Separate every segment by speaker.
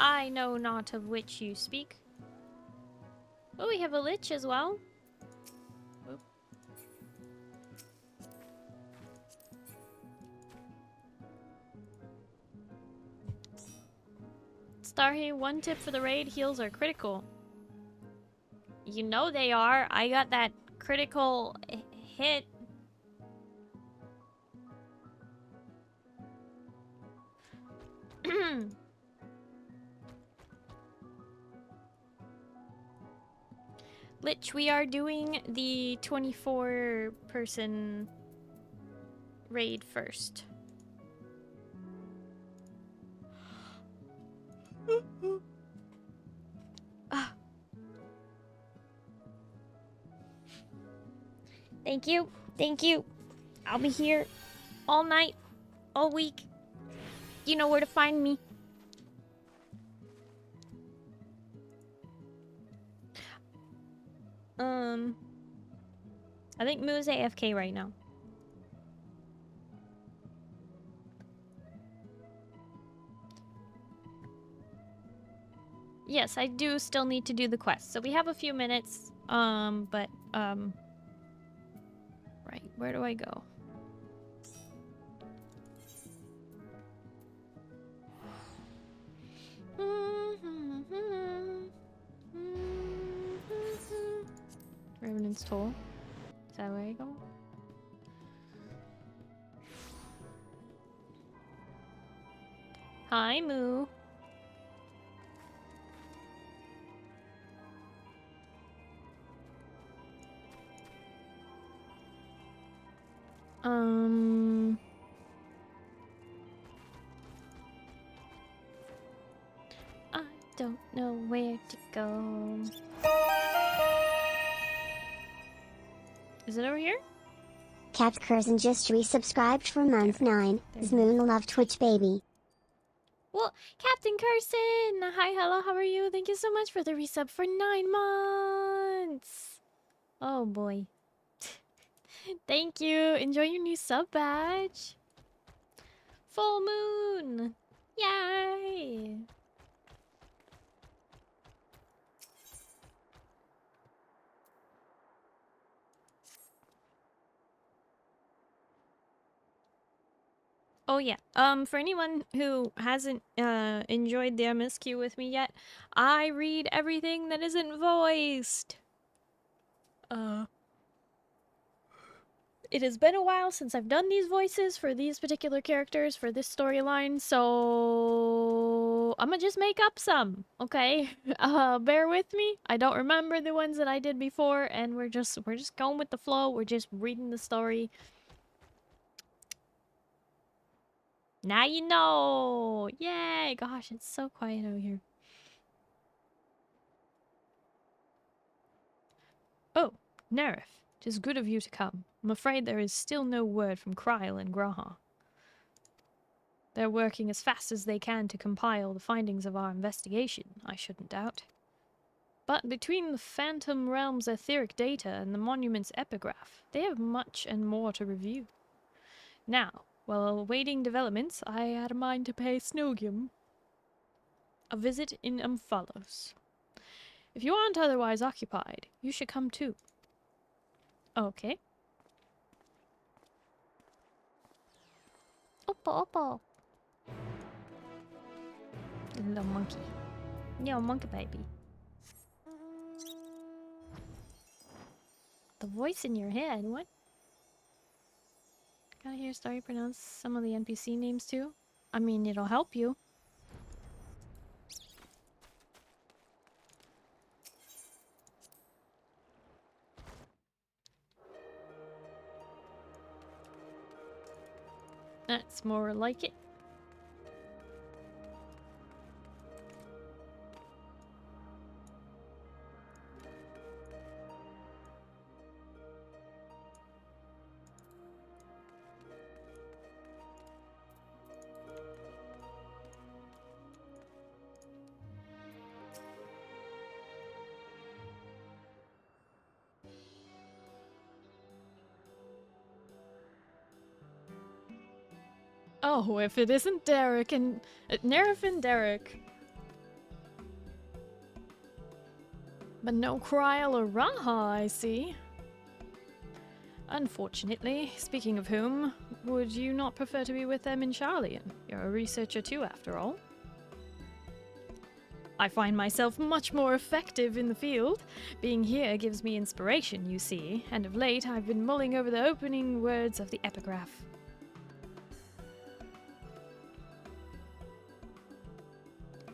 Speaker 1: I know not of which you speak. Oh, we have a lich as well. Oop. Starry, one tip for the raid, heals are critical. You know they are. I got that critical hit. Lich, we are doing the 24-person raid first. Ah. Thank you. Thank you. I'll be here all night, all week. You know where to find me. I think Moo's AFK right now. Yes, I do still need to do the quest. So we have a few minutes. Right, where do I go? Revenant's Toll. Is that where I go? Hi, Moo. I don't know where to go. Is it over here?
Speaker 2: Cat Curzon just resubscribed for month 9. Zmoon love Twitch baby.
Speaker 1: Well, Captain Carson! Hi, hello, how are you? Thank you so much for the resub for 9 months! Oh boy. Thank you! Enjoy your new sub badge! Full moon! Yay! Oh yeah. For anyone who hasn't enjoyed the MSQ with me yet, I read everything that isn't voiced. It has been a while since I've done these voices for these particular characters for this storyline, so I'm gonna just make up some, okay? Bear with me. I don't remember the ones that I did before, and we're just going with the flow. We're just reading the story. Now you know! Yay! Gosh, it's so quiet out here. Oh, Nerif, 'tis good of you to come. I'm afraid there is still no word from Kryle and Graha. They're working as fast as they can to compile the findings of our investigation, I shouldn't doubt. But between the Phantom Realm's etheric data and the monument's epigraph, they have much and more to review. Now, while awaiting developments, I had a mind to pay Snogium a visit in Amphalos. If you aren't otherwise occupied, you should come too. Okay. Oppo, oppo. Little monkey. Yo, monkey baby. The voice in your head, what? Gotta hear Starry pronounce some of the NPC names too? I mean, it'll help you. That's more like it. Oh, if it isn't Derek and... Nerif and Derek. But no Kryl or Raha, I see. Unfortunately, speaking of whom, would you not prefer to be with them in Charlian? You're a researcher too, after all. I find myself much more effective in the field. Being here gives me inspiration, you see, and of late I've been mulling over the opening words of the epigraph.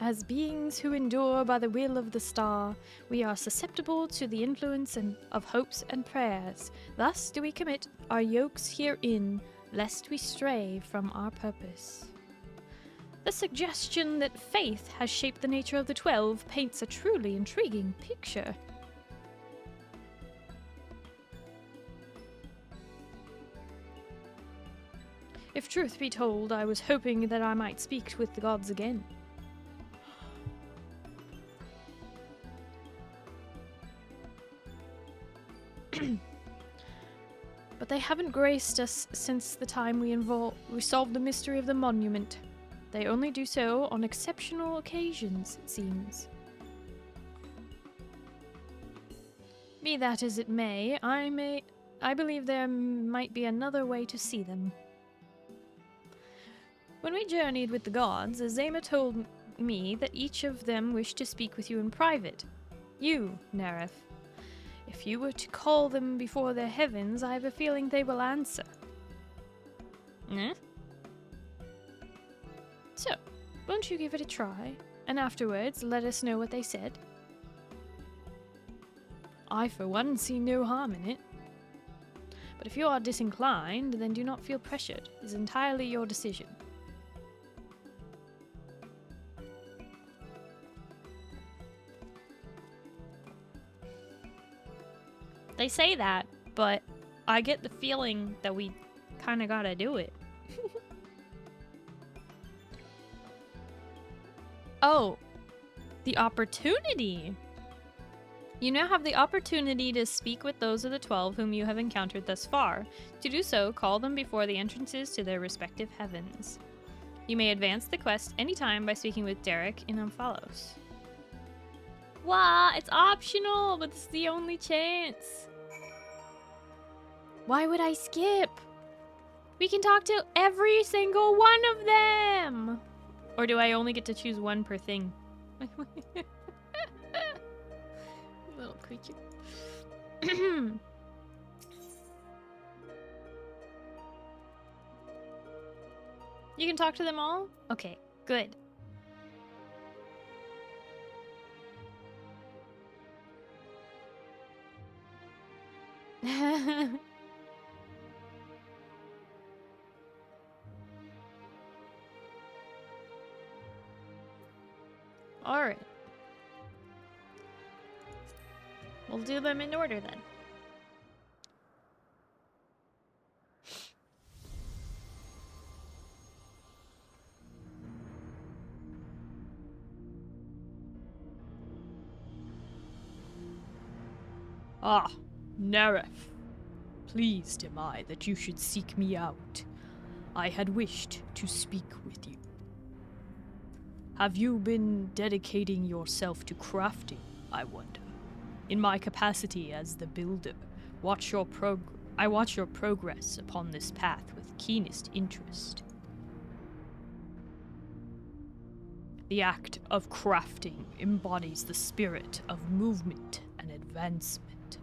Speaker 1: As beings who endure by the will of the star, we are susceptible to the influence of hopes and prayers. Thus do we commit our yokes herein, lest we stray from our purpose. The suggestion that faith has shaped the nature of the 12 paints a truly intriguing picture. If truth be told, I was hoping that I might speak with the gods again. But they haven't graced us since the time we solved the mystery of the monument. They only do so on exceptional occasions, it seems. Be that as it may, I believe there might be another way to see them. When we journeyed with the gods, Azema told me that each of them wished to speak with you in private. You, Neref. If you were to call them before their heavens, I have a feeling they will answer. So, won't you give it a try, and afterwards let us know what they said? I, for one, see no harm in it. But if you are disinclined, then do not feel pressured. It is entirely your decision. They say that, but I get the feeling that we kind of gotta do it. Oh, the opportunity! You now have the opportunity to speak with those of the 12 whom you have encountered thus far. To do so, call them before the entrances to their respective heavens. You may advance the quest anytime by speaking with Derek in Omphalos. Wow, it's optional, but it's the only chance. Why would I skip? We can talk to every single one of them! Or do I only get to choose one per thing? Little creature. You can talk to them all? Okay, good. Alright. We'll do them in order then.
Speaker 3: Ah, Neref. Pleased am I that you should seek me out. I had wished to speak with you. Have you been dedicating yourself to crafting, I wonder? In my capacity as the builder, I watch your progress upon this path with keenest interest. The act of crafting embodies the spirit of movement and advancement.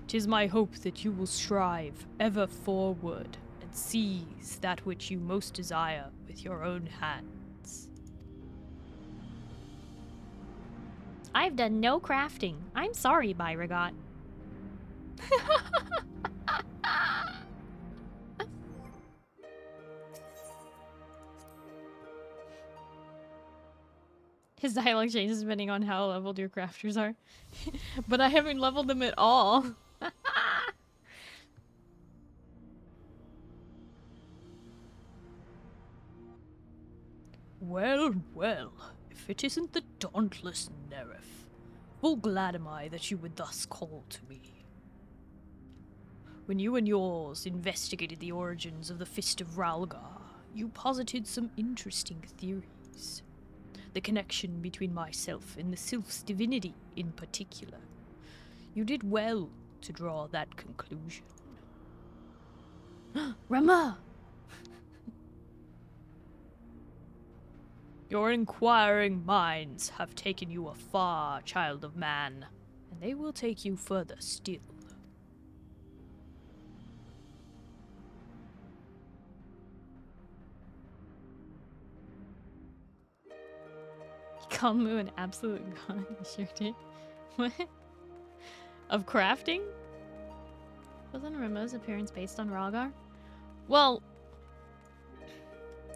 Speaker 3: 'Tis my hope that you will strive ever forward and seize that which you most desire with your own hands.
Speaker 1: I've done no crafting. I'm sorry, Byragot. His dialogue changes depending on how leveled your crafters are. But I haven't leveled them at all.
Speaker 3: Well, well, if it isn't the dauntless Neref, full glad am I that you would thus call to me. When you and yours investigated the origins of the Fist of Ralgar, you posited some interesting theories. the connection between myself and the sylph's divinity in particular. You did well to draw that conclusion. Rama! Your inquiring minds have taken you afar, child of man, and they will take you further still. Call Moo an absolute god. You sure did. What? Of crafting? Wasn't Ramo's appearance based on Rhaegar? Well,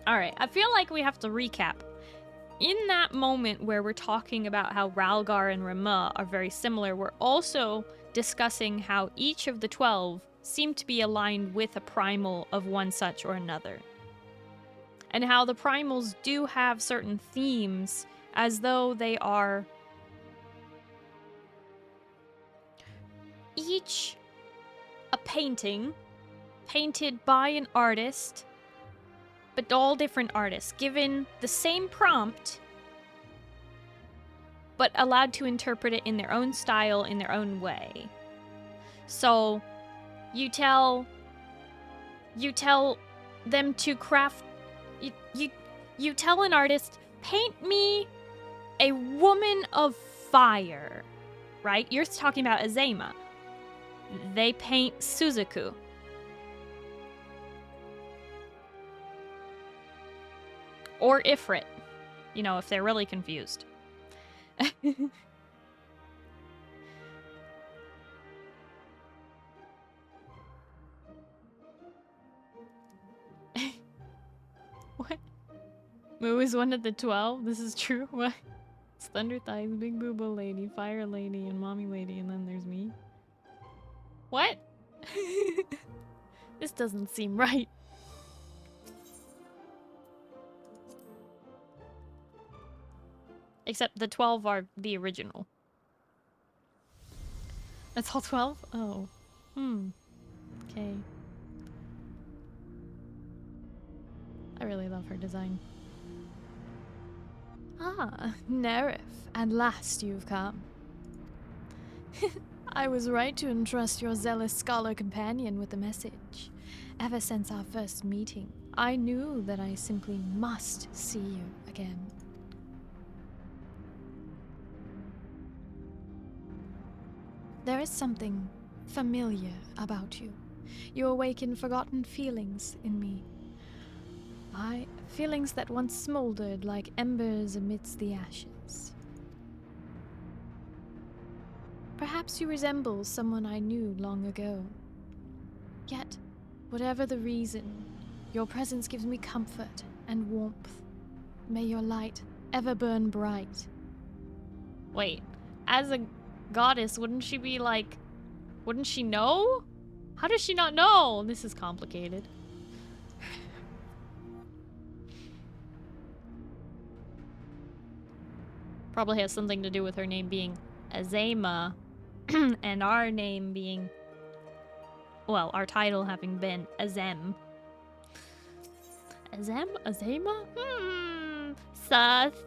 Speaker 3: alright, I feel like we have to recap. In that moment where we're talking about how Rhaegar and Rama are very similar, we're also discussing how each of the 12 seem to be aligned with a primal of one such or another. And how the primals do have certain themes as though they are each a painting painted by an artist, but all different artists, given the same prompt, but allowed to interpret it in their own style, in their own way. So, you tell them to craft, you tell an artist, paint me a woman of fire, right? You're talking about Azema. They paint Suzaku. Or Ifrit, you know, if they're really confused. What? Moo is one of the 12? This is true? What? It's Thunder Thighs, Big Boobo Lady, Fire Lady, and Mommy Lady, and then there's me. What? This doesn't seem right. Except the 12 are the original. That's all 12? Oh. Okay. I really love her design. Ah, Nerif. At last you've come. I was right to entrust your zealous scholar companion with the message. Ever since our first meeting, I knew that I simply must see you again. There is something familiar about you. You awaken forgotten feelings in me. Feelings that once smoldered like embers amidst the ashes. Perhaps you resemble someone I knew long ago. Yet, whatever the reason, your presence gives me comfort and warmth. May your light ever burn bright. Wait, as a goddess, wouldn't she be like... Wouldn't she know? How does she not know? This is complicated. Probably has something to do with her name being Azema and our name being, well, our title having been Azem. Azema? Suspicious.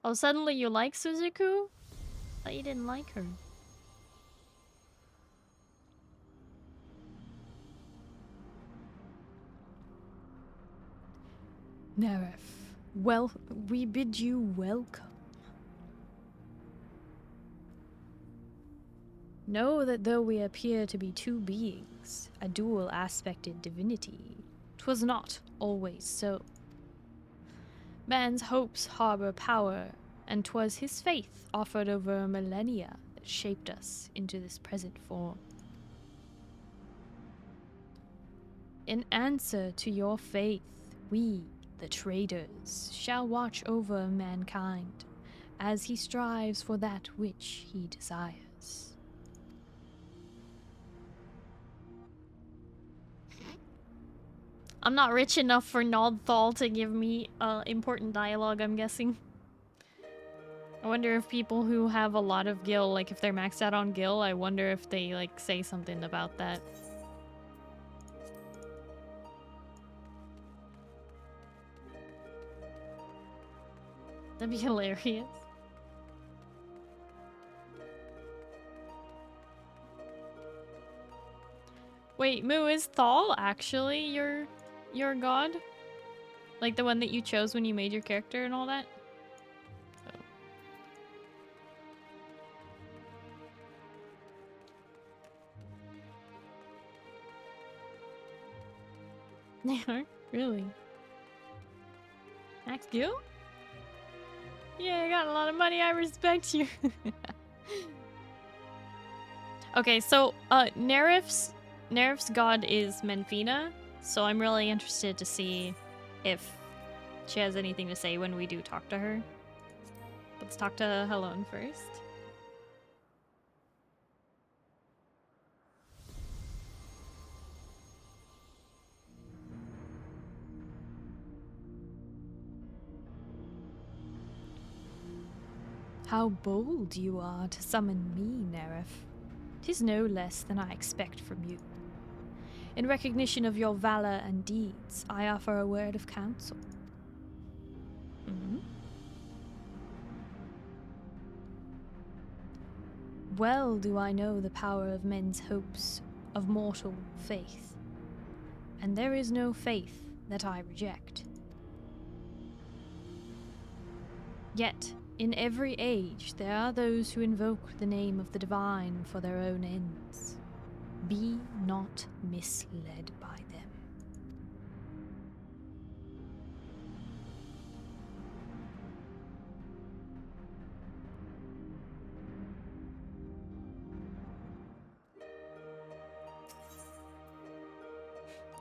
Speaker 3: Oh, suddenly you like Suzaku? Thought you didn't like her. Nerif, well, we bid you welcome. Know that though we appear to be two beings, a dual-aspected divinity, 'twas not always so. Man's hopes harbor power, and 'twas his faith offered over millennia that shaped us into this present form. In answer to your faith, we, the traders, shall watch over mankind as he strives for that which he desires. I'm not rich enough for Nodthal to give me important dialogue, I'm guessing. I wonder if people who have a lot of gil, like if they're maxed out on gil, I wonder if they like say something about that.
Speaker 1: That'd be hilarious. Wait, Moo, is Thal actually your god? Like the one that you chose when you made your character and all that? They are? Really? Max Gill? Yeah, I got a lot of money, I respect you. Okay, so Nerif's god is Menfina, so I'm really interested to see if she has anything to say when we do talk to her. Let's talk to Helone first. How bold you are to summon me, Nerif. 'Tis no less than I expect from you. In recognition of your valor and deeds, I offer a word of counsel. Well do I know the power of men's hopes of mortal faith, and there is no faith that I reject. Yet, in every age, there are those who invoke the name of the divine for their own ends. Be not misled by them.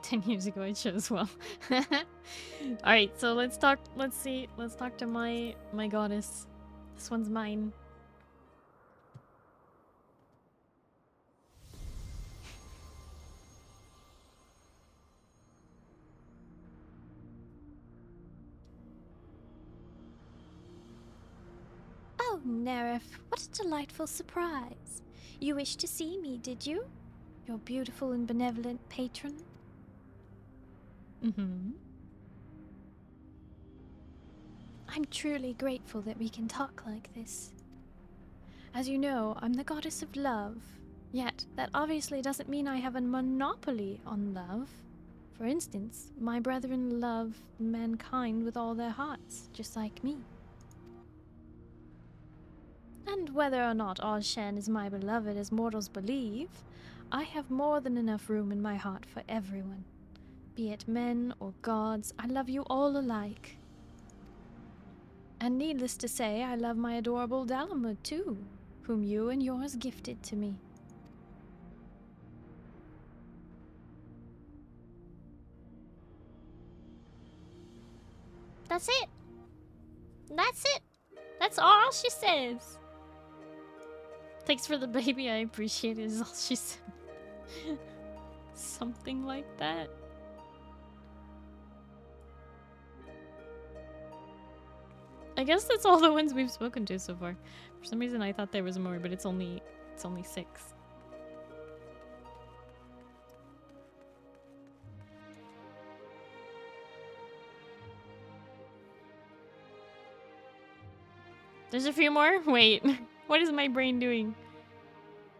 Speaker 1: "10 years ago I chose well." Alright, so let's talk to my goddess. This one's mine. Oh, Nerif, what a delightful surprise. You wished to see me, did you? Your beautiful and benevolent patron? I'm truly grateful that we can talk like this. As you know, I'm the goddess of love. Yet, that obviously doesn't mean I have a monopoly on love. For instance, my brethren love mankind with all their hearts, just like me. And whether or not Ozshan is my beloved as mortals believe, I have more than enough room in my heart for everyone. Be it men or gods, I love you all alike. And needless to say, I love my adorable Dalamud too, whom you and yours gifted to me. That's it. That's it. That's all she says. Thanks for the baby, I appreciate it, is all she said. Something like that. I guess that's all the ones we've spoken to so far. For some reason I thought there was more, but it's only 6. There's a few more? Wait. What is my brain doing?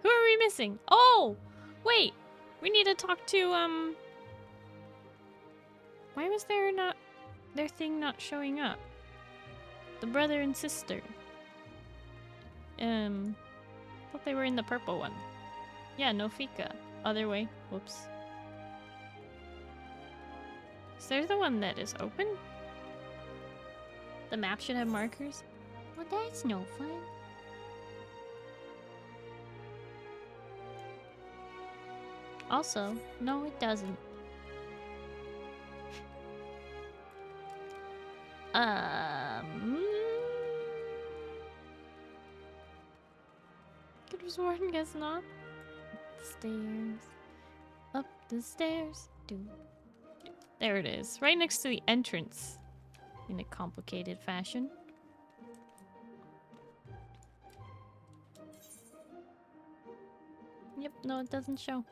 Speaker 1: Who are we missing? Oh! Wait! We need to talk to, why was their thing not showing up? The brother and sister. Thought they were in the purple one. Yeah, no Fika. Other way. Whoops. Is there the one that is open? The map should have markers. Well, that's no fun. Also, no, it doesn't. Could have sworn, guess not. Stairs. Up the stairs. There it is. Right next to the entrance. In a complicated fashion. Yep, no, it doesn't show.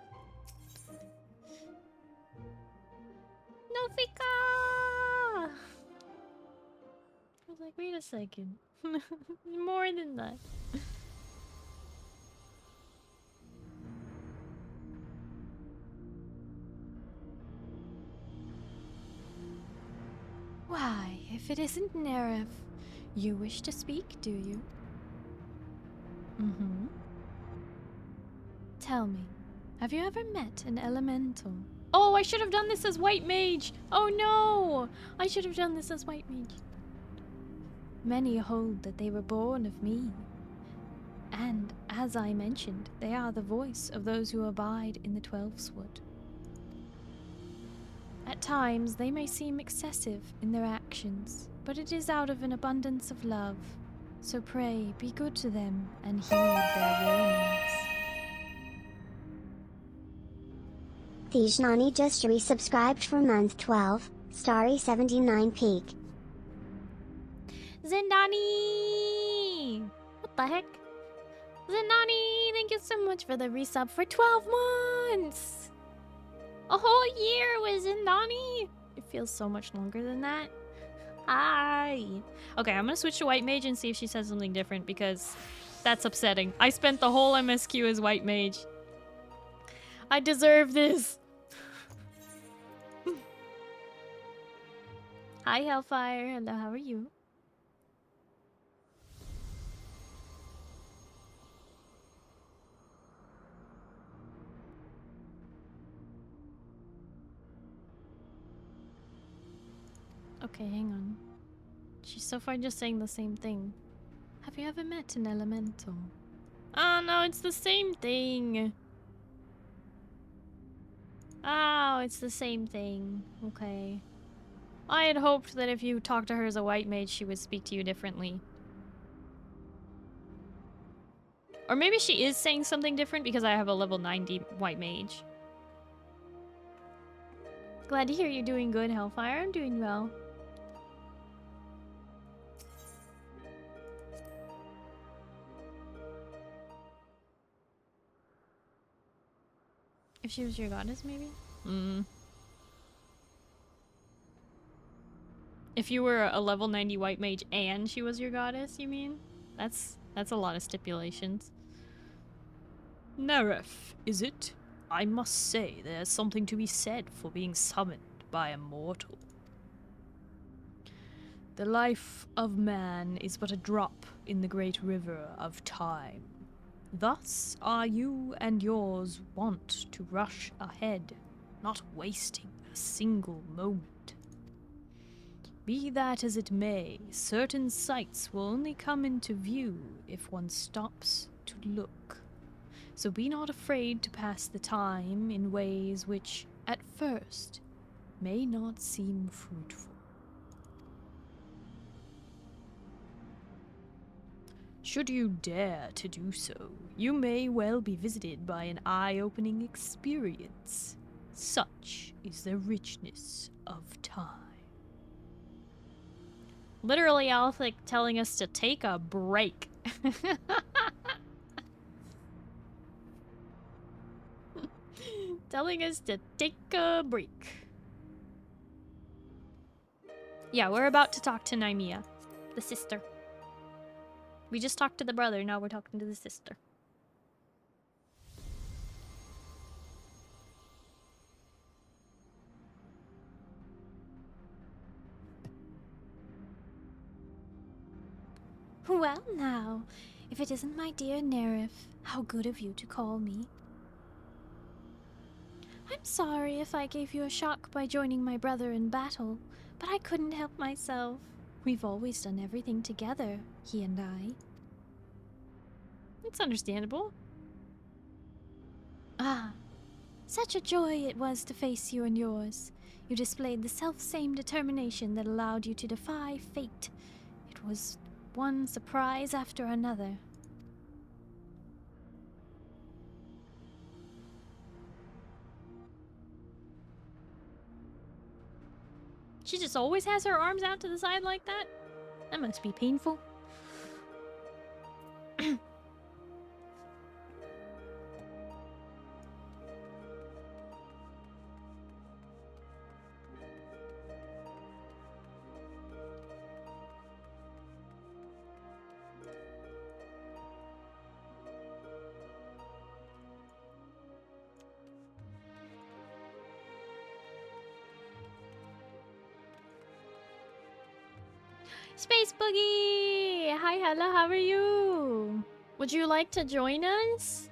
Speaker 1: No Fika!
Speaker 3: like, wait a second. More than that. Why, if it isn't Neref, you wish to speak, do you? Mm-hmm. Tell me, have you ever met an elemental? Oh, I should have done this as White Mage! Oh no! I should have done this as White Mage. Many hold that they were born of me. And, as I mentioned, they are the voice of those who abide in the 12swood. At times, they may seem excessive in their actions, but it is out of an abundance of love. So pray, be good to them and heed their warnings.
Speaker 2: Thijnani just resubscribed for month 12, Starry 79 peak.
Speaker 3: Zindani! What the heck? Zindani, thank you so much for the resub for 12 months! A whole year with Zindani! It feels so much longer than that. Hi! Okay, I'm gonna switch to White Mage and see if she says something different because that's upsetting. I spent the whole MSQ as White Mage. I deserve this! Hi Hellfire, hello, how are you? Okay, hang on. She's so far just saying the same thing. Have you ever met an elemental? Oh no, it's the same thing. Oh, it's the same thing. Okay. I had hoped that if you talked to her as a White Mage, she would speak to you differently. Or maybe she is saying something different because I have a level 90 White Mage. Glad to hear you're doing good, Hellfire. I'm doing well. If she was your goddess, maybe? If you were a level 90 White Mage and she was your goddess, you mean? That's a lot of stipulations. Neref, is it? I must say there's something to be said for being summoned by a mortal. The life of man is but a drop in the great river of time. Thus are you and yours wont to rush ahead, not wasting a single moment. Be that as it may, certain sights will only come into view if one stops to look. So be not afraid to pass the time in ways which, at first, may not seem fruitful. Should you dare to do so, you may well be visited by an eye-opening experience. Such is the richness of time. Literally, Alphic telling us to take a break. Telling us to take a break. Yeah, we're about to talk to Numiieo, the sister. We just talked to the brother, now we're talking to the sister. Well now, if it isn't my dear Neref, how good of you to call me. I'm sorry if I gave you a shock by joining my brother in battle, but I couldn't help myself. We've always done everything together, he and I. It's understandable. Ah, such a joy it was to face you and yours. You displayed the self-same determination that allowed you to defy fate. It was one surprise after another. She just always has her arms out to the side like that? That must be painful.
Speaker 1: Space Boogie! Hi, hello, how are you? Would you like to join us?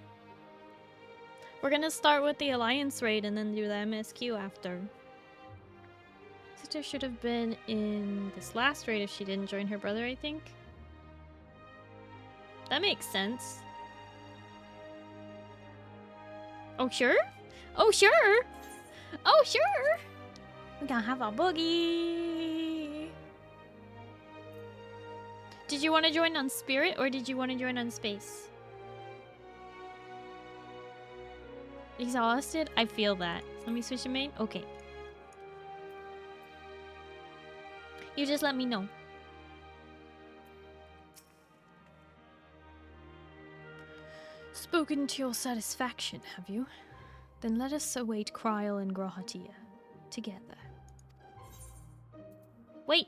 Speaker 1: We're gonna start with the Alliance raid and then do the MSQ after. Sister should have been in this last raid if she didn't join her brother, I think. That makes sense. Oh, sure? Oh, sure! Oh, sure! We're gonna have a boogie! Did you want to join on Spirit or did you want to join on Space? Exhausted? I feel that. Let me switch to main? Okay. You just let me know. Spoken to your satisfaction, have you? Then let us await Kryl and Grahatia together. Wait!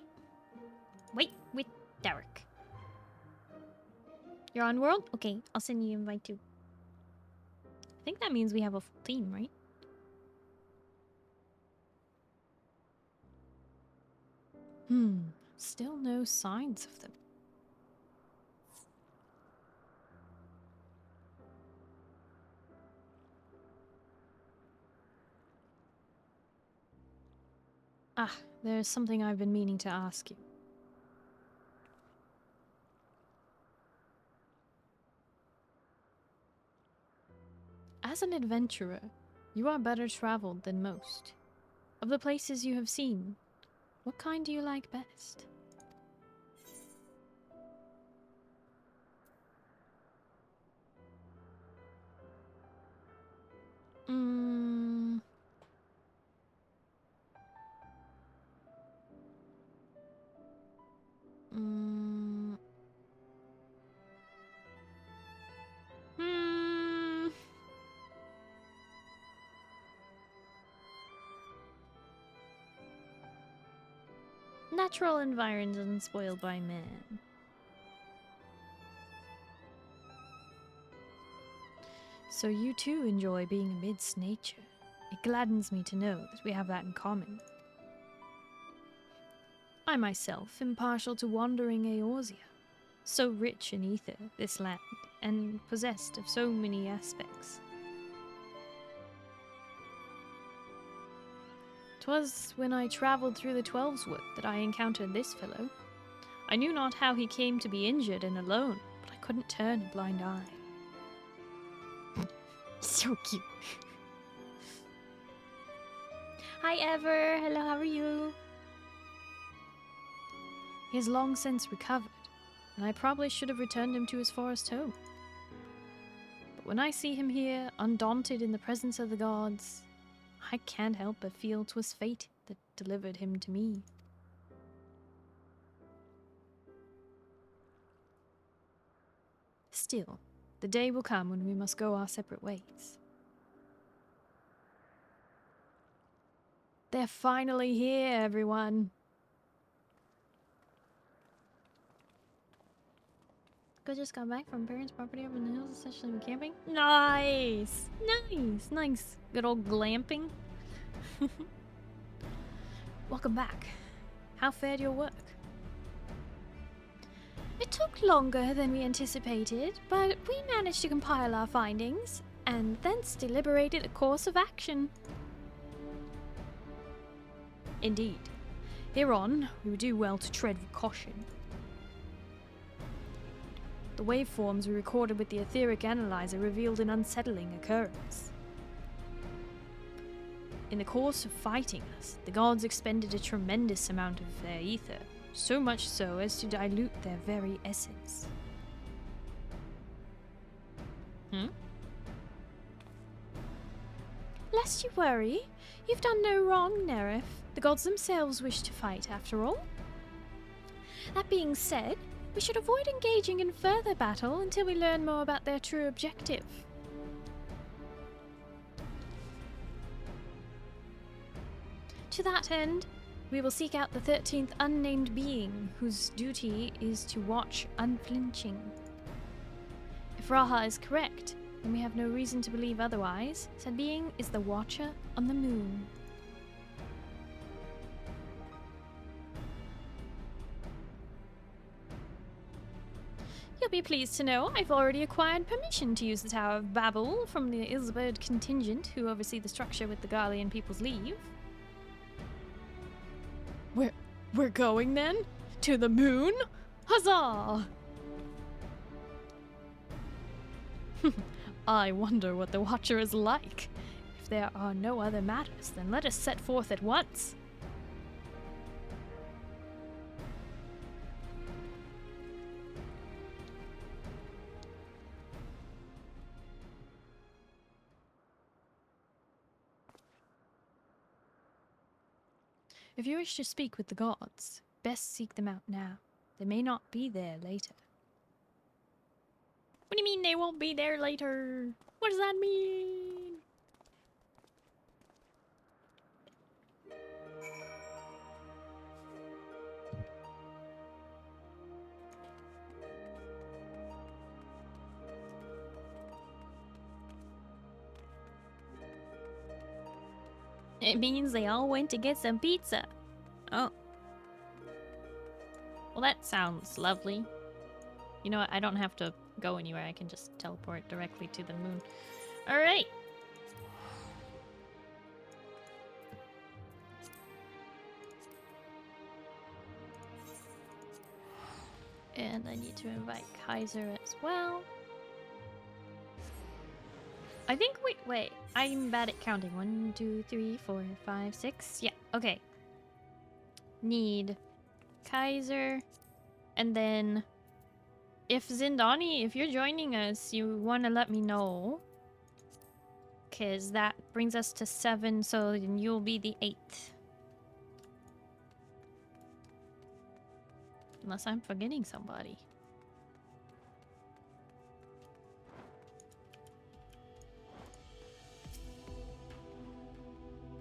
Speaker 1: Wait with Derek. You're on world? Okay, I'll send you an invite too. I think that means we have a full team, right? Still no signs of them. Ah, there's something I've been meaning to ask you. As an adventurer, you are better traveled than most. Of the places you have seen, what kind do you like best? Natural environs unspoiled by man. So you too enjoy being amidst nature. It gladdens me to know that we have that in common. I myself am partial to wandering Eorzea, so rich in ether, this land, and possessed of so many aspects. 'Twas when I travelled through the Twelveswood that I encountered this fellow. I knew not how he came to be injured and alone, but I couldn't turn a blind eye. So cute. Hi Ever, hello, how are you? He has long since recovered, and I probably should have returned him to his forest home. But when I see him here, undaunted in the presence of the gods, I can't help but feel 'twas fate that delivered him to me. Still, the day will come when we must go our separate ways. They're finally here, everyone! I just got back from parents' property up in the hills, essentially camping. Nice! Nice! Nice! Good old glamping. Welcome back. How fared your work? It took longer than we anticipated, but we managed to compile our findings, and thence deliberated a course of action. Indeed. Hereon, we would do well to tread with caution. The waveforms we recorded with the etheric analyzer revealed an unsettling occurrence. In the course of fighting us, the gods expended a tremendous amount of their ether, so much so as to dilute their very essence. Lest you worry, you've done no wrong, Nerif. The gods themselves wish to fight, after all. That being said, we should avoid engaging in further battle until we learn more about their true objective. To that end, we will seek out the 13th unnamed being, whose duty is to watch unflinching. If Raha is correct, then we have no reason to believe otherwise. Said being is the Watcher on the Moon.
Speaker 3: You'll be pleased to know I've already acquired permission to use the Tower of Babel from the Ilsbird contingent who oversee the structure with the Garlean people's leave. We're going then? To the moon? Huzzah! I wonder what the Watcher is like. If there are no other matters, then let us set forth at once. If you wish to speak with the gods, best seek them out now. They may not be there later. What do you mean they won't be there later? What does that mean? It means they all went to get some pizza. Oh. Well, that sounds lovely. You know what? I don't have to go anywhere. I can just teleport directly to the moon. Alright. And I need to invite Kaiser as well. I think, wait, I'm bad at counting. 1, 2, 3, 4, 5, 6. Yeah, okay. Need Kaiser. And then, if Zindani, if you're joining us, you want to let me know. Because that brings us to 7, so then you'll be the 8th. Unless I'm forgetting somebody.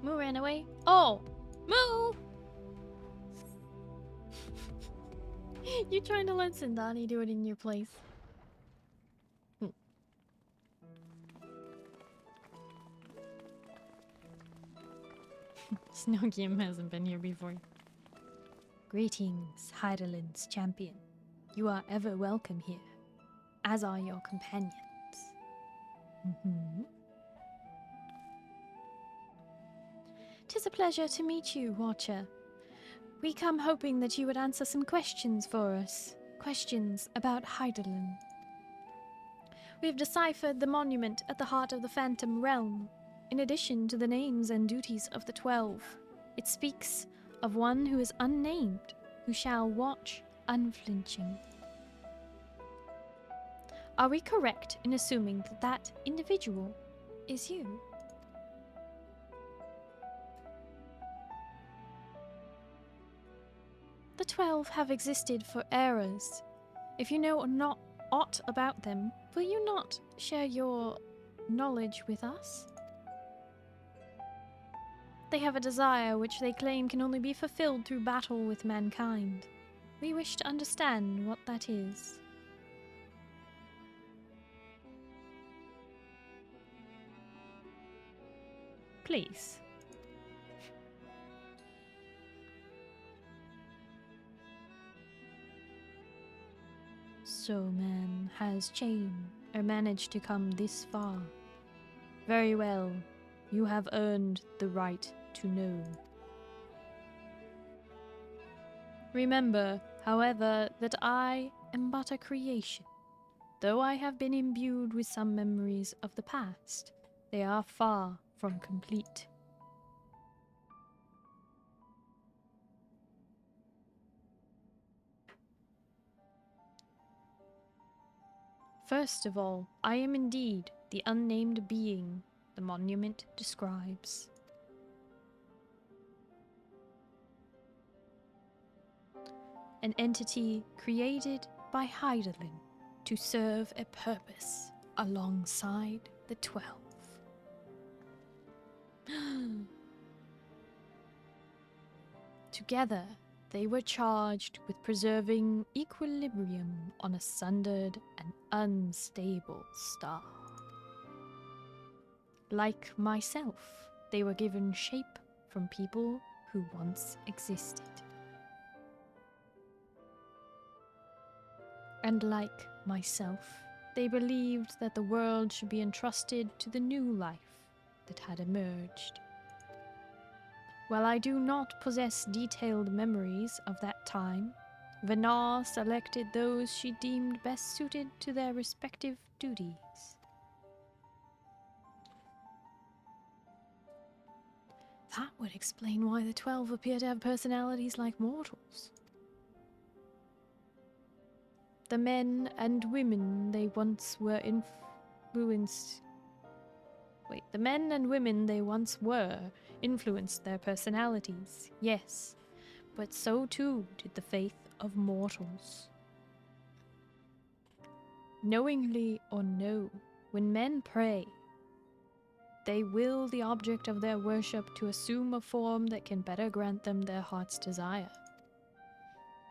Speaker 3: Moo ran away. Oh! Moo! You trying to let Zindani do it in your place? Snogium hasn't been here before. Greetings, Heideland's champion. You are ever welcome here, as are your companions. Tis a pleasure to meet you, Watcher. We come hoping that you would answer some questions for us. Questions about Heideland. We have deciphered the monument at the heart of the Phantom Realm. In addition to the names and duties of the 12, it speaks of one who is unnamed, who shall watch unflinching. Are we correct in assuming that that individual is you? The 12 have existed for eras. If you know not aught about them, will you not share your knowledge with us? They have a desire which they claim can only be fulfilled through battle with mankind. We wish to understand what that is. Please. So man has managed to come this far. Very well. You have earned the right to know. Remember, however, that I am but a creation. Though I have been imbued with some memories of the past, they are far from complete. First of all, I am indeed the unnamed being the monument describes. An entity created by Heidelin to serve a purpose alongside the 12. Together, they were charged with preserving equilibrium on a sundered and unstable star. Like myself, they were given shape from people who once existed. And like myself, they believed that the world should be entrusted to the new life that had emerged. While I do not possess detailed memories of that time, Venar selected those she deemed best suited to their respective duties. That would explain why the 12 appear to have personalities like mortals. The men and women they once were influenced their personalities, yes, but so too did the faith of mortals. Knowingly or no, when men pray, they will the object of their worship to assume a form that can better grant them their heart's desire.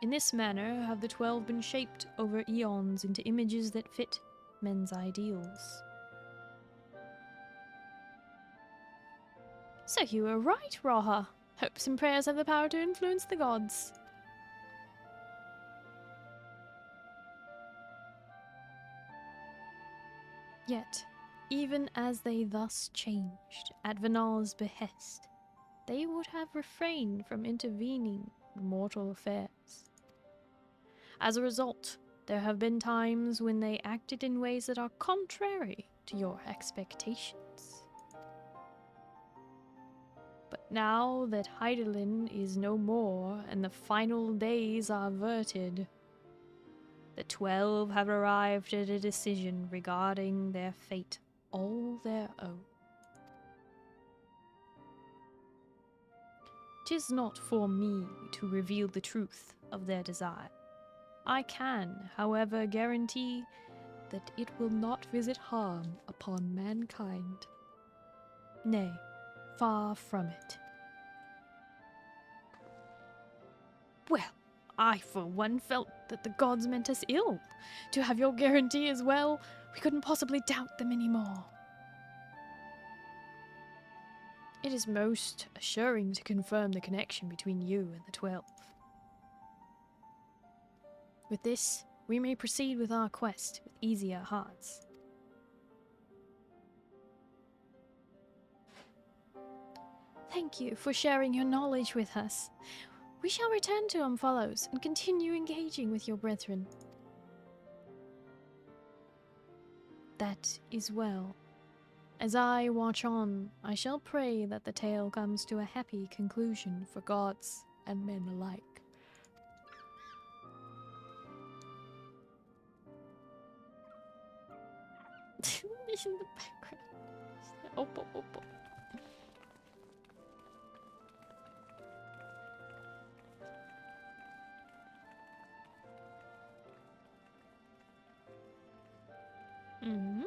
Speaker 3: In this manner have the 12 been shaped over eons into images that fit men's ideals. So you were right, Raha. Hopes and prayers have the power to influence the gods. Yet, even as they thus changed at Venar's behest, they would have refrained from intervening in mortal affairs. As a result, there have been times when they acted in ways that are contrary to your expectations. But now that Hydaelyn is no more and the final days are averted, the 12 have arrived at a decision regarding their fate all their own. 'Tis not for me to reveal the truth of their desire. I can, however, guarantee that it will not visit harm upon mankind. Nay, far from it. Well, I for one felt that the gods meant us ill. To have your guarantee as well, we couldn't possibly doubt them anymore. It is most assuring to confirm the connection between you and the 12. With this, we may proceed with our quest with easier hearts. Thank you for sharing your knowledge with us. We shall return to Follows and continue engaging with your brethren. That is well. As I watch on, I shall pray that the tale comes to a happy conclusion for gods and men alike. In the background. Oppo, oppo. Mm-hmm.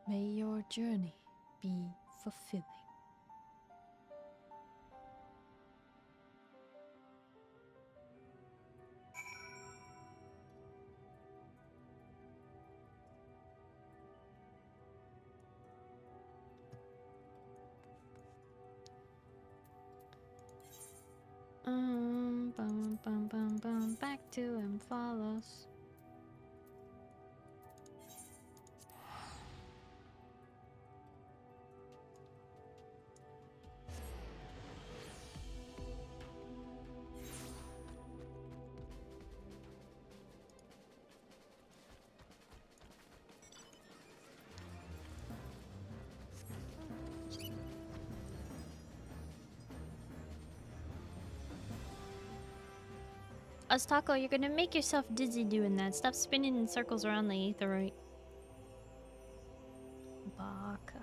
Speaker 3: May your journey be fulfilling. Back to Follows. Taco, you're gonna make yourself dizzy doing that. Stop spinning in circles around the aetheroid. Baka.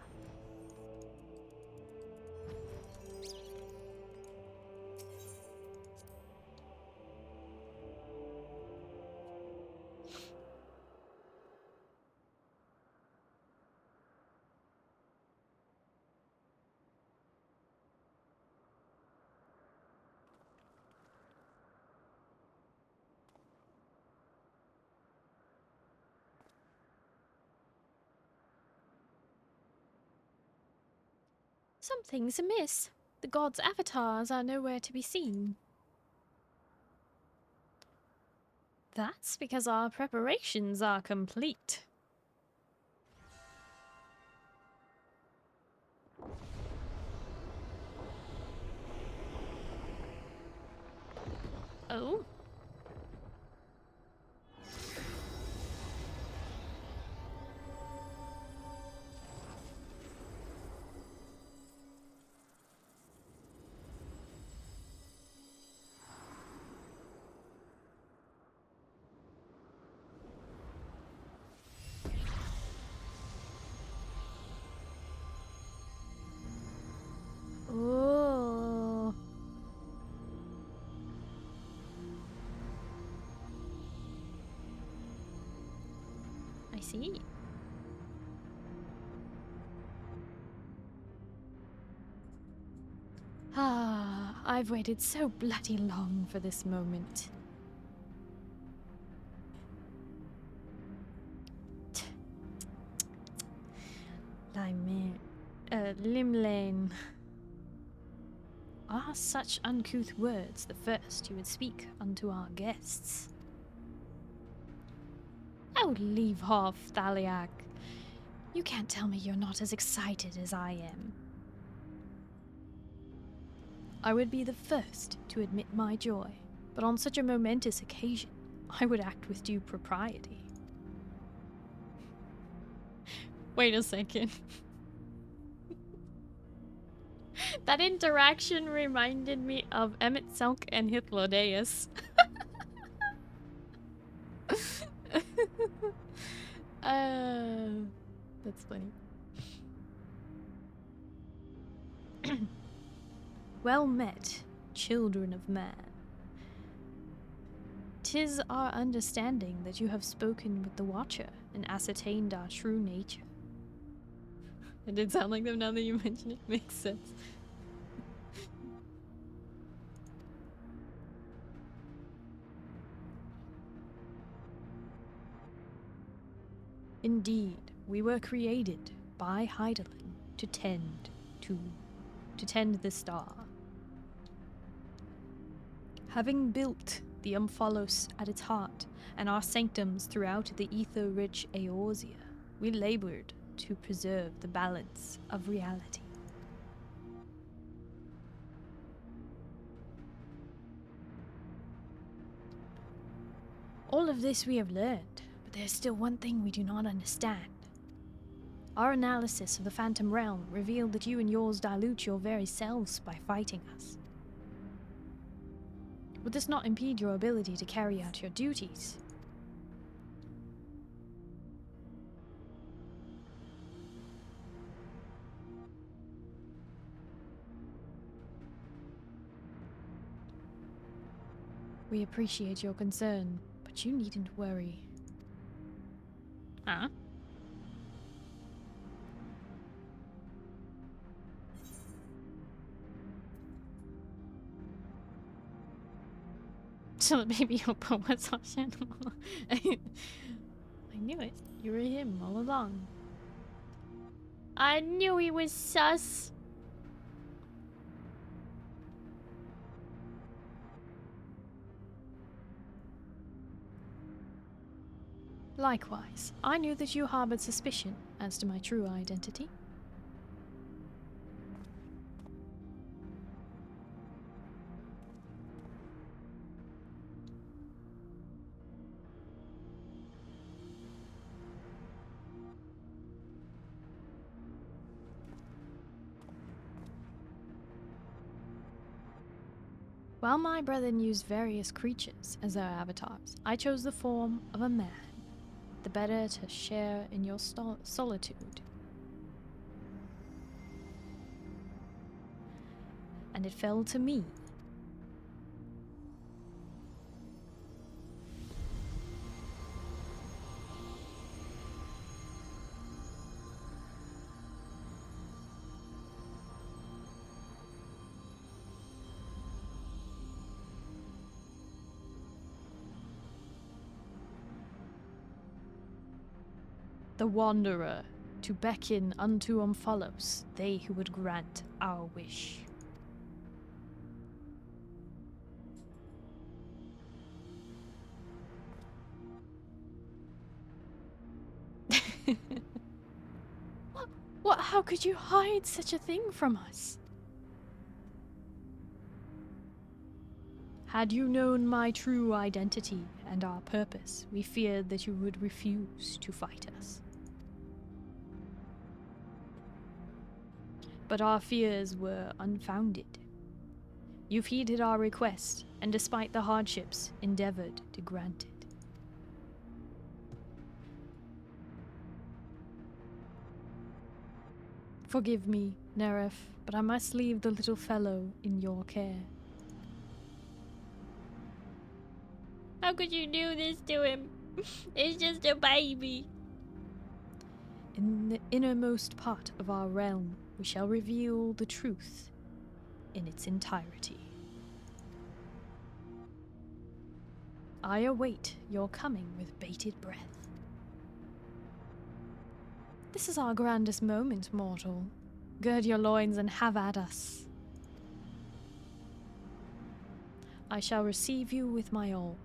Speaker 1: Something's amiss. The gods' avatars are nowhere to be seen. That's because our preparations are complete. Oh. Oh. I see. Ah, I've waited so bloody long for this moment. Limlane. Are such uncouth words the first you would speak unto our guests? Oh, leave off, Thaliak. You can't tell me you're not as excited as I am. I would be the first to admit my joy, but on such a momentous occasion, I would act with due propriety. Wait a second. That interaction reminded me of Emmett Selk and Hythlodaeus. That's funny. Well met, children of man. 'Tis our understanding that you have spoken with the Watcher and ascertained our true nature. It did sound like them now that you mention it. Makes sense. Indeed, we were created by Hydaelyn to tend the star. Having built the Umphalos at its heart and our sanctums throughout the ether-rich Eorzea, we labored to preserve the balance of reality. All of this we have learned, but there's still one thing we do not understand. Our analysis of the Phantom Realm revealed that you and yours dilute your very selves by fighting us. Would this not impede your ability to carry out your duties? We appreciate your concern, but you needn't worry. Huh? So the baby Oppo was on channel. I knew it. You were him all along. I knew he was sus. Likewise, I knew that you harbored suspicion as to my true identity. While my brethren used various creatures as their avatars, I chose the form of a man, the better to share in your solitude. And it fell to me. The Wanderer
Speaker 3: to beckon unto Omphalos, they who would grant our wish. What? How could you hide such a thing from us? Had you known my true identity and our purpose, we feared that you would refuse to fight us. But our fears were unfounded. You've heeded our request, and despite the hardships, endeavored to grant it. Forgive me, Neref, but I must leave the little fellow in your care.
Speaker 1: How could you do this to him? It's just a baby.
Speaker 3: In the innermost part of our realm, we shall reveal the truth in its entirety. I await your coming with bated breath. This is our grandest moment, mortal. Gird your loins and have at us. I shall receive you with my all.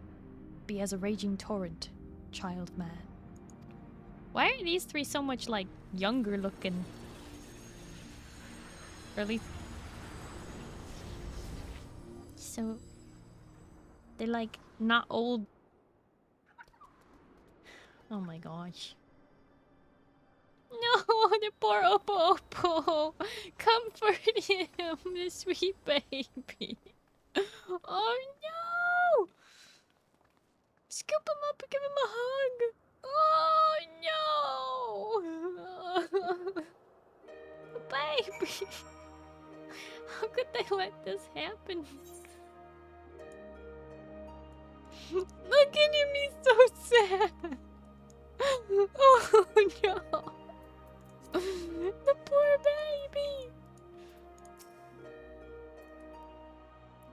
Speaker 3: Be as a raging torrent, child man.
Speaker 1: Why are these three so much, like, younger looking? Or at least... So... They're, like, not old. Oh my gosh. No, the poor Oppo Oppo. Comfort him, the sweet baby. Oh no! Scoop him up and give him a hug. Oh no! Baby! How could they let this happen? Look at him, he's so sad. Oh no! The poor baby!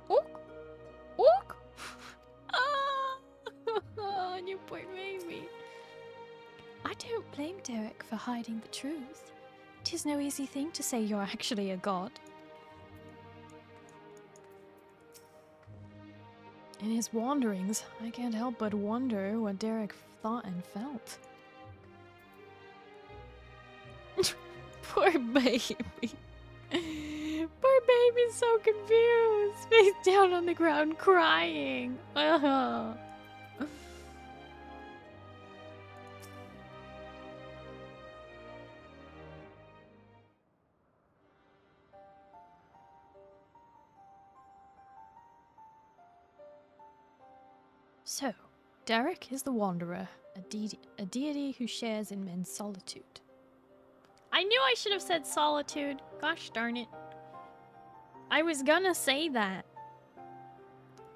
Speaker 1: Ook! Ook! Oh, you poor baby.
Speaker 3: I don't blame Derek for hiding the truth. 'Tis no easy thing to say you're actually a god. In his wanderings, I can't help but wonder what Derek thought and felt.
Speaker 1: Poor baby. Poor baby's so confused. Face down on the ground crying. Oh.
Speaker 3: So, Derek is the Wanderer, a deity who shares in men's solitude.
Speaker 1: I knew I should have said solitude. Gosh darn it. I was gonna say that.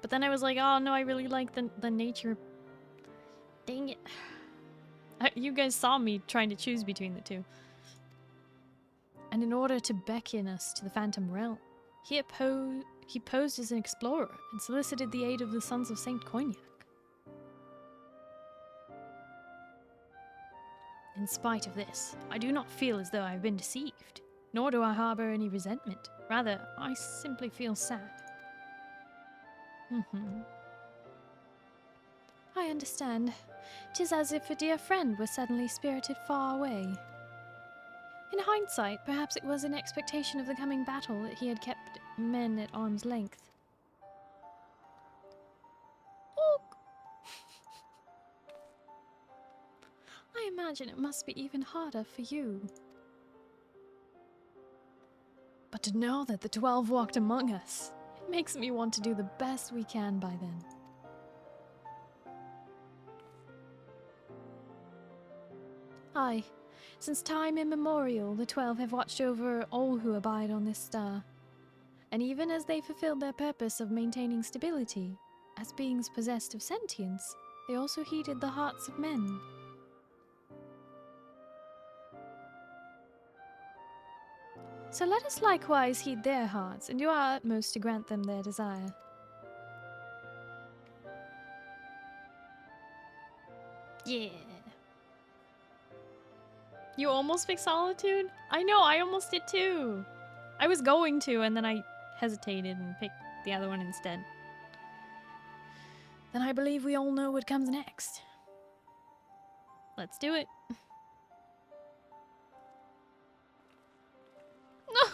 Speaker 1: But then I was like, oh no, I really like the nature. Dang it. You guys saw me trying to choose between the two.
Speaker 3: And in order to beckon us to the Phantom Realm, he posed as an explorer and solicited the aid of the Sons of Saint Cognac. In spite of this, I do not feel as though I have been deceived, nor do I harbor any resentment. Rather, I simply feel sad. I understand. 'Tis as if a dear friend were suddenly spirited far away. In hindsight, perhaps it was in expectation of the coming battle that he had kept men at arm's length. I imagine it must be even harder for you. But to know that the 12 walked among us, it makes me want to do the best we can by then. Aye, since time immemorial, the 12 have watched over all who abide on this star. And even as they fulfilled their purpose of maintaining stability, as beings possessed of sentience, they also heeded the hearts of men. So let us likewise heed their hearts and do our utmost to grant them their desire.
Speaker 1: Yeah. You almost picked Solitude? I know, I almost did too. I was going to, and then I hesitated and picked the other one instead. Then I believe we all know what comes next. Let's do it.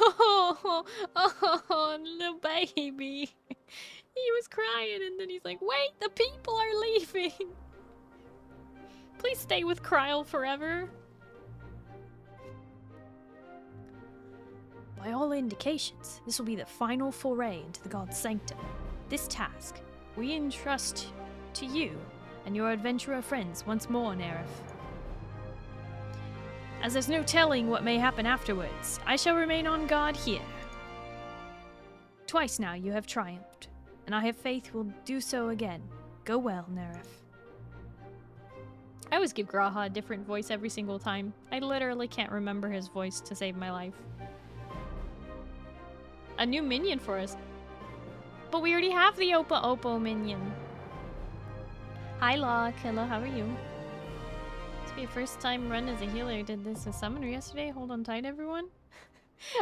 Speaker 1: Oh, oh, little baby. He was crying and then he's like, wait, the people are leaving. Please stay with Kryle forever. By all indications, this will be the final foray into the god's sanctum. This task, we entrust to you and your adventurer friends once more, Nerif. As there's no telling what may happen afterwards, I shall remain on guard here. Twice now you have triumphed, and I have faith will do so again. Go well, Nerif. I always give Graha a different voice every single time. I literally can't remember his voice to save my life. A new minion for us. But we already have the Opa Oppo minion. Hi Locke, hello, how are you? This will be a first time run as a healer. I did this with Summoner yesterday. Hold on tight, everyone.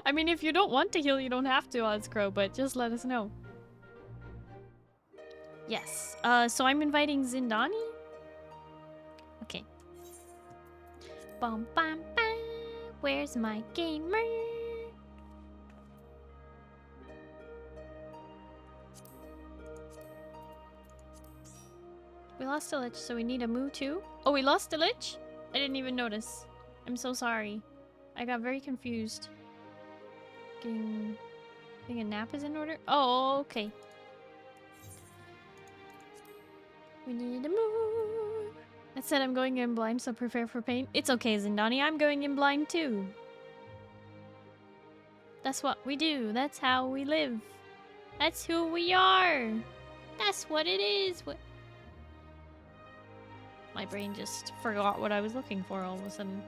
Speaker 1: I mean, if you don't want to heal, you don't have to, Ozcrow, but just let us know. Yes, so I'm inviting Zindani? Okay. Bum bum bum. Where's my gamer? We lost a lich, so we need a moo too. Oh, we lost a lich? I didn't even notice. I'm so sorry. I got very confused. I think a nap is in order? Oh, okay. We need a moo. I said I'm going in blind, so prepare for pain. It's okay, Zindani. I'm going in blind too. That's what we do. That's how we live. That's who we are. That's what it is. My brain just forgot what I was looking for all of a sudden.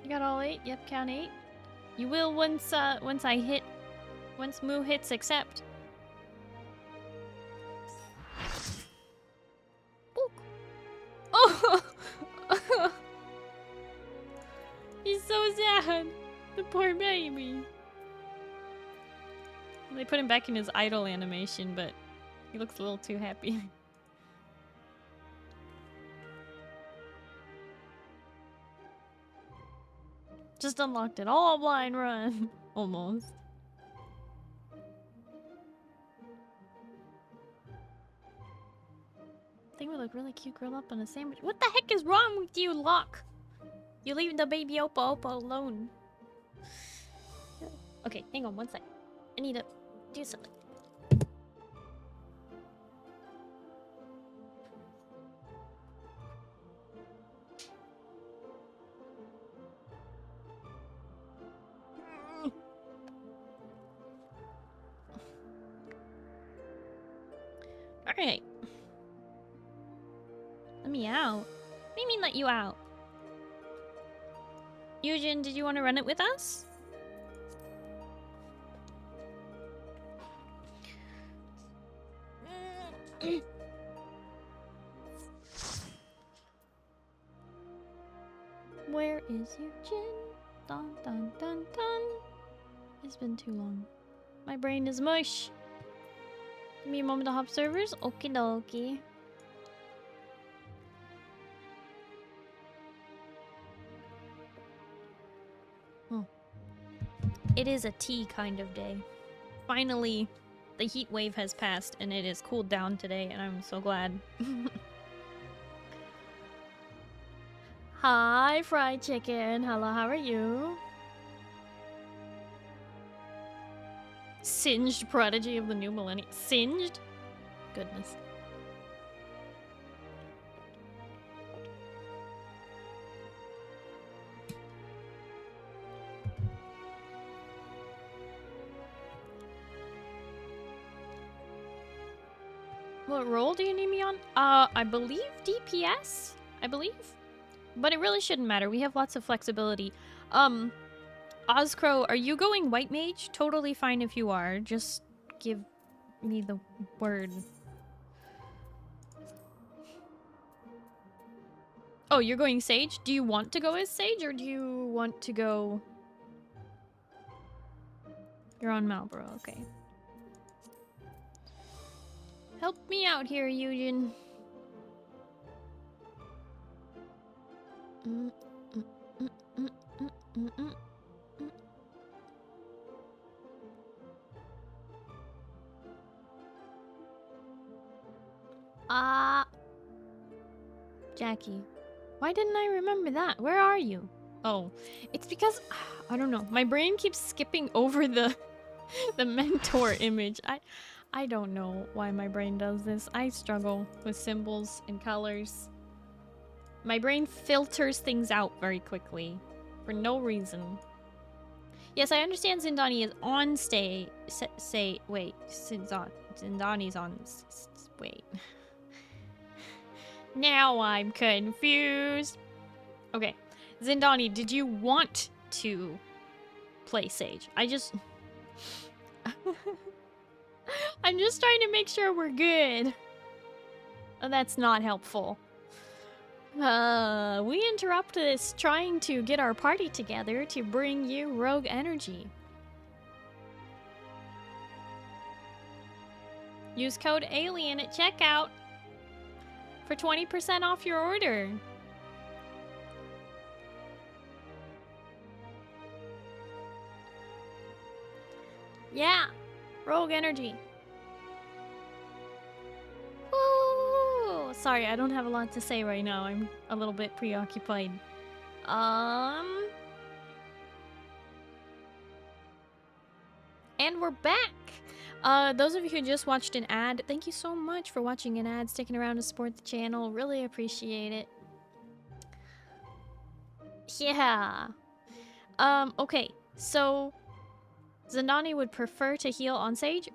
Speaker 1: You got all 8? Yep, count 8. You will once Moo hits accept. Book. Oh! He's so sad. The poor baby. They put him back in his idle animation, but he looks a little too happy. Just unlocked it. All blind run. Almost. I think we look really cute grilled up on a sandwich. What the heck is wrong with you, Locke? You leave the baby Opa alone. Okay, hang on one sec. I need to do something. Alright. Let me out. What do you mean let you out? Eugen, did you want to run it with us? Where is Eugen? Dun dun dun dun. It's been too long. My brain is mush. Give me a moment to hop servers. Okie dokie. It is a tea kind of day. Finally, the heat wave has passed and it is cooled down today, and I'm so glad. Hi, fried chicken. Hello, how are you? Singed prodigy of the new millennium. Singed? Goodness. What role do you need me on? I believe DPS? I believe? But it really shouldn't matter. We have lots of flexibility. Ozcrow, are you going white mage? Totally fine if you are. Just give me the word.
Speaker 3: Oh, you're going Sage? Do you want to go as Sage, or do you want to go... You're on Malboro, okay. Help me out here, Eugen. Jackie. Why didn't I remember that? Where are you? Oh, it's because... I don't know. My brain keeps skipping over the mentor image. I don't know why my brain does this. I struggle with symbols and colors. My brain filters things out very quickly for no reason. Yes, I understand Zindani is on wait, Zindani's on... wait. Now I'm confused. Okay. Zindani, did you want to play Sage? I'm just trying to make sure we're good. Oh, that's not helpful. We interrupt this trying to get our party together to bring you rogue energy. Use code ALIEN at checkout for 20% off your order. Yeah, rogue energy. Woo! Sorry, I don't have a lot to say right now. I'm a little bit preoccupied. And we're back. Those of you who just watched an ad, thank you so much for watching an ad, sticking around to support the channel. Really appreciate it. Yeah. Okay, so Zindani would prefer to heal on Sage.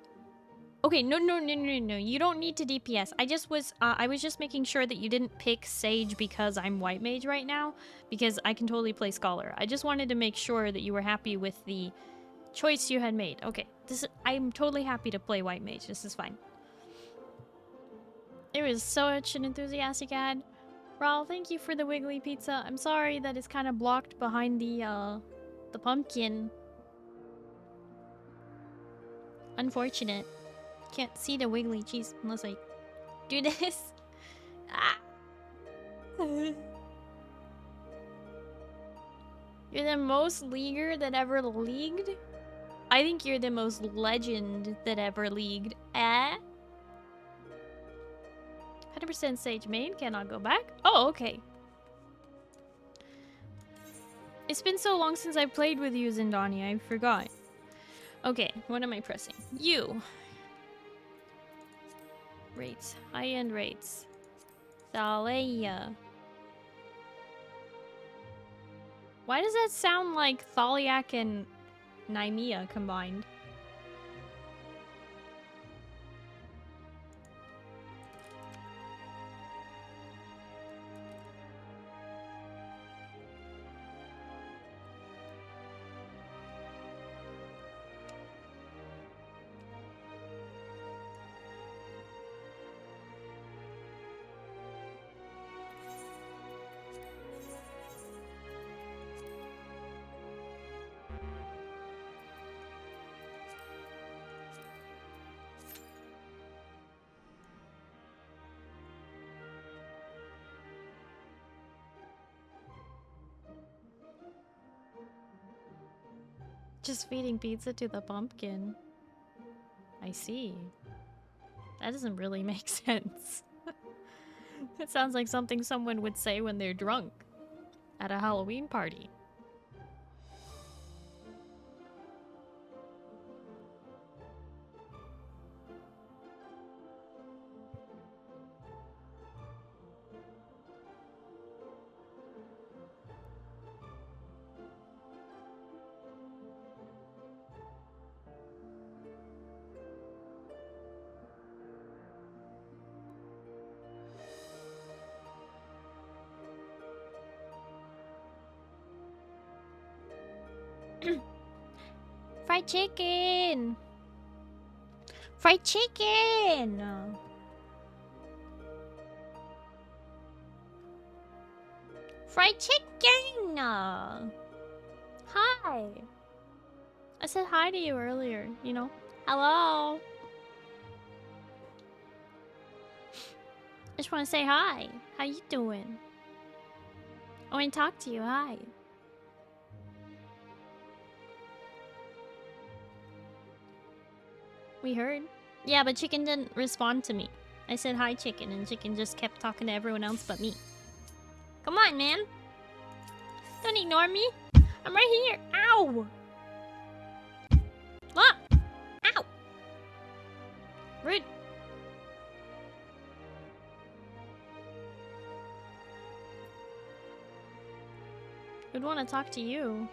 Speaker 3: Okay, no. You don't need to DPS. I was just making sure that you didn't pick Sage because I'm White Mage right now, because I can totally play Scholar. I just wanted to make sure that you were happy with the choice you had made. Okay, I'm totally happy to play White Mage. This is fine. It was such an enthusiastic ad. Raul, thank you for the wiggly pizza. I'm sorry that it's kind of blocked behind the pumpkin. Unfortunate. Can't see the wiggly cheese unless I do this. Ah. You're the most leaguer that ever leagued? I think you're the most legend that ever leagued. 100% Sage main, cannot go back. Oh, okay. It's been so long since I played with you, Zindani, I forgot. Okay, what am I pressing? You. Rates. High-end rates. Thalia. Why does that sound like Thaliak and Numiieo combined? Just feeding pizza to the pumpkin. I see. That doesn't really make sense. It sounds like something someone would say when they're drunk at a Halloween party. Fried chicken! Fried chicken!
Speaker 1: Fried chicken! Hi! I said hi to you earlier, you know? Hello! I just want to say hi. How you doing? I want to talk to you. Hi. We heard. Yeah, but Chicken didn't respond to me. I said hi, Chicken, and Chicken just kept talking to everyone else but me. Come on, man. Don't ignore me. I'm right here. Ow! Ah! Ow! Rude. I'd want to talk to you.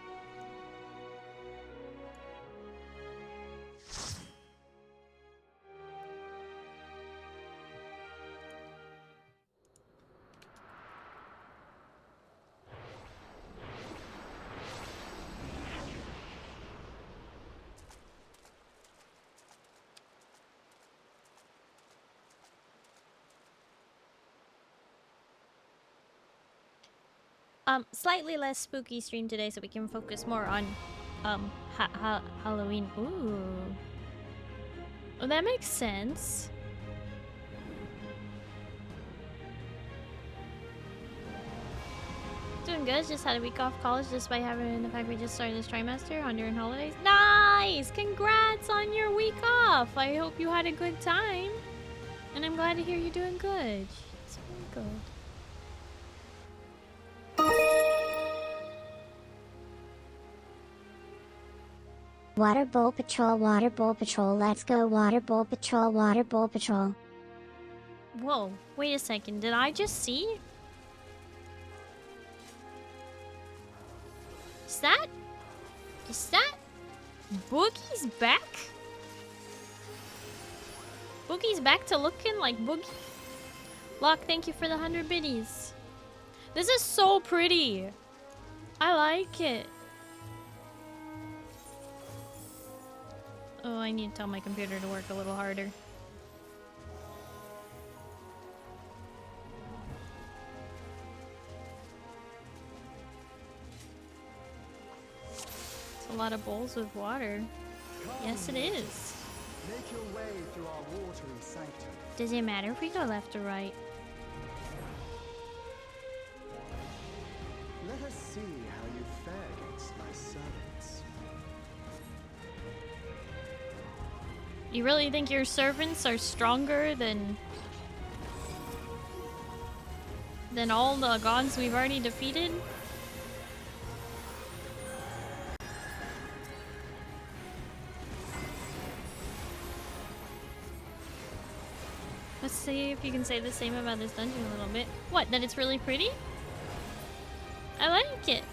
Speaker 1: Slightly less spooky stream today so we can focus more on, Halloween. Ooh. Oh, that makes sense. Doing good. Just had a week off college despite having the fact we just started this trimester on during holidays. Nice! Congrats on your week off! I hope you had a good time. And I'm glad to hear you're doing good. It's really good.
Speaker 2: Water Bowl Patrol, let's go Water Bowl Patrol.
Speaker 1: Whoa, wait a second. Did I just see? Is that Boogie's back? Boogie's back to looking like Boogie? Locke, thank you for the 100 biddies. This is so pretty. I like it. Oh, I need to tell my computer to work a little harder. It's a lot of bowls with water. Yes, it is.
Speaker 4: Make your way through our watery sanctum.
Speaker 1: Does it matter if we go left or right?
Speaker 4: Let us see how you fare against my servants.
Speaker 1: You really think your servants are stronger than all the gods we've already defeated? Let's see if you can say the same about this dungeon a little bit. What, that it's really pretty? I like it.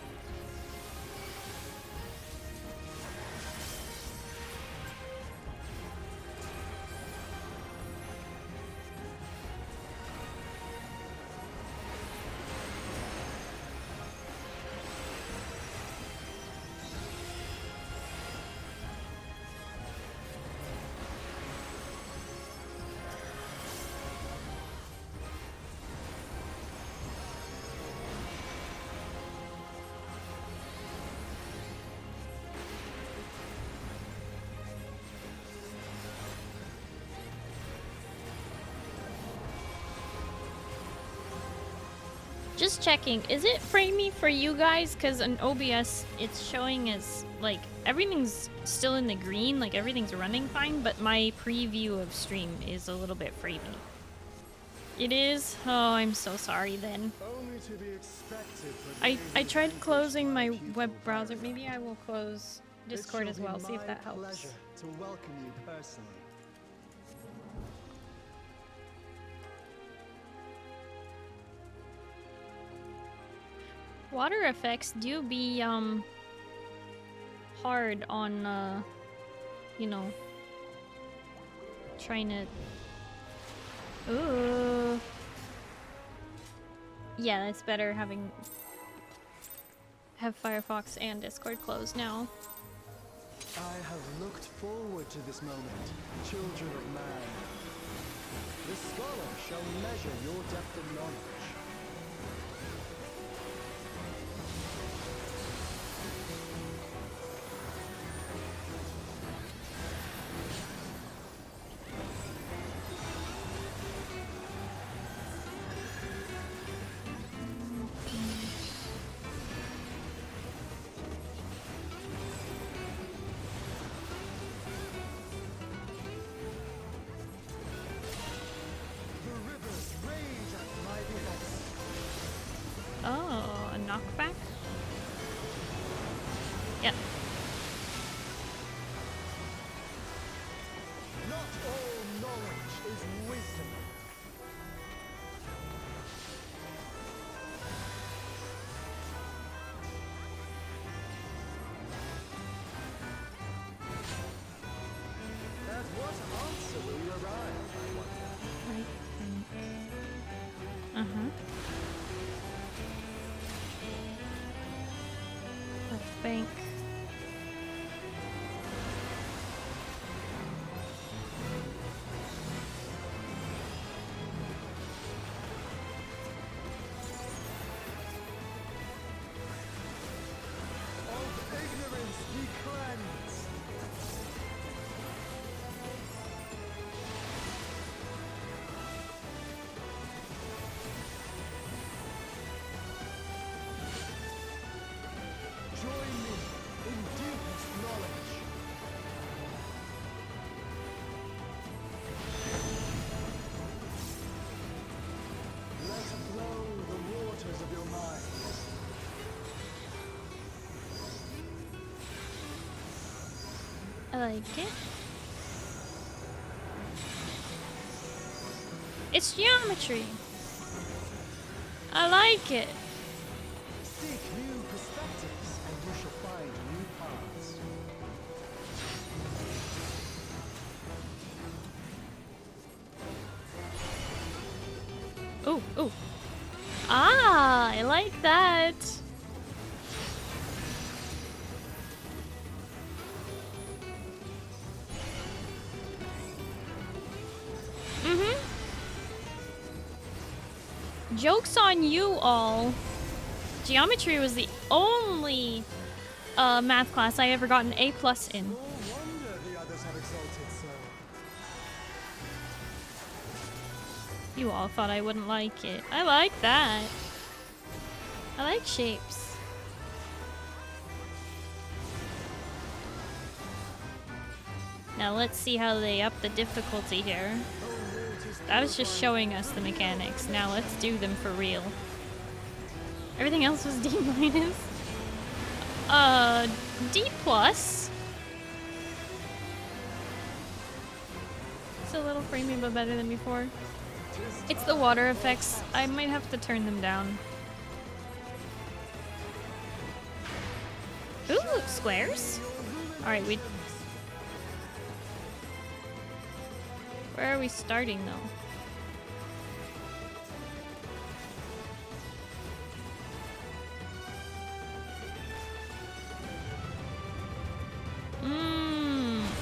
Speaker 1: Just checking, is it framey for you guys? Because in OBS, it's showing as, like, everything's still in the green, like everything's running fine, but my preview of stream is a little bit framey. It is? Oh, I'm so sorry then.
Speaker 4: Only to be expected for
Speaker 1: I tried closing my web browser. Maybe I will close Discord as well, see if that helps.
Speaker 4: Pleasure to welcome you personally.
Speaker 1: Water effects do be hard on you know, trying to ooh. Yeah, it's better have Firefox and Discord closed now.
Speaker 4: I have looked forward to this moment, children of man. The scholar shall measure your depth of knowledge.
Speaker 3: knockback? Yep.
Speaker 4: Not all knowledge is wisdom. At what answer will you arrive, I wonder?
Speaker 3: Uh-huh. I think...
Speaker 4: Of ignorance be cleansed. Join me in deepest knowledge. Let flow the waters of your mind.
Speaker 3: I like it. It's geometry. I like it.
Speaker 4: Seek new perspectives and you shall find new paths.
Speaker 3: Oh, oh. Ah, I like that. Joke's on you all. Geometry was the only math class I ever got an A+ in.
Speaker 4: No wonder the others have exalted so.
Speaker 3: You all thought I wouldn't like it. I like that. I like shapes. Now let's see how they up the difficulty here. That was just showing us the mechanics. Now let's do them for real. Everything else was D-. D+. It's a little framey, but better than before. It's the water effects. I might have to turn them down. Ooh, squares? Alright, where are we starting, though?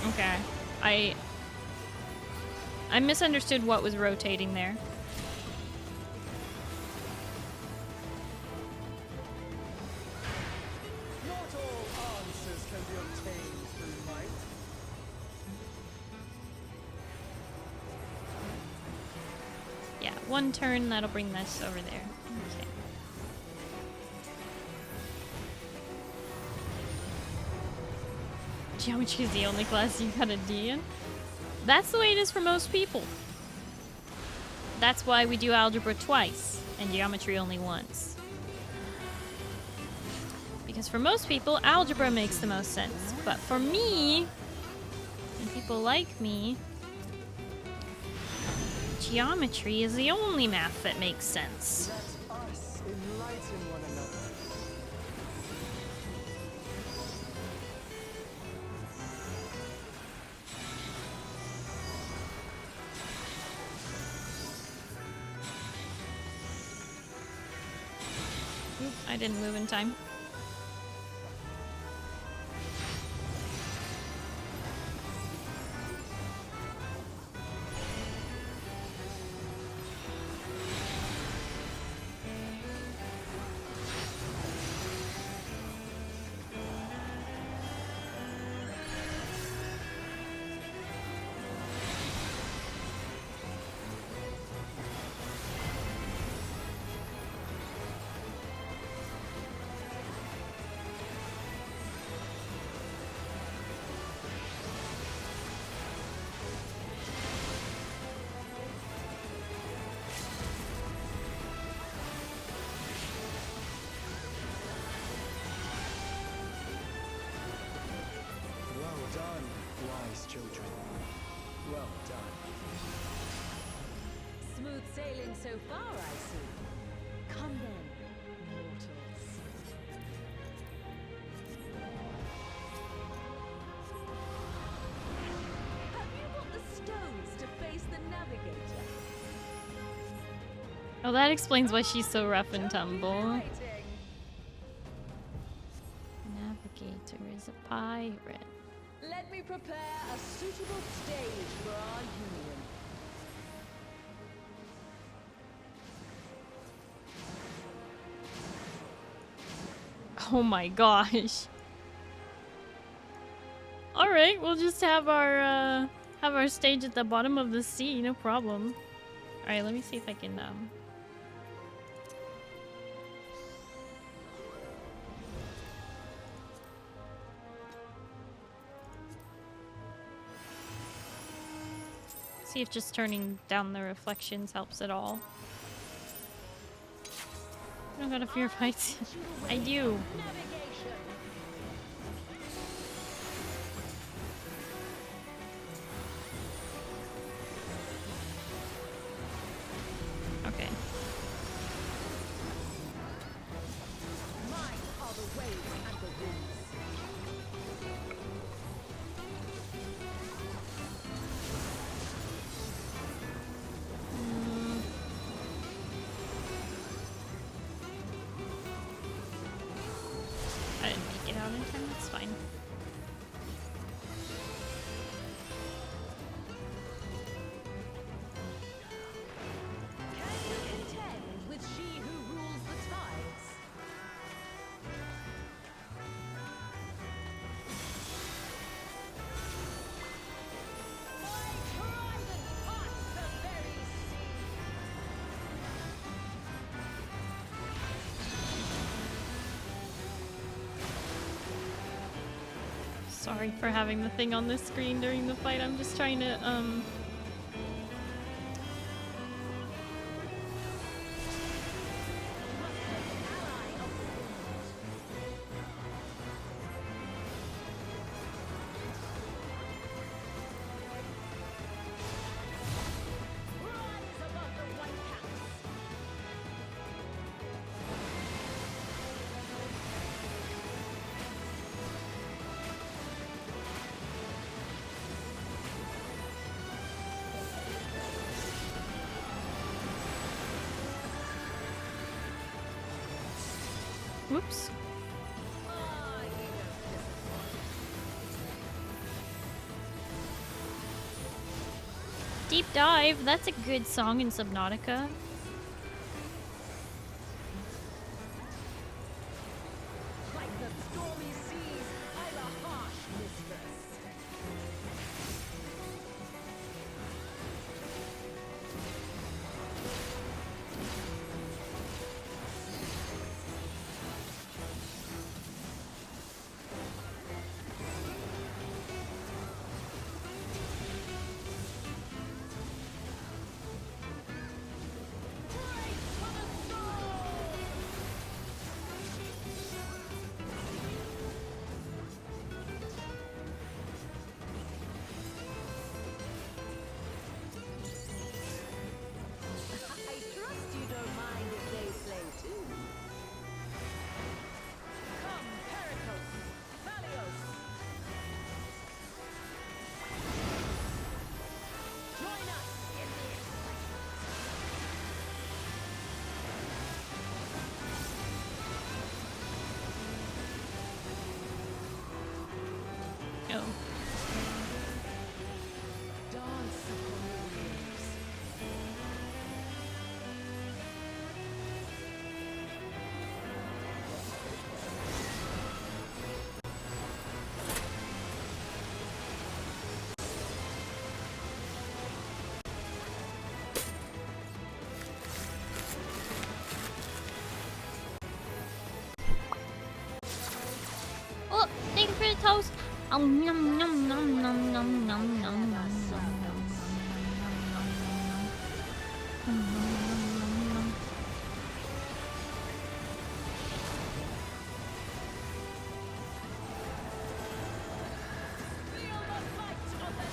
Speaker 3: Okay. I misunderstood what was rotating there.
Speaker 4: Not all answers can be obtained through might.
Speaker 3: Yeah, one turn, that'll bring this over there. Okay. Geometry is the only class you got a D in? That's the way it is for most people. That's why we do algebra twice and geometry only once. Because for most people, algebra makes the most sense. But for me, and people like me, geometry is the only math that makes sense.
Speaker 4: Let us enlighten one another.
Speaker 3: Oop, I didn't move in time.
Speaker 4: children. Well done.
Speaker 5: Smooth sailing so far, I see. Come then, mortals. Have you got the stones to face the navigator?
Speaker 1: Oh, that explains why she's so rough and tumble. Navigator is a pirate.
Speaker 5: Let me prepare a suitable stage for our union.
Speaker 1: Oh my gosh. All right, we'll just have our stage at the bottom of the sea, no problem. All right, let me see if I can see if just turning down the reflections helps at all. I don't got a fear of heights. I do. Okay.
Speaker 5: Mine are the waves and the winds.
Speaker 1: I didn't make it out in time, that's fine.
Speaker 5: Can you contend with she who rules the tides? My trident parts the very sea.
Speaker 1: Sorry for having the thing on the screen during the fight. I'm just trying to
Speaker 5: Rise above the white caps.
Speaker 1: whoops.
Speaker 5: Ah, you don't disappoint.
Speaker 1: Deep Dive, that's a good song in Subnautica.
Speaker 5: Like the stormy seas, I'm a harsh mistress. Brace for the storm! I trust you don't mind if they play too. Come, Pericles, Valios. Join us in the
Speaker 1: Oh.
Speaker 5: dance upon the waves.
Speaker 1: Oh, thank you for the toast. Nom nom nom nom nom nom nom nom nom.
Speaker 5: Feel the fight of the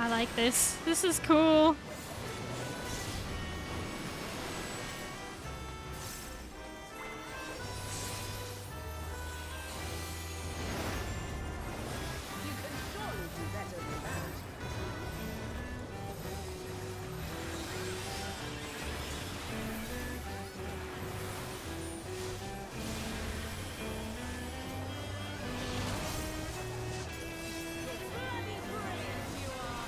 Speaker 3: I like this. This is cool.
Speaker 5: You can surely do better than that. Bloody brilliant you are.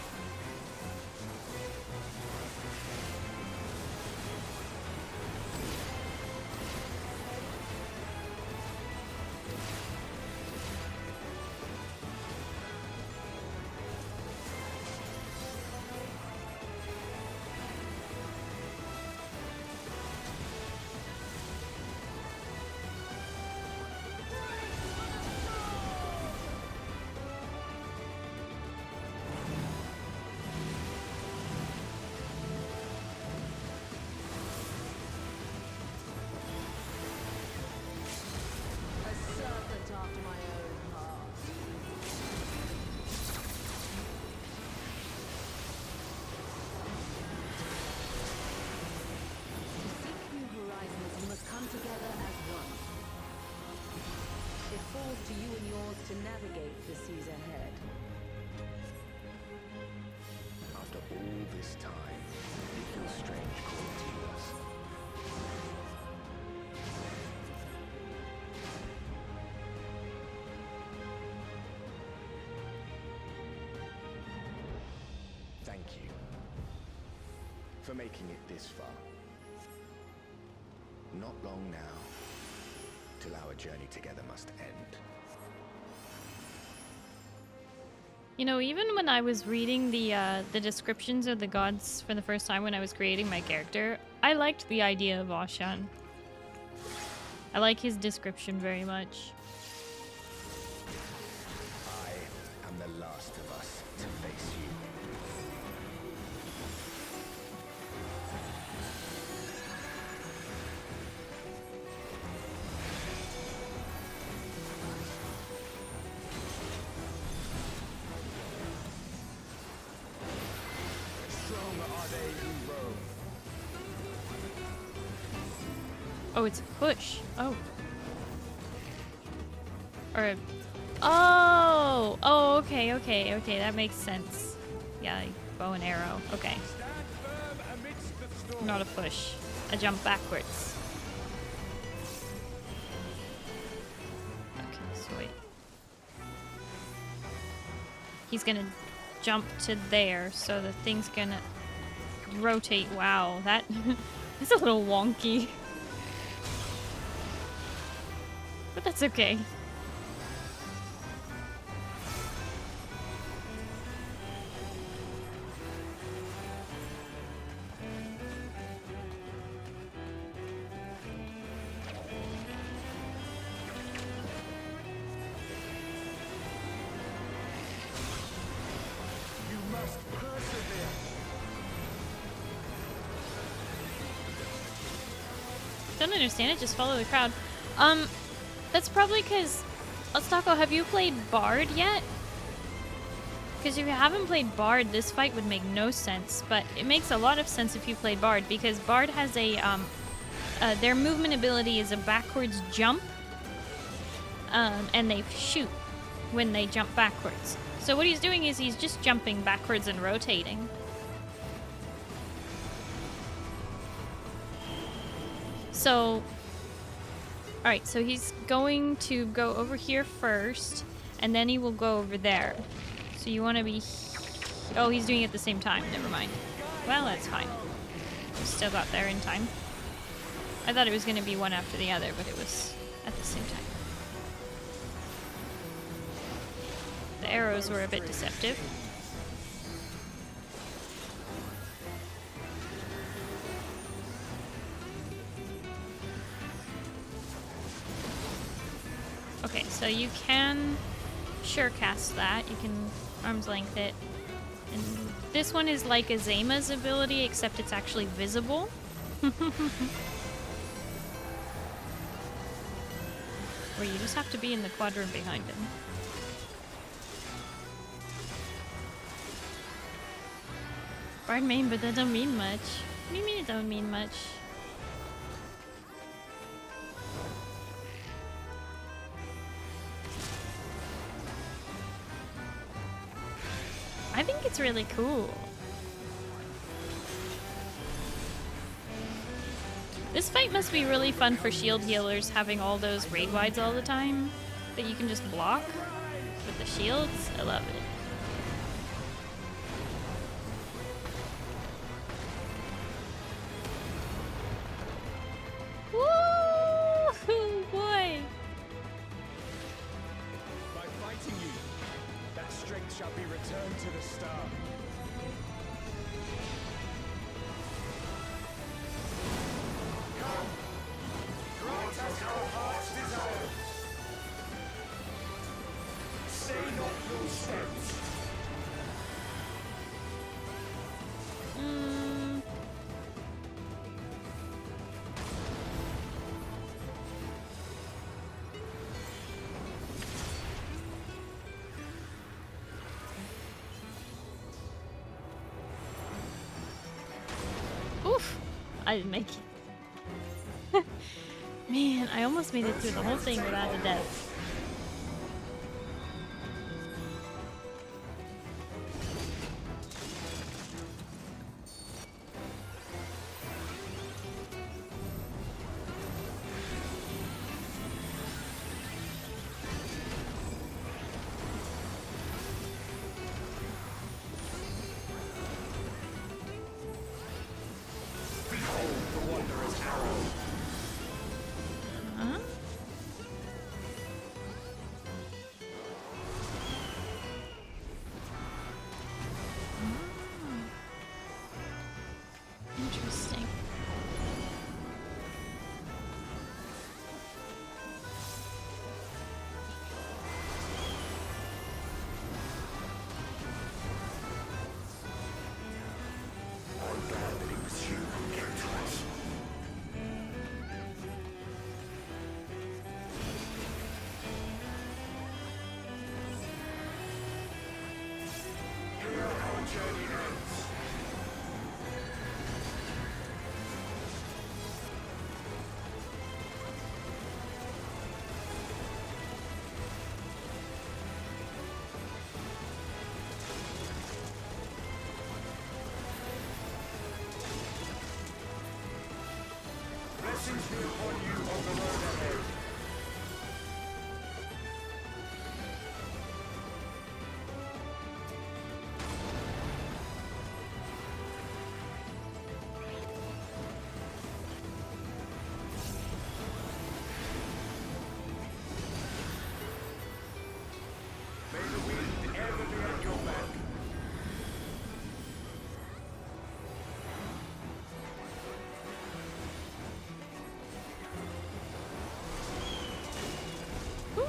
Speaker 5: A serpent after my own heart. To seek new horizons, you must come together as one. It falls to you and yours to navigate the seas ahead.
Speaker 4: After all this time, it feels strange calling to you us. Thank you for making it this far. Not long now, till our journey together must end.
Speaker 3: You know, even when I was reading the descriptions of the gods for the first time when I was creating my character, I liked the idea of Ashan. I like his description very much.
Speaker 4: I am the last of us to face you. Strong are they who roam.
Speaker 3: Oh, it's a push. Oh. Or a... Oh! Oh, okay, okay, okay. That makes sense. Yeah, like bow and arrow. Okay.
Speaker 4: Stand firm amidst the storm.
Speaker 3: Not a push. A jump backwards. Okay, so wait. He's gonna jump to there, so the thing's gonna rotate. Wow, that is a little wonky. But that's okay.
Speaker 4: You must persevere.
Speaker 3: Don't understand it, just follow the crowd. That's probably because... Ostako, have you played Bard yet? Because if you haven't played Bard, this fight would make no sense. But it makes a lot of sense if you play Bard, because Bard has a, their movement ability is a backwards jump. And they shoot when they jump backwards. So what he's doing is he's just jumping backwards and rotating. So... Alright, so he's going to go over here first, and then he will go over there. So you want to be... Oh, he's doing it at the same time. Never mind. Well, that's fine. We still got there in time. I thought it was going to be one after the other, but it was at the same time. The arrows were a bit deceptive. Okay, so you can sure cast that. You can arm's length it. And this one is like Azema's ability, except it's actually visible. Where you just have to be in the quadrant behind him.
Speaker 1: Bard main, but that don't mean much. What do you mean it don't mean much? I think it's really cool. This fight must be really fun for shield healers, having all those raid wides all the time that you can just block with the shields. I love it. Woo! Boy!
Speaker 4: By fighting you, that strength shall be returned to the star. Come, grant us our heart's desire. Say not your steps.
Speaker 1: Oof! I didn't make it. Man, I almost made it through the whole thing without a death. Huh? Interesting.
Speaker 4: I'm glad that it was you who came to us. Here our journey ends. Blessings be upon you on the road ahead. May the wind ever be at your back.
Speaker 1: Ooh.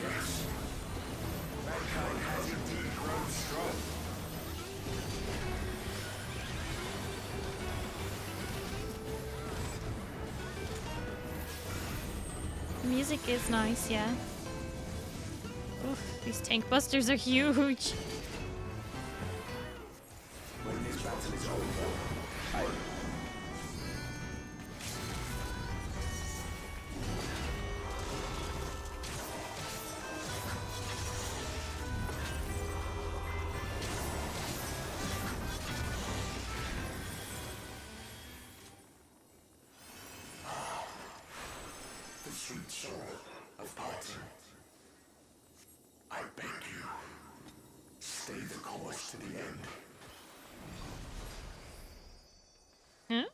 Speaker 4: Yes. Mankind has indeed grown strong.
Speaker 1: The music is nice, yeah. Oof, these tank busters are huge.
Speaker 4: When this battle is over, I... The sweet sorrow of parting. I beg you, stay the course to the end.
Speaker 1: Huh?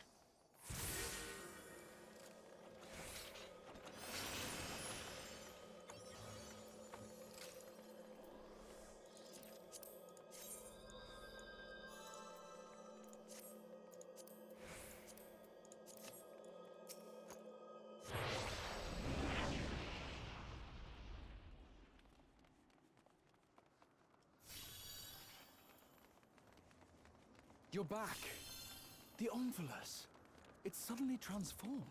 Speaker 4: You're back.
Speaker 6: The Omphilus. It's suddenly transformed.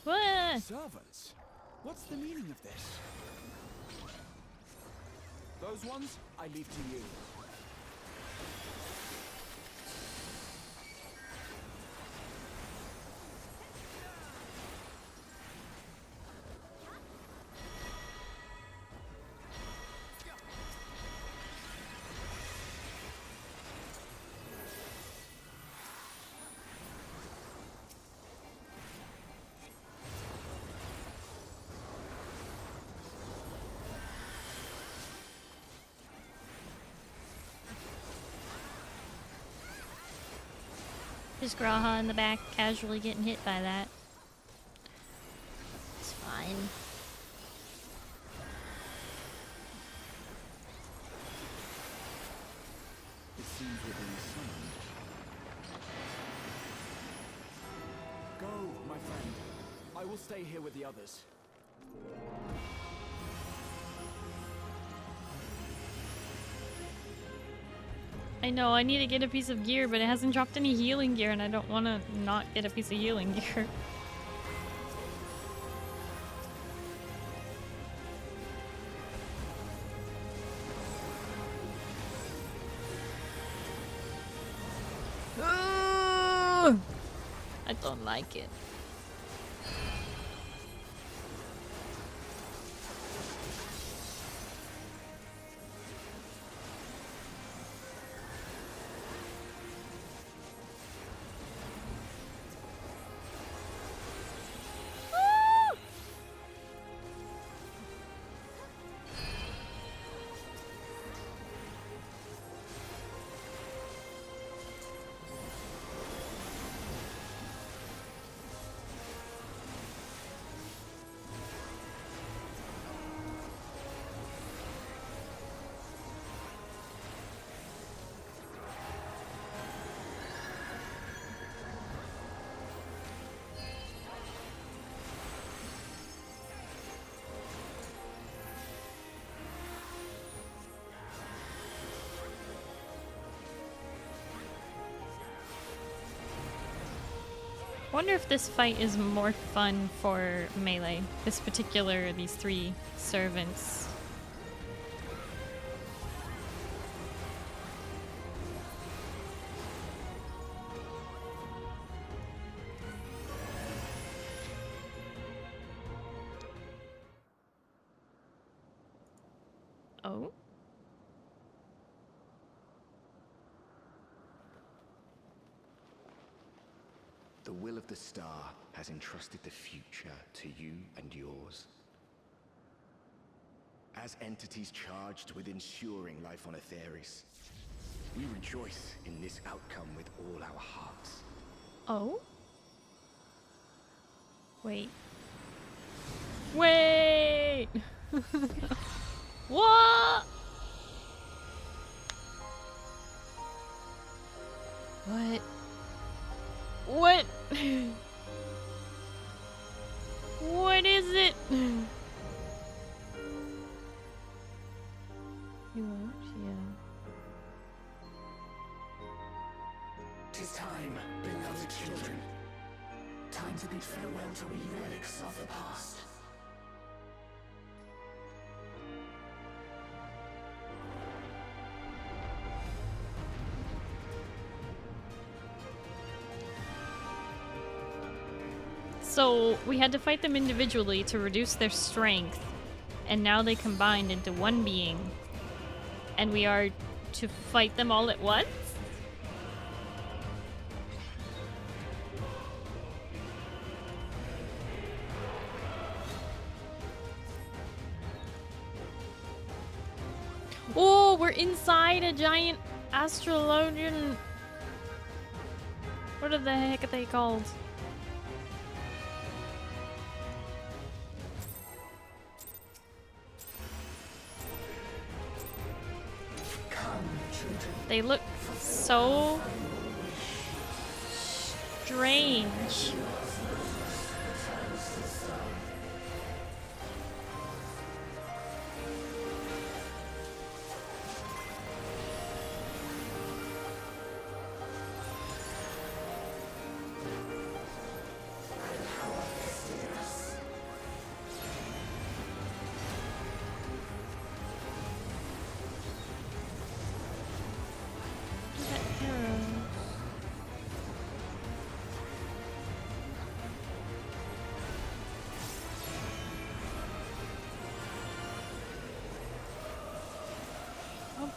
Speaker 3: What?
Speaker 6: Servants? What's the meaning of this? Those ones, I leave to you.
Speaker 1: Just Graha in the back, casually getting hit by that. It's fine.
Speaker 6: It seems we're being summoned. Go, my friend. I will stay here with the others.
Speaker 1: I know, I need to get a piece of gear, but it hasn't dropped any healing gear, and I don't want to not get a piece of healing gear. I don't like it. I wonder if this fight is more fun for melee. These three servants. Oh?
Speaker 4: The will of the star has entrusted the future to you and yours. As entities charged with ensuring life on Atheris, we rejoice in this outcome with all our hearts.
Speaker 1: Oh? Wait. Wait! What? What? What? What is it? You won't? Yeah.
Speaker 4: 'Tis time, beloved children. Time to bid farewell to the relics of the past.
Speaker 1: So we had to fight them individually to reduce their strength, and now they combined into one being, and we are to fight them all at once? Oh, we're inside a giant astrologian. What the heck are they called? They look so strange.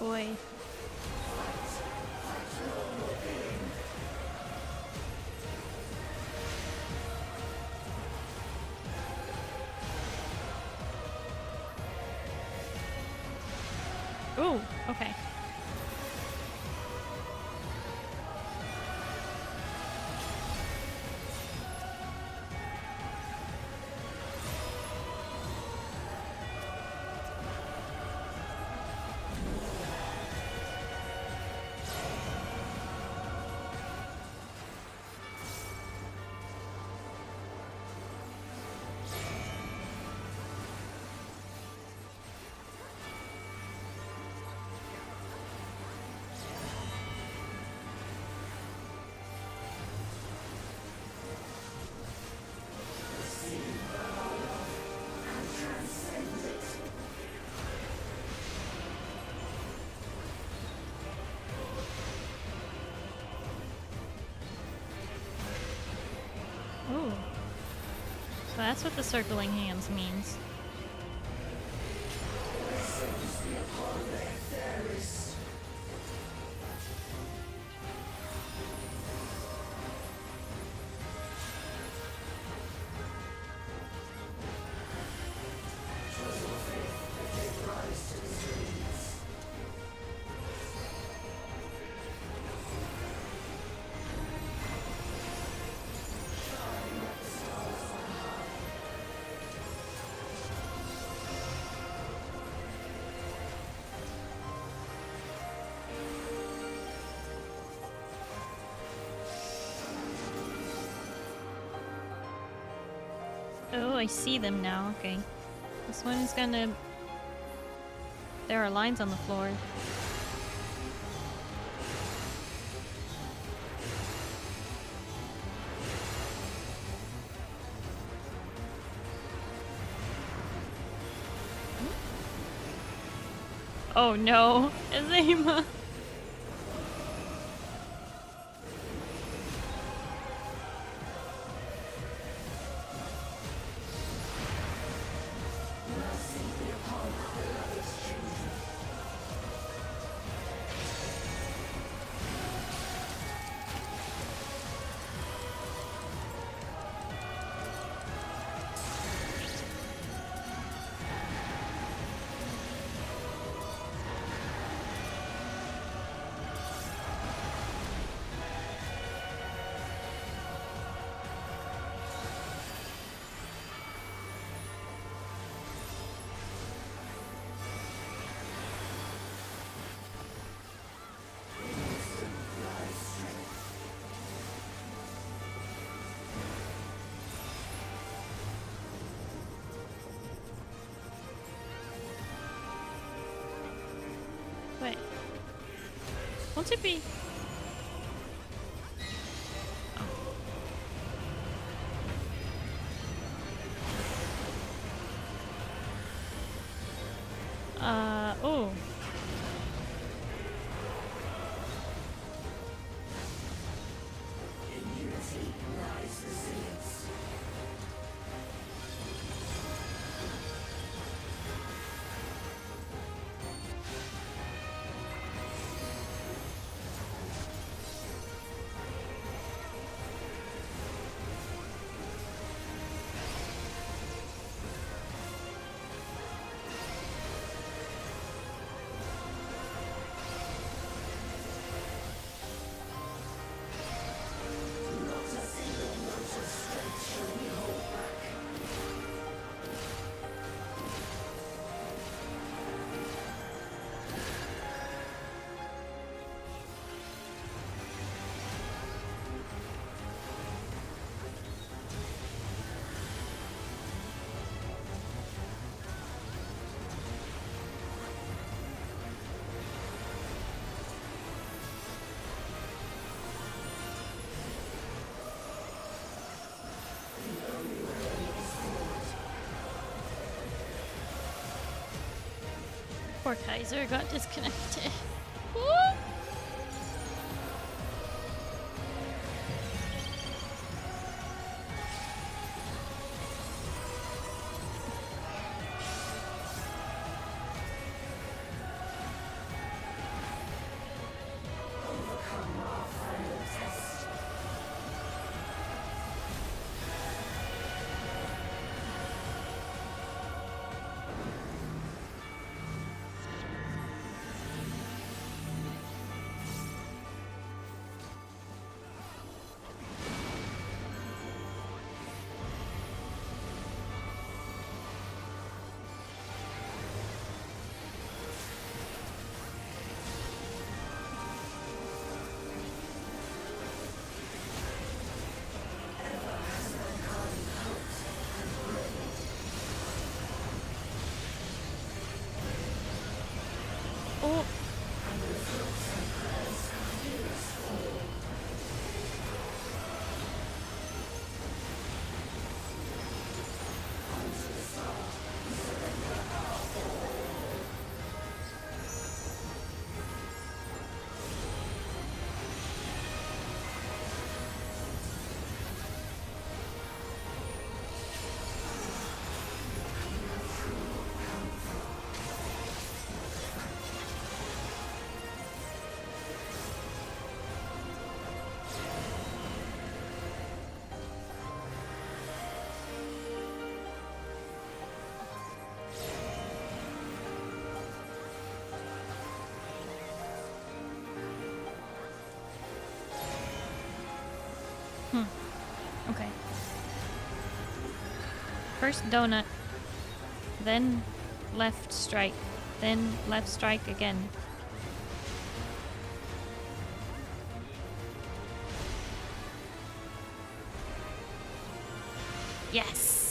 Speaker 1: boy. Ooh, okay. Ooh. So that's what the circling hands means. Oh, I see them now. Okay. This one is gonna... There are lines on the floor. Oh no, Azema. Wait. Won't it be? Oh. Poor Kaiser got disconnected. Woo! First donut, then left strike, then left strike again. Yes!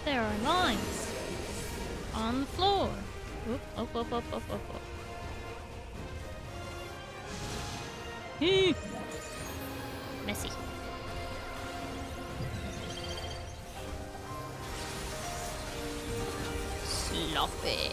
Speaker 1: There are lines on the floor. Oop, up, up, up, up, up, up. Messy. Sloppy.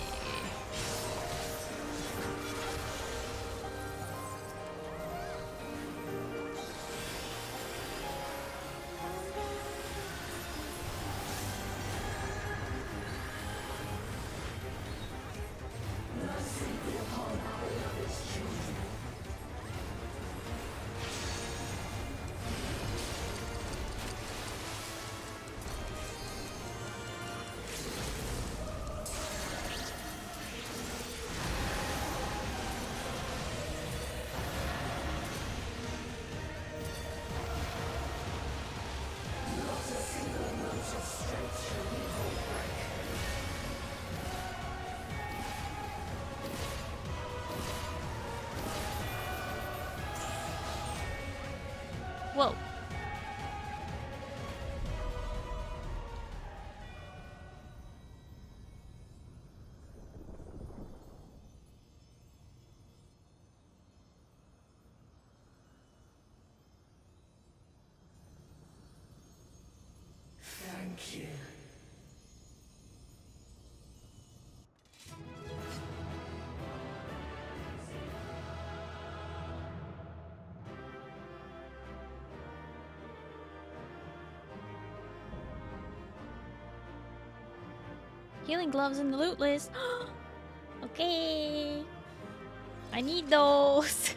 Speaker 1: Whoa.
Speaker 4: Thank you.
Speaker 1: Healing gloves in the loot list. Okay. I need those.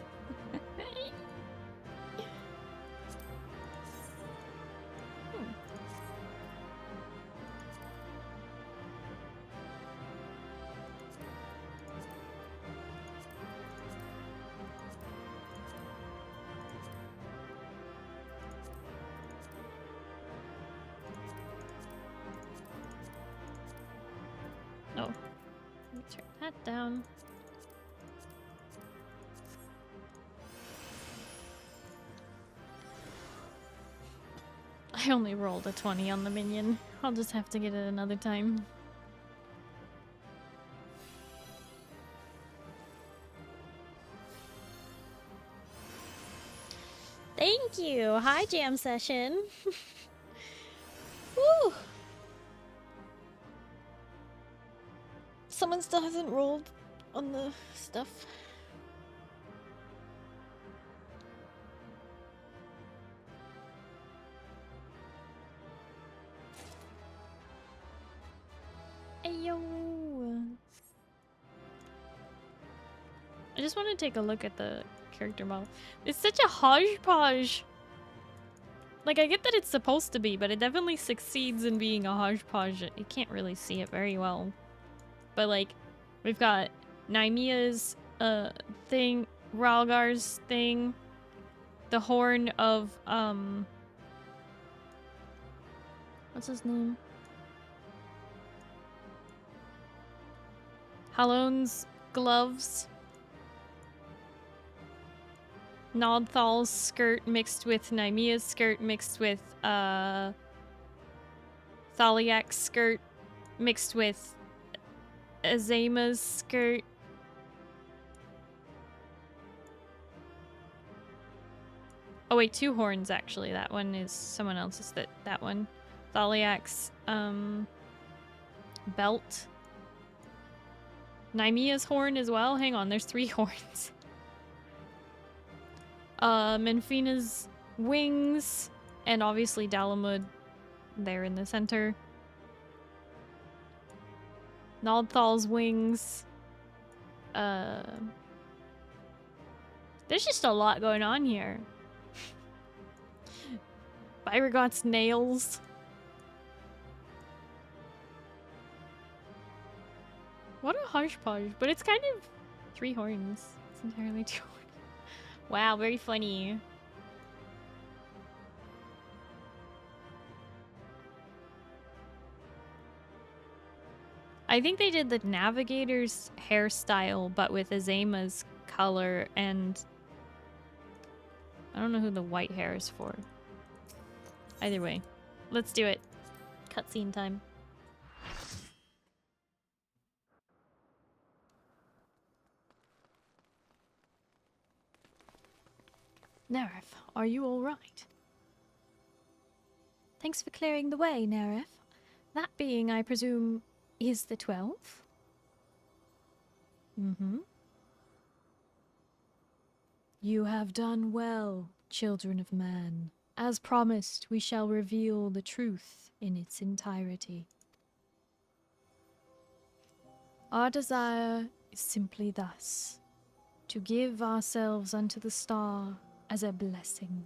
Speaker 1: Oh, let me turn that down. I only rolled a 20 on the minion. I'll just have to get it another time. Thank you. Hi, Jam Session. Woo. Someone still hasn't rolled on the stuff. Ayo. I just want to take a look at the character model. It's such a hodgepodge.
Speaker 3: Like, I get that it's supposed to be, but it definitely succeeds in being a hodgepodge. You can't really see it very well. But, like, we've got Numiieo's thing, Ralgar's thing, the horn of, what's his name? Halon's gloves. Nodthal's skirt mixed with Numiieo's skirt mixed with Thaliak's skirt mixed with Azema's skirt. Oh wait, 2 horns actually. That one is someone else's. That one. Thaliak's belt. Numiieo's horn as well. Hang on, there's 3 horns. Menfina's wings, and obviously Dalamud there in the center. Nodthal's wings. There's just a lot going on here. Byragot's nails. What a hodgepodge, but it's kind of 3 horns. It's entirely 2 horns. Wow, very funny. I think they did the navigator's hairstyle, but with Azema's color, and I don't know who the white hair is for. Either way, let's do it. Cutscene time. Neref, are you all right? Thanks for clearing the way, Neref. That being, I presume, is the 12th? Mm-hmm. You have done well, children of man. As promised, we shall reveal the truth in its entirety. Our desire is simply thus, to give ourselves unto the star as a blessing.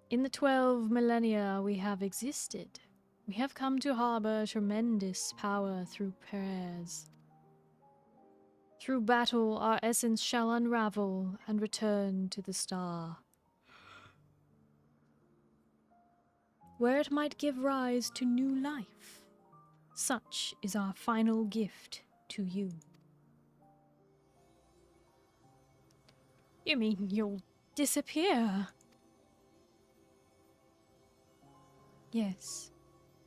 Speaker 3: In the 12 millennia we have existed, we have come to harbor tremendous power through prayers. Through battle, our essence shall unravel and return to the star, where it might give rise to new life. Such is our final gift to you. You mean you'll disappear? Yes.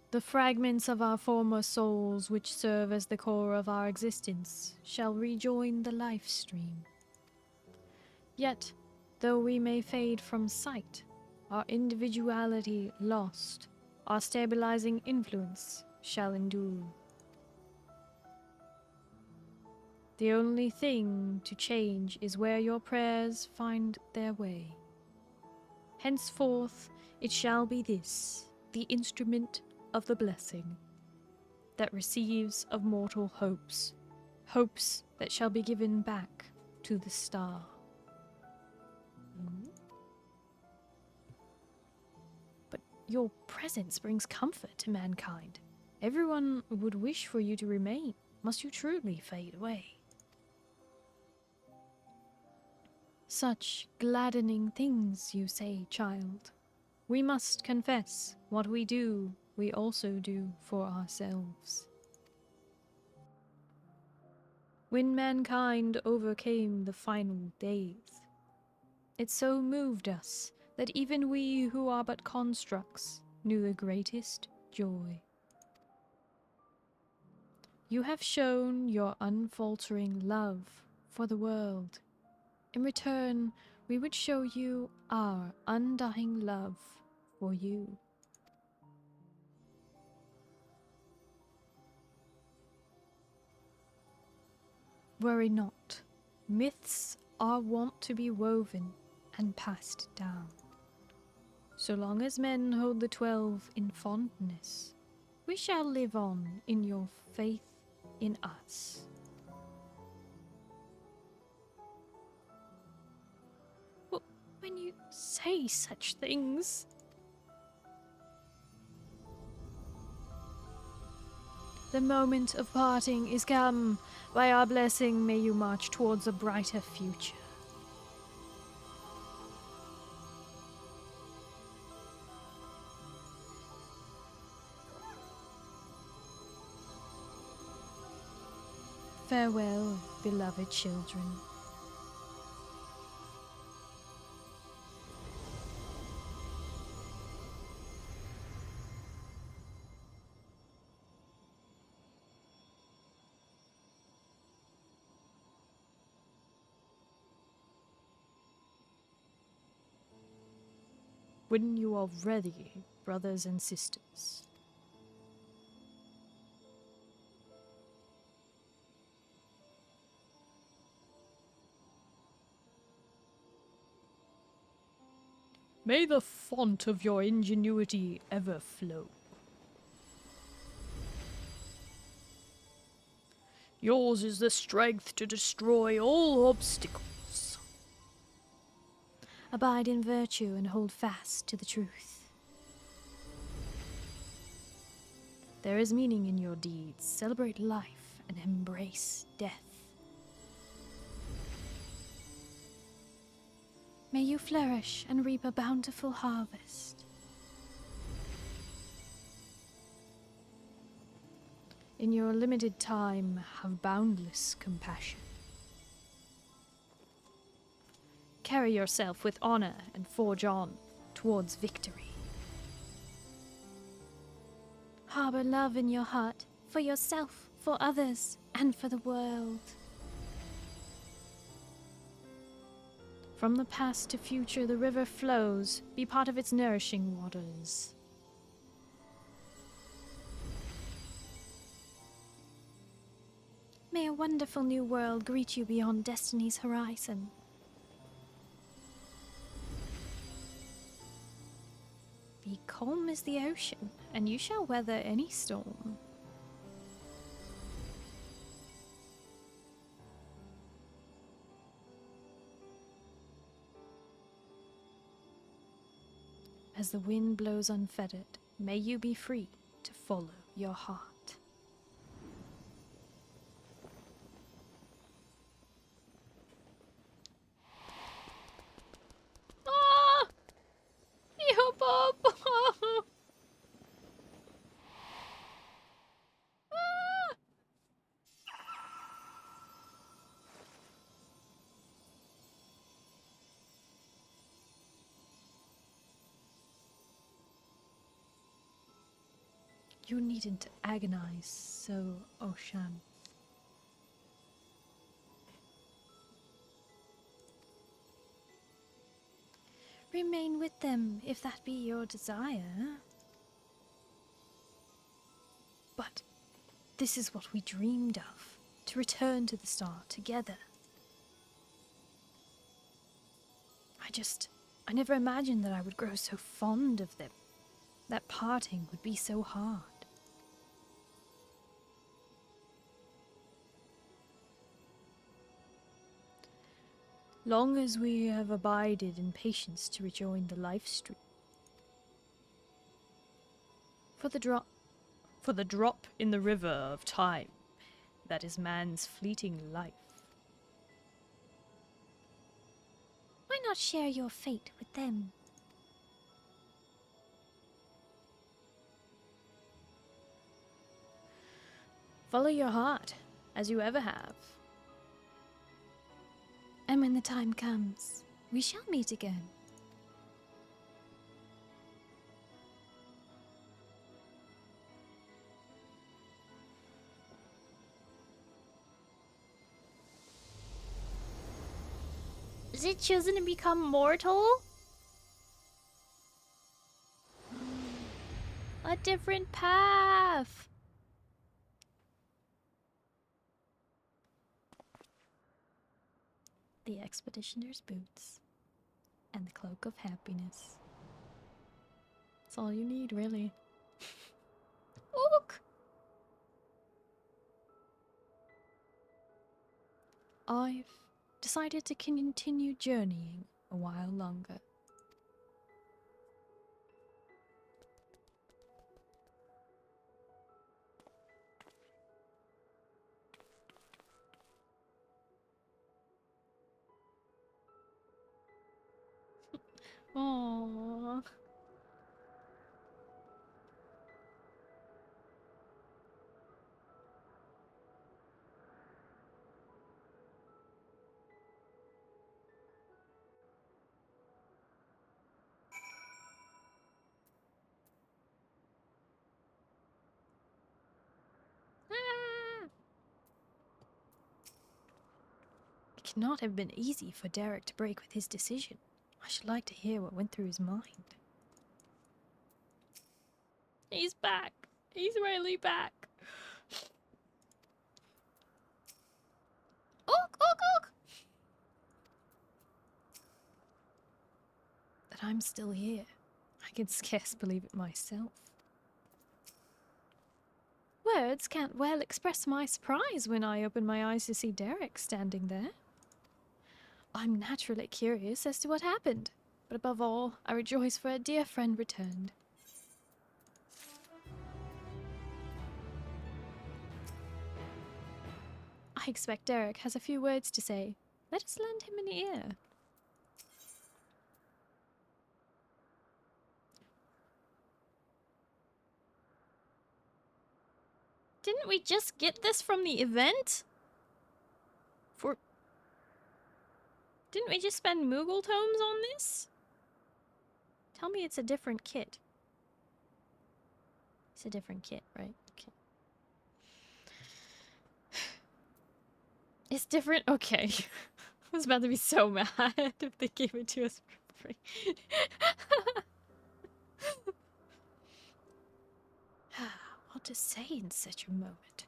Speaker 3: The fragments of our former souls, which serve as the core of our existence, shall rejoin the life stream. Yet, though we may fade from sight, our individuality lost, our stabilizing influence shall endure. The only thing to change is where your prayers find their way. Henceforth, it shall be this, the instrument of the blessing, that receives of mortal hopes, hopes that shall be given back to the star. But your presence brings comfort to mankind. Everyone would wish for you to remain. Must you truly fade away? Such gladdening things you say, child. We must confess, what we do, we also do for ourselves. When mankind overcame the final days, it so moved us that even we who are but constructs knew the greatest joy. You have shown your unfaltering love for the world. In return, we would show you our undying love for you. Worry not. Myths are wont to be woven and passed down. So long as men hold the 12 in fondness, we shall live on in your faith in us. you say such things? The moment of parting is come. By our blessing, may you march towards a brighter future. Farewell, beloved children. When you are ready, brothers and sisters. May the font of your ingenuity ever flow. Yours is the strength to destroy all obstacles. Abide in virtue and hold fast to the truth. There is meaning in your deeds. Celebrate life and embrace death. May you flourish and reap a bountiful harvest. In your limited time, have boundless compassion. Carry yourself with honor and forge on towards victory. Harbor love in your heart for yourself, for others, and for the world. From the past to future, the river flows. Be part of its nourishing waters. May a wonderful new world greet you beyond destiny's horizon. Be calm as the ocean, and you shall weather any storm. As the wind blows unfettered, may you be free to follow your heart. Ah! Bob! You needn't agonize so, Osham. Remain with them, if that be your desire. But this is what we dreamed of, to return to the star together. I never imagined that I would grow so fond of them, that parting would be so hard. Long as we have abided in patience to rejoin the life stream. For the drop in the river of time, that is man's fleeting life. Why not share your fate with them? Follow your heart, as you ever have. And when the time comes, we shall meet again. Is it chosen to become mortal? A different path. The expeditioner's boots and the cloak of happiness. That's all you need, really. Look! I've decided to continue journeying a while longer.
Speaker 1: Aww. Ah! It cannot have been easy for Derek to break with his decision. I should like to hear what went through his mind. He's back. He's really back. Ook, ook, ook. That I'm still here. I can scarce believe it myself. Words can't well express my surprise when I open my eyes to see Derek standing there. I'm naturally curious as to what happened, but above all, I rejoice for a dear friend returned. I expect Derek has a few words to say. Let us lend him an ear. Didn't we just get this from the event? Didn't we just spend Moogle tomes on this? Tell me it's a different kit. It's a different kit, right? Okay. It's different? Okay. I was about to be so mad if they gave it to us for free. What to say in such a moment?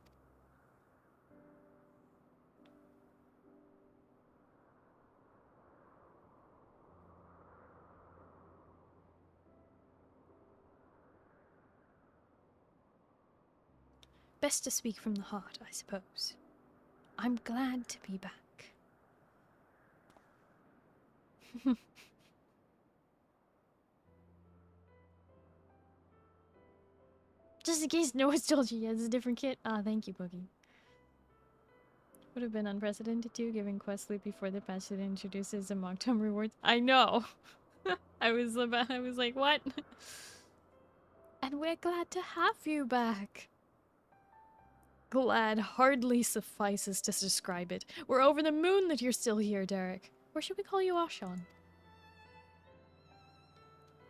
Speaker 1: Best to speak from the heart, I suppose. I'm glad to be back. Just in case no one's told you yet, it's a different kit. Ah, thank you, Boogie. Would have been unprecedented too, giving quest loop before the patch that introduces the mock tome rewards. I know. I was like, what? And we're glad to have you back. Glad hardly suffices to describe it. We're over the moon that you're still here, Derek. Or should we call you Ashan?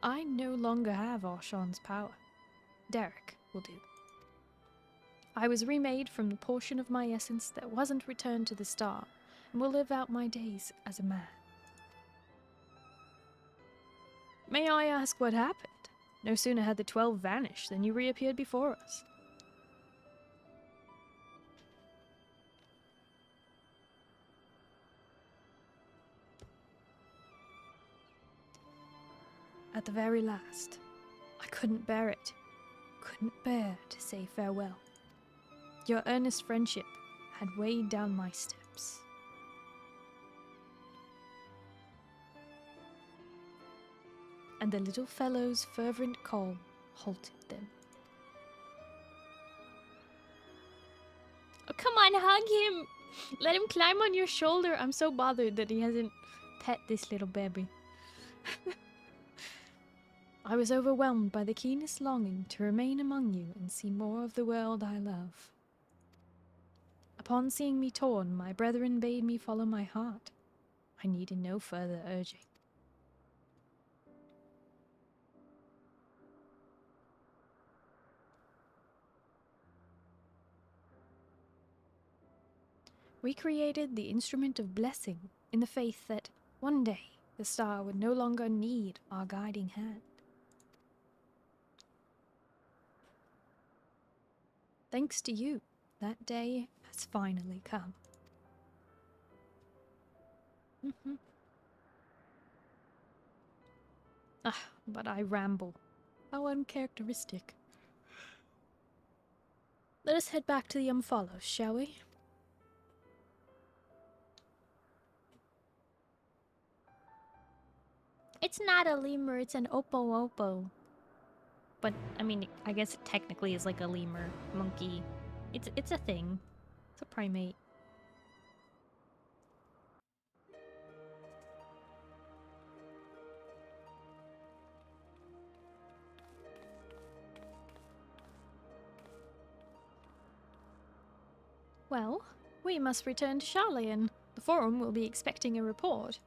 Speaker 1: I no longer have Ashan's power. Derek will do. I was remade from the portion of my essence that wasn't returned to the star, and will live out my days as a man. May I ask what happened? No sooner had the 12 vanished than you reappeared before us. At the very last, I couldn't bear it. Couldn't bear to say farewell. Your earnest friendship had weighed down my steps. And the little fellow's fervent call halted them. Oh, come on, hug him! Let him climb on your shoulder. I'm so bothered that he hasn't pet this little baby. I was overwhelmed by the keenest longing to remain among you and see more of the world I love. Upon seeing me torn, my brethren bade me follow my heart. I needed no further urging. We created the instrument of blessing in the faith that one day the star would no longer need our guiding hand. Thanks to you, that day has finally come. But I ramble. How uncharacteristic. Let us head back to the Follows, shall we? It's not a lemur, it's an opo. But, I mean, I guess it technically is like a lemur, monkey. It's a thing. It's a primate.
Speaker 3: Well, we must return to Charlayan. The Forum will be expecting a report.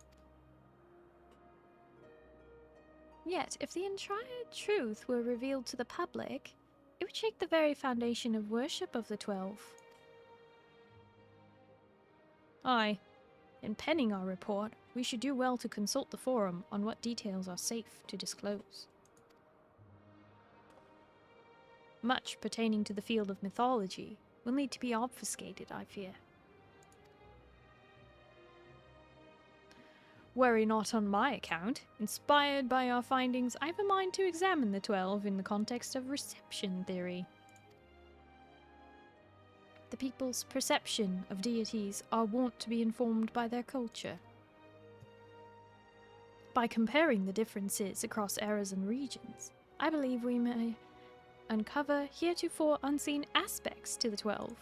Speaker 3: Yet, if the entire truth were revealed to the public, it would shake the very foundation of worship of the 12. Aye. In penning our report, we should do well to consult the Forum on what details are safe to disclose. Much pertaining to the field of mythology will need to be obfuscated, I fear. Worry not on my account. Inspired by our findings, I have a mind to examine the 12 in the context of reception theory. The people's perception of deities are wont to be informed by their culture. By comparing the differences across eras and regions, I believe we may uncover heretofore unseen aspects to the 12.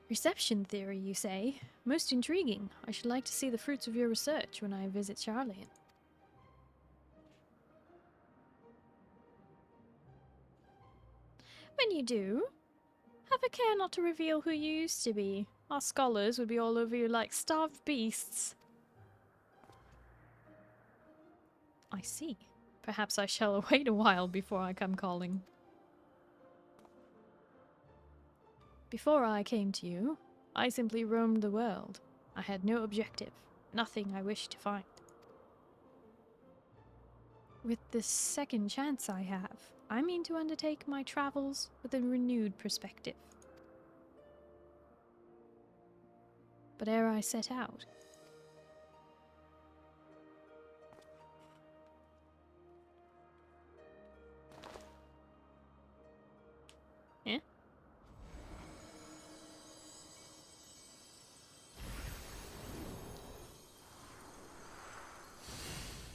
Speaker 3: Reception theory, you say? Most intriguing. I should like to see the fruits of your research when I visit Charlayan. When you do, have a care not to reveal who you used to be. Our scholars would be all over you like starved beasts. I see. Perhaps I shall wait a while before I come calling. Before I came to you, I simply roamed the world. I had no objective, nothing I wished to find. With this second chance I have, I mean to undertake my travels with a renewed perspective. But ere I set out, eh?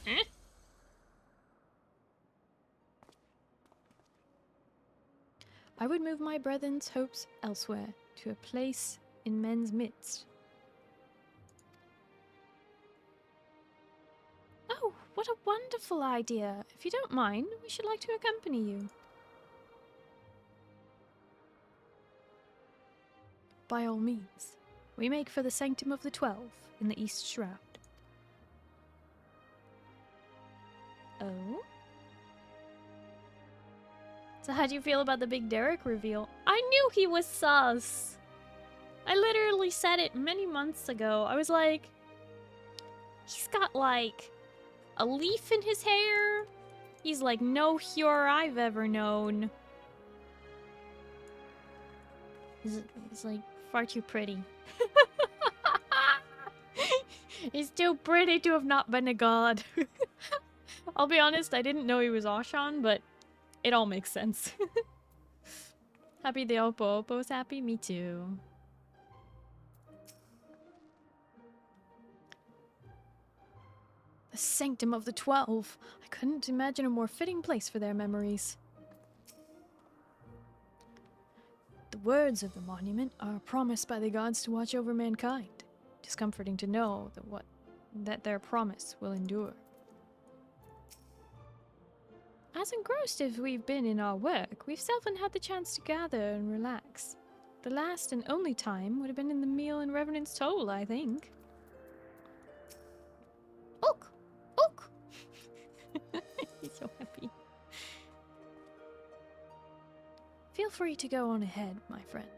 Speaker 3: Eh? I would move my brethren's hopes elsewhere, to a place in men's midst. Oh, what a wonderful idea! If you don't mind, we should like to accompany you. By all means. We make for the Sanctum of the 12 in the East Shroud. Oh? So how do you feel about the Big Derek reveal? I knew he was sus! I literally said it many months ago. I was like, he's got like a leaf in his hair. He's like no Hure I've ever known. He's like far too pretty. He's too pretty to have not been a god. I'll be honest, I didn't know he was Ashan, but it all makes sense. Happy the Oppo. Oppo's happy? Me too. The Sanctum of the 12. I couldn't imagine a more fitting place for their memories. The words of the monument are promised by the gods to watch over mankind. It is comforting to know that their promise will endure. As engrossed as we've been in our work, we've seldom had the chance to gather and relax. The last and only time would have been in the meal in Revenant's Toll, I think. Ook! Ook! He's so happy. Feel free to go on ahead, my friend.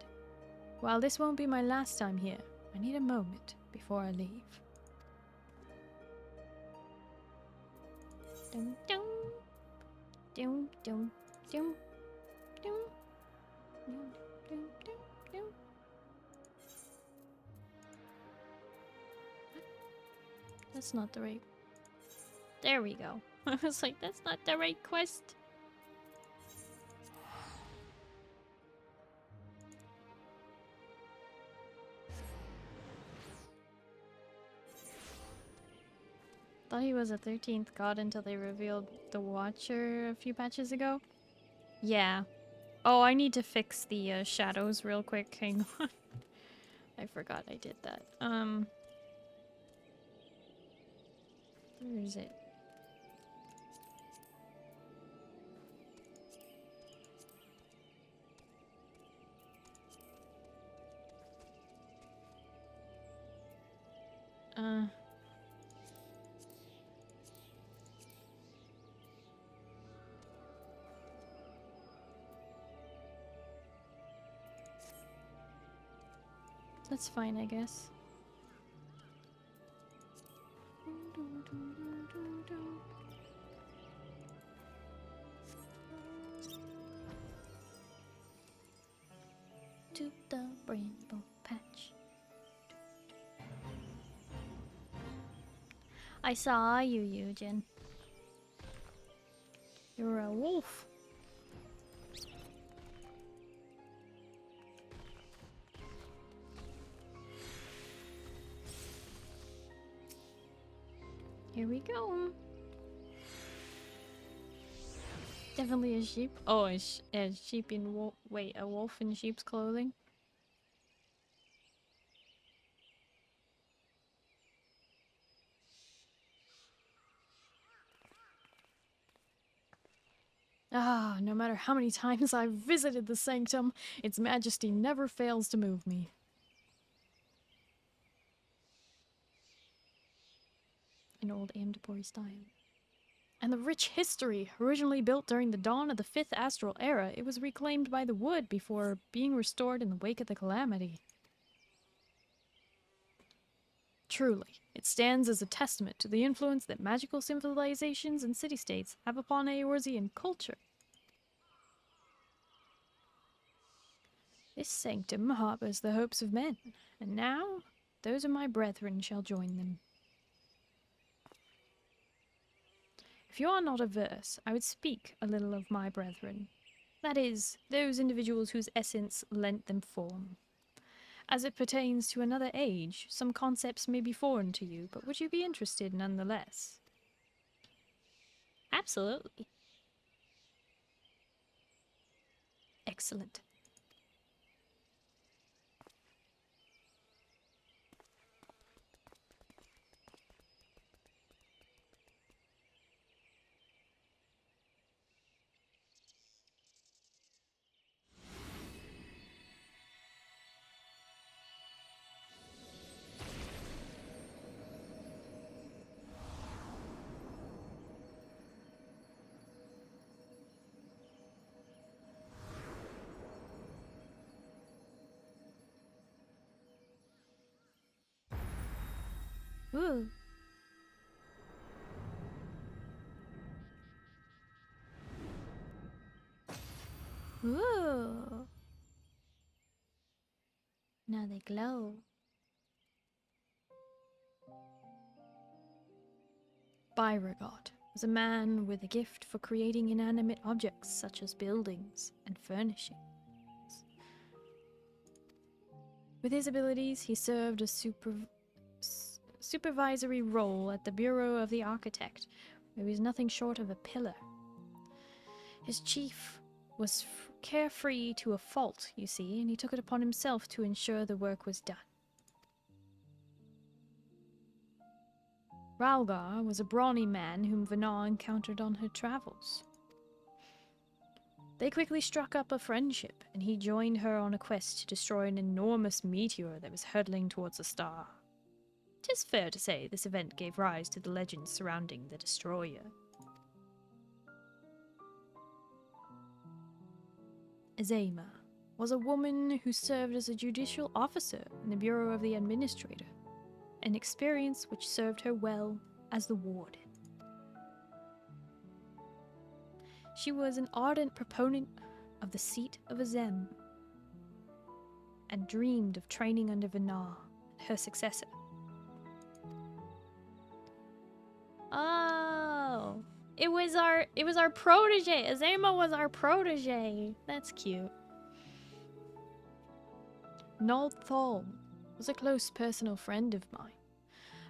Speaker 3: While this won't be my last time here, I need a moment before I leave. Dum dum. Dum dum dum dum dum dum dum dum. That's not the right. There we go. I was like, that's not the right quest. Thought he was a 13th god until they revealed the Watcher a few patches ago. Yeah. Oh, I need to fix the shadows real quick. Hang on. I forgot I did that. Where is it?
Speaker 1: That's fine, I guess. To the rainbow patch. I saw you, Eugen. You're a wolf. Here we go. Definitely a sheep. Oh, a sheep in wolf. Wait, a wolf in sheep's clothing. Ah, no matter how many times I've visited the sanctum, its majesty never fails to move me. In old Amdapori style. And the rich history, originally built during the dawn of the 5th astral era, it was reclaimed by the wood before being restored in the wake of the calamity. Truly, it stands as a testament to the influence that magical civilizations and city-states have upon Eorzean culture. This sanctum harbors the hopes of men, and now those of my brethren shall join them. If you are not averse, I would speak a little of my brethren. That is, those individuals whose essence lent them form. As it pertains to another age, some concepts may be foreign to you, but would you be interested nonetheless? Absolutely. Excellent. Ooh. Ooh. Now they glow. Beauregard was a man with a gift for creating inanimate objects such as buildings and furnishings. With his abilities, he served a supervisory role at the Bureau of the Architect, where he was nothing short of a pillar. His chief was carefree to a fault, you see, and he took it upon himself to ensure the work was done. Ralgar was a brawny man whom Vana encountered on her travels. They quickly struck up a friendship, and he joined her on a quest to destroy an enormous meteor that was hurtling towards a star. 'Tis fair to say this event gave rise to the legends surrounding the destroyer. Azema was a woman who served as a judicial officer in the Bureau of the Administrator, an experience which served her well as the warden. She was an ardent proponent of the seat of Azem and dreamed of training under Vana, her successor. Oh, it was our protege. Azema was our protege. That's cute. Nold Thal was a close personal friend of mine.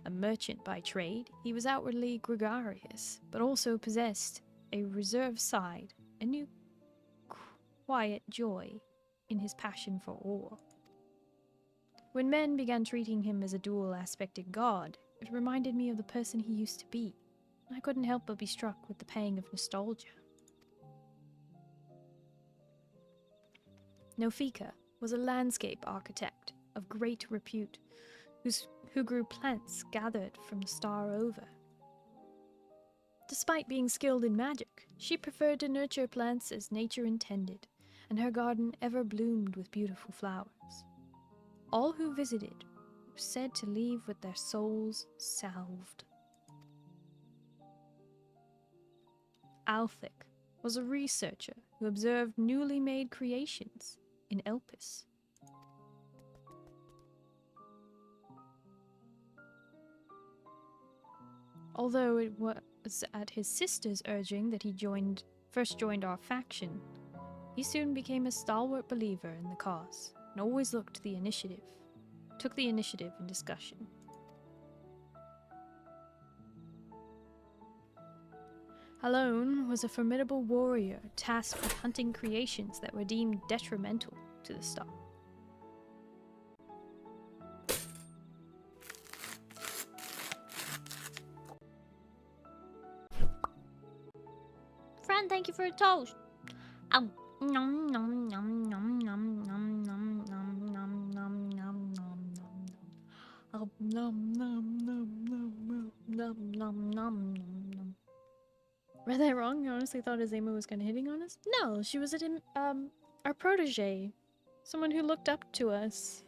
Speaker 1: A merchant by trade, he was outwardly gregarious, but also possessed a reserved side, a new quiet joy in his passion for ore. When men began treating him as a dual-aspected god, it reminded me of the person he used to be. I couldn't help but be struck with the pang of nostalgia. Nofika was a landscape architect of great repute, who grew plants gathered from the star over. Despite being skilled in magic, she preferred to nurture plants as nature intended, and her garden ever bloomed with beautiful flowers.
Speaker 3: all who visited were said to leave with their souls salved. Althik was a researcher who observed newly made creations in Elpis. Although it was at his sister's urging that he first joined our faction, he soon became a stalwart believer in the cause and always took the initiative in discussion. Alone was a formidable warrior tasked with hunting creations that were deemed detrimental to the star. Friend, thank you for a toast. Nom nom nom nom nom nom nom nom nom nom nom nom nom nom nom nom nom. Read that wrong? I honestly thought Azema was kind of hitting on us. No, she was our protege, someone who looked up to us.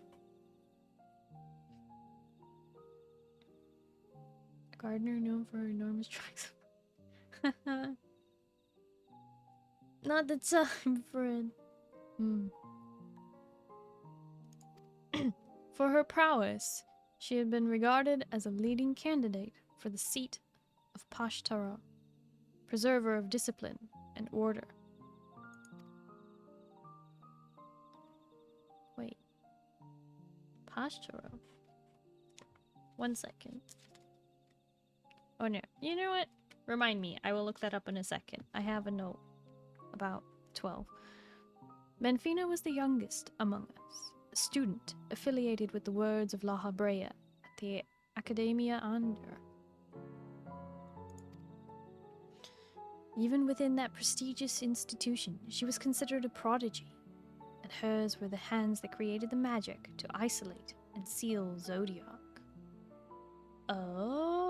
Speaker 3: A gardener known for her enormous tracts. Not the time, friend. For her prowess, she had been regarded as a leading candidate for the seat of Pashtara, preserver of discipline and order. Wait. Pashtara? 1 second. Oh no. You know what? Remind me. I will look that up in a second. I have a note. About 12. Benfina was the youngest among us, a student affiliated with the Words of La Habrea at the Academia Under. Even within that prestigious institution, she was considered a prodigy, and hers were the hands that created the magic to isolate and seal Zodiac. Oh.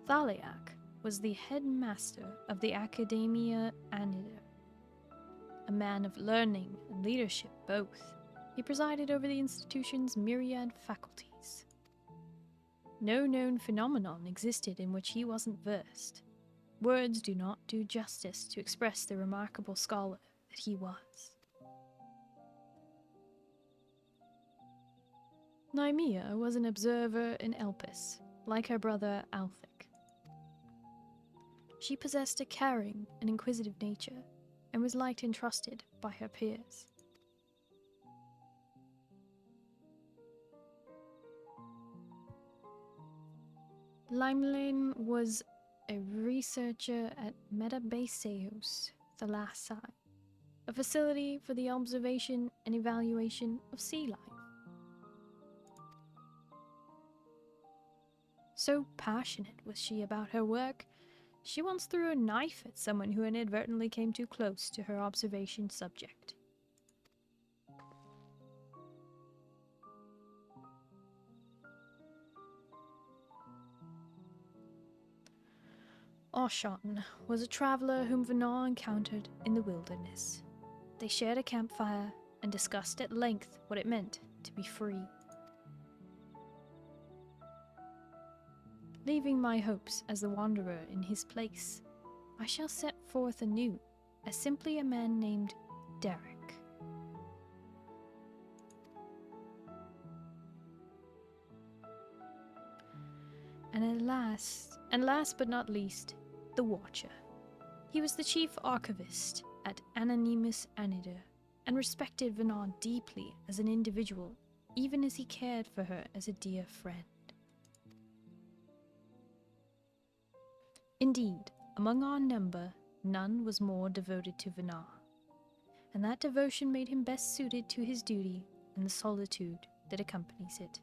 Speaker 3: Thaliak was the headmaster of the Academia Anida, a man of learning and leadership both. He presided over the institution's myriad faculties. No known phenomenon existed in which he wasn't versed. Words do not do justice to express the remarkable scholar that he was. Numiieo was an observer in Elpis, like her brother Althik. She possessed a caring and inquisitive nature, and was liked and trusted by her peers. Limelane was a researcher at Metabaseus Thalassi, a facility for the observation and evaluation of sea life. So passionate was she about her work, she once threw a knife at someone who inadvertently came too close to her observation subject. Oshan was a traveler whom Vana encountered in the wilderness. They shared a campfire and discussed at length what it meant to be free. Leaving my hopes as the wanderer in his place, I shall set forth anew as simply a man named Derek. And last but not least, the Watcher. He was the chief archivist at Anonymous Anida, and respected Vana deeply as an individual, even as he cared for her as a dear friend. Indeed, among our number, none was more devoted to Vana, and that devotion made him best suited to his duty and the solitude that accompanies it.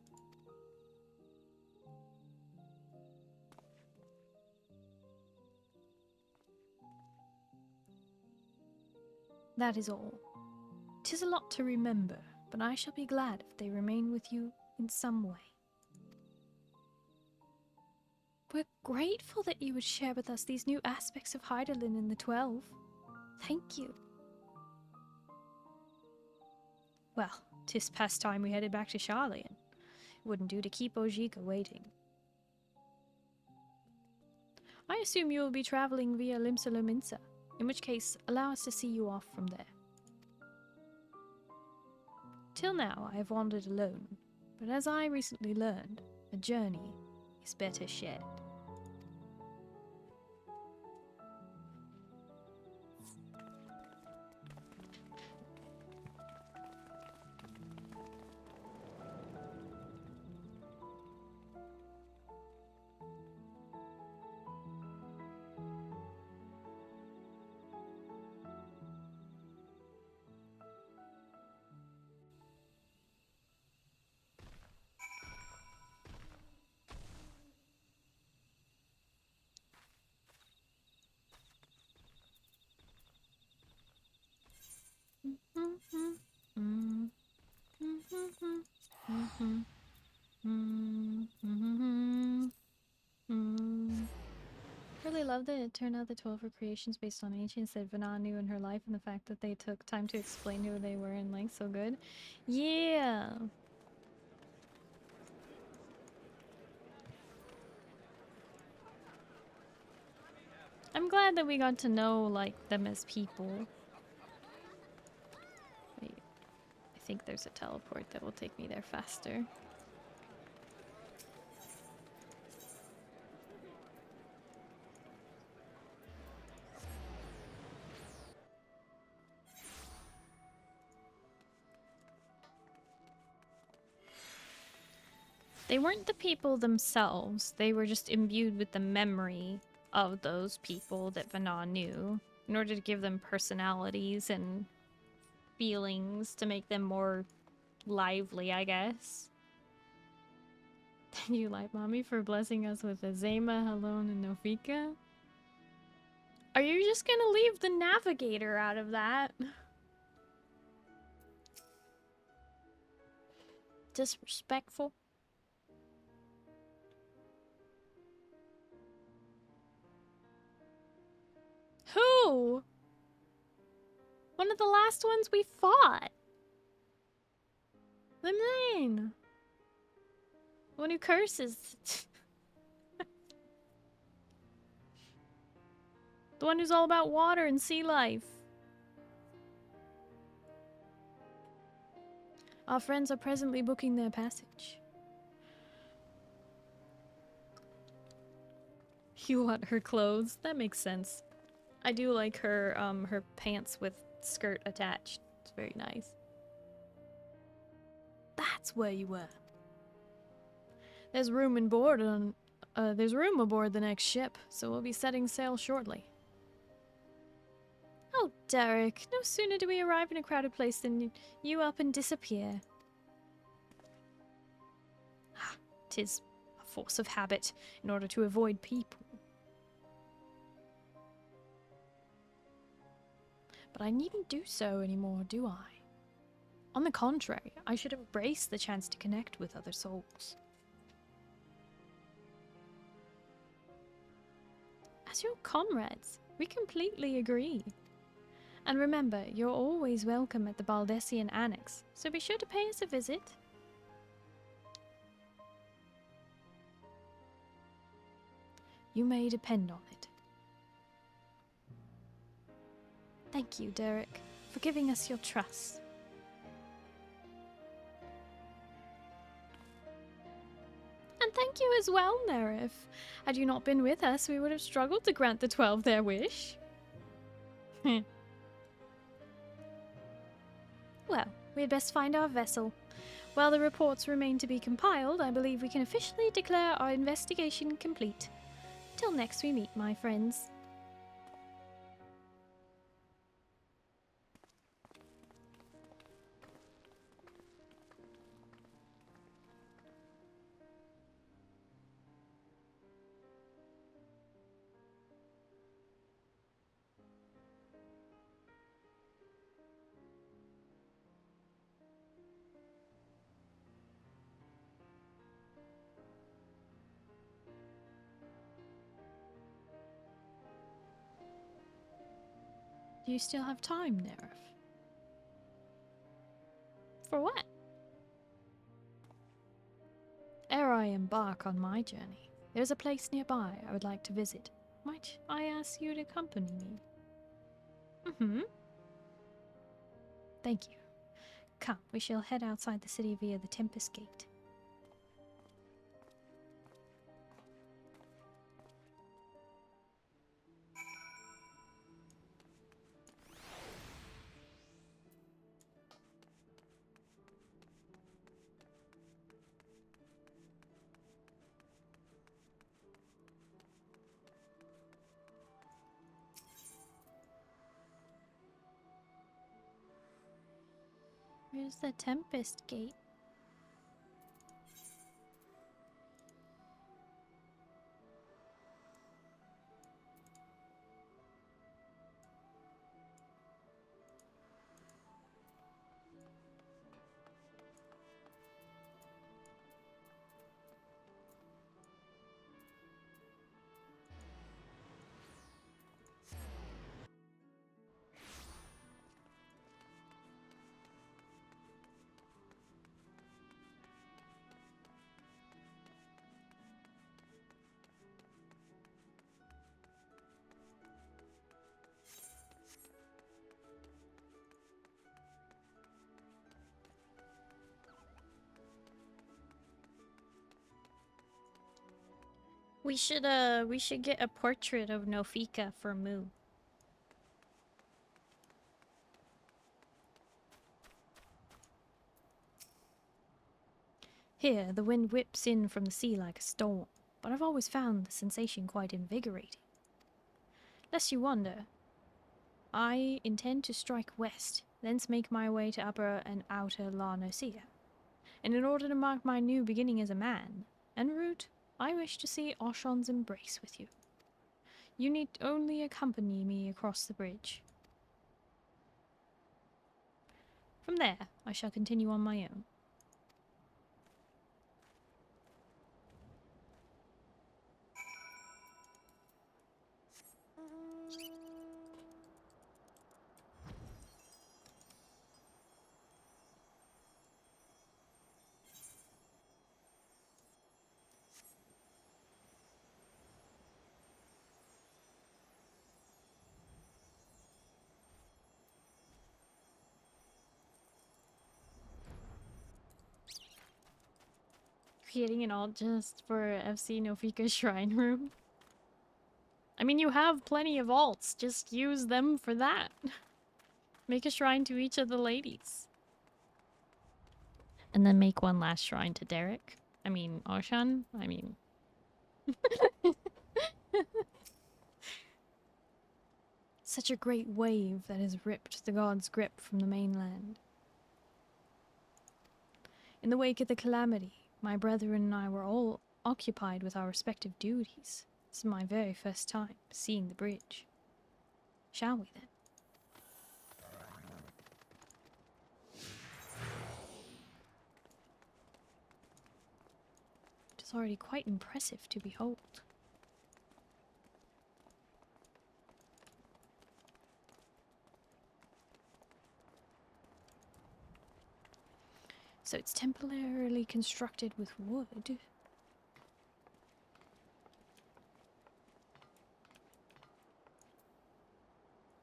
Speaker 3: That is all. 'Tis a lot to remember, but I shall be glad if they remain with you in some way. We're grateful that you would share with us these new aspects of Heidelin in the 12. Thank you. Well, 'tis past time we headed back to Charlian. It wouldn't do to keep Ojika waiting. I assume you will be traveling via Limsa, in which case, allow us to see you off from there. Till now, I have wandered alone, but as I recently learned, a journey is better shared. Really love that it turned out the 12 were creations based on ancients that Vana knew in her life, and the fact that they took time to explain who they were and like so good. Yeah. I'm glad that we got to know like them as people. Wait, I think there's a teleport that will take me there faster. They weren't the people themselves, they were just imbued with the memory of those people that Vana knew in order to give them personalities and feelings to make them more lively, I guess. Thank you, Light Mommy, for blessing us with Azema, Halon, and Nofika. Are you just gonna leave the navigator out of that? Disrespectful. Who? One of the last ones we fought. The main. One who curses. The one who's all about water and sea life. Our friends are presently booking their passage. You want her clothes? That makes sense. I do like her her pants with skirt attached. It's very nice. That's where you were. There's room aboard the next ship, so we'll be setting sail shortly. Oh, Derek, no sooner do we arrive in a crowded place than you up and disappear. 'Tis a force of habit in order to avoid people. But I needn't do so anymore, do I? On the contrary, I should embrace the chance to connect with other souls. As your comrades, we completely agree. And remember, you're always welcome at the Baldessian Annex, so be sure to pay us a visit. You may depend on it. Thank you, Derek, for giving us your trust. And thank you as well, Nerif. Had you not been with us, we would have struggled to grant the 12 their wish. Well, we had best find our vessel. While the reports remain to be compiled, I believe we can officially declare our investigation complete. Till next we meet, my friends. Do you still have time, Nerif?
Speaker 1: For what?
Speaker 3: Ere I embark on my journey, there's a place nearby I would like to visit. Might I ask you to accompany me?
Speaker 1: Mm-hmm.
Speaker 3: Thank you. Come, we shall head outside the city via the Tempest Gate.
Speaker 1: Where's the Tempest Gate? We should get a portrait of Nofika for Moo.
Speaker 3: Here, the wind whips in from the sea like a storm, but I've always found the sensation quite invigorating. Lest you wonder, I intend to strike west, thence make my way to Upper and Outer La Nosea. And in order to mark my new beginning as a man, en route, I wish to see Oshon's embrace with you. You need only accompany me across the bridge. From there, I shall continue on my own.
Speaker 1: Creating an alt just for FC Nofika's shrine room. I mean, you have plenty of alts. Just use them for that. Make a shrine to each of the ladies. And then make one last shrine to Derek. I mean, Oshan. I mean...
Speaker 3: Such a great wave that has ripped the god's grip from the mainland. In the wake of the calamity, my brethren and I were all occupied with our respective duties. This is my very first time seeing the bridge. Shall we then? It is already quite impressive to behold. So it's temporarily constructed with wood.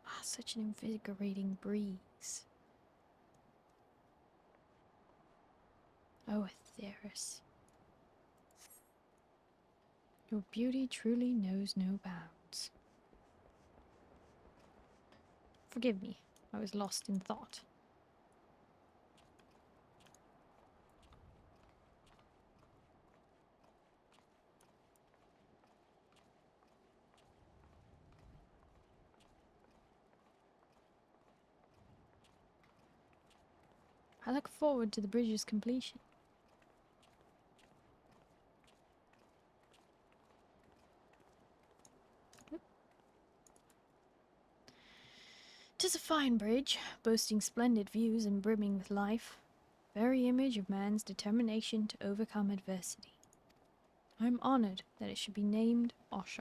Speaker 3: Ah, such an invigorating breeze. Oh, Atheris. Your beauty truly knows no bounds. Forgive me, I was lost in thought. I look forward to the bridge's completion. Tis a fine bridge, boasting splendid views and brimming with life, very image of man's determination to overcome adversity. I am honored that it should be named Osha.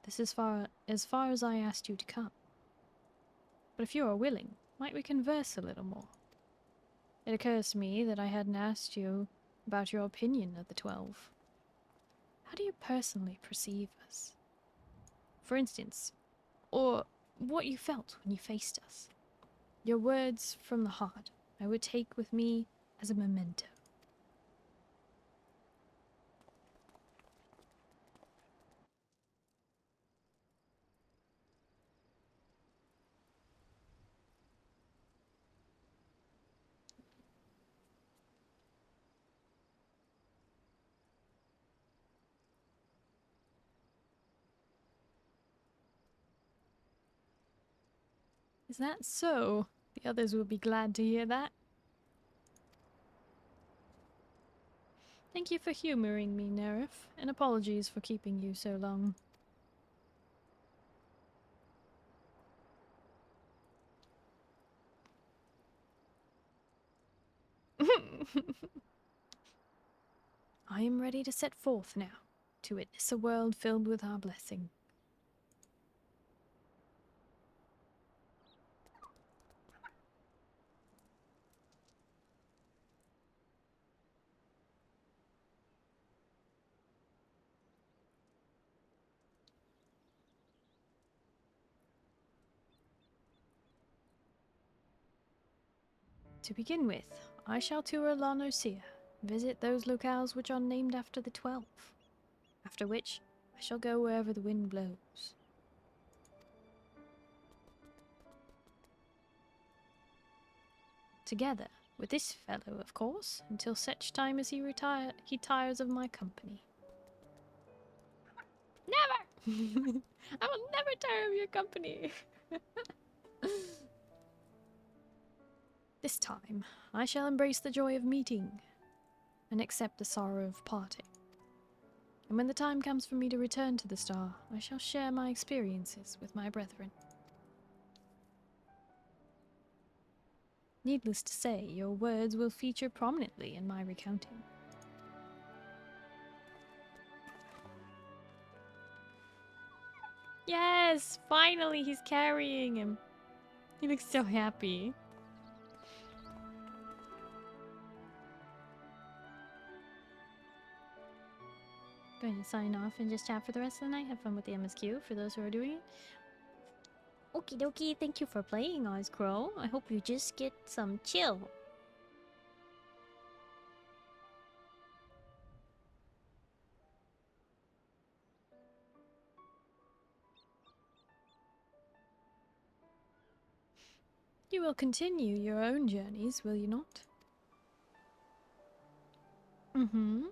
Speaker 3: This is as far as I asked you to come. But if you are willing, might we converse a little more? It occurs to me that I hadn't asked you about your opinion of the 12. How do you personally perceive us? For instance, or what you felt when you faced us. Your words from the heart I would take with me as a memento. Is that so? The others will be glad to hear that. Thank you for humoring me, Nerif, and apologies for keeping you so long. I am ready to set forth now, to witness a world filled with our blessing. To begin with, I shall tour ErianOsamu, visit those locales which are named after the 12, after which I shall go wherever the wind blows. Together with this fellow, of course, until such time as he tires of my company. Never! I will never tire of your company! This time, I shall embrace the joy of meeting and accept the sorrow of parting. And when the time comes for me to return to the star, I shall share my experiences with my brethren. Needless to say, your words will feature prominently in my recounting. Yes! Finally, he's carrying him. He looks so happy. Going to sign off and just chat for the rest of the night. Have fun with the MSQ for those who are doing it. Okie dokie, thank you for playing, Ozcrow. I hope you just get some chill. You will continue your own journeys, will you not? Mm-hmm.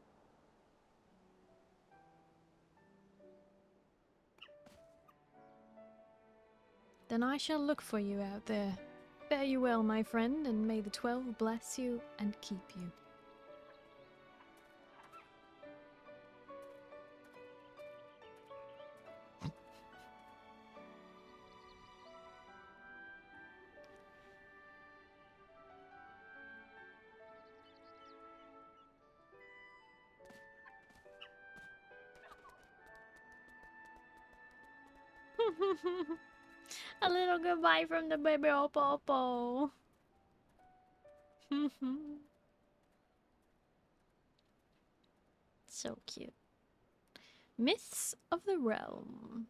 Speaker 3: Then I shall look for you out there. Fare you well, my friend, and may the 12 bless you and keep you. A little goodbye from the baby Opopo. So cute. Myths of the Realm.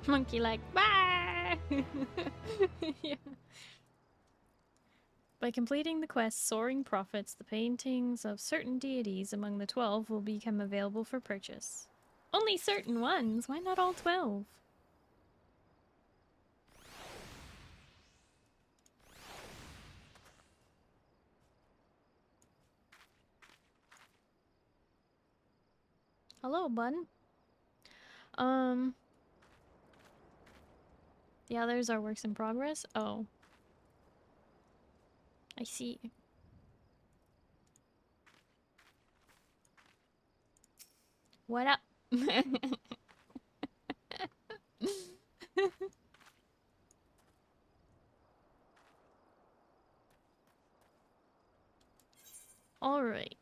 Speaker 3: Monkey like, bye! Yeah. By completing the quest Soaring Prophets, the paintings of certain deities among the 12 will become available for purchase. Only certain ones? Why not all 12? Hello, bud. The others are works in progress? Oh.
Speaker 1: I see. What up? All right.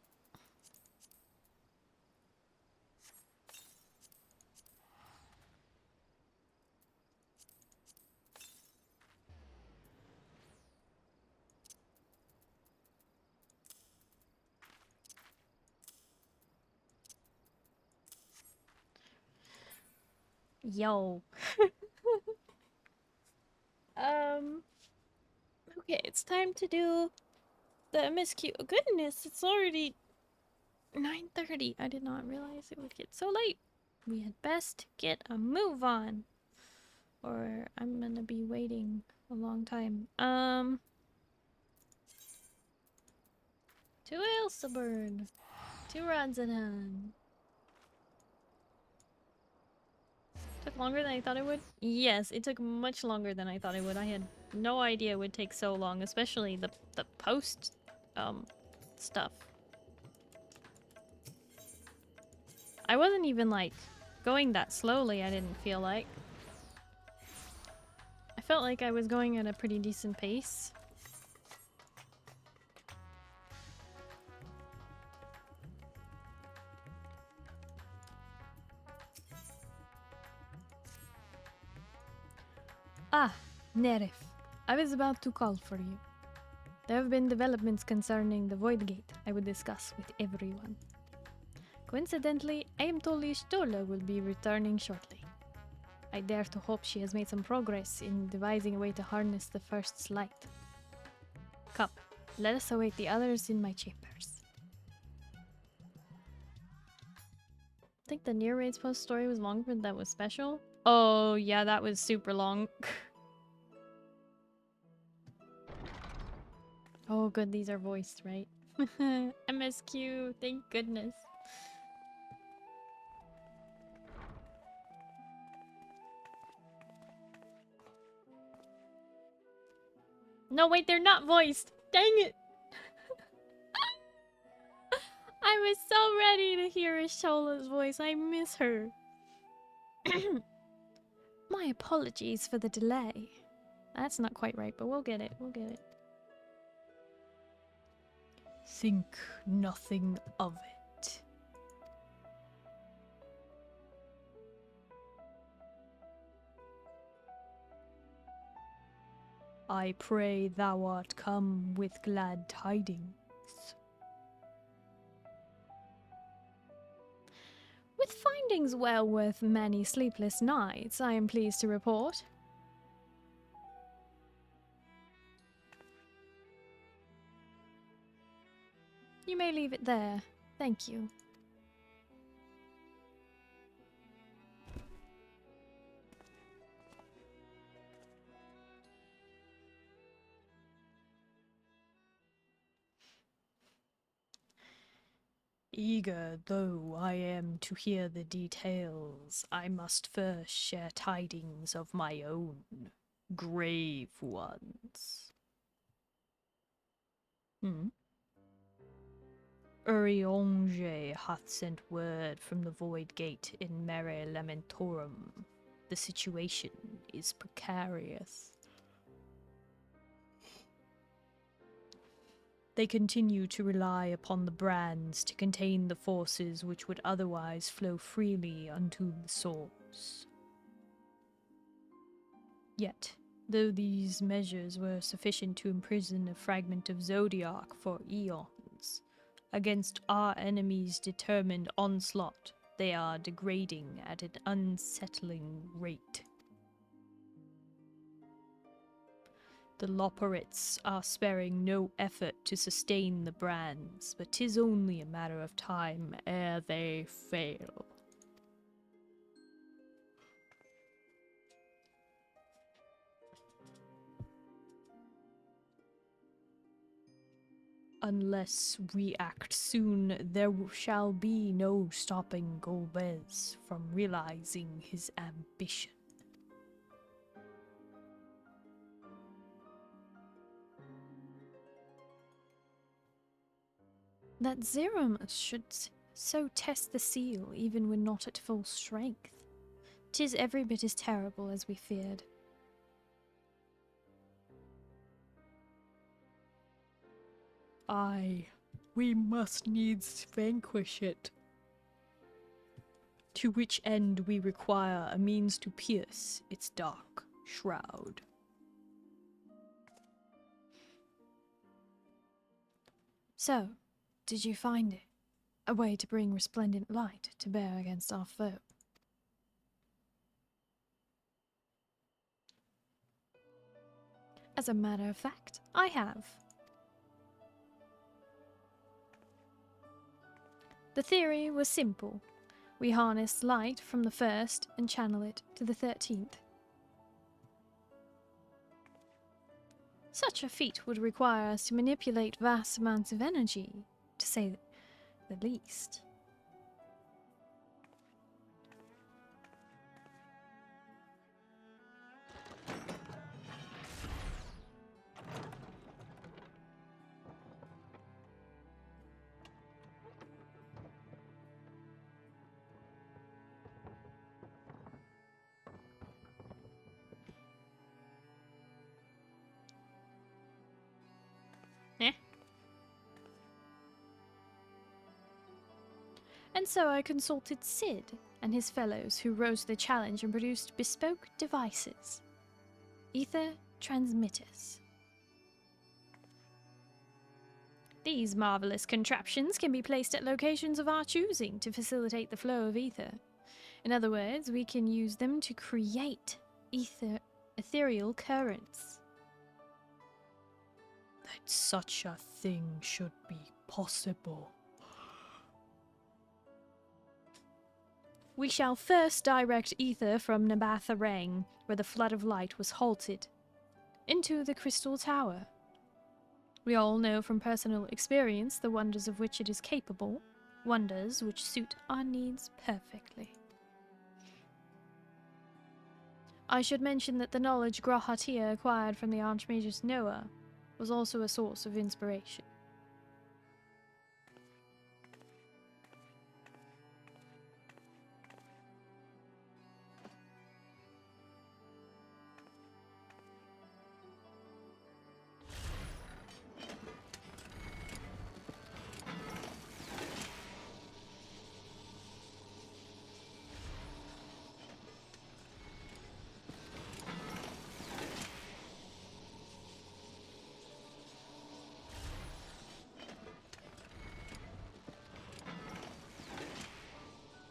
Speaker 1: Yo. Okay, it's time to do the MSQ. Oh, goodness, it's already 9:30. I did not realize it would get so late. We had best get a move on, or I'm gonna be waiting a long time. To Ilseburn. To Ranzanan. Took longer than I thought it would? Yes, it took much longer than I thought it would. I had no idea it would take so long, especially the post stuff. I wasn't even like going that slowly, I didn't feel like. I felt like I was going at a pretty decent pace. Ah, Nerif. I was about to call for you. There have been developments concerning the Void Gate I will discuss with everyone. Coincidentally, I am told Ishtola will be returning shortly. I dare to hope she has made some progress in devising a way to harness the First's light. Come, let us await the others in my chambers. I think the Near Raids post story was long, but that was special. Oh, yeah, that was super long. Oh, good, these are voiced, right? MSQ, thank goodness. No, wait, they're not voiced. Dang it. I was so ready to hear Ishola's voice. I miss her. My apologies for the delay. That's not quite right, but we'll get it. We'll get it. Think nothing of it. I pray thou art come with glad tidings. With findings well worth many sleepless nights, I am pleased to report. You may leave it there. Thank you. Eager though I am to hear the details, I must first share tidings of my own, grave ones. ErianOsamu hath sent word from the Void Gate in Mere Lamentorum. The situation is precarious. They continue to rely upon the brands to contain the forces which would otherwise flow freely unto the source. Yet, though these measures were sufficient to imprison a fragment of Zodiac for eons, against our enemies' determined onslaught, they are degrading at an unsettling rate. The Loperites are sparing no effort to sustain the brands, but 'tis only a matter of time ere they fail. Unless we act soon, there shall be no stopping Golbez from realizing his ambition.
Speaker 3: that Zerum should so test the seal even when not at full strength. 'Tis every bit as terrible as we feared. Aye, we must needs vanquish it. To which end we require a means to pierce its dark shroud. So, did you find it? A way to bring resplendent light to bear against our foe? As a matter of fact, I have. The theory was simple. We harness light from the first and channel it to the 13th. Such a feat would require us to manipulate vast amounts of energy, to say the least. And so I consulted Sid and his fellows who rose to the challenge and produced bespoke devices. Ether transmitters. These marvelous contraptions can be placed at locations of our choosing to facilitate the flow of ether. In other words, we can use them to create ethereal currents. That such a thing should be possible. We shall first direct ether from Nabatha-Rang, where the flood of light was halted, into the Crystal Tower. We all know from personal experience the wonders of which it is capable, wonders which suit our needs perfectly. I should mention that the knowledge Grahatia acquired from the Archmagus Noah was also a source of inspiration.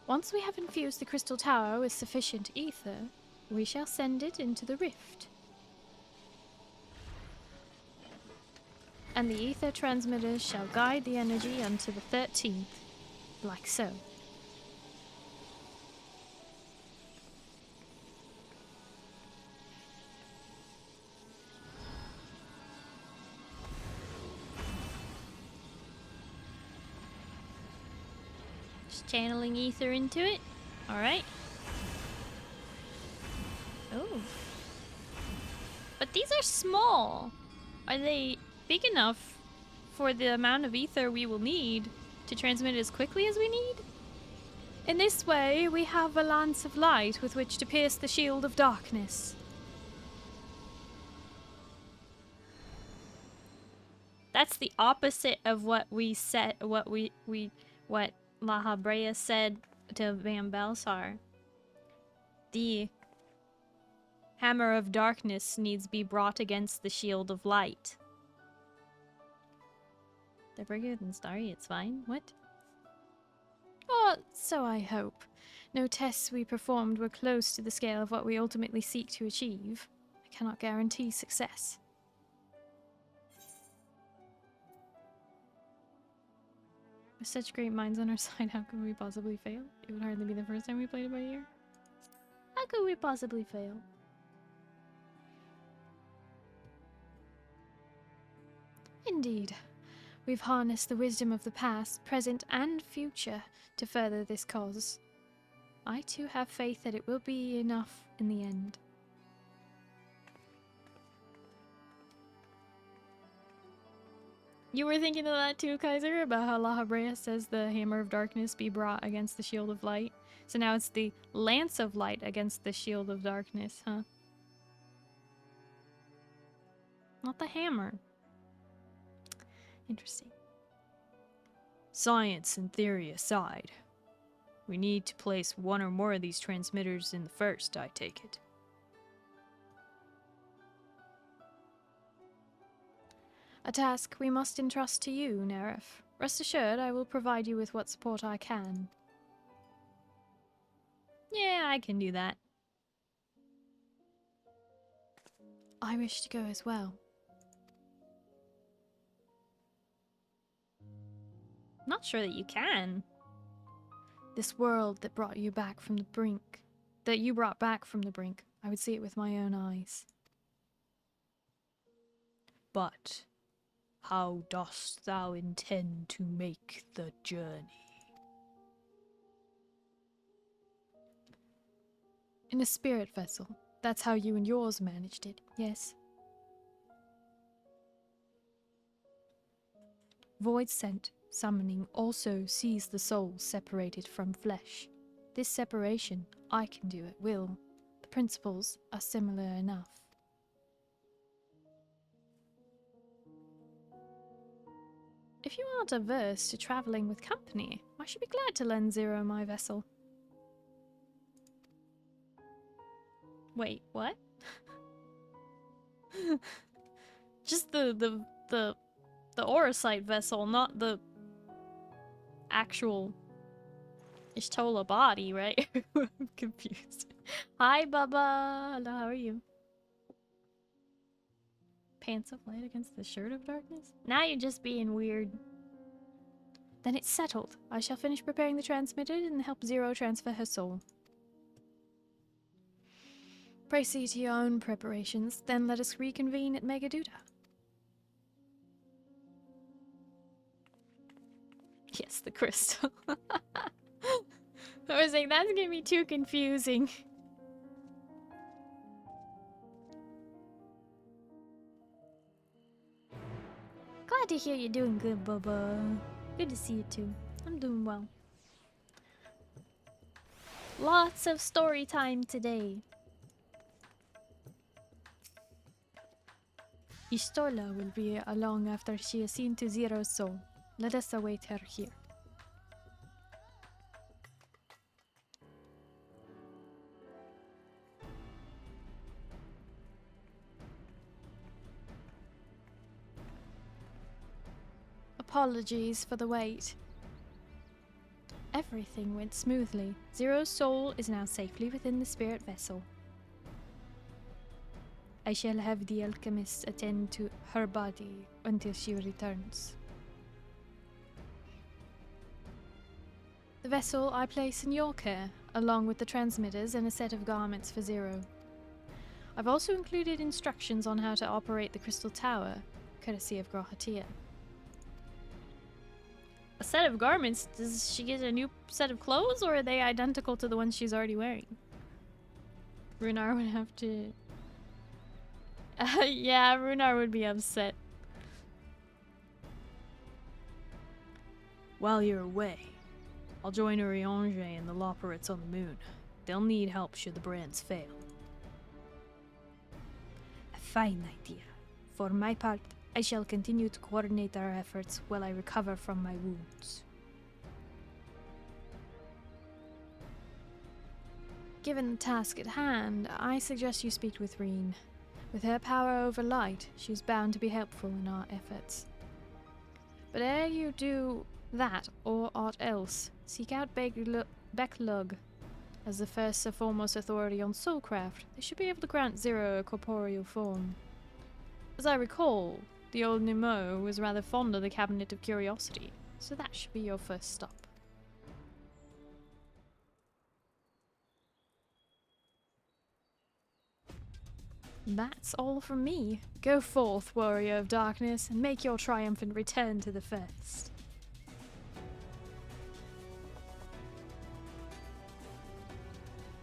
Speaker 3: Once we have infused the Crystal Tower with sufficient ether, we shall send it into the rift. And the ether transmitters shall guide the energy unto the 13th, like so. Channeling ether into it. Alright. Oh. But these are small. Are they big enough for the amount of ether we will need to transmit as quickly as we need? In this way, we have a lance of light with which to pierce the shield of darkness. That's the opposite of what we said, what La Habrea said to Van Belsar. The hammer of darkness needs to be brought against the shield of light. They're bigger than Starry, it's fine. What? Oh, so I hope. No tests we performed were close to the scale of what we ultimately seek to achieve. I cannot guarantee success. With such great minds on our side, how could we possibly fail? It would hardly be the first time we played it by ear. How could we possibly fail? Indeed. We've harnessed the wisdom of the past, present, and future to further this cause. I too have faith that it will be enough in the end. You were thinking of that too, Kaiser, about how La Habrea says the Hammer of Darkness be brought against the Shield of Light. So now it's the Lance of Light against the Shield of Darkness, huh? Not the hammer. Interesting. Science and theory aside, we need to place one or more of these transmitters in the first, I take it. A task we must entrust to you, Neref. Rest assured, I will provide you with what support I can. Yeah, I can do that. I wish to go as well. Not sure that you can. This world that brought you back from the brink, that you brought back from the brink, I would see it with my own eyes. But how dost thou intend to make the journey? In a spirit vessel. That's how you and yours managed it, yes? Void Scent summoning also sees the soul separated from flesh. This separation I can do at will. The principles are similar enough. If you aren't averse to travelling with company, I should be glad to lend Zero my vessel. Wait, what? Just the Orosite vessel, not the actual Ishtola body, right? I'm confused. Hi, Bubba! Hello, how are you? Pants of light against the shirt of darkness? Now you're just being weird. Then it's settled. I shall finish preparing the transmitter and help Zero transfer her soul. Proceed to your own preparations, then let us reconvene at Megaduda. Yes, the crystal. I was like, that's gonna be too confusing. Glad to hear you're doing good, Bubba. Good to see you too. I'm doing well. Lots of story time today. Ishtola will be along after she has seen to Zero's soul. Let us await her here. Apologies for the wait. Everything went smoothly. Zero's soul is now safely within the spirit vessel. I shall have the alchemist attend to her body until she returns. The vessel I place in your care, along with the transmitters and a set of garments for Zero. I've also included instructions on how to operate the crystal tower, courtesy of Grohatia. A set of garments? Does she get a new set of clothes, or are they identical to the ones she's already wearing? Runar would have to... yeah, Runar would be upset. While you're away, I'll join Uriange and the Loporits on the moon. They'll need help should the brands fail. A fine idea. For my part, I shall continue to coordinate our efforts while I recover from my wounds. Given the task at hand, I suggest you speak with Reen. With her power over light, she's bound to be helpful in our efforts. But ere you do that, or aught else, seek out Beklug as the first and foremost authority on soulcraft. They should be able to grant Zero a corporeal form. As I recall, the old Numiieo was rather fond of the Cabinet of Curiosity, so that should be your first stop. That's all from me. Go forth, warrior of darkness, and make your triumphant return to the first.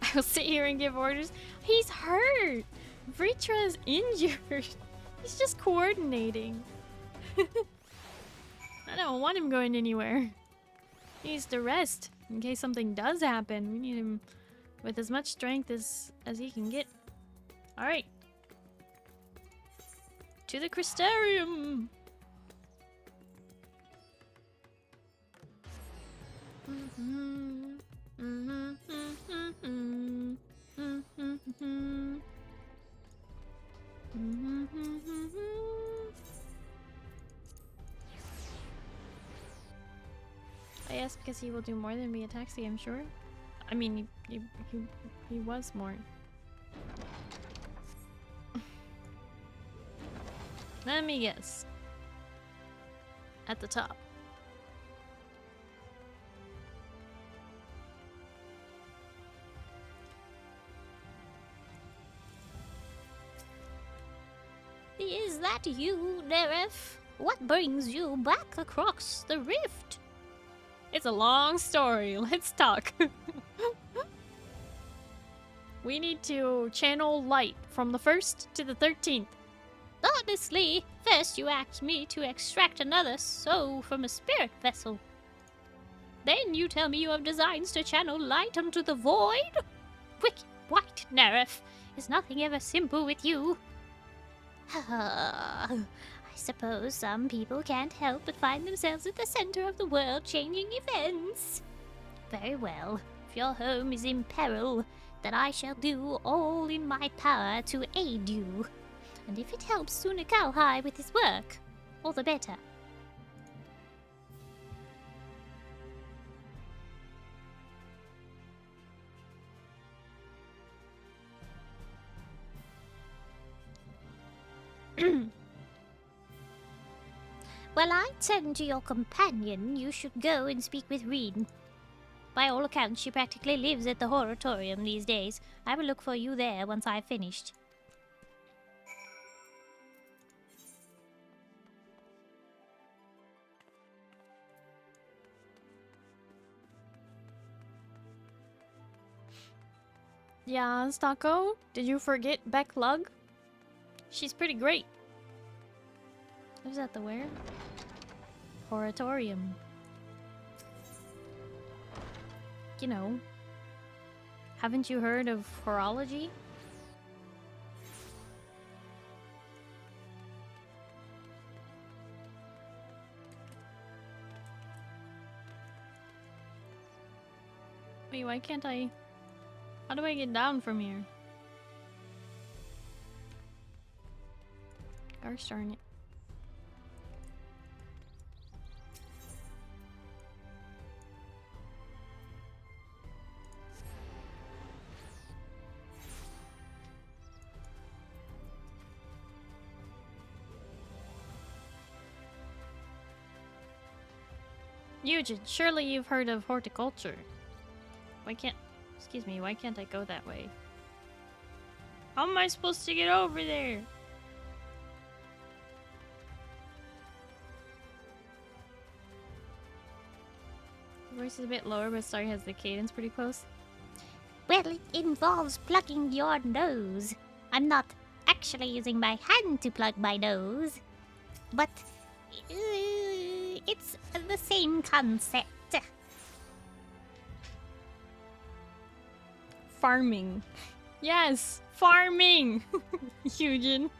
Speaker 3: I will sit here and give orders. He's hurt! Vritra's injured! He's just coordinating. I don't want him going anywhere. He needs to rest in case something does happen. We need him with as much strength as he can get. Alright. To the Crystarium! Yes, because he will do more than be a taxi, I'm sure. I mean, he was more. Let me guess. At the top.
Speaker 1: Is that you, Neref? What brings you back across the rift?
Speaker 3: It's a long story. Let's talk. We need to channel light from the 1st to the 13th.
Speaker 1: Honestly, first you asked me to extract another soul from a spirit vessel. Then you tell me you have designs to channel light unto the void? Wicked white, Neref. Is nothing ever simple with you? I suppose some people can't help but find themselves at the center of the world-changing events. Very well. If your home is in peril, then I shall do all in my power to aid you. And if it helps Sunakalhai with his work, all the better. Well, I turn to your companion. You should go and speak with Reed. By all accounts, she practically lives at the Horatorium these days. I will look for you there once I've finished.
Speaker 3: Yeah, Stocko, did you forget Beck Lug? She's pretty great. Lives at the where? Horatorium. You know. Haven't you heard of horology? Wait, why can't I... How do I get down from here? Gosh darn it. Eugene, surely you've heard of horticulture. Why can't... Excuse me, why can't I go that way? How am I supposed to get over there? The voice is a bit lower, but Starry has the cadence pretty close.
Speaker 1: Well, it involves plugging your nose. I'm not actually using my hand to plug my nose. But... it's the same concept.
Speaker 3: Farming. Yes, farming! Eugene.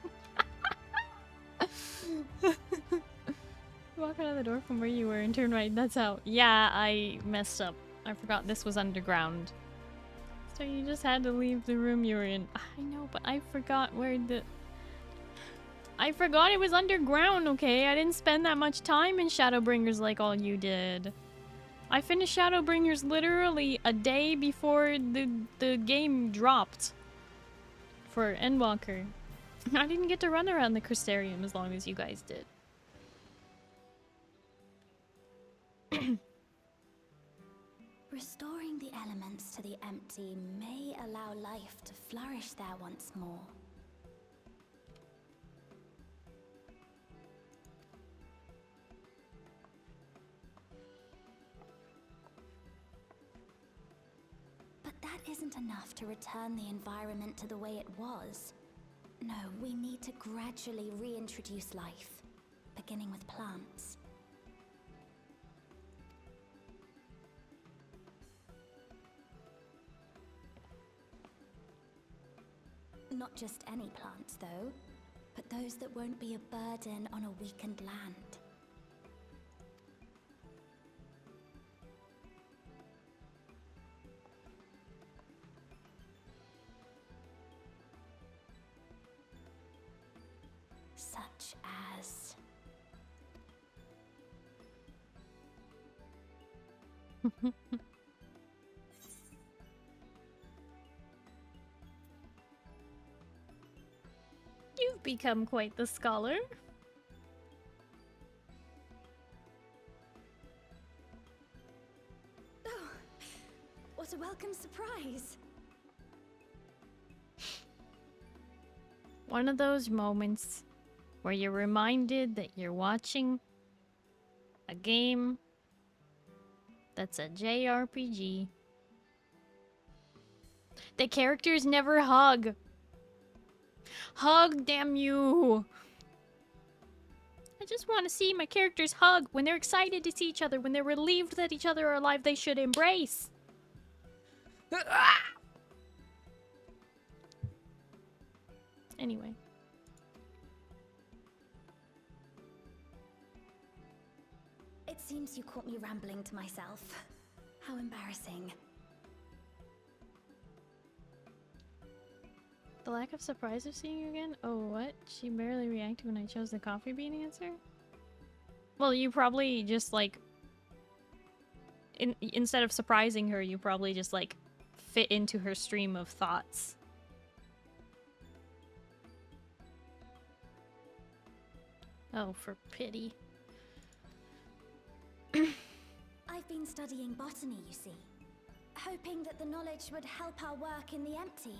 Speaker 3: Walk out of the door from where you were and turn right. That's how. Yeah, I messed up. I forgot this was underground. So you just had to leave the room you were in. I know, but I forgot where the... I forgot it was underground, okay? I didn't spend that much time in Shadowbringers like all you did. I finished Shadowbringers literally a day before the game dropped for Endwalker. I didn't get to run around the Crystarium as long as you guys did.
Speaker 7: Restoring the elements to the empty may allow life to flourish there once more. But that isn't enough to return the environment to the way it was. No, we need to gradually reintroduce life, beginning with plants. Not just any plants, though, but those that won't be a burden on a weakened land. Such as...
Speaker 1: You've become quite the scholar.
Speaker 7: Oh, what a welcome surprise!
Speaker 1: One of those moments where you're reminded that you're watching a game that's a JRPG. The characters never hug. Hug, damn you! I just want to see my characters hug. When they're excited to see each other, when they're relieved that each other are alive, they should embrace. Anyway.
Speaker 7: It seems you caught me rambling to myself. How embarrassing.
Speaker 1: The lack of surprise of seeing you again? Oh, what? She barely reacted when I chose the coffee bean answer? Well, you probably just, like... instead of surprising her, you probably just, like, fit into her stream of thoughts. Oh, for pity.
Speaker 7: I've been studying botany, you see. Hoping that the knowledge would help our work in the empty.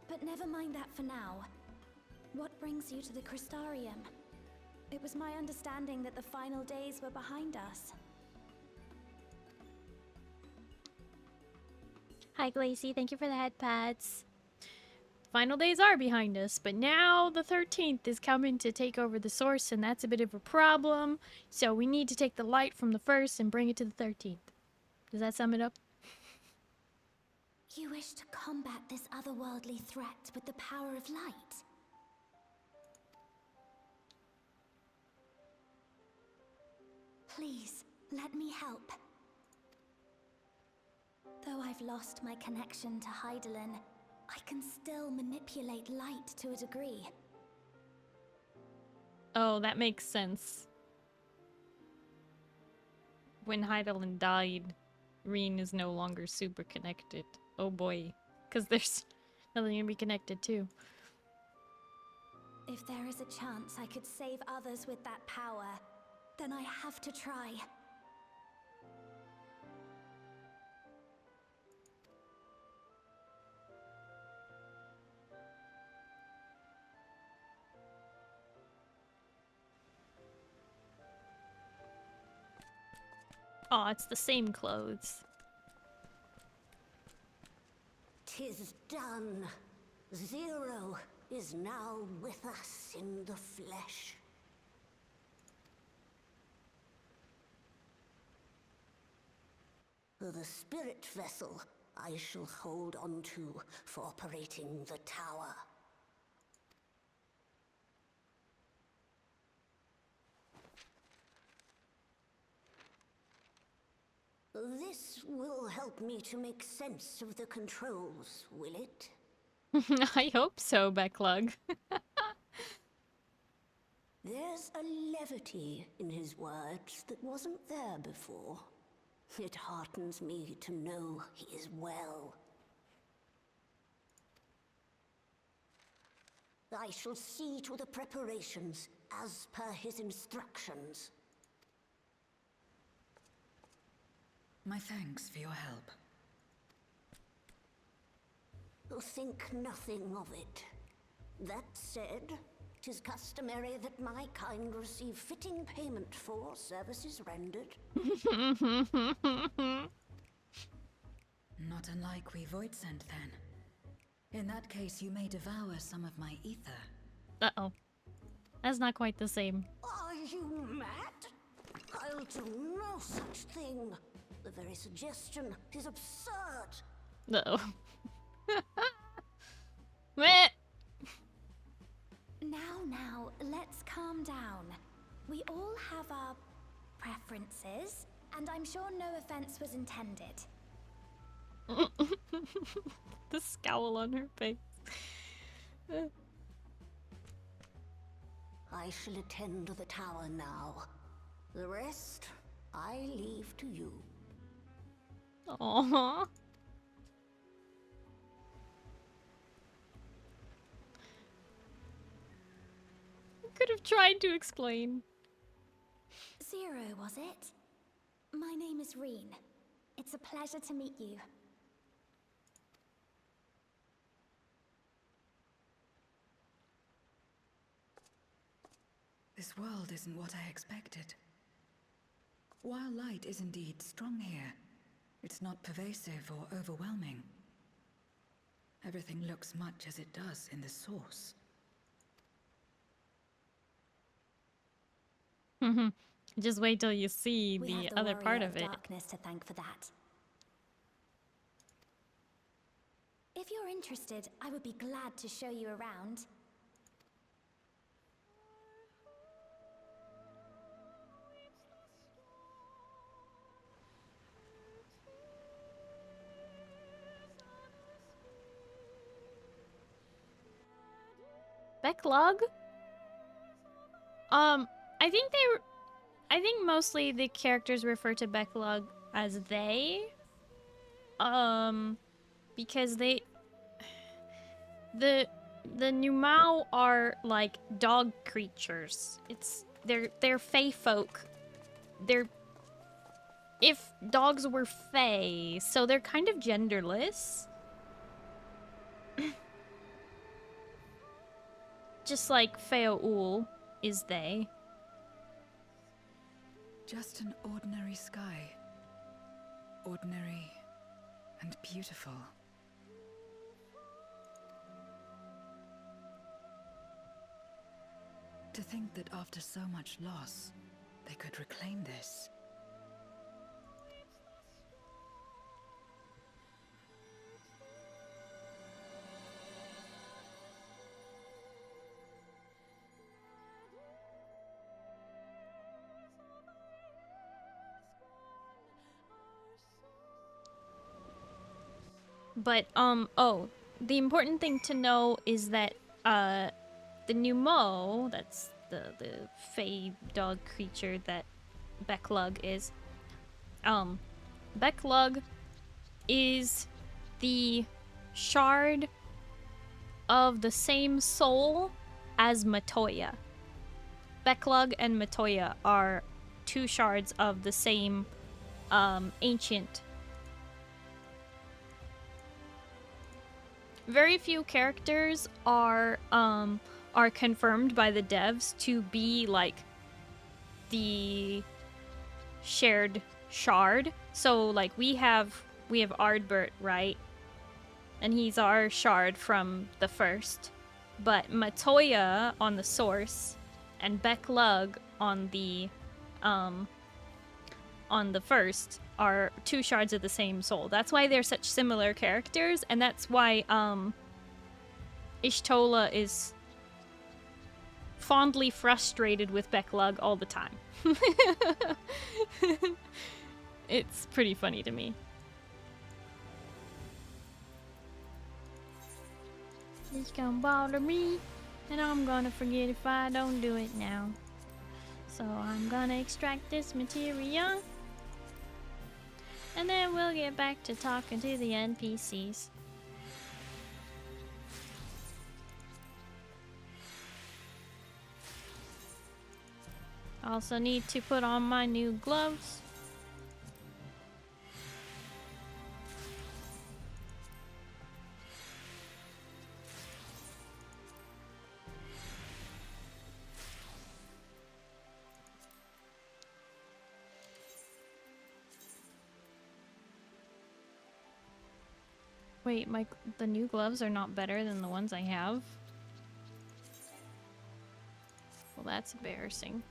Speaker 7: But never mind that for now. What brings you to the Crystarium? It was my understanding that the final days were behind us.
Speaker 1: Hi, Glacy. Thank you for the head pats. Final days are behind us, but now the 13th is coming to take over the source, and that's a bit of a problem. So we need to take the light from the first and bring it to the 13th. Does that sum it up?
Speaker 7: You wish to combat this otherworldly threat with the power of light? Please, let me help. Though I've lost my connection to Hydaelyn, I can still manipulate light to a degree.
Speaker 1: Oh, that makes sense. When Hydaelyn died, Reen is no longer super connected. Oh boy. Because there's nothing to be connected to.
Speaker 7: If there is a chance I could save others with that power, then I have to try.
Speaker 1: Oh, it's the same clothes.
Speaker 8: 'Tis done. Zero is now with us in the flesh. The spirit vessel I shall hold on to for operating the tower. This will help me to make sense of the controls, will it?
Speaker 1: I hope so, Becklug.
Speaker 8: There's a levity in his words that wasn't there before. It heartens me to know he is well. I shall see to the preparations as per his instructions.
Speaker 9: My thanks for your help.
Speaker 8: Think nothing of it. That said, 'tis customary that my kind receive fitting payment for services rendered.
Speaker 9: Not unlike we Voidsent, then. In that case, you may devour some of my ether.
Speaker 1: Uh-oh. That's not quite the same.
Speaker 8: Are you mad? I'll do no such thing. The very suggestion is absurd.
Speaker 1: No. Meh.
Speaker 7: Now, let's calm down. We all have our preferences, and I'm sure no offense was intended.
Speaker 1: The scowl on her face.
Speaker 8: I shall attend to the tower now. The rest, I leave to you.
Speaker 1: Aww. Could have tried to explain.
Speaker 7: Zero, was it? My name is Reen. It's a pleasure to meet you.
Speaker 9: This world isn't what I expected. While light is indeed strong here, it's not pervasive or overwhelming. Everything looks much as it does in the source.
Speaker 1: Just wait till you see the other part of it.
Speaker 7: Darkness to thank for that. If you're interested, I would be glad to show you around.
Speaker 1: Backlog? I think mostly the characters refer to Backlog as they. Because the Numiieo are like dog creatures. They're fae folk. If dogs were fae, so they're kind of genderless. Just like Feoul is they.
Speaker 9: Just an ordinary sky. Ordinary and beautiful. To think that after so much loss, they could reclaim this.
Speaker 1: But, oh, the important thing to know is that, the Numiieo, that's the fae dog creature that Backlug is, Backlug is the shard of the same soul as Matoya. Backlug and Matoya are two shards of the same, ancient. Very few characters are confirmed by the devs to be like the shared shard. So like we have Ardbert, right? And he's our shard from the first. But Matoya on the source and Backlug on the first are two shards of the same soul. That's why they're such similar characters, and that's why Y'shtola is fondly frustrated with Backlug all the time. It's pretty funny to me. It's gonna bother me, and I'm gonna forget if I don't do it now. So I'm gonna extract this material. And then we'll get back to talking to the NPCs. Also need to put on my new gloves. Wait, the new gloves are not better than the ones I have? Well, that's embarrassing.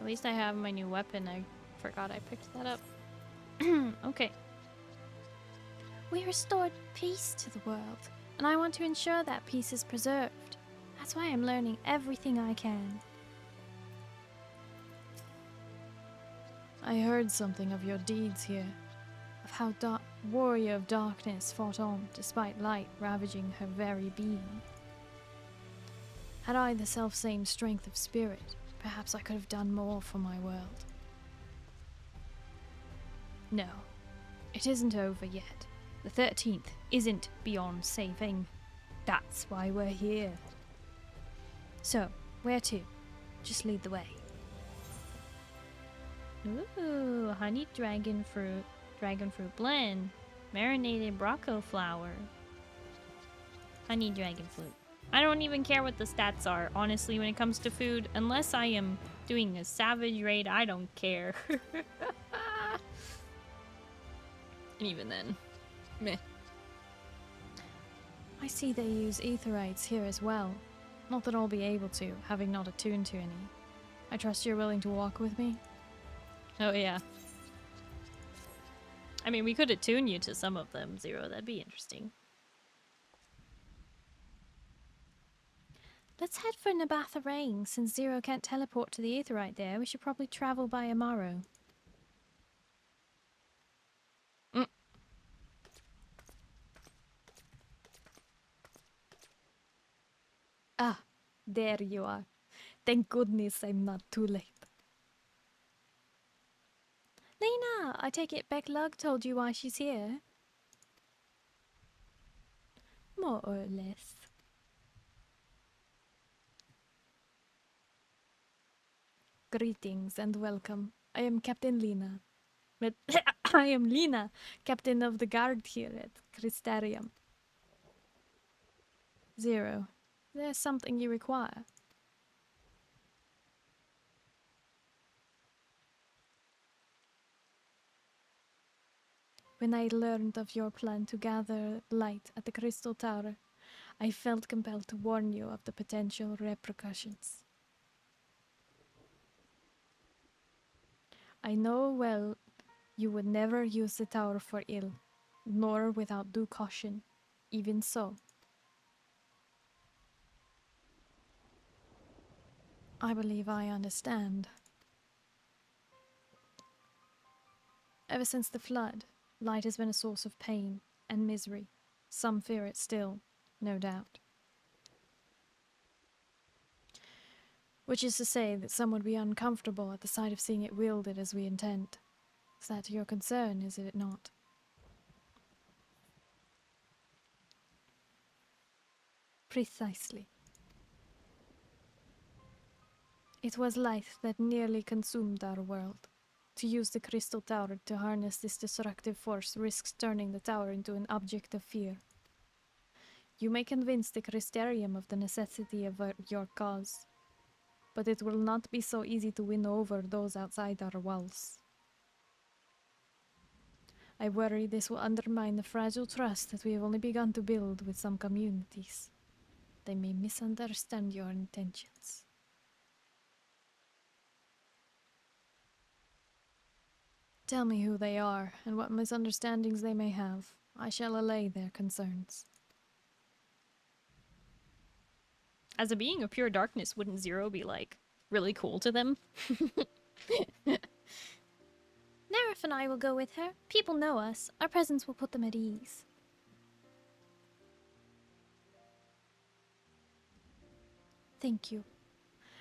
Speaker 1: At least I have my new weapon. I forgot I picked that up. Okay. We restored peace to the world, and I want to ensure that peace is preserved. That's why I'm learning everything I can.
Speaker 3: I heard something of your deeds here, of how Warrior of Darkness fought on despite light ravaging her very being. Had I the self-same strength of spirit, perhaps I could have done more for my world. No, it isn't over yet. The 13th isn't beyond saving. That's why we're here. So, where to? Just lead the way.
Speaker 1: Ooh, honey dragon fruit blend, marinated Brocco flower, honey dragon fruit. I don't even care what the stats are, honestly, when it comes to food. Unless I am doing a savage raid, I don't care. And even then, meh.
Speaker 3: I see they use aetherites here as well. Not that I'll be able to, having not attuned to any. I trust you're willing to walk with me?
Speaker 1: Oh yeah. I mean, we could attune you to some of them, Zero. That'd be interesting. Let's head for Nabatha Rain. Since Zero can't teleport to the aetherite there, we should probably travel by Amaro.
Speaker 3: Ah, there you are. Thank goodness I'm not too late.
Speaker 1: Lena, I take it Becklug told you why she's here?
Speaker 3: More or less. Greetings and welcome. I am Captain Lena. But I am Lena, captain of the guard here at Crystarium. Zero, there's something you require. When I learned of your plan to gather light at the Crystal Tower, I felt compelled to warn you of the potential repercussions. I know well you would never use the tower for ill, nor without due caution. Even so, I believe I understand. Ever since the flood, light has been a source of pain and misery. Some fear it still, no doubt. Which is to say that some would be uncomfortable at the sight of seeing it wielded as we intend. Is that your concern, is it not? Precisely. It was light that nearly consumed our world. To use the Crystal Tower to harness this destructive force risks turning the tower into an object of fear. You may convince the Crystarium of the necessity of your cause, but it will not be so easy to win over those outside our walls. I worry this will undermine the fragile trust that we have only begun to build with some communities. They may misunderstand your intentions. Tell me who they are, and what misunderstandings they may have. I shall allay their concerns.
Speaker 1: As a being of pure darkness, wouldn't Zero be, like, really cool to them?
Speaker 7: Nerif and I will go with her. People know us. Our presence will put them at ease.
Speaker 3: Thank you.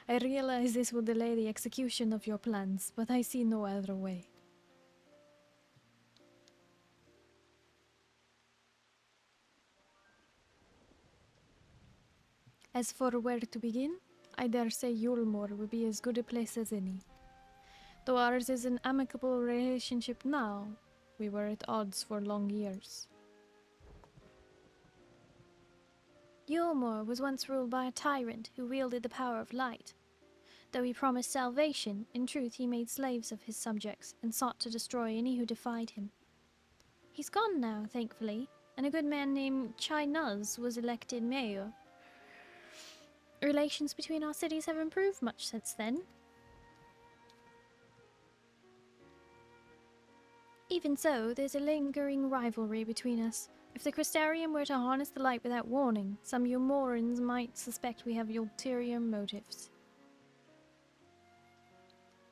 Speaker 3: I realize this will delay the execution of your plans, but I see no other way. As for where to begin, I dare say Yulmore will be as good a place as any. Though ours is an amicable relationship now, we were at odds for long years.
Speaker 7: Yulmore was once ruled by a tyrant who wielded the power of light. Though he promised salvation, in truth he made slaves of his subjects and sought to destroy any who defied him. He's gone now, thankfully, and a good man named Chai Nuz was elected mayor. Relations between our cities have improved much since then. Even so, there's a lingering rivalry between us. If the Crystarium were to harness the light without warning, some Umorans might suspect we have ulterior motives.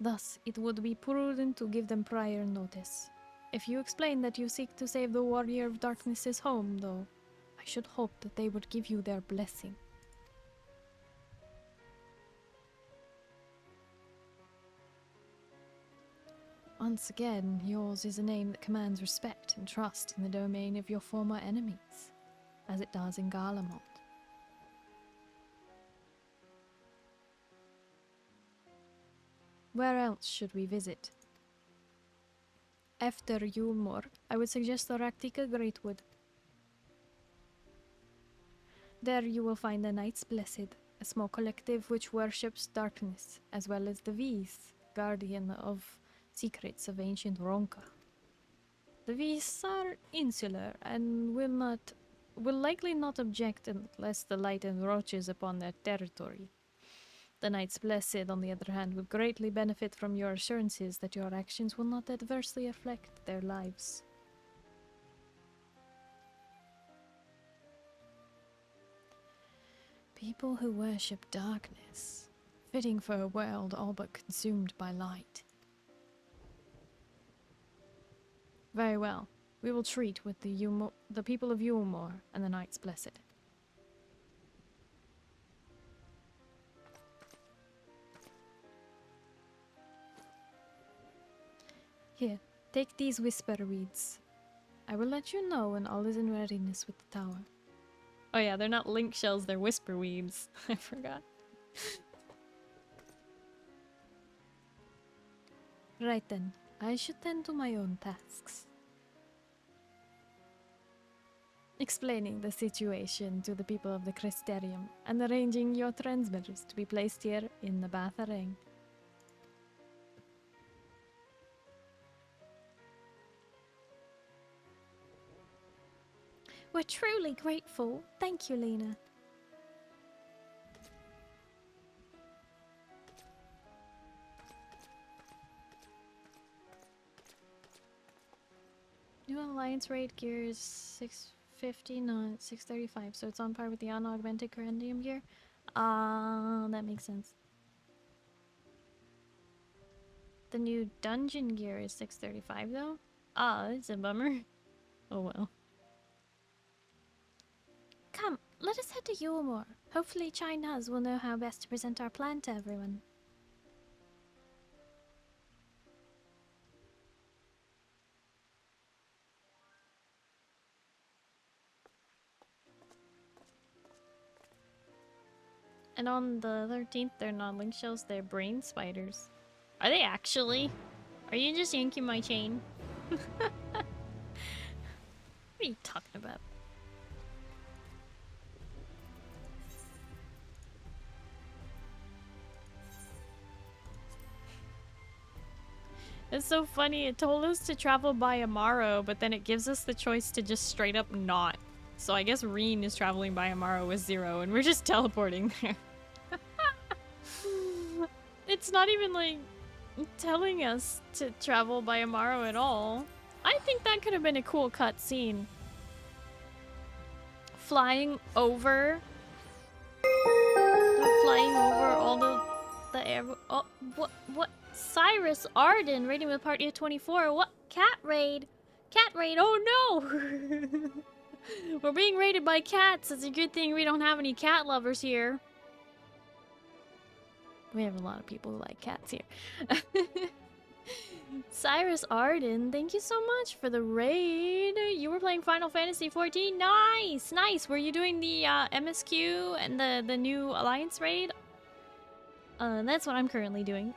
Speaker 7: Thus, it would be prudent to give them prior notice. If you explain that you seek to save the Warrior of Darkness's home, though, I should hope that they would give you their blessing. Once again, yours is a name that commands respect and trust in the domain of your former enemies, as it does in Garlemald. Where else should we visit? After Yulmore, I would suggest the Raktika Greatwood. There you will find the Knights Blessed, a small collective which worships darkness, as well as the V's, guardian of secrets of ancient Ronka. The V's are insular and will likely not object unless the light encroaches upon their territory. The Knights Blessed, on the other hand, will greatly benefit from your assurances that your actions will not adversely affect their lives. People who worship darkness, fitting for a world all but consumed by light. Very well. We will treat with the people of Yulmore and the Knights Blessed. Here, take these whisper weeds. I will let you know when all is in readiness with the tower. Oh yeah, they're not link shells, they're whisper weeds. I forgot. Right then, I should tend to my own tasks. Explaining the situation to the people of the Crystarium and arranging your transmitters to be placed here in the Batharang. We're truly grateful. Thank you, Lena. New Alliance raid gear is 650, not 635, so it's on par with the unaugmented Correndium gear. That makes sense. The new dungeon gear is 635 though? It's a bummer. Oh well. Come, let us head to Yulmore. Hopefully Chai-Nuz will know how best to present our plan to everyone. And on the 13th, they're not link shells, they're brain spiders. Are they actually? Are you just yanking my chain? What are you talking about? It's so funny, it told us to travel by Amaro, but then it gives us the choice to just straight up not. So I guess Reen is traveling by Amaro with 0, and we're just teleporting there. It's not even, like, telling us to travel by Amaro at all. I think that could have been a cool cutscene. Flying over all the air. Oh, what? Cyrus Arden raiding with party of 24. What? Cat raid? Cat raid? Oh no! We're being raided by cats. It's a good thing we don't have any cat lovers here. We have a lot of people who like cats here. Cyrus Arden, thank you so much for the raid. You were playing Final Fantasy XIV. Nice, nice. Were you doing the MSQ and the new Alliance raid? That's what I'm currently doing.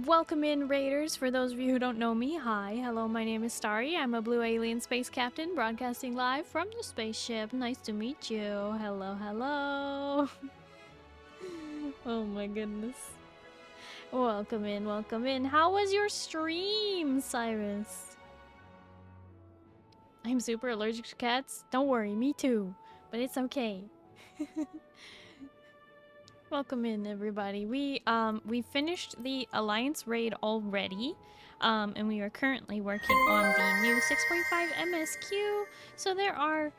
Speaker 7: Welcome in, raiders. For those of you who don't know me, hi, hello, my name is Starry. I'm a blue alien space captain broadcasting live from the spaceship. Nice to meet you. Hello, hello. Oh my goodness. Welcome in, welcome in. How was your stream, Cyrus? I'm super allergic to cats. Don't worry, me too. But it's okay. Welcome in, everybody. We finished the Alliance raid already, and we are currently working on the new 6.5 MSQ. So there are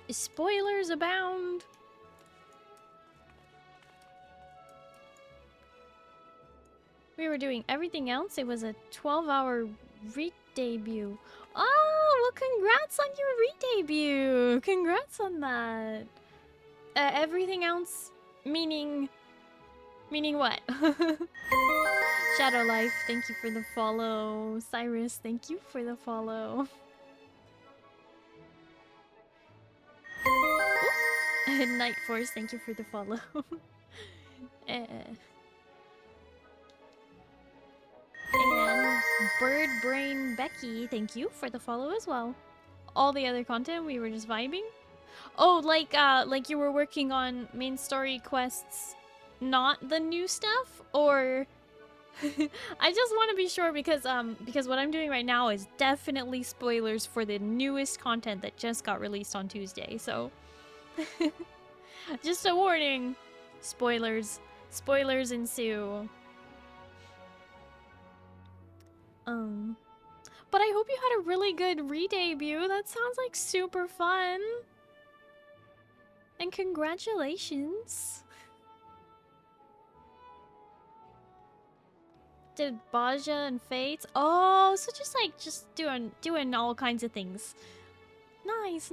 Speaker 7: spoilers abound. We were doing everything else. It was a 12-hour re-debut. Oh, well, congrats on your re-debut. Congrats on that. Everything else, meaning what? Shadow Life, thank you for the follow. Cyrus, thank you for the follow. Night Force, thank you for the follow. And Bird Brain Becky, thank you for the follow as well. All the other content, we were just vibing. Oh, like you were working on main story quests, not the new stuff, or I just want to be sure because what I'm doing right now is definitely spoilers for the newest content that just got released on Tuesday. So just a warning, spoilers ensue. But I hope you had a really good re-debut. That sounds like super fun. And congratulations. Did Baja and Fates? Oh, so just doing all kinds of things. Nice.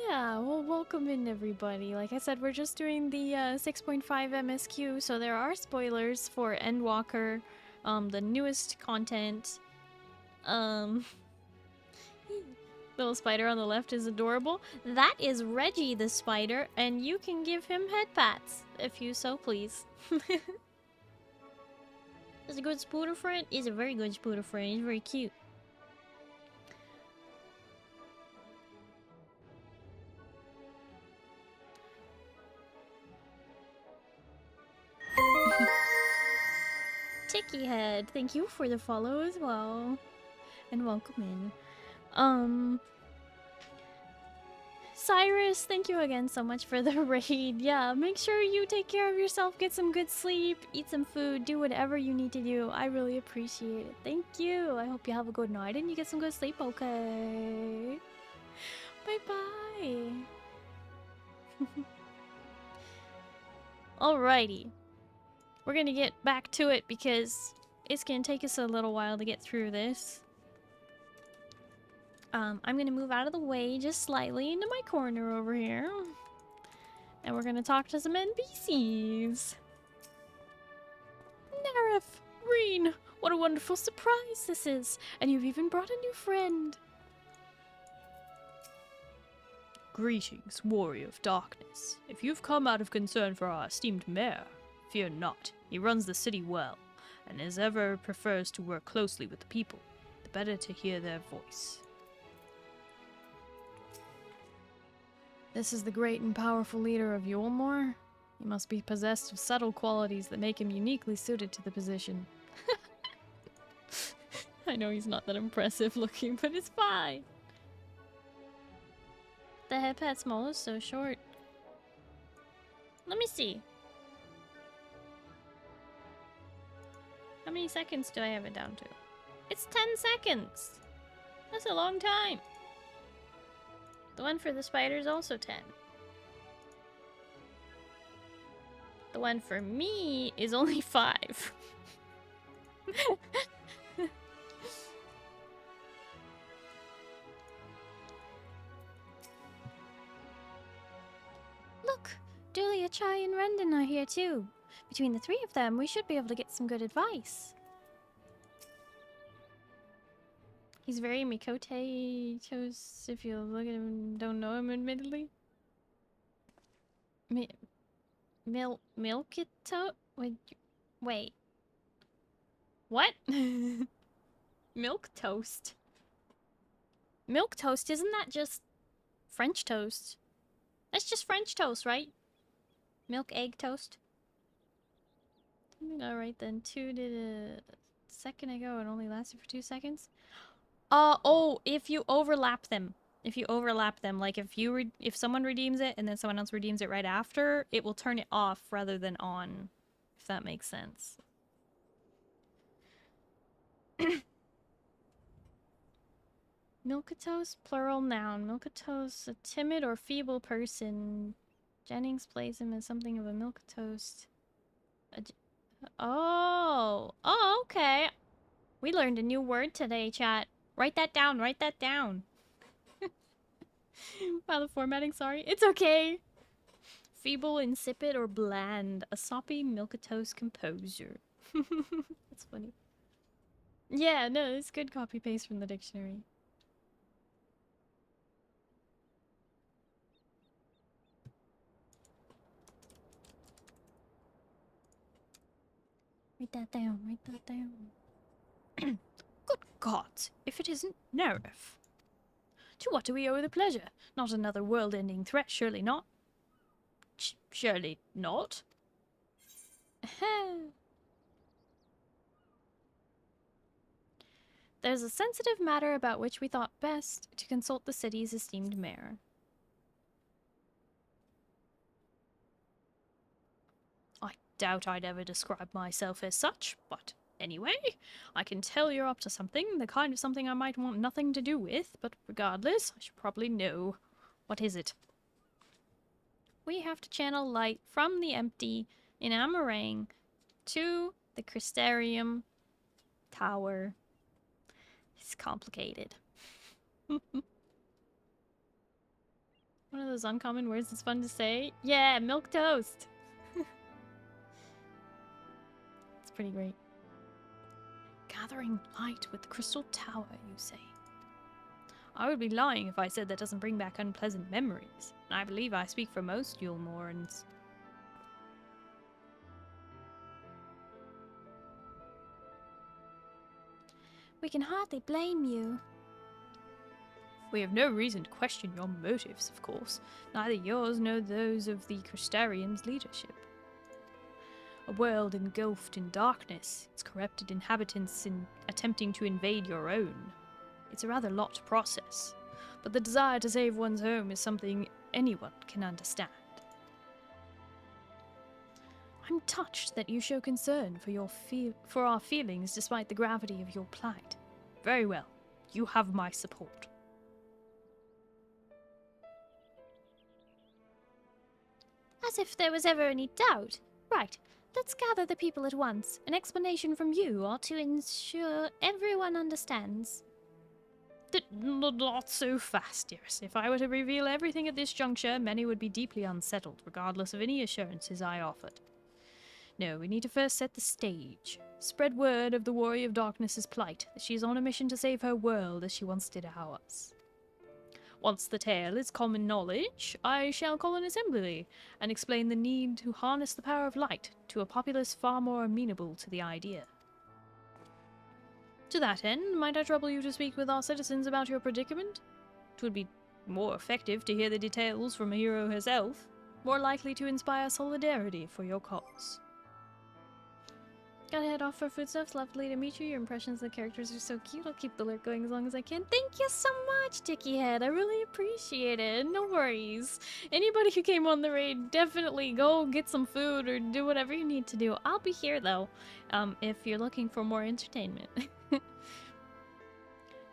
Speaker 7: Yeah, well, welcome in, everybody. Like I said, we're just doing the 6.5 MSQ, so there are spoilers for Endwalker, the newest content. Little spider on the left is adorable. That is Reggie the spider, and you can give him head pats, if you so please. Is a good spooter friend? Is a very good spooter friend. He's very cute. Ticky Head, thank you for the follow as well. And welcome in. Cyrus, thank you again so much for the raid. Yeah, make sure you take care of yourself, get some good sleep, eat some food, do whatever you need to do. I really appreciate it. Thank you. I hope you have a good night and you get some good sleep, okay? Bye-bye. Alrighty. We're gonna get back to it because it's gonna take us a little while to get through this. I'm gonna move out of the way just slightly into my corner over here. And we're gonna talk to some NPCs. Narif! Reen! What a wonderful surprise this is! And you've even brought a new friend!
Speaker 3: Greetings, warrior of darkness. If you've come out of concern for our esteemed mayor, fear not. He runs the city well, and as ever prefers to work closely with the people, the better to hear their voice.
Speaker 7: This is the great and powerful leader of Yulmore. He must be possessed of subtle qualities that make him uniquely suited to the position. I know he's not that impressive looking, but it's fine. The head pad small is so short. Let me see. How many seconds do I have it down to? It's 10 seconds! That's a long time. The one for the spider is also 10. The one for me is only 5. Look! Julia, Chai, and Rendon are here too. Between the three of them, we should be able to get some good advice. He's very Mikote-tos, if you look at him and don't know him, admittedly. Milk-it-to? Wait. What? Milk toast. Milk toast, isn't that just French toast? That's just French toast, right? Milk egg toast. Alright then, 2 did a second ago and only lasted for 2 seconds. Oh, if you overlap them.
Speaker 1: If you overlap them, like if someone redeems it and then someone else redeems it right after, it will turn it off rather than on, if that makes sense. Milquetoast, plural noun. Milquetoast, a timid or feeble person. Jennings plays him as something of a milquetoast. Oh, okay. We learned a new word today, chat. Write that down, write that down. Wow, the formatting, sorry. It's okay. Feeble, insipid, or bland. A soppy milquetoast composer. That's funny. Yeah, no, it's good copy-paste from the dictionary. Write that down, write that down. Good gods, if it isn't Nerif. To what do we owe the pleasure? Not another world-ending threat, surely not. Surely not. There's a sensitive matter about which we thought best to consult the city's esteemed mayor. I doubt I'd ever describe myself as such, but anyway, I can tell you're up to something, the kind of something I might want nothing to do with, but regardless, I should probably know. What is it? We have to channel light from the empty in Amarang to the Crystarium Tower. It's complicated. One of those uncommon words that's fun to say. Yeah, milk toast. It's pretty great. Gathering light with the crystal tower, you say? I would be lying if I said that doesn't bring back unpleasant memories. And I believe I speak for most Yulmorans.
Speaker 7: We can hardly blame you.
Speaker 1: We have no reason to question your motives, of course. Neither yours nor those of the Crystarians' leadership. A world engulfed in darkness, its corrupted inhabitants attempting to invade your own. It's a rather lot to process, but the desire to save one's home is something anyone can understand. I'm touched that you show concern for our feelings despite the gravity of your plight. Very well. You have my support.
Speaker 7: As if there was ever any doubt. Right, let's gather the people at once. An explanation from you ought to ensure everyone understands.
Speaker 1: Not so fast, dearest. If I were to reveal everything at this juncture, many would be deeply unsettled, regardless of any assurances I offered. No, we need to first set the stage. Spread word of the Warrior of Darkness's plight, that she is on a mission to save her world as she once did ours. Once the tale is common knowledge, I shall call an assembly and explain the need to harness the power of light to a populace far more amenable to the idea. To that end, might I trouble you to speak with our citizens about your predicament? 'Twould be more effective to hear the details from a hero herself, more likely to inspire solidarity for your cause.
Speaker 7: Gotta head off for foodstuffs. Lovely to meet you. Your impressions of the characters are so cute. I'll keep the lurk going as long as I can. Thank you so much, Dicky Head. I really appreciate it. No worries. Anybody who came on the raid, definitely go get some food or do whatever you need to do. I'll be here though, if you're looking for more entertainment.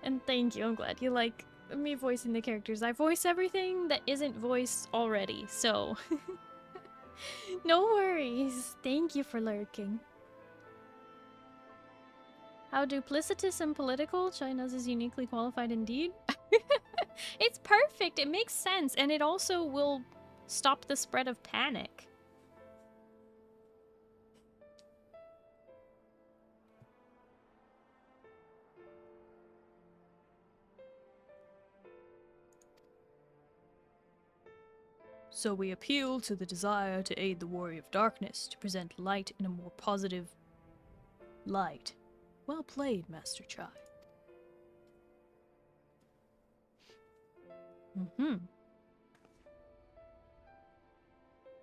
Speaker 7: And thank you. I'm glad you like me voicing the characters. I voice everything that isn't voiced already, so no worries. Thank you for lurking. How duplicitous and political? China's is uniquely qualified indeed. It's perfect. It makes sense. And it also will stop the spread of panic.
Speaker 3: So we appeal to the desire to aid the Warrior of Darkness to present light in a more positive light. Well played, Master Chai.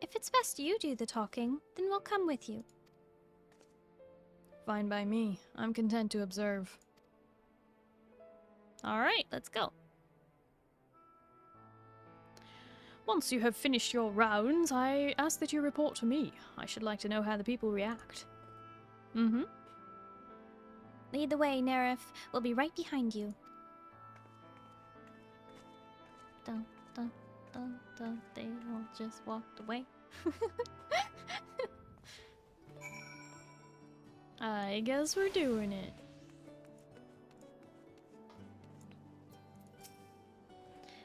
Speaker 7: If it's best you do the talking, then we'll come with you.
Speaker 3: Fine by me. I'm content to observe.
Speaker 1: Alright, let's go.
Speaker 3: Once you have finished your rounds, I ask that you report to me. I should like to know how the people react. Mm-hmm.
Speaker 7: Lead the way, Nerif. We'll be right behind you. Dun, dun, dun, dun. They all just walked away.
Speaker 3: I guess we're doing it.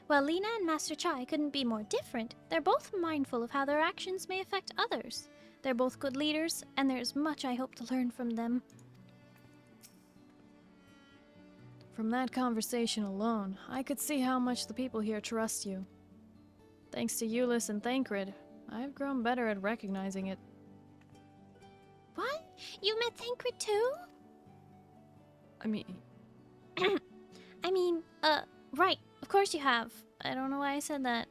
Speaker 7: Well, Lena and Master Chai couldn't be more different. They're both mindful of how their actions may affect others. They're both good leaders, and there's much I hope to learn from them.
Speaker 3: From that conversation alone, I could see how much the people here trust you. Thanks to Euless and Thancred, I've grown better at recognizing it.
Speaker 7: What? You met Thancred too?
Speaker 3: I mean...
Speaker 7: Right. Of course you have. I don't know why I said that.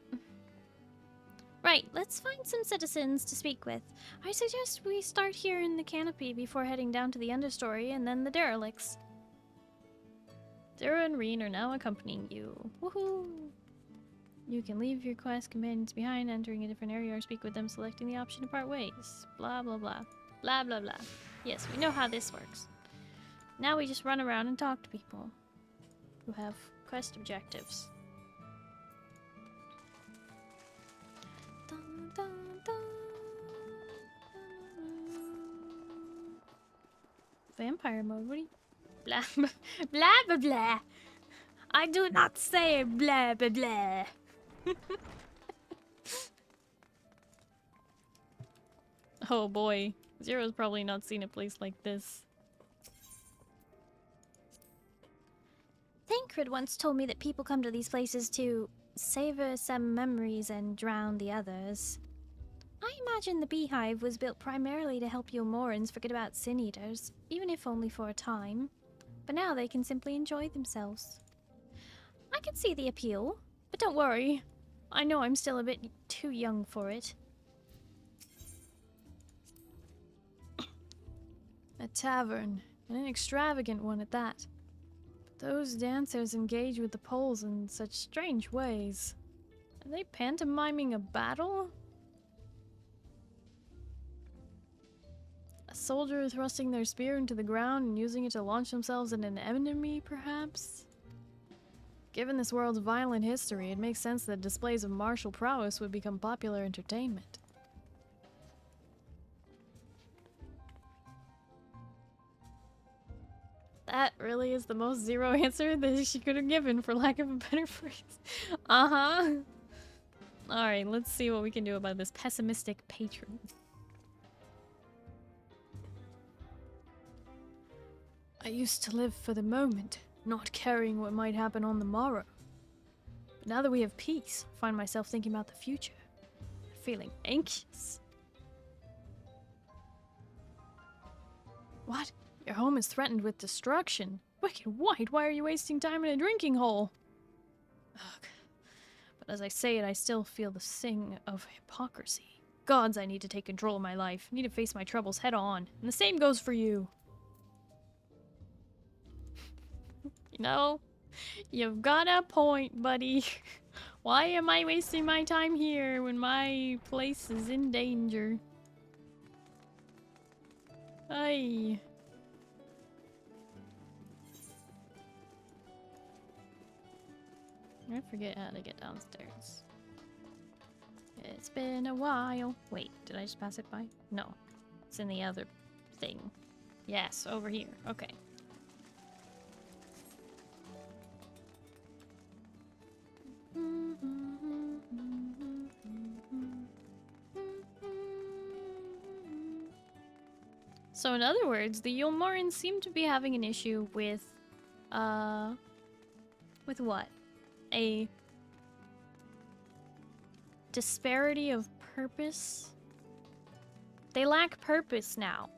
Speaker 7: Right, let's find some citizens to speak with. I suggest we start here in the canopy before heading down to the understory and then the derelicts.
Speaker 3: Zero and Reen are now accompanying you. Woohoo! You can leave your quest companions behind, entering a different area, or speak with them, selecting the option to part ways. Blah, blah, blah. Blah, blah, blah.
Speaker 7: Yes, we know how this works.
Speaker 3: Now we just run around and talk to people who have quest objectives.
Speaker 7: Dun, dun, dun.
Speaker 3: Vampire mode, what do you...
Speaker 7: Blah, blah, blah, blah, blah. I do not say blah, blah, blah.
Speaker 3: Oh boy, Zero's probably not seen a place like this.
Speaker 7: Thancred once told me that people come to these places to savor some memories and drown the others. I imagine the beehive was built primarily to help Yomorans forget about Sin Eaters, even if only for a time. But now they can simply enjoy themselves. I can see the appeal, but don't worry. I know I'm still a bit too young for it.
Speaker 3: A tavern, and an extravagant one at that. But those dancers engage with the poles in such strange ways. Are they pantomiming a battle? A soldier thrusting their spear into the ground and using it to launch themselves at an enemy, perhaps? Given this world's violent history, it makes sense that displays of martial prowess would become popular entertainment. That really is the most Zero answer that she could have given, for lack of a better phrase. Uh-huh. Alright, let's see what we can do about this pessimistic patron. I used to live for the moment, not caring what might happen on the morrow. But now that we have peace, I find myself thinking about the future, feeling anxious. What? Your home is threatened with destruction. Wicked White, why are you wasting time in a drinking hole? Ugh. But as I say it, I still feel the sting of hypocrisy. Gods, I need to take control of my life. I need to face my troubles head on. And the same goes for you. You know, you've got a point, buddy. Why am I wasting my time here when my place is in danger? Aye. I forget how to get downstairs. It's been a while. Wait, did I just pass it by? No. It's in the other thing. Yes, over here. Okay. So in other words, the Yulmarans seem to be having an issue with what? A disparity of purpose? They lack purpose now.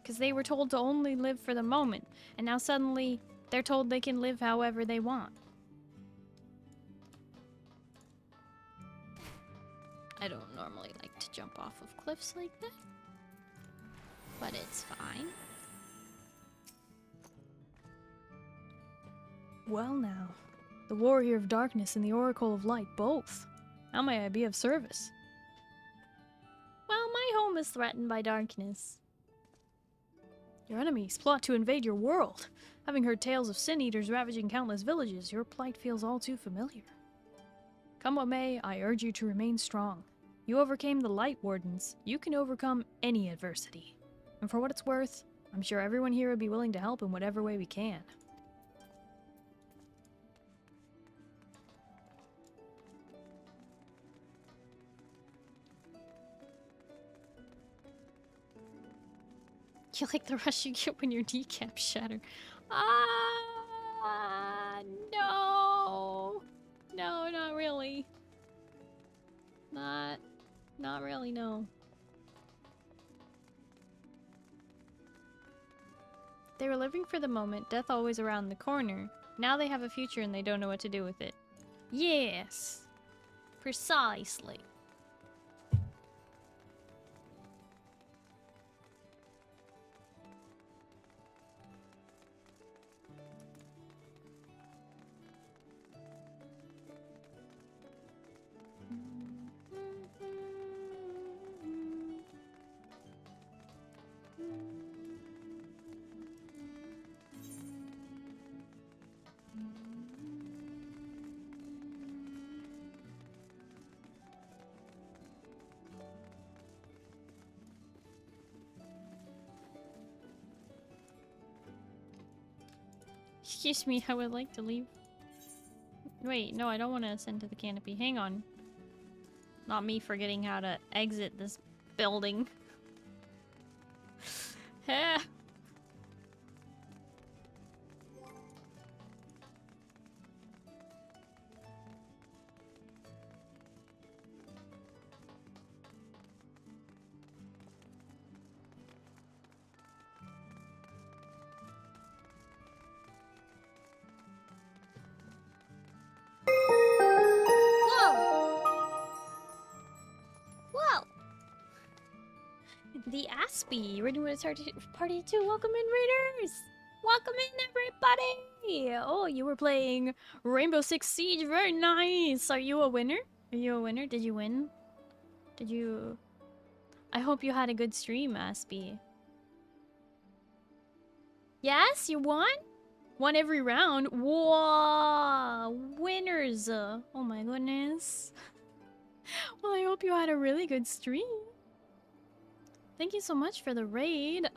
Speaker 3: Because they were told to only live for the moment. And now suddenly, they're told they can live however they want. I don't normally like to jump off of cliffs like that. But it's fine. Well now, the Warrior of Darkness and the Oracle of Light both. How may I be of service?
Speaker 7: Well, my home is threatened by darkness.
Speaker 3: Your enemies plot to invade your world. Having heard tales of sin eaters ravaging countless villages, your plight feels all too familiar. Come what may, I urge you to remain strong. You overcame the Light Wardens. You can overcome any adversity. And for what it's worth, I'm sure everyone here would be willing to help in whatever way we can.
Speaker 7: You like the rush you get when your kneecaps shatter.
Speaker 1: No. No, not really. Not really, no.
Speaker 3: They were living for the moment, death always around the corner. Now they have a future and they don't know what to do with it.
Speaker 7: Yes. Precisely.
Speaker 3: Excuse me, I would like to leave. Wait, no, I don't want to ascend to the canopy. Hang on. Not me forgetting how to exit this building. Eh.
Speaker 7: The Aspie, ready when it started party 2. Welcome in, raiders! Welcome in, everybody!
Speaker 3: Oh, you were playing Rainbow Six Siege. Very nice. Are you a winner? Are you a winner? Did you win? Did you... I hope you had a good stream, Aspie. Yes, you won? Won every round? Whoa! Winners! Oh my goodness. Well, I hope you had a really good stream. Thank you so much for the raid.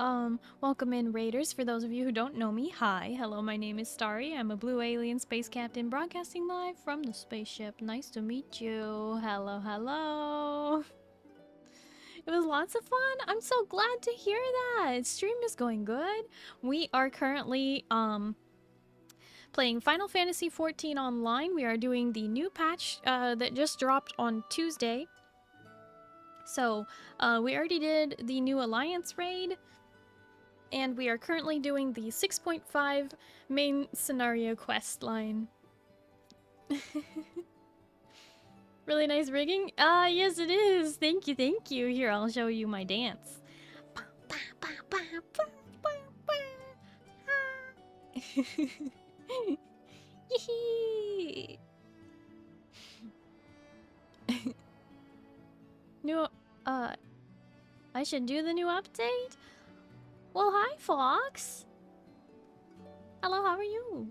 Speaker 3: Welcome in, raiders. For those of you who don't know me, hi. Hello, my name is Starry. I'm a blue alien space captain broadcasting live from the spaceship. Nice to meet you. Hello, hello. It was lots of fun. I'm so glad to hear that. Stream is going good. We are currently playing Final Fantasy XIV online. We are doing the new patch that just dropped on Tuesday. So, we already did the new Alliance raid, and we are currently doing the 6.5 main scenario quest line. Really nice rigging? Yes it is! Thank you, thank you. Here, I'll show you my dance. New, I should do the new update? Well, hi, Fox. Hello, how are you?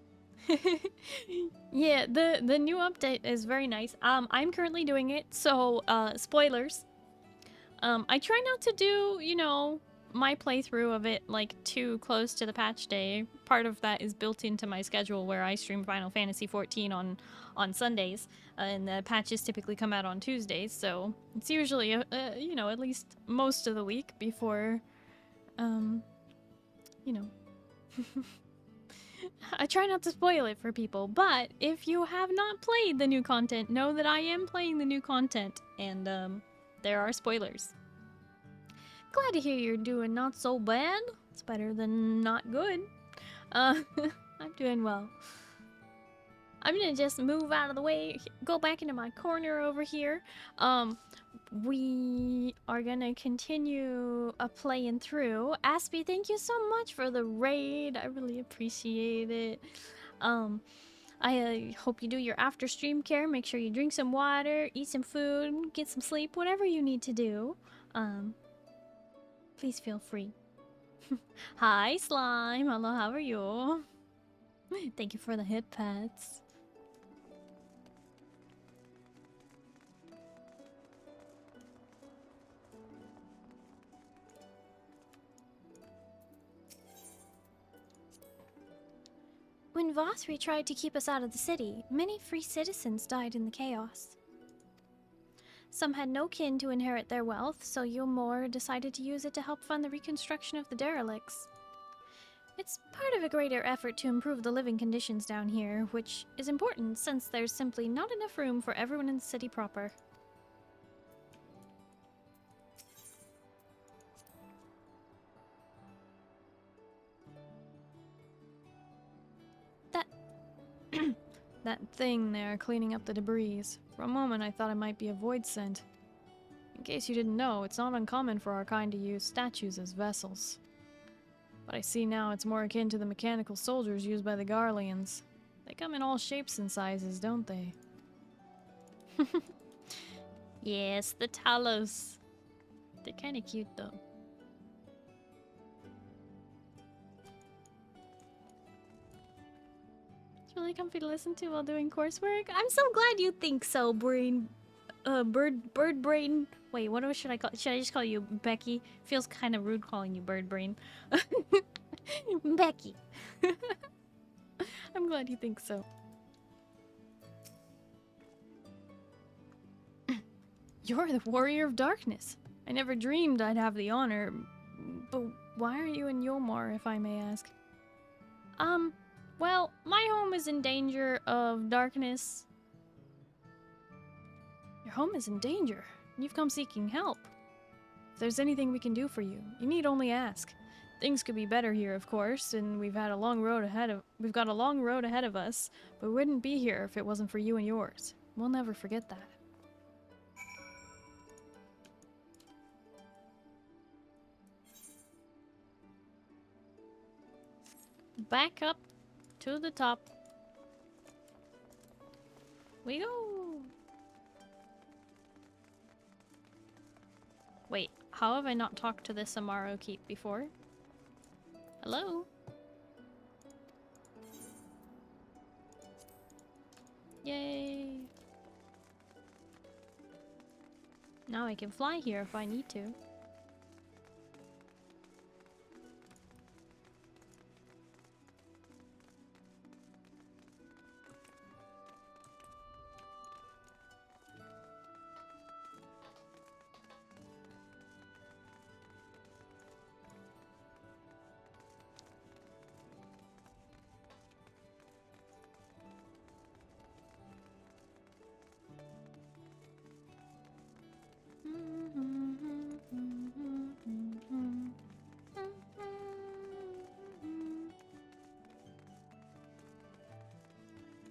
Speaker 3: Yeah, the new update is very nice. I'm currently doing it, so, spoilers. I try not to do, you know, my playthrough of it, like, too close to the patch day. Part of that is built into my schedule where I stream Final Fantasy XIV on Sundays, and the patches typically come out on Tuesdays, so it's usually, you know, at least most of the week before, you know. I try not to spoil it for people, but if you have not played the new content, know that I am playing the new content, and, there are spoilers. Glad to hear you're doing not so bad. It's better than not good. I'm doing well. I'm gonna just move out of the way, go back into my corner over here. We are gonna continue playing through. Aspie, thank you so much for the raid. I really appreciate it.
Speaker 7: I hope you do your after stream care. Make sure you drink some water, eat some food, get some sleep, whatever you need to do. Please feel free. Hi, Slime. Hello, how are you? Thank you for the hit pets. When Vothri tried to keep us out of the city, many free citizens died in the chaos. Some had no kin to inherit their wealth, so Yulmore decided to use it to help fund the reconstruction of the derelicts. It's part of a greater effort to improve the living conditions down here, which is important since there's simply not enough room for everyone in the city proper.
Speaker 3: That thing there cleaning up the debris. For a moment I thought it might be a void scent. In case you didn't know, it's not uncommon for our kind to use statues as vessels. But I see now it's more akin to the mechanical soldiers used by the Garleans. They come in all shapes and sizes, don't they?
Speaker 7: Yes, the Talos. They're kinda cute though. It's really comfy to listen to while doing coursework. I'm so glad you think so, Brain. Bird Brain. Wait, what should I call? Should I just call you Becky? Feels kind of rude calling you Bird Brain. Becky.
Speaker 3: I'm glad you think so. You're the Warrior of Darkness. I never dreamed I'd have the honor. But why are you in Yulmore, if I may ask?
Speaker 7: Well, my home is in danger of darkness.
Speaker 3: Your home is in danger. You've come seeking help. If there's anything we can do for you, you need only ask. Things could be better here, of course, and we've got a long road ahead of us, but we wouldn't be here if it wasn't for you and yours. We'll never forget that.
Speaker 7: Back up to the top. We go. Wait, how have I not talked to this Amaro Keep before? Hello? Yay! Now I can fly here if I need to.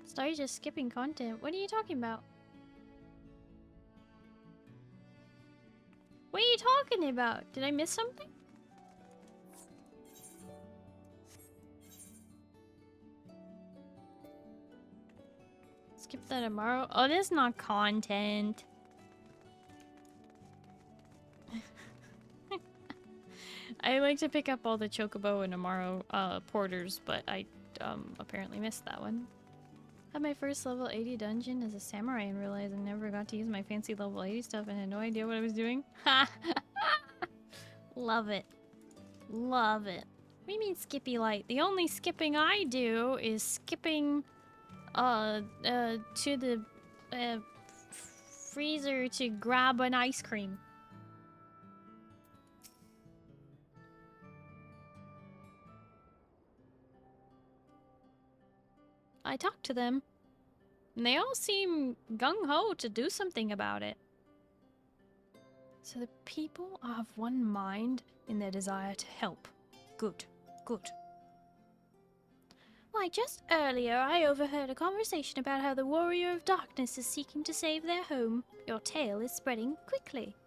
Speaker 7: Starry's just skipping content. What are you talking about? What are you talking about? Did I miss something? Skip that tomorrow. Oh, this is not content. I like to pick up all the Chocobo and Amaro porters, but I apparently missed that one. Had my first level 80 dungeon as a samurai and realized I never got to use my fancy level 80 stuff and had no idea what I was doing. Ha! Love it. Love it. What do you mean Skippy Light? The only skipping I do is skipping to the freezer to grab an ice cream. I talked to them, and they all seem gung-ho to do something about it. So the people are of one mind in their desire to help. Good, good. Why, just earlier I overheard a conversation about how the Warrior of Darkness is seeking to save their home. Your tale is spreading quickly.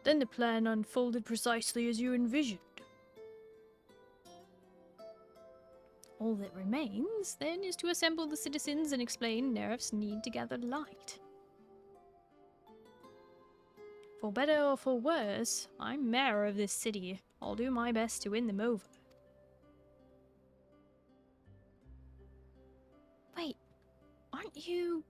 Speaker 3: Then the plan unfolded precisely as you envisioned.
Speaker 7: All that remains, then, is to assemble the citizens and explain Neref's need to gather light. For better or for worse, I'm mayor of this city. I'll do my best to win them over. Wait, aren't you...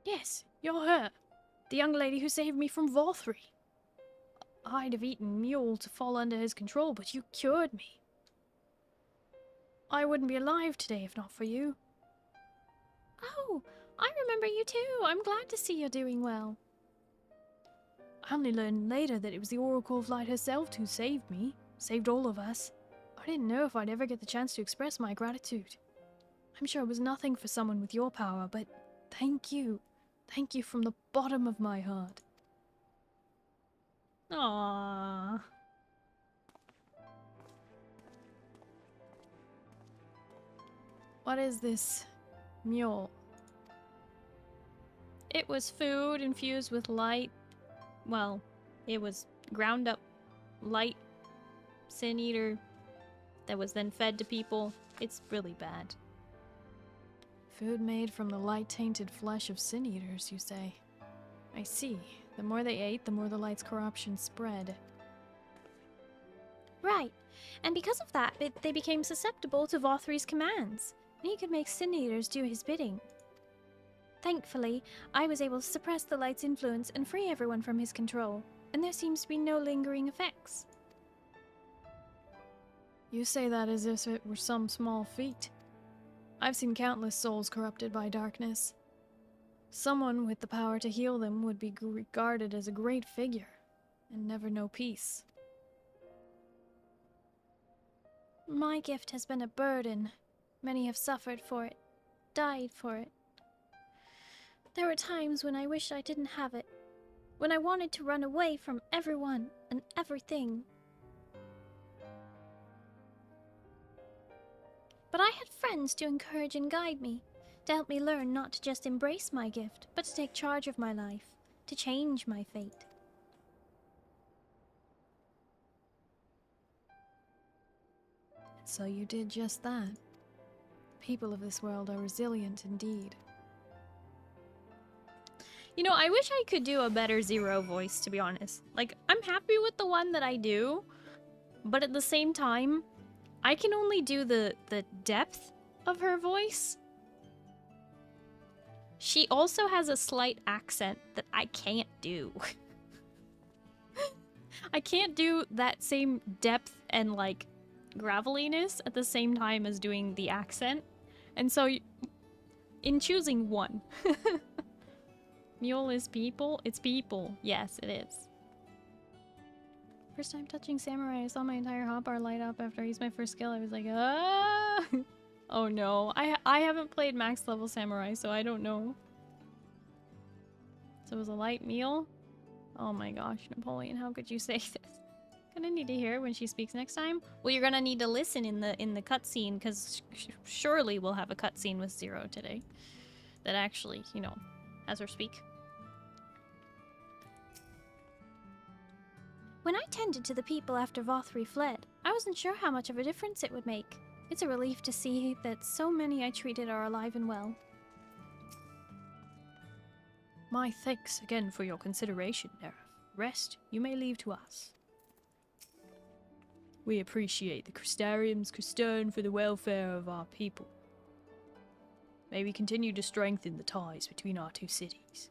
Speaker 7: Yes, you're her. The young lady who saved me from Vorthri. I'd have eaten mule to fall under his control, but you cured me. I wouldn't be alive today if not for you. Oh, I remember you too. I'm glad to see you're doing well. I only learned later that it was the Oracle of Light herself who saved me. Saved all of us. I didn't know if I'd ever get the chance to express my gratitude. I'm sure it was nothing for someone with your power, but thank you. Thank you from the bottom of my heart. Aww. What is this mule? It was food infused with light. Well, it was ground up light sin eater that was then fed to people. It's really bad. Food made from the light-tainted flesh of sin eaters, you say? I see. The more they ate, the more the light's corruption spread. Right. And because of that, they became susceptible to Vorthri's commands, and he could make sin eaters do his bidding. Thankfully, I was able to suppress the light's influence and free everyone from his control, and there seems to be no lingering effects. You say that as if it were some small feat. I've seen countless souls corrupted by darkness. Someone with the power to heal them would be regarded as a great figure, and never know peace. My gift has been a burden. Many have suffered for it, died for it. There were times when I wished I didn't have it, when I wanted to run away from everyone and everything. But I had friends to encourage and guide me, to help me learn not to just embrace my gift, but to take charge of my life, to change my fate. So you did just that. People of this world are resilient indeed. You know, I wish I could do a better Zero voice, to be honest. Like, I'm happy with the one that I do, but at the same time, I can only do the depth of her voice. She also has a slight accent that I can't do. I can't do that same depth and, like, graveliness at the same time as doing the accent. And so, in choosing one... Mule is people? It's people. Yes, it is. First time touching Samurai, I saw my entire hotbar light up after I used my first skill. I was like, ah! Oh no. I haven't played max level Samurai, so I don't know. So it was a light meal? Oh my gosh, Napoleon, how could you say this? Gonna need to hear when she speaks next time. Well, you're gonna need to listen in the cutscene, because surely we'll have a cutscene with Zero today. That actually, you know, has her speak. When I tended to the people after Vorthri fled, I wasn't sure how much of a difference it would make. It's a relief to see that so many I treated are alive and well. My thanks again for your consideration, Neref. Rest you may leave to us. We appreciate the Crystarium's concern for the welfare of our people. May we continue to strengthen the ties between our two cities.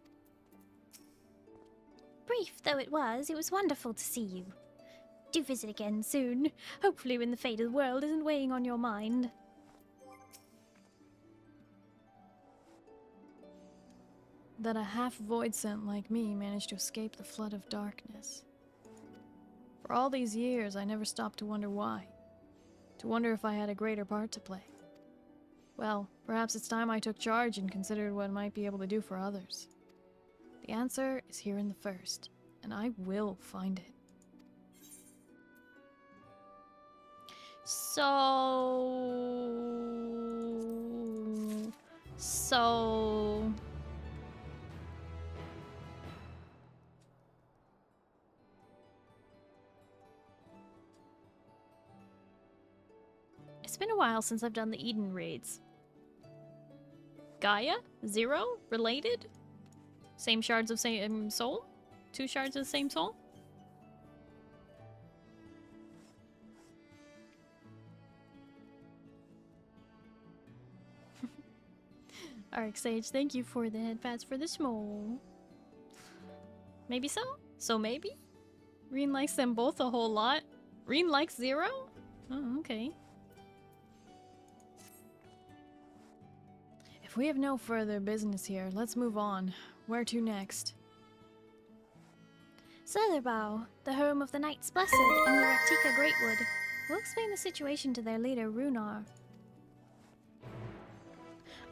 Speaker 7: Brief though it was wonderful to see you. Do visit again soon, hopefully when the fate of the world isn't weighing on your mind. That a half-void scent like me managed to escape the flood of darkness. For all these years, I never stopped to wonder why. To wonder if I had a greater part to play. Well, perhaps it's time I took charge and considered what I might be able to do for others. The answer is here in the first, and I will find it. So... It's been a while since I've done the Eden raids. Gaia? Zero? Related? Same shards of same soul? 2 shards of the same soul? Arc Sage, thank you for the headpads for the small. Maybe so? So maybe? Reen likes them both a whole lot. Reen likes Zero? Oh, okay. If we have no further business here, let's move on. Where to next? Slitherbow, the home of the Knights Blessed in the Raktika Greatwood. We'll explain the situation to their leader, Runar.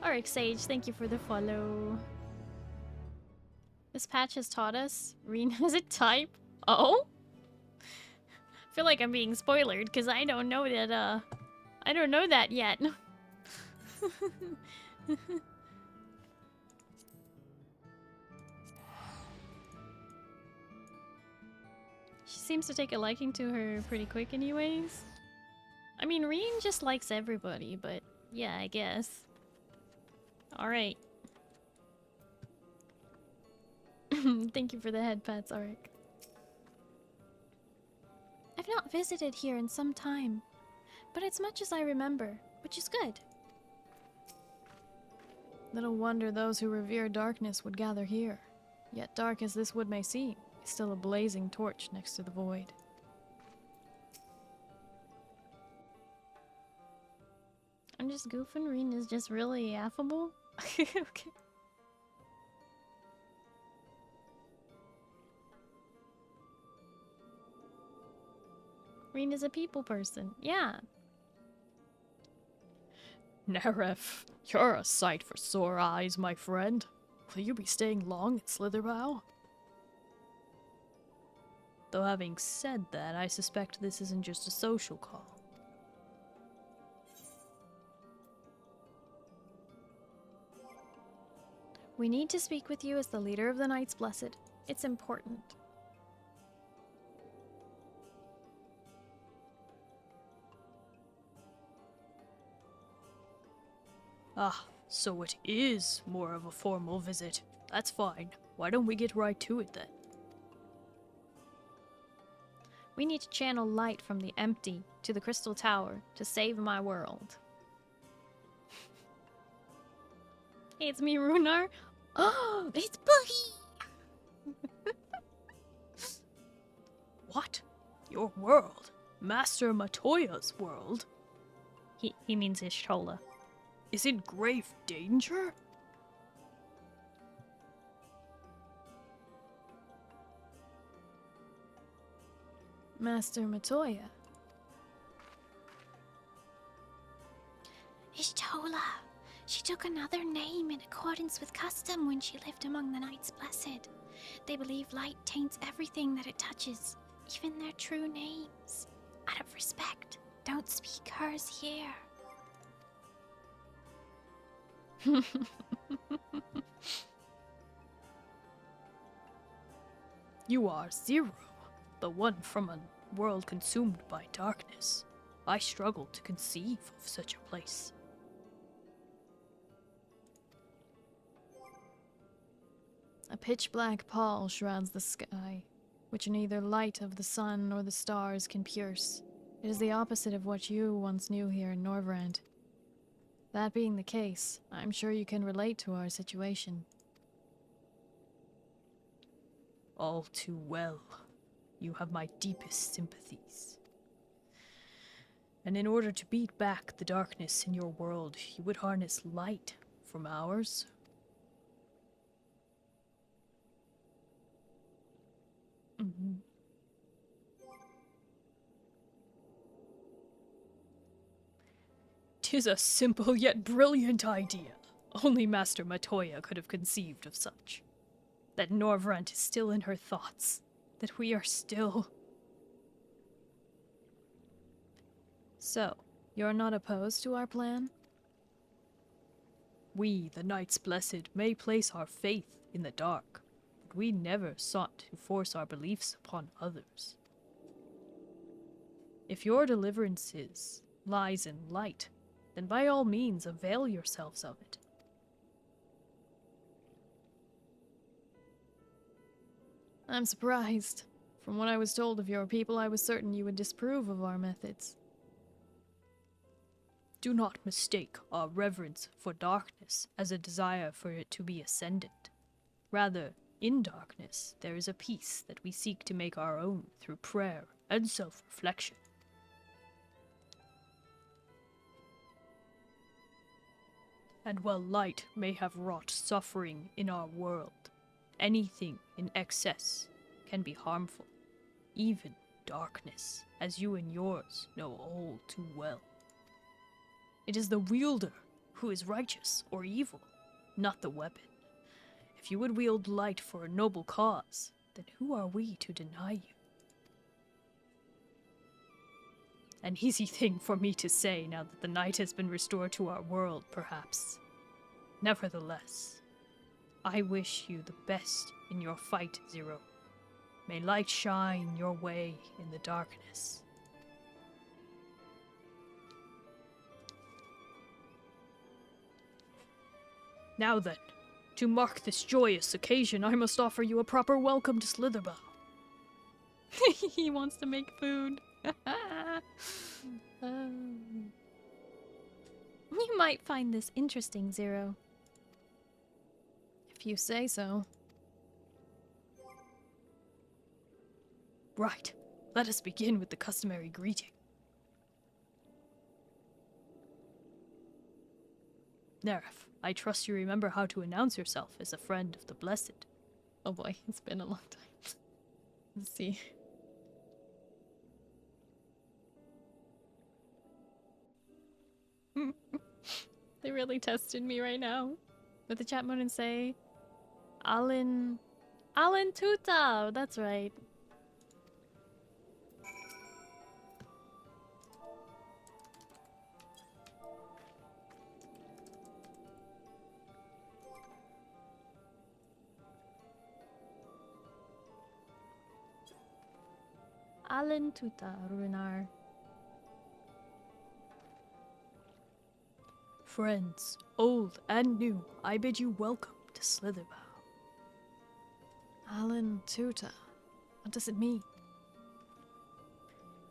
Speaker 7: Arc Sage, thank you for the follow. This patch has taught us Reen has a type. Oh? I feel like I'm being spoiled because I don't know that I don't know that yet. She seems to take a liking to her pretty quick anyways. I mean, Reen just likes everybody, but yeah, I guess. Alright. Thank you for the head pats, Arik. I've not visited here in some time, but it's much as I remember, which is good.
Speaker 3: Little wonder those who revere darkness would gather here. Yet dark as this wood may seem, it's still a blazing torch next to the void.
Speaker 7: I'm just goofing. Reen is just really affable. Okay. Reen is a people person. Yeah.
Speaker 3: Neref, you're a sight for sore eyes, my friend. Will you be staying long at Slitherbow? Though having said that, I suspect this isn't just a social call.
Speaker 7: We need to speak with you as the leader of the Knights Blessed. It's important.
Speaker 3: Ah, so it is more of a formal visit. That's fine. Why don't we get right to it then?
Speaker 7: We need to channel light from the empty to the Crystal Tower to save my world. Hey, it's me, Runar. Oh, it's Boogie!
Speaker 3: What? Your world? Master Matoya's world?
Speaker 7: He means Ishtola.
Speaker 3: Is in grave danger?
Speaker 7: Master Matoya.
Speaker 2: Ishtola. She took another name in accordance with custom when she lived among the Knights Blessed. They believe light taints everything that it touches, even their true names. Out of respect, don't speak hers here.
Speaker 3: You are Zero, the one from a world consumed by darkness. I struggle to conceive of such a place.
Speaker 7: A pitch-black pall shrouds the sky, which neither light of the sun nor the stars can pierce. It is the opposite of what you once knew here in Norvrand. That being the case, I'm sure you can relate to our situation.
Speaker 3: All too well. You have my deepest sympathies. And in order to beat back the darkness in your world, you would harness light from ours.
Speaker 7: Mm-hmm.
Speaker 3: 'Tis a simple yet brilliant idea. Only Master Matoya could have conceived of such. That Norvrant is still in her thoughts. That we are still...
Speaker 7: So, you're not opposed to our plan?
Speaker 3: We, the Knights Blessed, may place our faith in the dark, but we never sought to force our beliefs upon others. If your deliverance is lies in light, then by all means avail yourselves of it.
Speaker 7: I'm surprised. From what I was told of your people, I was certain you would disapprove of our methods.
Speaker 3: Do not mistake our reverence for darkness as a desire for it to be ascendant. Rather, in darkness, there is a peace that we seek to make our own through prayer and self-reflection. And while light may have wrought suffering in our world, anything in excess can be harmful, even darkness, as you and yours know all too well. It is the wielder who is righteous or evil, not the weapon. If you would wield light for a noble cause, then who are we to deny you? An easy thing for me to say now that the night has been restored to our world, perhaps. Nevertheless, I wish you the best in your fight, Zero. May light shine your way in the darkness. Now then, to mark this joyous occasion, I must offer you a proper welcome to Slitherbow.
Speaker 7: He wants to make food. You might find this interesting, Zero. If you say so.
Speaker 3: Right. Let us begin with the customary greeting. Neref, I trust you remember how to announce yourself as a friend of the Blessed.
Speaker 7: Oh boy, it's been a long time. Let's see. They really tested me right now. With the chat mode and say, Alan Tuta. That's right. Alan Tuta, Runar.
Speaker 3: Friends, old and new, I bid you welcome to Slitherbow.
Speaker 7: Alan Tuta. What does it mean?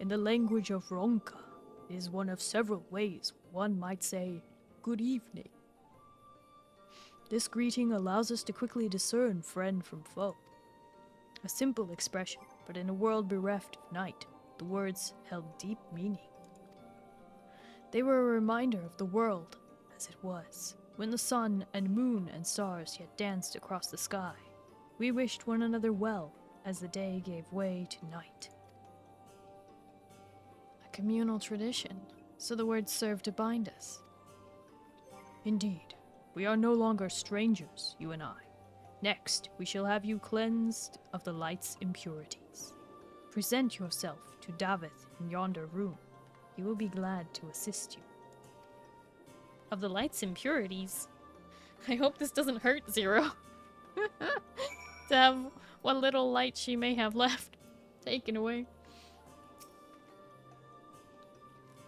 Speaker 3: In the language of Ronka, it is one of several ways one might say, good evening. This greeting allows us to quickly discern friend from foe. A simple expression, but in a world bereft of night, the words held deep meaning. They were a reminder of the world as it was, when the sun and moon and stars yet danced across the sky. We wished one another well as the day gave way to night.
Speaker 7: A communal tradition, so the words serve to bind us.
Speaker 3: Indeed, we are no longer strangers, you and I. Next, we shall have you cleansed of the light's impurities. Present yourself to Davith in yonder room. He will be glad to assist you.
Speaker 7: Of the light's impurities? I hope this doesn't hurt Zero. To have what little light she may have left taken away.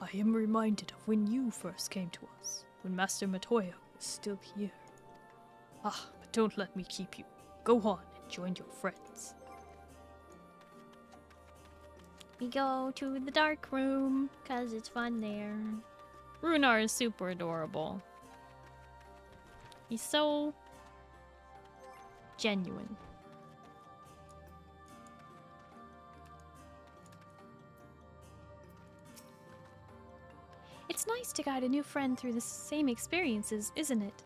Speaker 3: I am reminded of when you first came to us, when Master Matoya was still here. Ah, but don't let me keep you. Go on and join your friends.
Speaker 7: We go to the dark room, 'cause it's fun there. Runar is super adorable. He's so genuine. It's nice to guide a new friend through the same experiences, isn't it?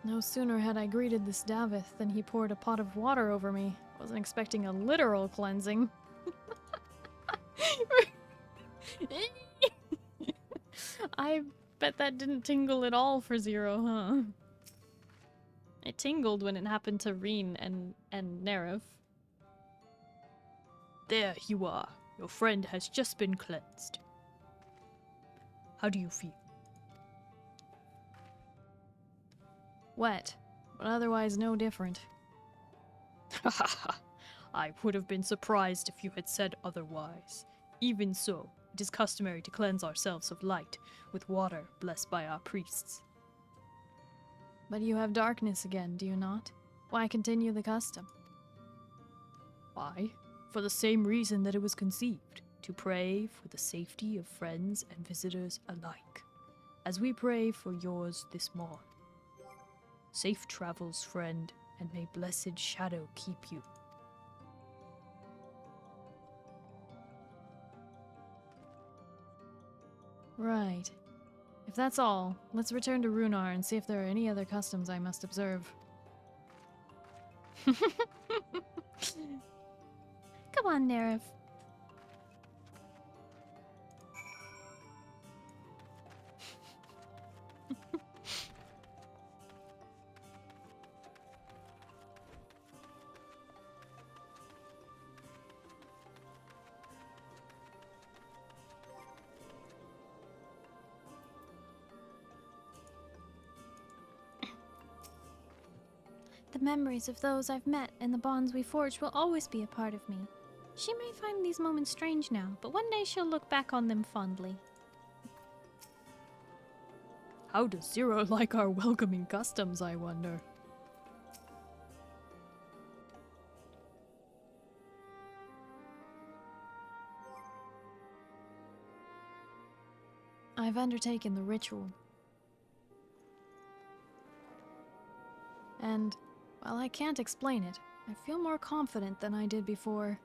Speaker 7: No sooner had I greeted this Davith than he poured a pot of water over me. Wasn't expecting a literal cleansing. I bet that didn't tingle at all for Zero, huh? It tingled when it happened to Reen and Neref.
Speaker 3: There you are. Your friend has just been cleansed. How do you feel?
Speaker 7: Wet, but otherwise no different.
Speaker 3: I would have been surprised if you had said otherwise. Even so, it is customary to cleanse ourselves of light with water blessed by our priests.
Speaker 7: But you have darkness again, do you not? Why continue the custom?
Speaker 3: Why? For the same reason that it was conceived, to pray for the safety of friends and visitors alike, as we pray for yours this morn. Safe travels, friend, and may blessed shadow keep you.
Speaker 7: Right. If that's all, let's return to Runar and see if there are any other customs I must observe.
Speaker 2: Come on, Nerif.
Speaker 7: The memories of those I've met and the bonds we forged will always be a part of me. She may find these moments strange now, but one day she'll look back on them fondly.
Speaker 3: How does Zero like our welcoming customs, I wonder?
Speaker 7: I've undertaken the ritual. And, while I can't explain it, I feel more confident than I did before.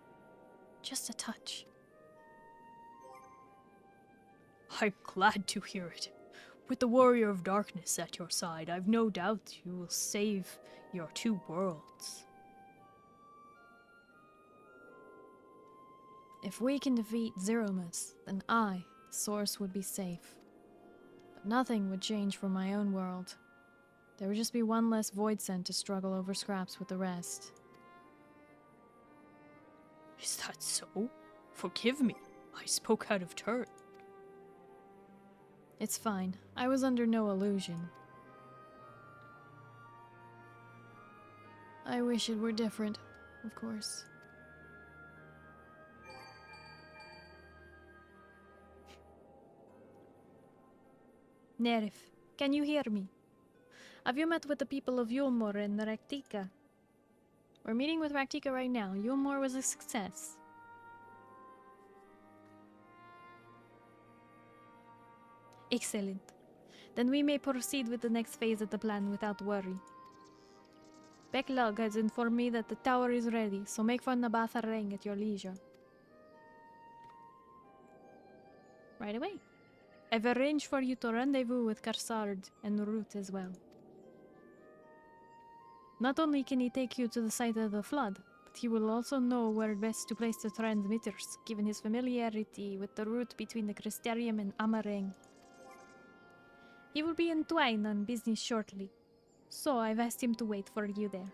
Speaker 7: Just a touch.
Speaker 3: I'm glad to hear it. With the Warrior of Darkness at your side, I've no doubt you will save your two worlds.
Speaker 7: If we can defeat Zeromus, then I, the Source, would be safe. But nothing would change for my own world. There would just be one less Void Scent to struggle over scraps with the rest.
Speaker 3: Is that so? Forgive me. I spoke out of turn.
Speaker 7: It's fine. I was under no illusion. I wish it were different, of course. Nerif, can you hear me? Have you met with the people of Yulmor and Raktika? We're meeting with Raktika right now. Yulmor was a success. Excellent. Then we may proceed with the next phase of the plan without worry. Becklog has informed me that the tower is ready, so make for Nabatha Reng at your leisure. Right away. I've arranged for you to rendezvous with Karsard and Root as well. Not only can he take you to the site of the flood, but he will also know where best to place the transmitters, given his familiarity with the route between the Crystarium and Amareng. He will be in Twine on business shortly, so I've asked him to wait for you there.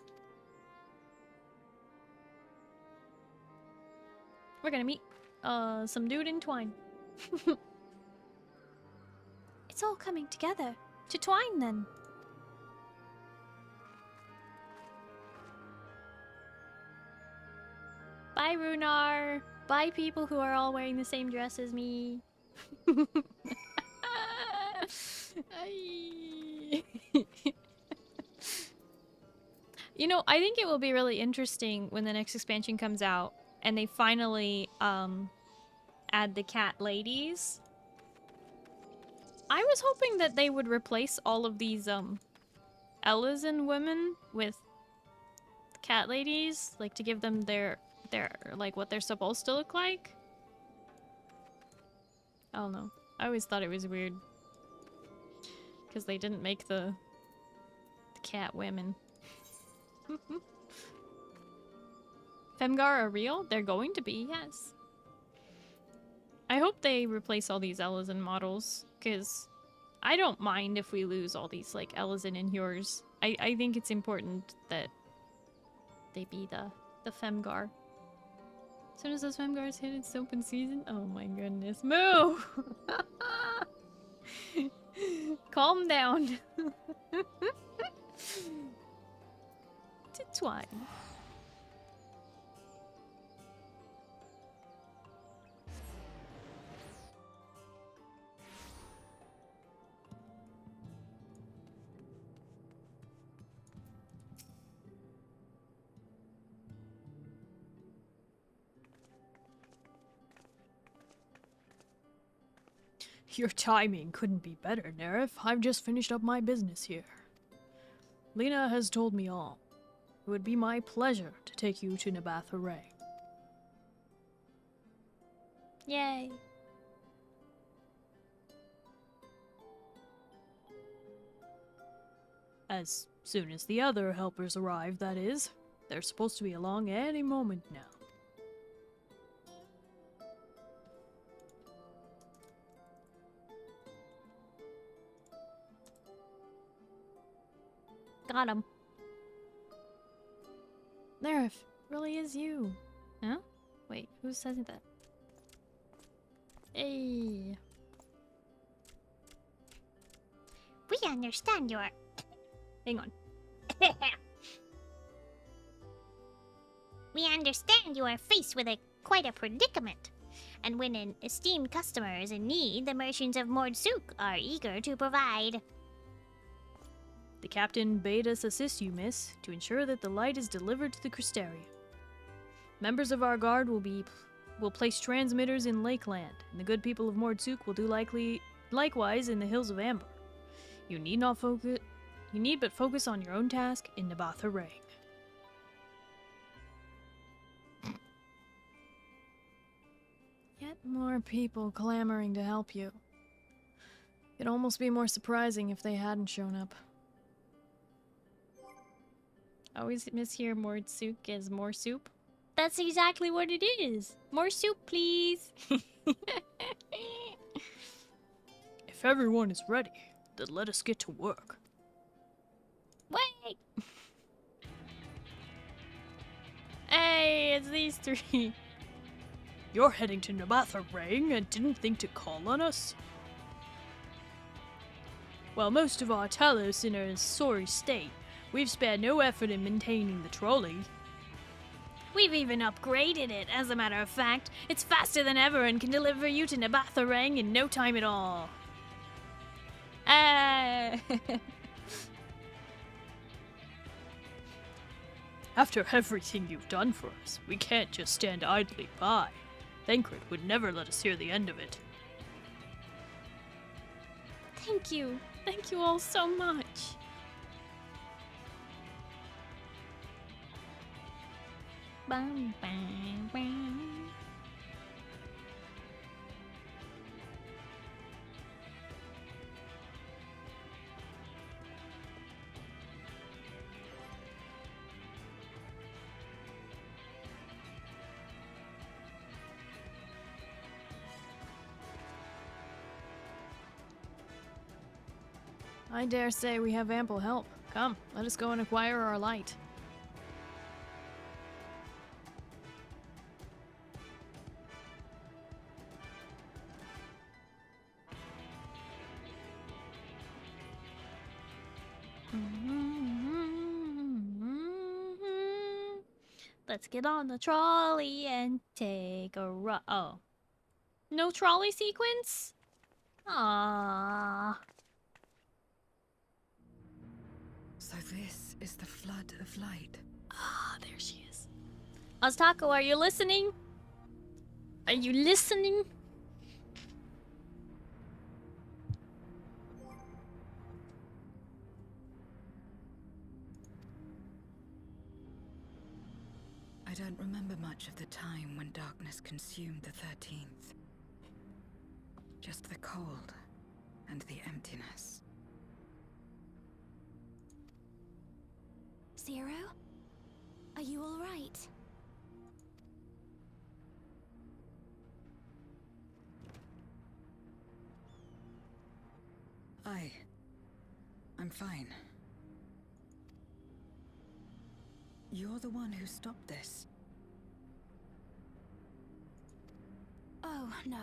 Speaker 7: We're gonna meet some dude in Twine.
Speaker 2: It's all coming together. To Twine, then.
Speaker 7: Bye, Runar. Bye, people who are all wearing the same dress as me. You know, I think it will be really interesting when the next expansion comes out and they finally add the cat ladies. I was hoping that they would replace all of these Elysian women with cat ladies, like to give them their like what they're supposed to look like. I don't know. I always thought it was weird because they didn't make the cat women. Femgar are real? They're going to be, yes. I hope they replace all these Elysian models, because I don't mind if we lose all these, like, Elysian and Hjors. I think it's important that they be the Femgar. As soon as those Femgars hit its open season, oh my goodness. Move! Calm down. To Twine.
Speaker 3: Your timing couldn't be better, Nerif. I've just finished up my business here. Lena has told me all. It would be my pleasure to take you to Nabatha Ray.
Speaker 7: Yay.
Speaker 3: As soon as the other helpers arrive, that is. They're supposed to be along any moment now.
Speaker 7: Got him. Nerf, really is you. Huh? Wait, who says that? Hey.
Speaker 2: We understand your.
Speaker 7: Hang on.
Speaker 2: We understand you are faced with quite a predicament. And when an esteemed customer is in need, the merchants of Mordsuk are eager to provide.
Speaker 3: The captain bade us assist you, miss, to ensure that the light is delivered to the Crystarium. Members of our guard will place transmitters in Lakeland, and the good people of Mordsuk will do likewise in the Hills of Amber. You need but focus on your own task in Nabatha Ray.
Speaker 7: Yet more people clamoring to help you. It'd almost be more surprising if they hadn't shown up. Always mishear Mordsuk as more soup. That's exactly what it is. More soup, please.
Speaker 3: If everyone is ready, then let us get to work.
Speaker 7: Wait! Hey, it's these three.
Speaker 3: You're heading to Nabatha Ray and didn't think to call on us? While most of our Talos in a sorry state, we've spared no effort in maintaining the trolley.
Speaker 7: We've even upgraded it, as a matter of fact. It's faster than ever and can deliver you to Nabatha Ray in no time at all.
Speaker 3: After everything you've done for us, we can't just stand idly by. Thancred would never let us hear the end of it.
Speaker 7: Thank you. Thank you all so much. Bum, bum, bum. I dare say we have ample help. Come, let us go and acquire our light. Let's get on the trolley and take a ride. Oh. No trolley sequence? Aww.
Speaker 9: So this is the flood of light.
Speaker 7: Ah, there she is. Aztako, are you listening? Are you listening?
Speaker 9: I don't remember much of the time when darkness consumed the 13th. Just the cold and the emptiness.
Speaker 2: Zero? Are you all right?
Speaker 9: I'm fine. You're the one who stopped this.
Speaker 2: Oh, no.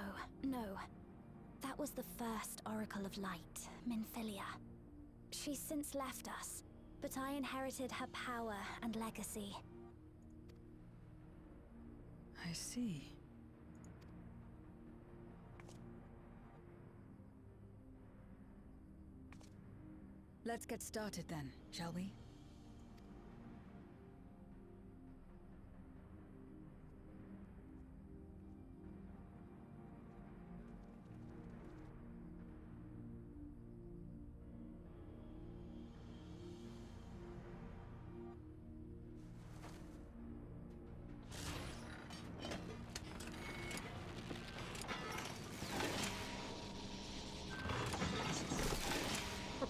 Speaker 2: That was the first Oracle of Light, Minfilia. She's since left us, but I inherited her power and legacy.
Speaker 9: I see. Let's get started then, shall we?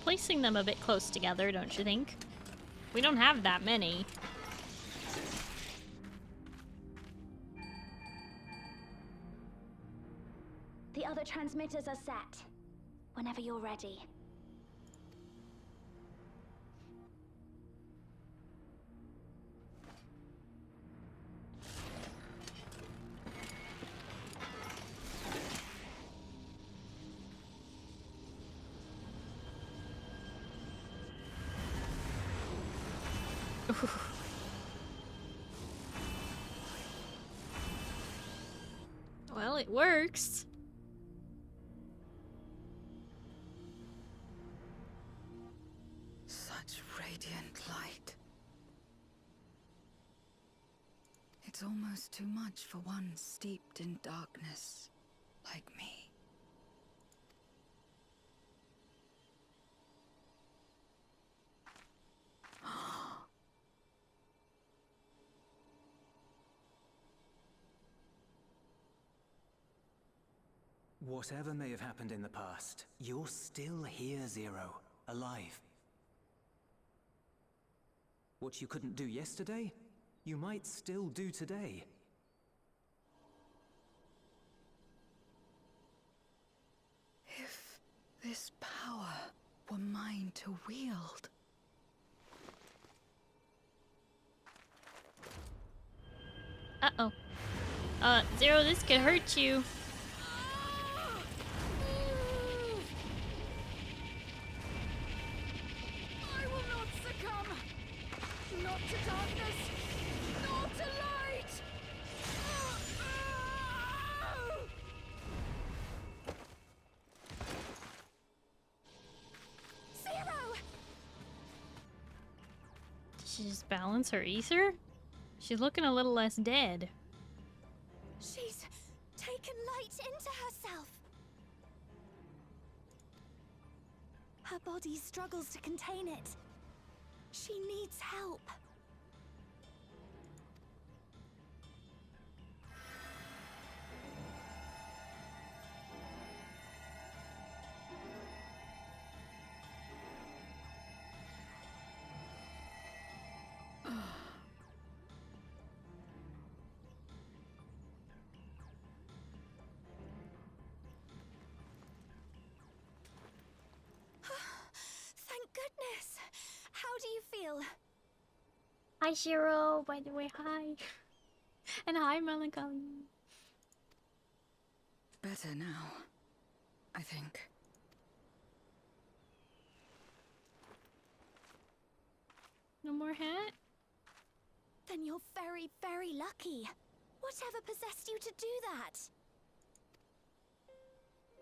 Speaker 1: placing them a bit close together, don't you think? We don't have that many.
Speaker 2: The other transmitters are set. Whenever you're ready.
Speaker 1: Well, it works.
Speaker 9: Such radiant light. It's almost too much for one steeped in darkness like me.
Speaker 10: Whatever may have happened in the past, you're still here, Zero, alive. What you couldn't do yesterday, you might still do today.
Speaker 9: If this power were mine to wield.
Speaker 1: Uh-oh. Zero, this could hurt you.
Speaker 5: I will not succumb! Not to darkness, nor to light!
Speaker 2: Zero!
Speaker 1: Did she just balance her ether? She's looking a little less dead.
Speaker 2: She's taken light into herself. Her body struggles to contain it. She needs help. Thank goodness. How do you feel?
Speaker 7: Hi, Shiro. By the way, hi. And hi, Melancholy.
Speaker 9: Better now, I think.
Speaker 1: No more hat?
Speaker 2: Then you're very, very lucky. Whatever possessed you to do that?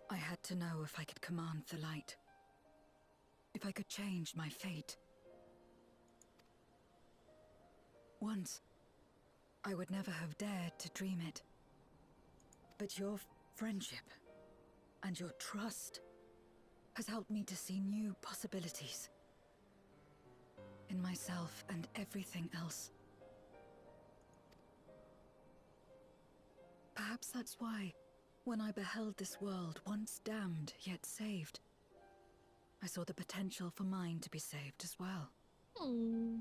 Speaker 9: I had to know if I could command the light. If I could change my fate. Once, I would never have dared to dream it. But your friendship and your trust has helped me to see new possibilities. In myself and everything else. Perhaps that's why, when I beheld this world once damned yet saved, I saw the potential for mine to be saved as well.
Speaker 1: Hmm.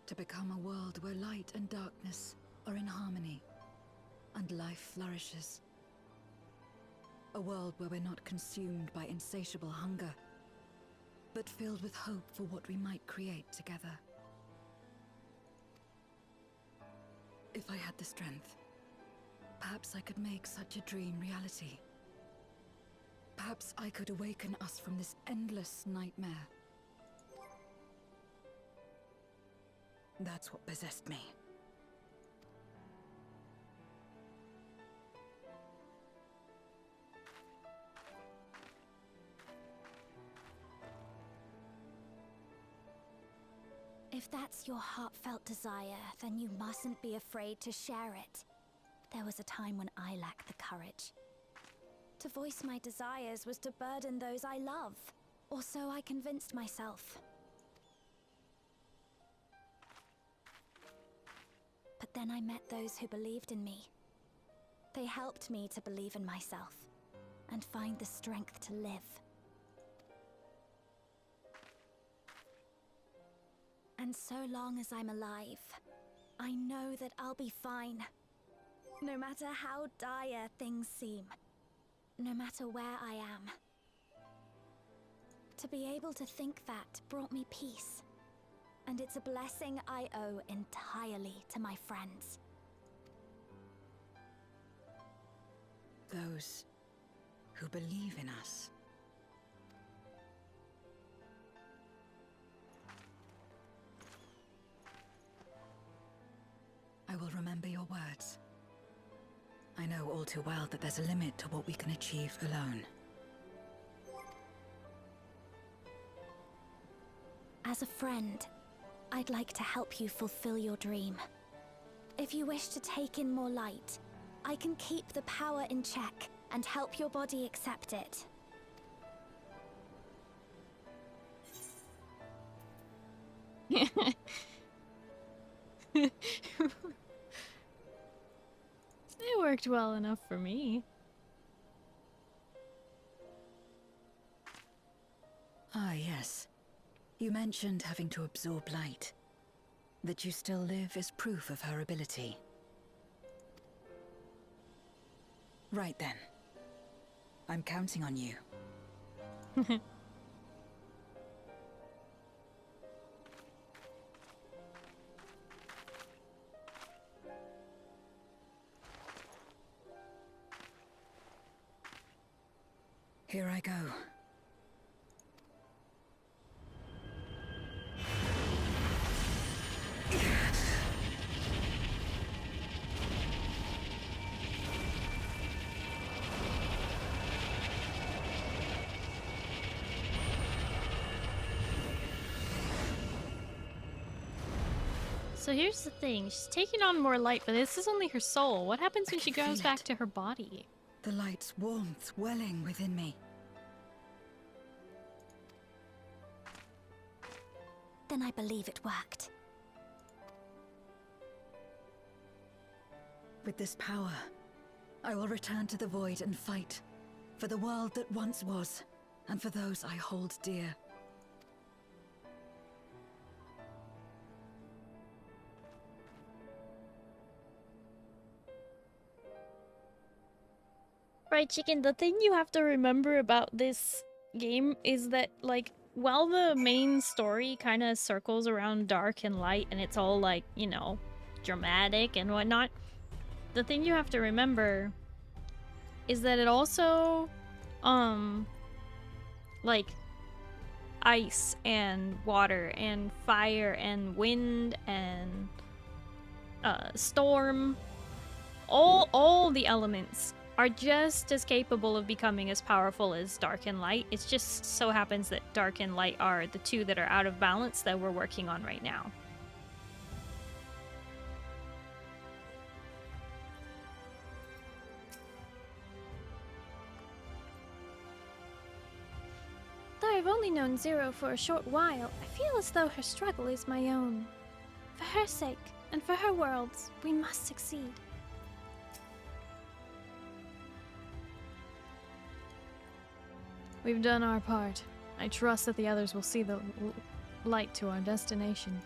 Speaker 9: To become a world where light and darkness are in harmony, and life flourishes. A world where we're not consumed by insatiable hunger, but filled with hope for what we might create together. If I had the strength, perhaps I could make such a dream reality. Perhaps I could awaken us from this endless nightmare. That's what possessed me.
Speaker 2: If that's your heartfelt desire, then you mustn't be afraid to share it. There was a time when I lacked the courage. To voice my desires was to burden those I love, or so I convinced myself. But Then I met those who believed in me. They helped me to believe in myself and find the strength to live. And so long as I'm alive, I know that I'll be fine. No matter how dire things seem, no matter where I am. To be able to think that brought me peace. And it's a blessing I owe entirely to my friends.
Speaker 9: Those who believe in us. I will remember your words. I know all too well that there's a limit to what we can achieve alone.
Speaker 2: As a friend, I'd like to help you fulfill your dream. If you wish to take in more light, I can keep the power in check and help your body accept it.
Speaker 1: It worked well enough for me.
Speaker 9: Ah, yes. You mentioned having to absorb light. That you still live is proof of her ability. Right then. I'm counting on you. Here I go.
Speaker 1: So here's the thing, she's taking on more light, but this is only her soul. What happens when she
Speaker 9: can
Speaker 1: goes
Speaker 9: feel
Speaker 1: back
Speaker 9: it.
Speaker 1: to her body?
Speaker 9: The light's warmth welling within me.
Speaker 2: Then I believe it worked.
Speaker 9: With this power, I will return to the void and fight for the world that once was, and for those I hold dear.
Speaker 1: Right, Chicken, the thing you have to remember about this game is that, like, while the main story kind of circles around dark and light and it's all, like, you know, dramatic and whatnot, the thing you have to remember is that it also, like, ice and water and fire and wind and storm, all the elements are just as capable of becoming as powerful as dark and light. It just so happens that dark and light are the two that are out of balance that we're working on right now.
Speaker 7: Though I've only known Zero for a short while, I feel as though her struggle is my own. For her sake, and for her worlds, we must succeed.
Speaker 1: We've done our part. I trust that the others will see the light to our destination.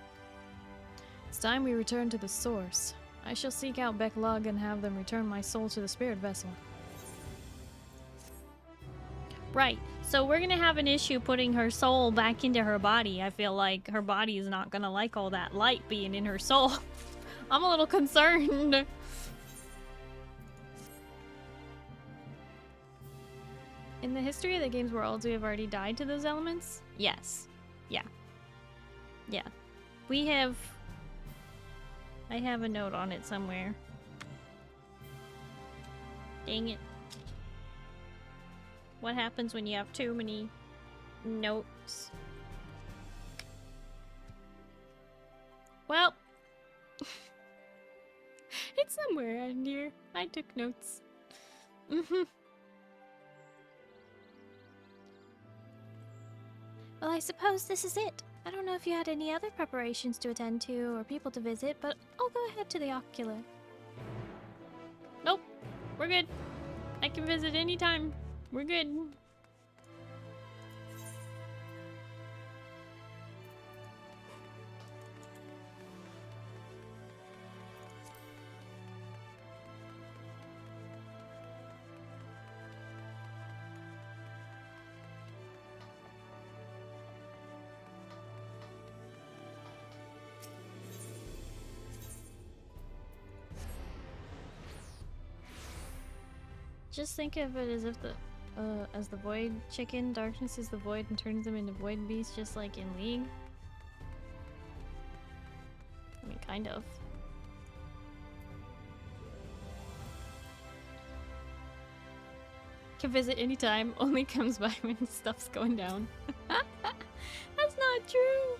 Speaker 1: It's time we return to the source. I shall seek out Backlog and have them return my soul to the spirit vessel. Right, so we're gonna have an issue putting her soul back into her body. I feel like her body is not gonna like all that light being in her soul. I'm a little concerned. In the history of the game's worlds, we have already died to those elements? Yes. Yeah. Yeah. We have... I have a note on it somewhere. Dang it. What happens when you have too many notes? Well... it's somewhere around here. I took notes.
Speaker 7: Well, I suppose this is it. I don't know if you had any other preparations to attend to or people to visit, but I'll go ahead to the ocular.
Speaker 1: Nope. We're good. I can visit anytime. We're good. Just think of it as if as the void chicken, darkness is the void and turns them into void beasts, just like in League. I mean, kind of. Can visit anytime, only comes by when stuff's going down. That's not true!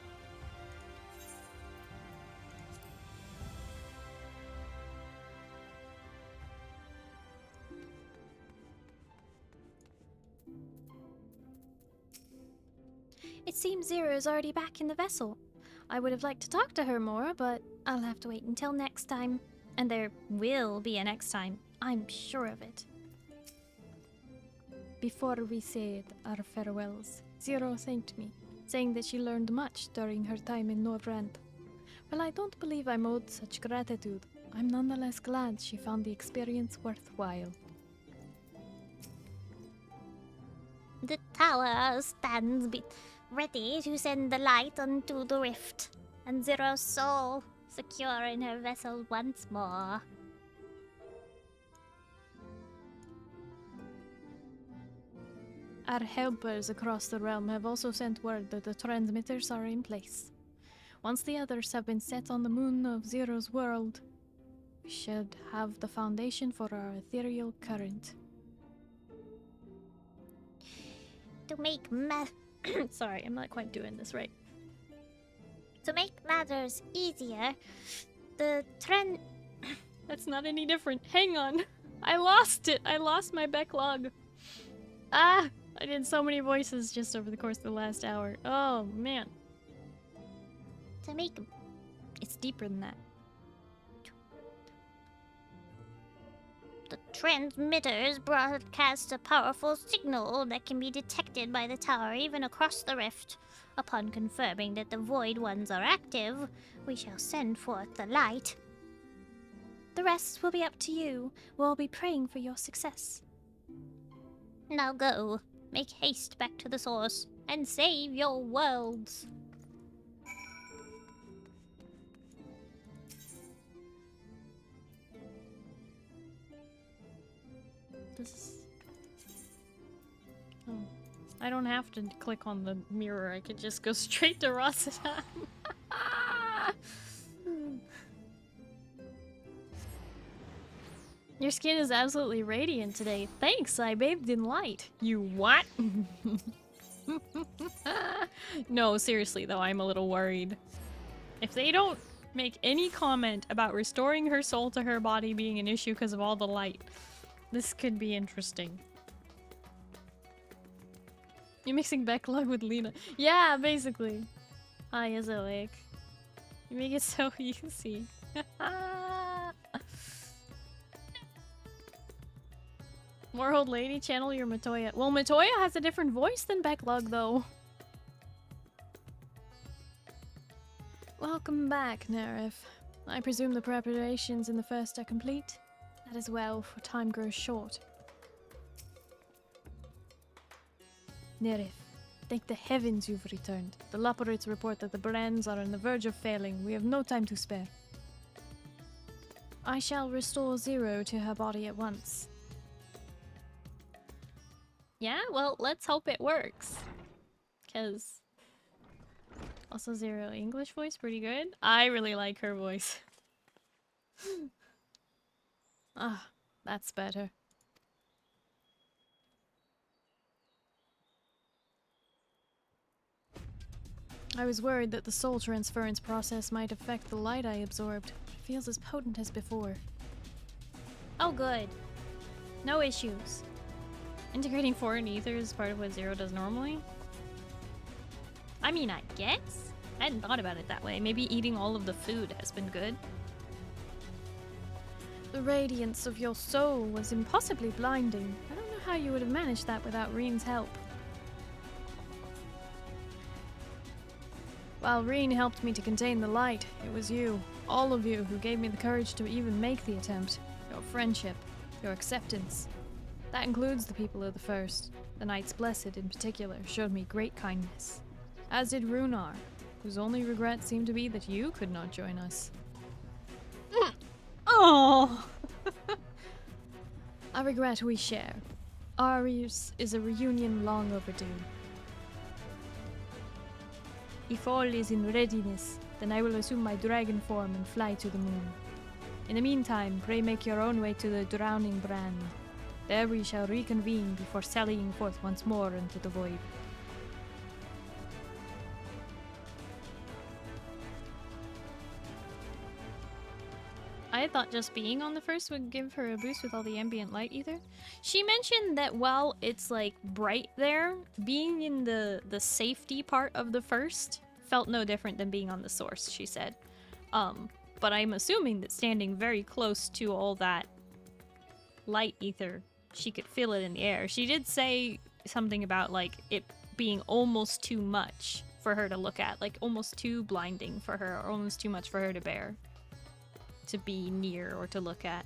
Speaker 7: It seems Zero's already back in the vessel. I would have liked to talk to her more, but I'll have to wait until next time. And there will be a next time. I'm sure of it. Before we said our farewells, Zero thanked me, saying that she learned much during her time in Northrend. While I don't believe I'm owed such gratitude, I'm nonetheless glad she found the experience worthwhile.
Speaker 2: The tower stands ready to send the light unto the rift, and Zero's soul secure in her vessel once more.
Speaker 7: Our helpers across the realm have also sent word that the transmitters are in place. Once the others have been set on the moon of Zero's world, we should have the foundation for our ethereal current.
Speaker 2: To make
Speaker 1: Sorry, I'm not quite doing this right.
Speaker 2: To make matters easier, the trend...
Speaker 1: That's not any different. Hang on. I lost it. I lost my backlog. Ah! I did so many voices just over the course of the last hour. Oh, man.
Speaker 2: To make...
Speaker 1: It's deeper than that.
Speaker 2: The transmitters broadcast a powerful signal that can be detected by the tower even across the rift. Upon confirming that the Void Ones are active, we shall send forth the light.
Speaker 7: The rest will be up to you. We'll be praying for your success.
Speaker 2: Now go. Make haste back to the source and save your worlds.
Speaker 1: This is... Oh. I don't have to click on the mirror. I could just go straight to Rossadan. Your skin is absolutely radiant today. Thanks, I bathed in light. You what? No, seriously though, I'm a little worried. If they don't make any comment about restoring her soul to her body being an issue because of all the light, this could be interesting. You're mixing backlog with Lena. Yeah, basically. Hi, Azoic. You make it so easy. More old lady, channel your Matoya. Well, Matoya has a different voice than backlog, though. Welcome back, Nerif. I presume the preparations in the first are complete? That is well, for time grows short. Nerif, thank the heavens you've returned. The Laporites report that the brands are on the verge of failing. We have no time to spare. I shall restore Zero to her body at once. Yeah, well, let's hope it works. Because... Also, Zero English voice, pretty good. I really like her voice. Ah, that's better. I was worried that the soul transference process might affect the light I absorbed. It feels as potent as before. Oh, good. No issues. Integrating foreign ether is part of what Zero does normally? I mean, I guess? I hadn't thought about it that way. Maybe eating all of the food has been good.
Speaker 7: The radiance of your soul was impossibly blinding. I don't know how you would have managed that without Reen's help. While Reen helped me to contain the light, it was you, all of you, who gave me the courage to even make the attempt. Your friendship, your acceptance. That includes the people of the First. The Knights Blessed, in particular, showed me great kindness. As did Runar, whose only regret seemed to be that you could not join us.
Speaker 1: Oh!
Speaker 7: A regret we share. Ours is a reunion long overdue. If all is in readiness, then I will assume my dragon form and fly to the moon. In the meantime, pray make your own way to the Drowning Brand. There we shall reconvene before sallying forth once more into the void.
Speaker 1: I thought just being on the First would give her a boost with all the ambient light ether. She mentioned that while it's like bright there, being in the safety part of the First felt no different than being on the Source, she said. But I'm assuming that standing very close to all that light ether, she could feel it in the air. She did say something about like it being almost too much for her to look at, like almost too blinding for her, or almost too much for her to bear, to be near or to look at.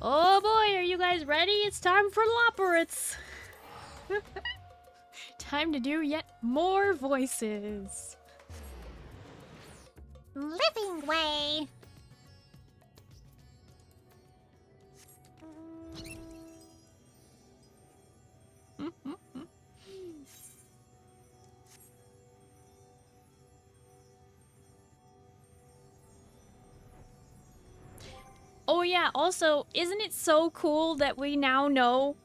Speaker 1: Oh boy, are you guys ready? It's time for Loporits!
Speaker 7: Time to do yet more voices.
Speaker 2: Living way.
Speaker 1: Oh yeah, also, isn't it so cool that we now know,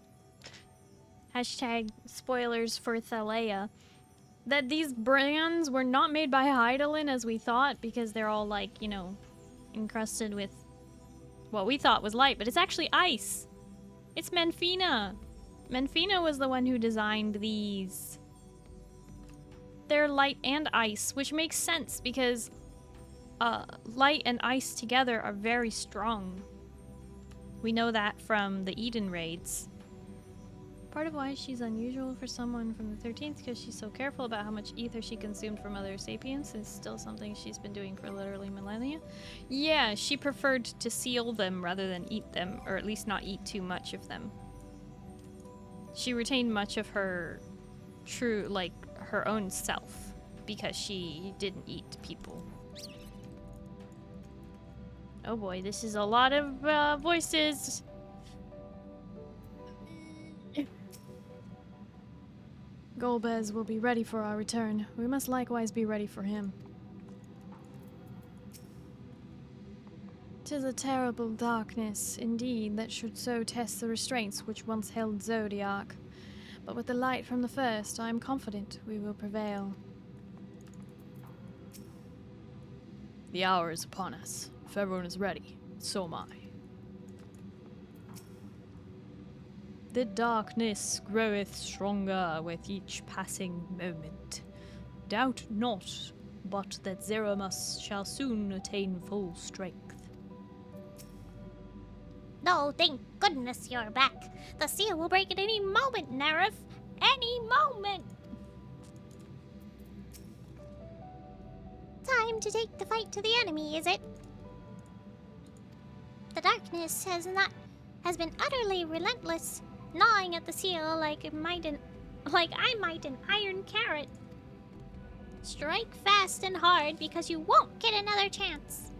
Speaker 1: hashtag spoilers for Thalea, that these brands were not made by Hydaelyn as we thought, because they're all like, you know, encrusted with what we thought was light, but it's actually ice. It's Menfina. Menfina was the one who designed these. They're light and ice, which makes sense because light and ice together are very strong. We know that from the Eden raids. Part of why she's unusual for someone from the 13th, because she's so careful about how much ether she consumed from other sapiens, is still something she's been doing for literally millennia. Yeah, she preferred to seal them rather than eat them, or at least not eat too much of them. She retained much of her true, like, her own self, because she didn't eat people. Oh boy, this is a lot of voices.
Speaker 7: Golbez will be ready for our return. We must likewise be ready for him. 'Tis a terrible darkness, indeed, that should so test the restraints which once held Zodiac. But with the light from the First, I am confident we will prevail.
Speaker 3: The hour is upon us. If everyone is ready, so am I. The darkness groweth stronger with each passing moment. Doubt not, but that Zeramus shall soon attain full strength.
Speaker 2: No, thank goodness you're back. The seal will break at any moment, Nerif. Any moment. Time to take the fight to the enemy, is it? The darkness has been utterly relentless, gnawing at the seal like I might an iron carrot. Strike fast and hard because you won't get another chance.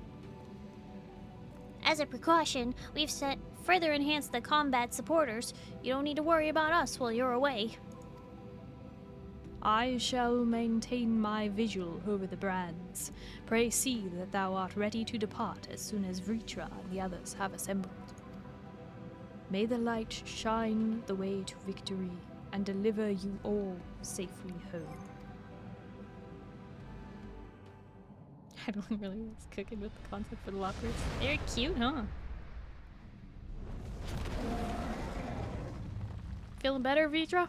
Speaker 2: As a precaution, we've further enhanced the combat supporters. You don't need to worry about us while you're away.
Speaker 3: I shall maintain my vigil over the brands. Pray see that thou art ready to depart as soon as Vritra and the others have assembled. May the light shine the way to victory and deliver you all safely home.
Speaker 1: Hydaelyn really was cooking with the concept for the lockers. They're cute, huh?
Speaker 7: Feeling better, Vitra?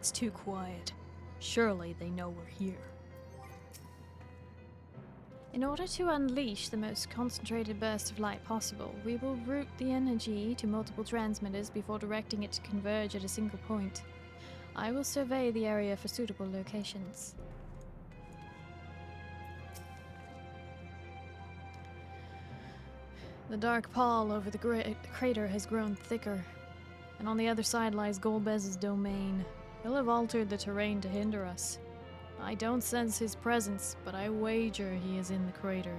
Speaker 3: It's too quiet. Surely they know we're here.
Speaker 7: In order to unleash the most concentrated burst of light possible, we will route the energy to multiple transmitters before directing it to converge at a single point. I will survey the area for suitable locations. The dark pall over the crater has grown thicker, and on the other side lies Golbez's domain. He'll have altered the terrain to hinder us. I don't sense his presence, but I wager he is in the crater.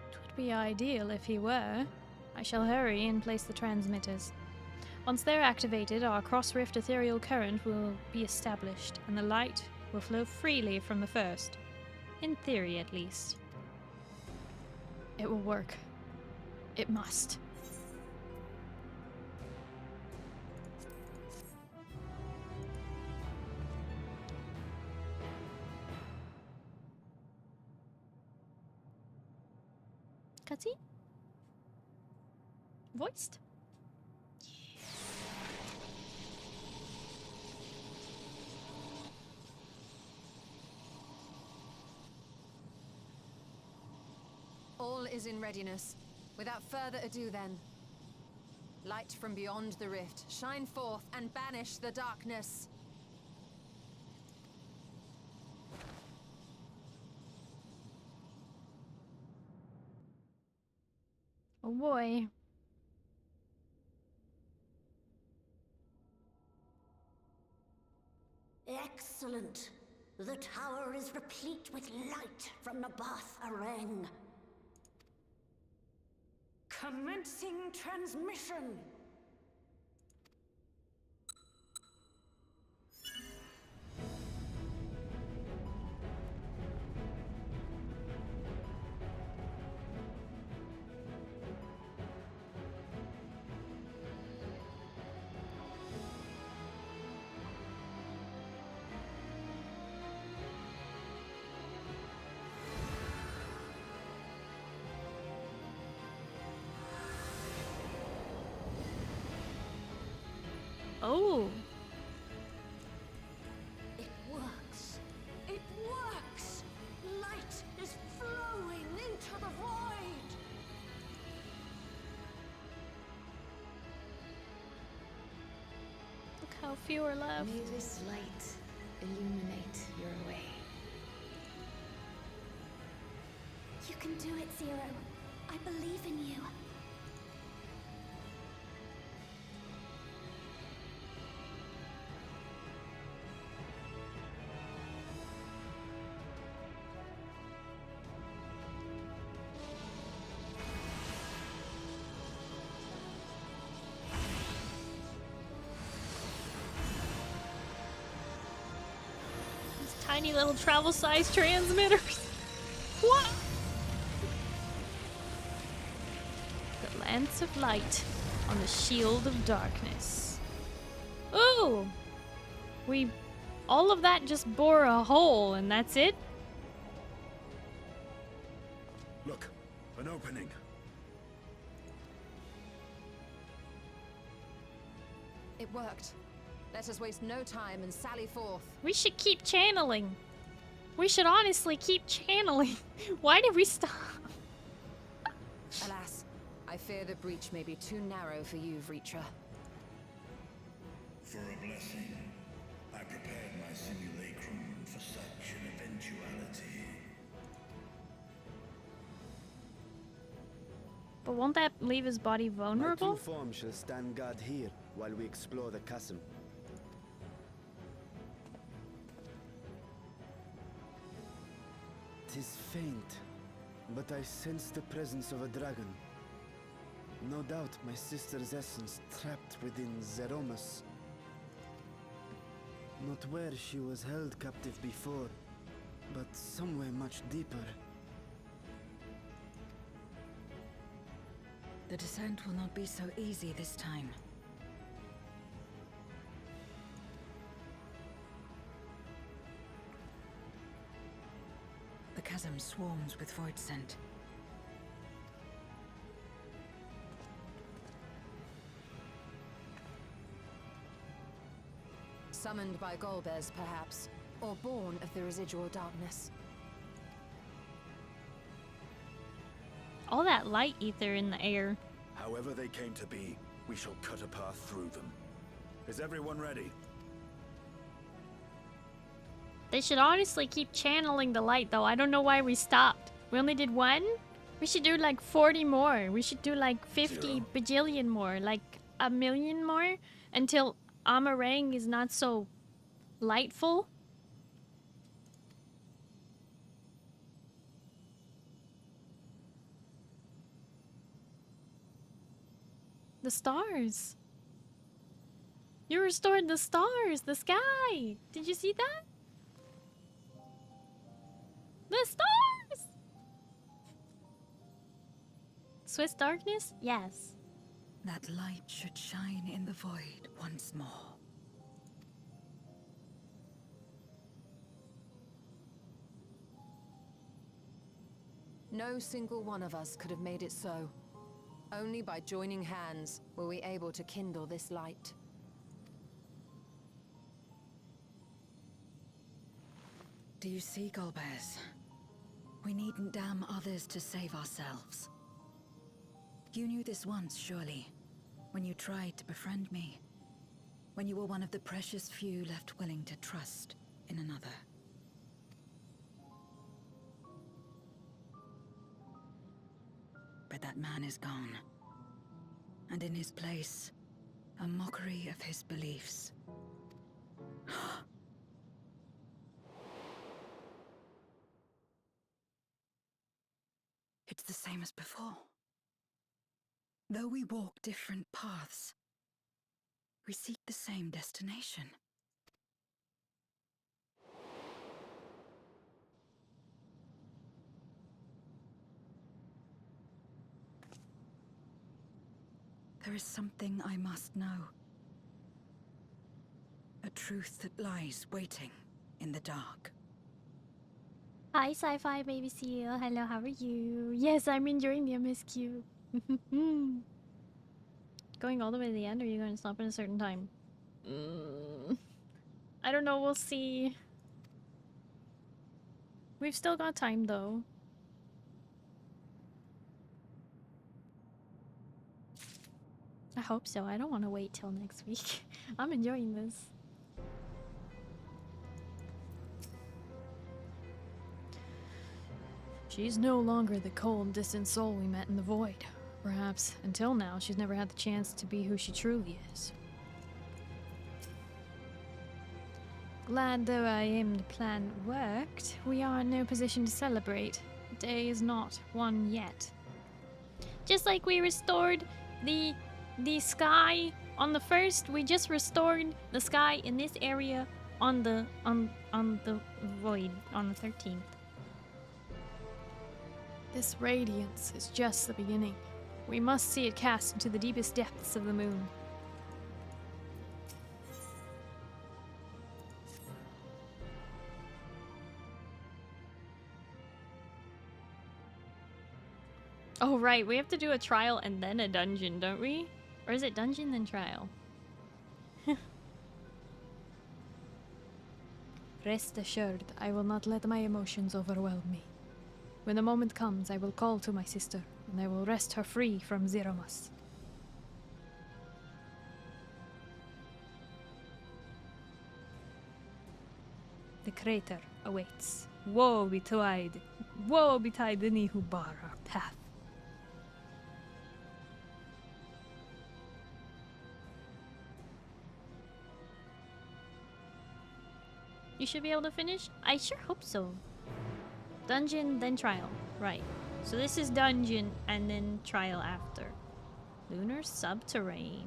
Speaker 7: It would be ideal if he were. I shall hurry and place the transmitters. Once they're activated, our cross-rift ethereal current will be established, and the light will flow freely from the first. In theory, at least. It will work. It must. Cutscene? Voiced?
Speaker 5: All is in readiness. Without further ado then. Light from beyond the rift, shine forth and banish the darkness.
Speaker 7: Oh boy.
Speaker 8: Excellent. The tower is replete with light from the Bath Arang. Commencing transmission.
Speaker 7: Oh.
Speaker 8: It works. It works. Light is flowing into the void.
Speaker 7: Look how few are left.
Speaker 11: May this light illuminate your way.
Speaker 2: You can do it, Zero. I believe in you.
Speaker 7: Tiny little travel-sized transmitters. What? The lance of light on the shield of darkness. Ooh! All of that just bore a hole, and that's it?
Speaker 4: Look, an opening.
Speaker 5: It worked. Let us waste no time and sally forth.
Speaker 7: We should keep channeling. We should honestly keep channeling. Why did we stop?
Speaker 5: Alas, I fear the breach may be too narrow for you, Vritra.
Speaker 4: For a blessing, I prepared my simulacrum for such an eventuality.
Speaker 7: But won't that leave his body vulnerable?
Speaker 12: My two forms shall stand guard here while we explore the chasm. Tis faint, but I sense the presence of a dragon. No doubt my sister's essence trapped within Zeromus. Not where she was held captive before, but somewhere much deeper.
Speaker 9: The descent will not be so easy this time. The chasm swarms with void scent.
Speaker 5: Summoned by Golbez, perhaps, or born of the residual darkness.
Speaker 1: All that light ether in the air.
Speaker 6: However they came to be, we shall cut a path through them. Is everyone ready?
Speaker 1: They should honestly keep channeling the light, though. I don't know why we stopped. We only did one? We should do like 40 more. We should do like 50 bajillion more. Like a million more. Until Amarang is not so lightful. The stars. You restored the stars, the sky. Did you see that? The stars! Swiss darkness? Yes.
Speaker 9: That light should shine in the void once more.
Speaker 5: No single one of us could have made it so. Only by joining hands were we able to kindle this light.
Speaker 9: Do you see, Golbez? We needn't damn others to save ourselves. You knew this once, surely, when you tried to befriend me. When you were one of the precious few left willing to trust in another. But that man is gone. And in his place, a mockery of his beliefs. It's the same as before. Though we walk different paths, we seek the same destination. There is something I must know. A truth that lies waiting in the dark.
Speaker 1: Hi, Sci-Fi Baby Seal. Hello, how are you? Yes, I'm enjoying the MSQ. Going all the way to the end, or are you going to stop at a certain time? I don't know, we'll see. We've still got time, though. I hope so. I don't want to wait till next week. I'm enjoying this. She's no longer the cold, distant soul we met in the void. Perhaps, until now, she's never had the chance to be who she truly is. Glad though I am the plan worked, we are in no position to celebrate. The day is not won yet. Just like we restored the sky on the first, we just restored the sky in this area on the void on the 13th. This radiance is just the beginning. We must see it cast into the deepest depths of the moon. Oh right, we have to do a trial and then a dungeon, don't we? Or is it dungeon then trial? Rest assured, I will not let my emotions overwhelm me. When the moment comes, I will call to my sister, and I will wrest her free from Zeromus. The crater awaits. Woe betide any who bar our path. You should be able to finish? I sure hope so. Dungeon, then trial. Right. So this is dungeon, and then trial after. Lunar subterrane.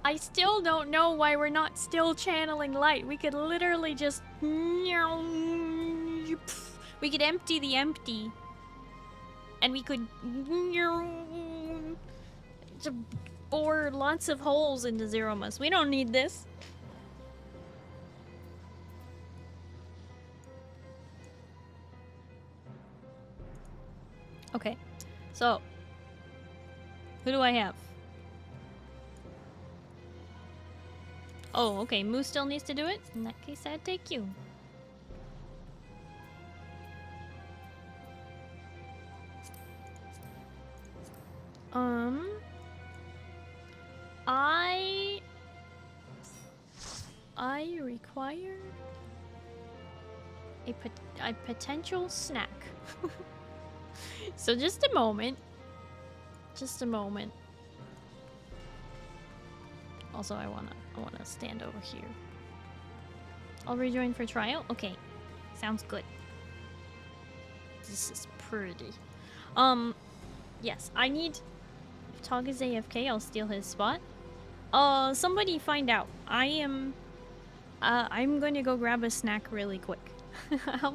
Speaker 1: I still don't know why we're not still channeling light. We could literally just... We could empty the empty. And we could... bore lots of holes into Zeromus. We don't need this. Okay, so who do I have?
Speaker 7: Oh, okay. Moose still needs to do it? In that case, I'd take you. I require a potential snack. So just a moment. Just a moment. Also, I wanna stand over here. I'll rejoin for trial. Okay, sounds good. This is pretty. Yes, I need. If Tog is AFK, I'll steal his spot. Somebody find out. I'm going to go grab a snack really quick. I'll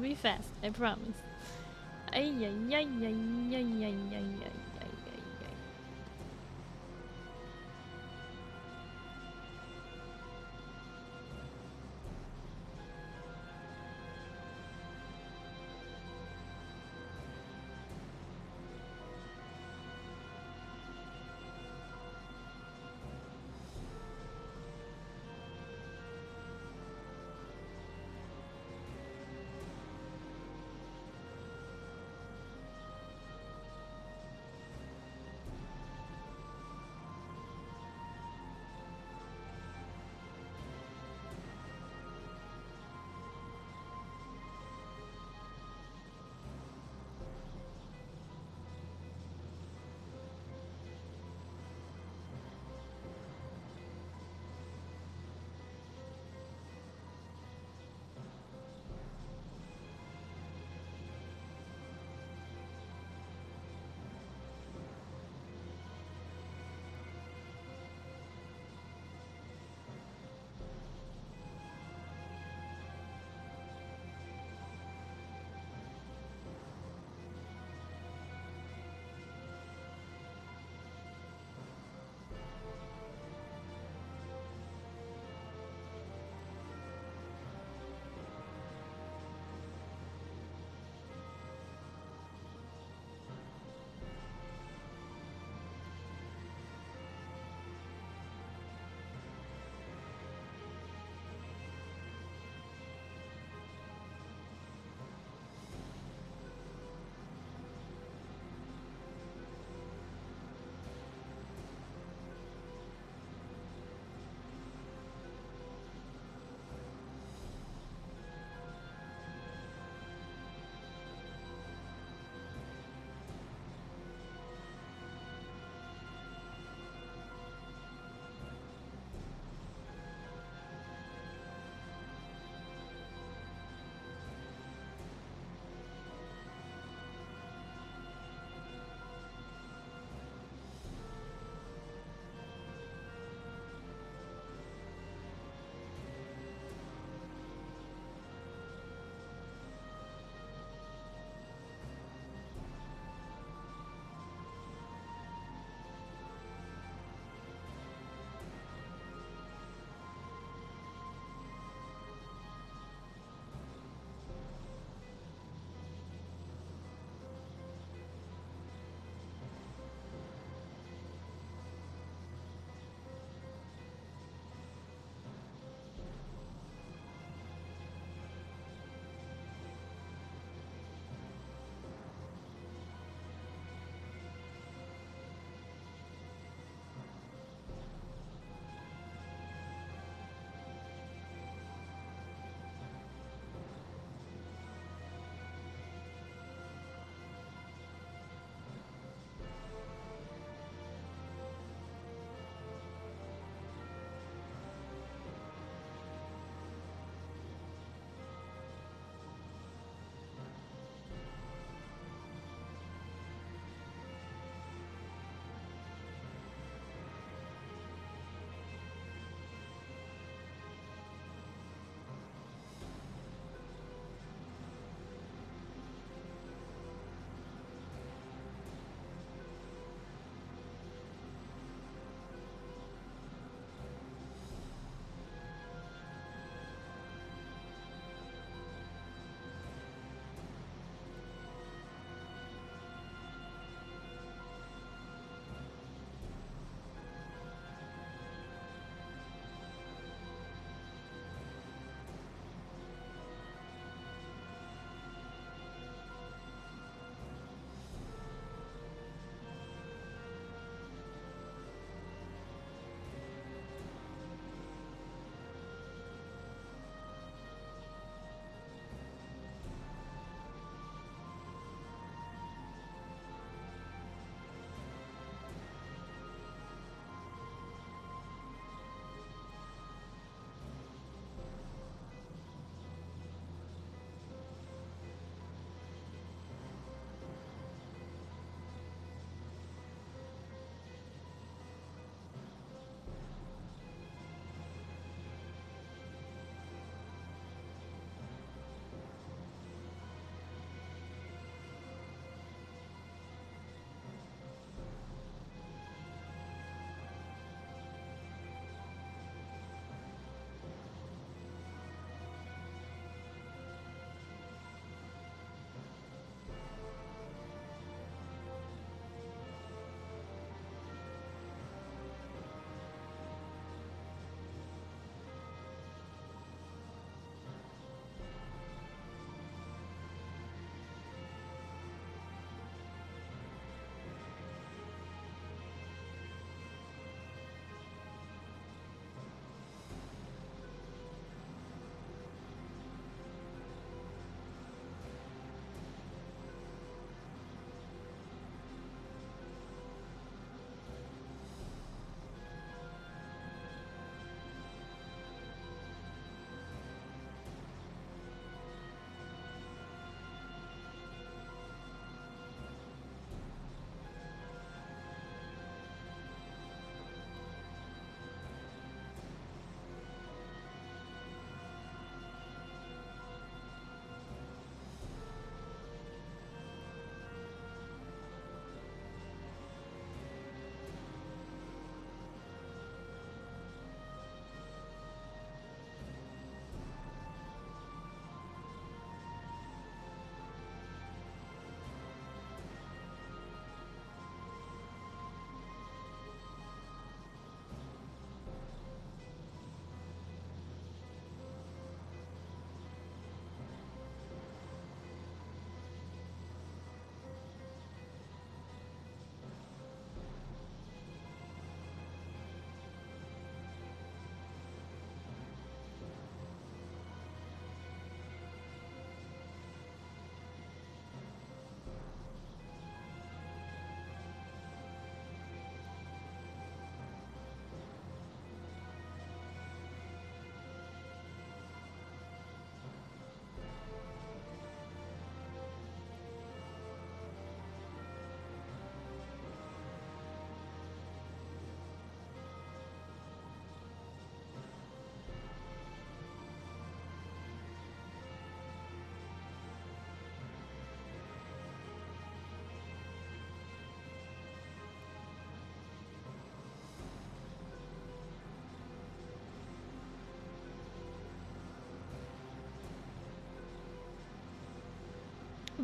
Speaker 7: be fast. I promise. Ay ay ay ay ay ay ay ay ay.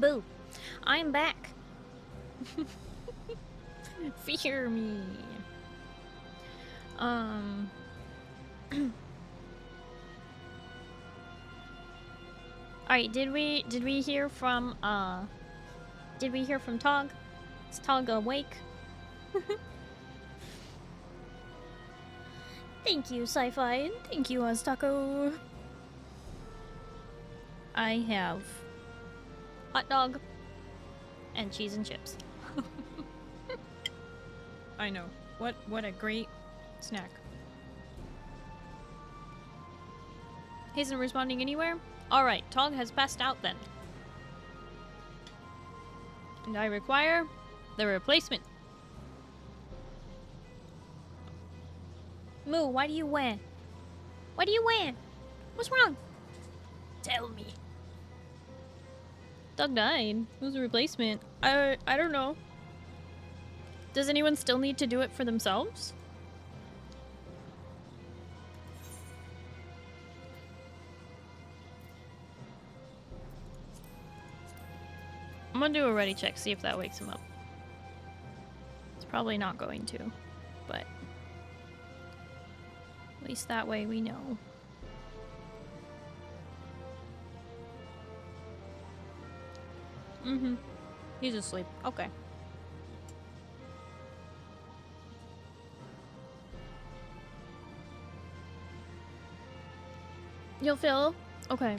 Speaker 7: Boo. I'm back. Fear me. Alright, did we hear from Tog? Is Tog awake? Thank you, Sci-Fi, and thank you, Oztaco. I have hot dog and cheese and chips.
Speaker 3: I know. What a great snack.
Speaker 7: He isn't responding anywhere? Alright, Tog has passed out then. And I require the replacement. Moo, why do you wear? What do you wear? What's wrong? Tell me. Doug died. Who's the replacement? I don't know. Does anyone still need to do it for themselves? I'm gonna do a ready check, see if that wakes him up. It's probably not going to, but at least that way we know. Mm-hmm. He's asleep. Okay. You'll feel? Okay.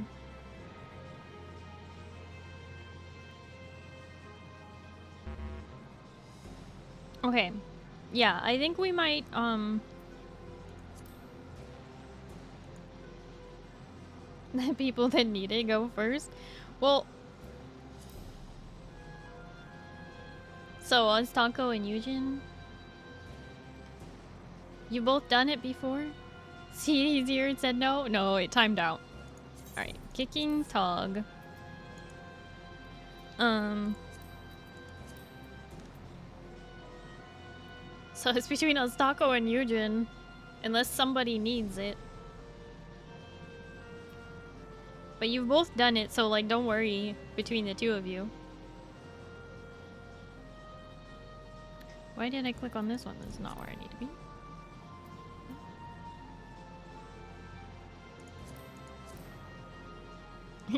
Speaker 7: Okay. Yeah, I think we might, the people that need it go first. Well, so Oztaco and Eugen, you both done it before? See, he's here and said no? No, it timed out. Alright, kicking Tog. So it's between Oztaco and Eugen, unless somebody needs it. But you've both done it, so like, don't worry between the two of you. Why did I click on this one? That's not where I need to be.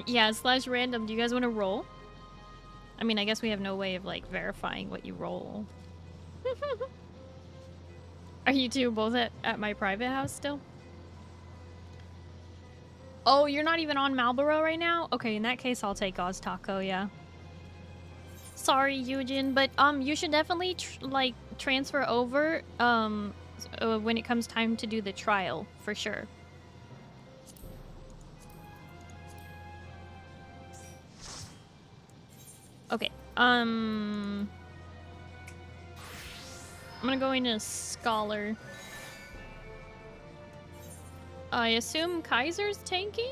Speaker 7: Yeah, /random. Do you guys want to roll? I mean, I guess we have no way of like verifying what you roll. Are you two both at my private house still? Oh, you're not even on Marlboro right now? Okay, in that case, I'll take Oztaco, yeah. Sorry, Eugen, but you should definitely like transfer over when it comes time to do the trial, for sure. Okay, I'm gonna go into Scholar. I assume Kaiser's tanking?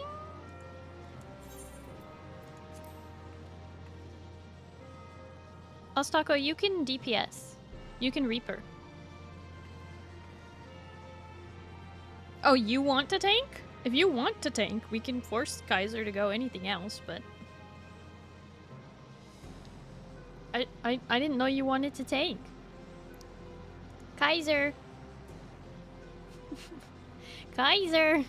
Speaker 7: Oztaco, you can DPS. You can Reaper. Oh, you want to tank? If you want to tank, we can force Kaiser to go anything else, but... I didn't know you wanted to tank. Kaiser! Kaiser!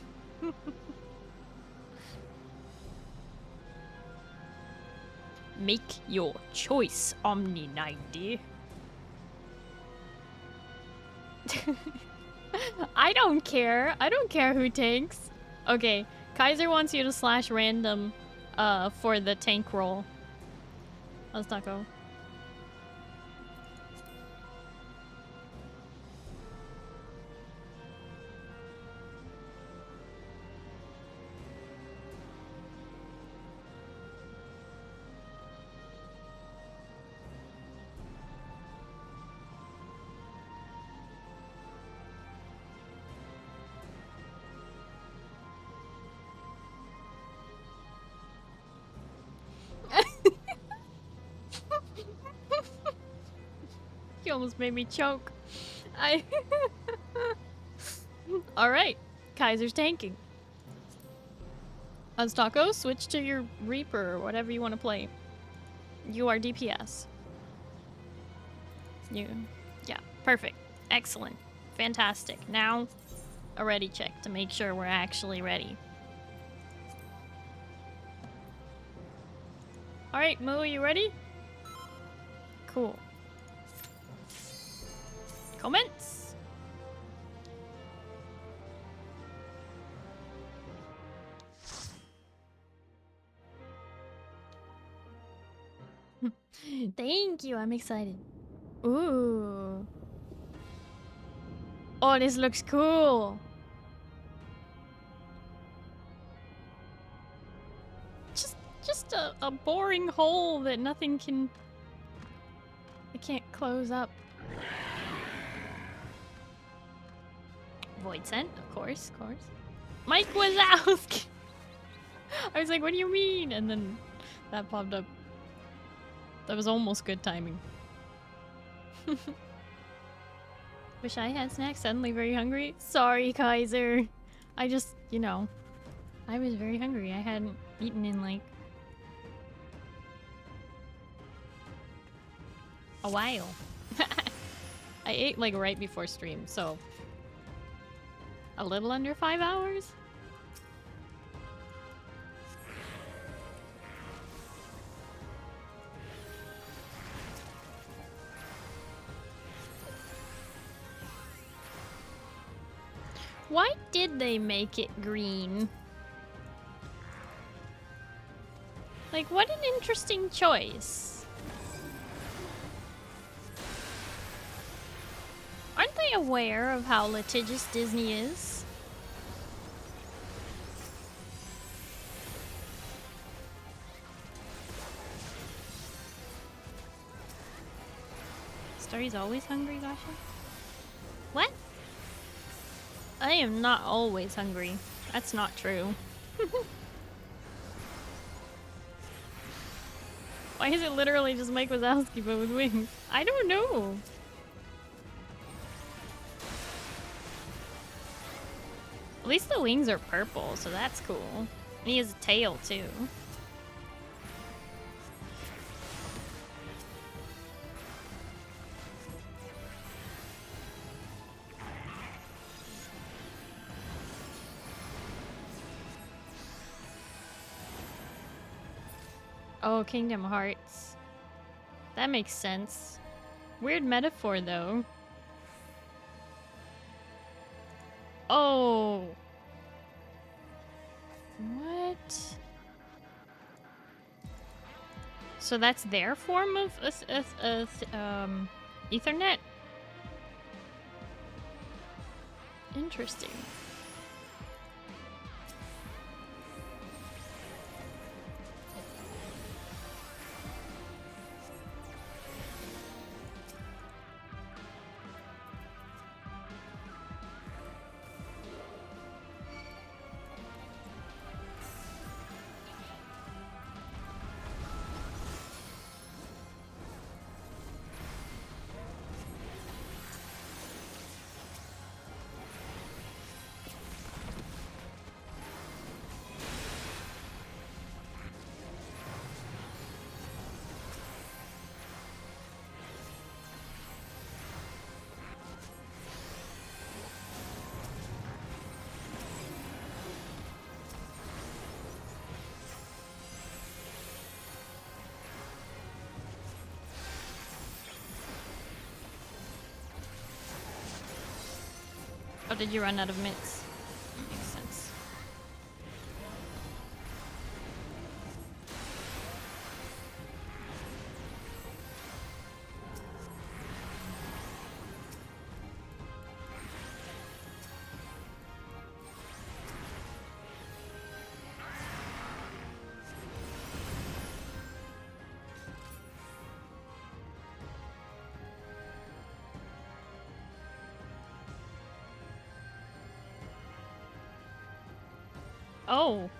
Speaker 7: Make your choice, Omni90. I don't care. I don't care who tanks. Okay, Kaiser wants you to /random for the tank roll. Oztaco. You almost made me choke. Alright. Kaiser's tanking. Oztaco, switch to your Reaper or whatever you want to play. You are DPS. You, yeah, perfect. Excellent. Fantastic. Now, a ready check to make sure we're actually ready. Alright, Moo, you ready? Cool. Comments? Thank you, I'm excited. Ooh. Oh, this looks cool. Just a boring hole that nothing can... It can't close up. Void Scent, of course, of course. Mike Wazowski! I was like, what do you mean? And then that popped up. That was almost good timing. Wish I had snacks, suddenly very hungry. Sorry, Kaiser. I just, you know, I was very hungry. I hadn't eaten in like a while. I ate like right before stream, so a little under 5 hours. Why did they make it green? Like, what an interesting choice. Aren't they aware of how litigious Disney is? Starry's always hungry, Gasha? What? I am not always hungry. That's not true. Why is it literally just Mike Wazowski but with wings? I don't know. At least the wings are purple, so that's cool. And he has a tail too. Oh, Kingdom Hearts. That makes sense. Weird metaphor, though. Oh. What? So that's their form of Ethernet? Interesting. Oh, did you run out of mitts? Makes sense. Oh.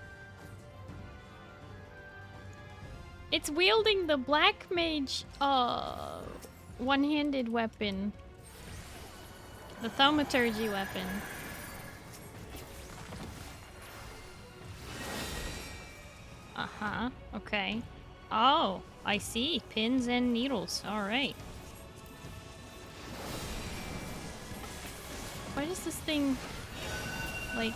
Speaker 7: It's wielding the Black Mage, one-handed weapon. The Thaumaturgy weapon. Uh-huh. Okay.
Speaker 1: Oh, I see. Pins and needles. Alright. Why does this thing... like...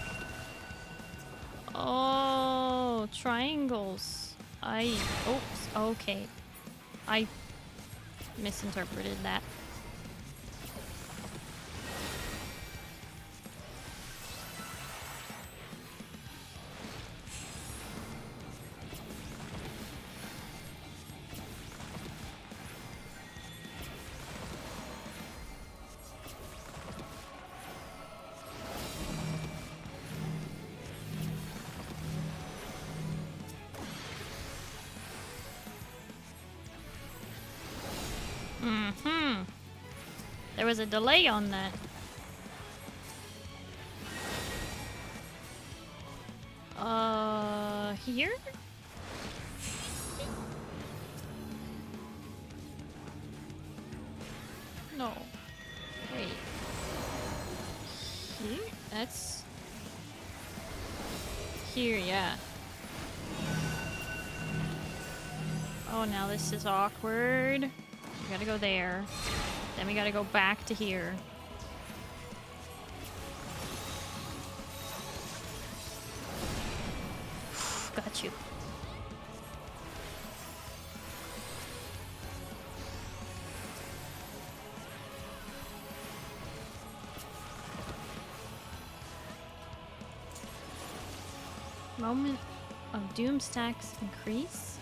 Speaker 1: Oh, triangles. Oops, okay. I misinterpreted that. There was a delay on that. Here? No. Wait. Here? That's... here, yeah. Oh, now this is awkward. We gotta go there. Then we gotta go back to here. Got you. Moment of doom stacks increase.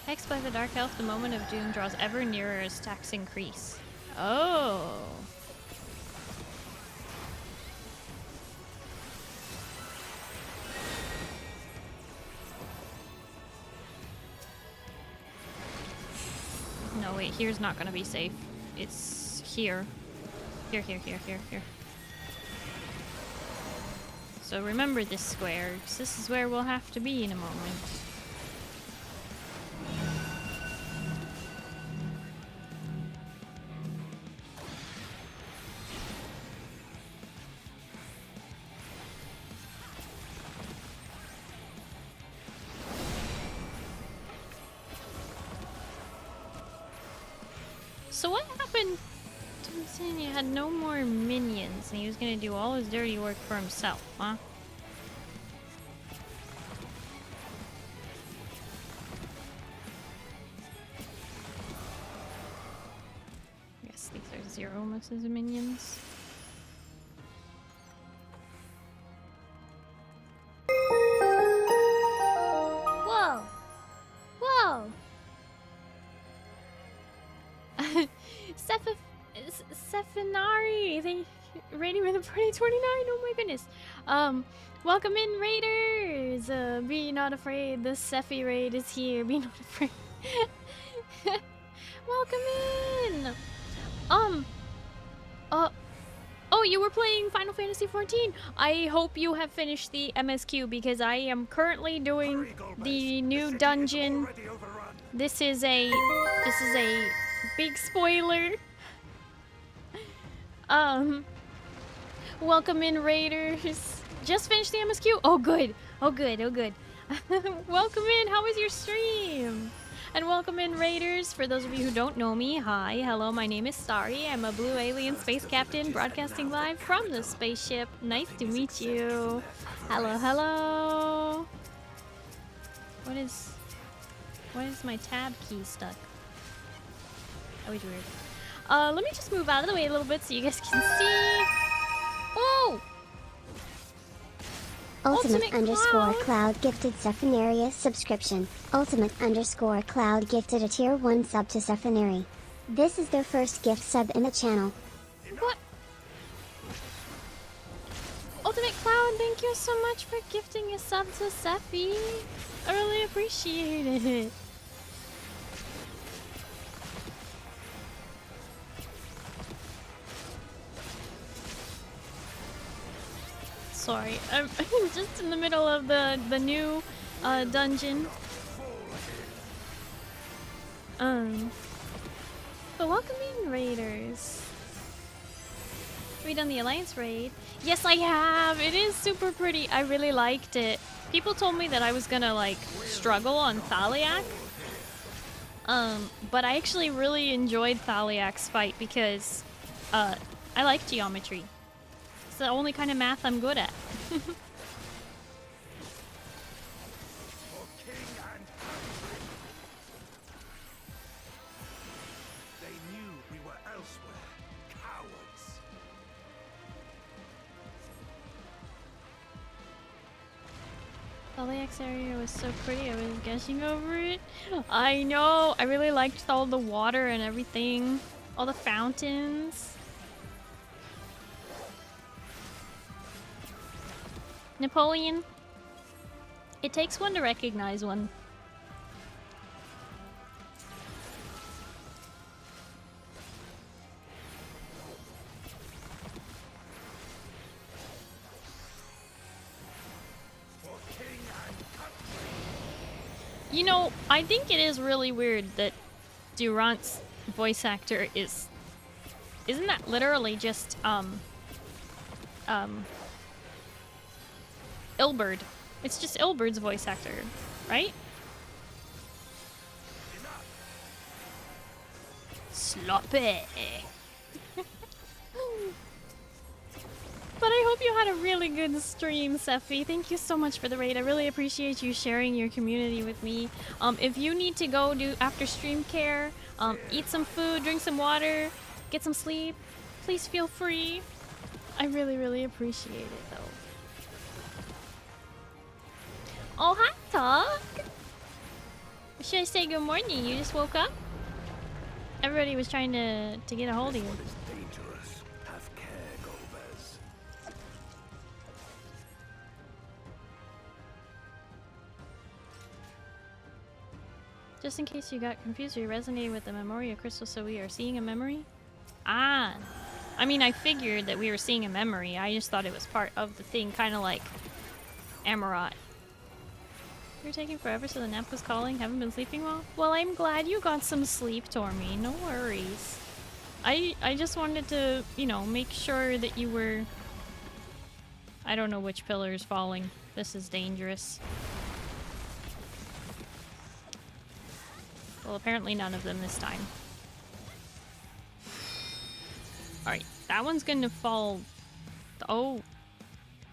Speaker 1: Hexed by the Dark Elf, the moment of doom draws ever nearer as stacks increase. Oh. No, wait, here's not gonna be safe. It's here. Here. So remember this square, because this is where we'll have to be in a moment. So what happened to him saying he had no more minions and he was gonna do all his dirty work for himself, huh? I guess these are zero most of the minions.
Speaker 7: Whoa! Whoa! Sephinari, thank you, rating with a 2029. Oh my goodness. Welcome in, raiders. Be not afraid. The Sephi raid is here. Be not afraid. Welcome in. Oh, you were playing Final Fantasy XIV. I hope you have finished the MSQ because I am currently doing the new dungeon. This is a big spoiler. Welcome in, raiders. Just finished the MSQ. Oh good. Welcome in. How was your stream? And welcome in, raiders. For those of you who don't know me, hi, hello, my name is Starry. I'm a blue alien space captain broadcasting live from the spaceship. Nice to meet you. Hello. What is my tab key stuck? Always weird. Let me just move out of the way a little bit so you guys can see. Oh!
Speaker 13: Ultimate_Cloud gifted Sephinari subscription. Ultimate_Cloud gifted a tier 1 sub to Sephinari. This is their first gift sub in the channel.
Speaker 7: What? Ultimate Cloud, thank you so much for gifting a sub to Sephi. I really appreciate it. Sorry, I'm just in the middle of the new dungeon. But welcome in, raiders. Have you done the Alliance raid? Yes, I have. It is super pretty. I really liked it. People told me that I was gonna like struggle on Thaliak. But I actually really enjoyed Thaliak's fight because I like geometry. It's the only kind of math I'm good at. Thaliak's area was so pretty, I was gushing over it. I know! I really liked all the water and everything. All the fountains. Napoleon. It takes one to recognize one. You know, I think it is really weird that Durant's voice actor is... Isn't that literally just, Ilberd? It's just Ilberd's voice actor, right? Sloppy! But I hope you had a really good stream, Sephi. Thank you so much for the raid. I really appreciate you sharing your community with me. If you need to go do after stream care, eat some food, drink some water, get some sleep, please feel free. I really, really appreciate it, though. Oh, hi, Talk! Should I say good morning? You just woke up? Everybody was trying to get a hold of you. Just in case you got confused, you resonated with the Memoria Crystal, so we are seeing a memory? Ah! I mean, I figured that we were seeing a memory. I just thought it was part of the thing, kind of like Amarat. You're taking forever, so the nap was calling? Haven't been sleeping well? Well, I'm glad you got some sleep, Tormy. No worries. I just wanted to, you know, make sure that you were... I don't know which pillar is falling. This is dangerous. Well, apparently none of them this time. Alright, that one's gonna fall... Oh.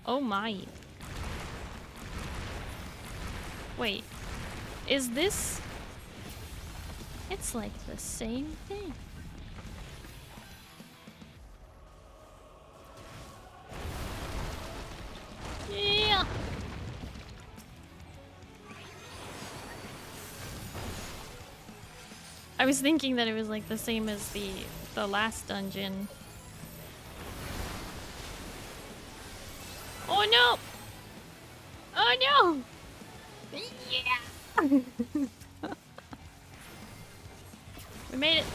Speaker 7: Oh my. Wait. Is this... It's like the same thing. Yeah! I was thinking that it was like the same as the last dungeon. Oh no! Oh no! Yeah! We made it.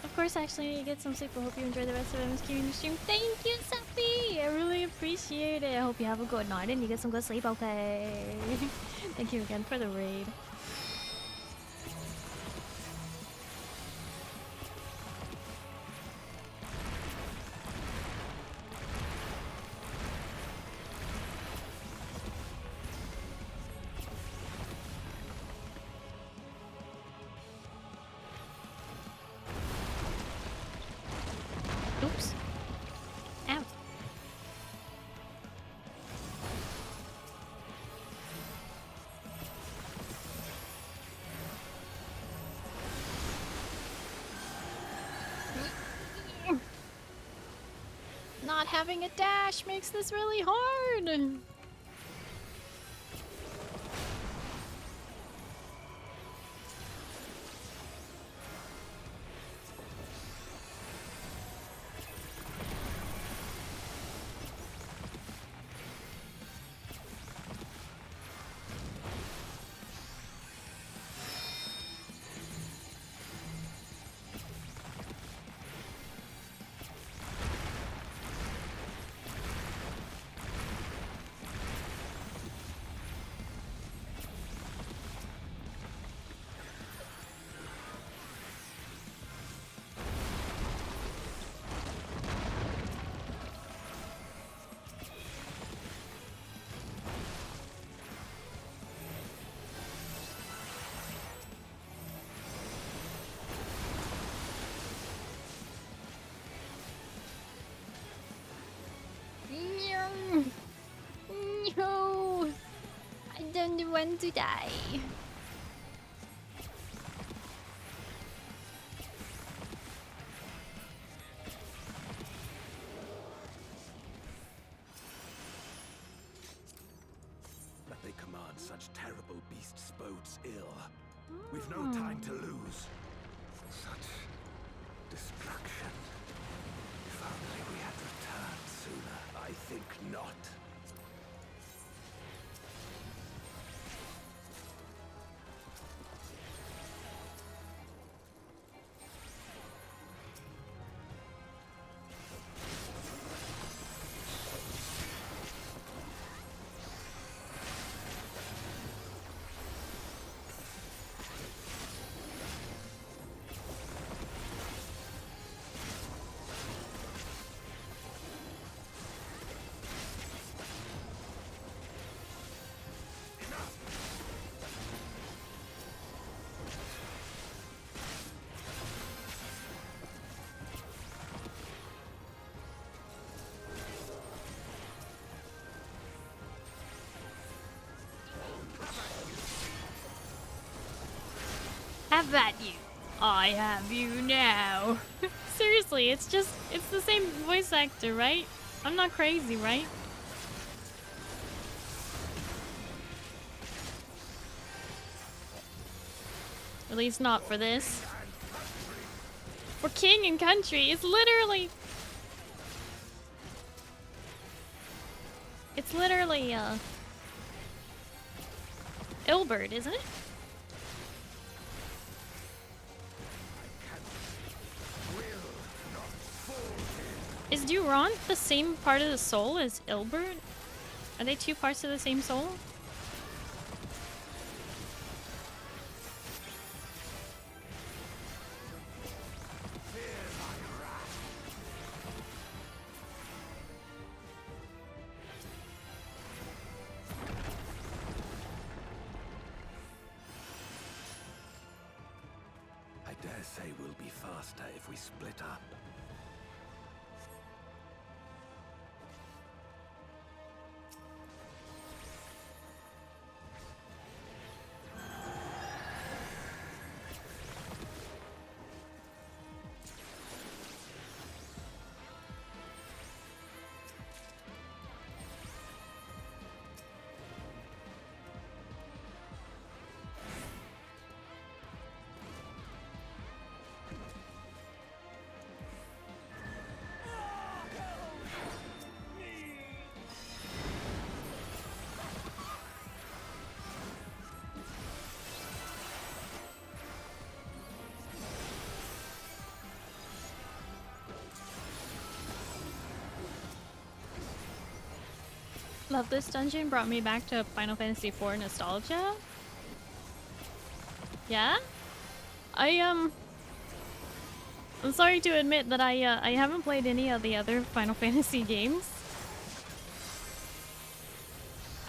Speaker 7: Of course, actually, you get some sleep. I hope you enjoy the rest of MSQ in your stream. Thank you, Sophie! I really appreciate it. I hope you have a good night and you get some good sleep, okay? Thank you again for the raid. Oops. Ow. Not having a dash makes this really hard.
Speaker 1: don't want to die.
Speaker 6: That they command such terrible beasts bodes ill. We've no time to lose. Such destruction. If only we had returned sooner. I think not.
Speaker 1: Have at you. I have you now. Seriously, it's the same voice actor, right? I'm not crazy, right? At least not for this. For king and country, it's literally... It's literally, Ilbert, isn't it? Is Durant the same part of the soul as Ilbert? Are they two parts of the same soul?
Speaker 6: I dare say we'll be faster if we split up.
Speaker 1: Love this dungeon, brought me back to Final Fantasy IV nostalgia. Yeah? I'm sorry to admit that I haven't played any of the other Final Fantasy games.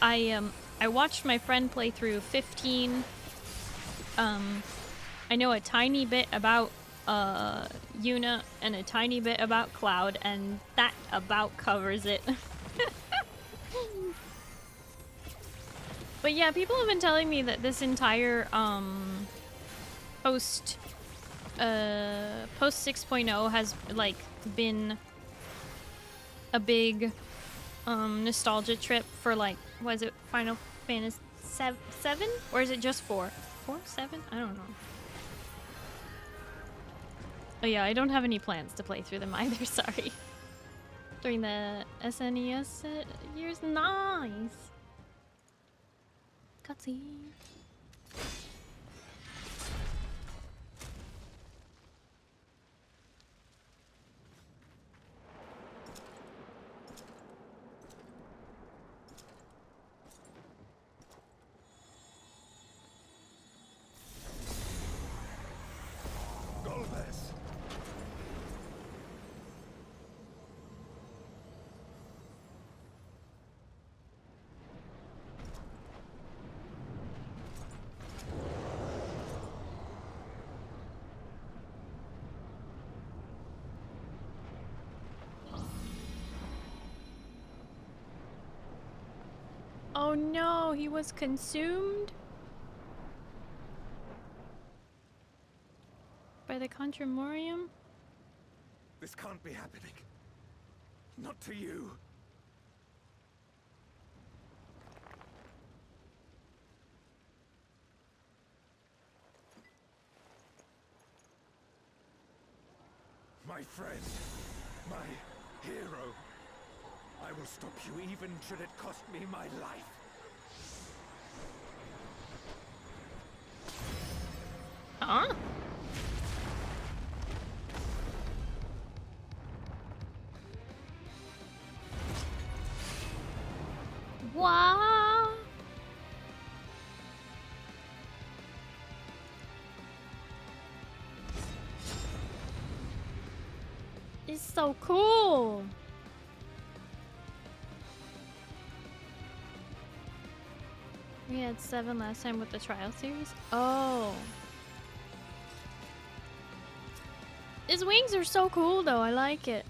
Speaker 1: I watched my friend play through 15. I know a tiny bit about Yuna and a tiny bit about Cloud, and that about covers it. But yeah, people have been telling me that this entire post 6.0 has like been a big nostalgia trip for, like, was it Final Fantasy 7 or is it just 4? 4? 7? I don't know. Oh yeah, I don't have any plans to play through them either, sorry. During the SNES years, nice. Cutscene. Oh no, he was consumed by the Contramorium?
Speaker 6: This can't be happening. Not to you. My friend, my hero. I will stop you even should it cost me my life.
Speaker 1: Huh? Wow. It's so cool. We had 7 last time with the trial series. Oh. His wings are so cool though, I like it.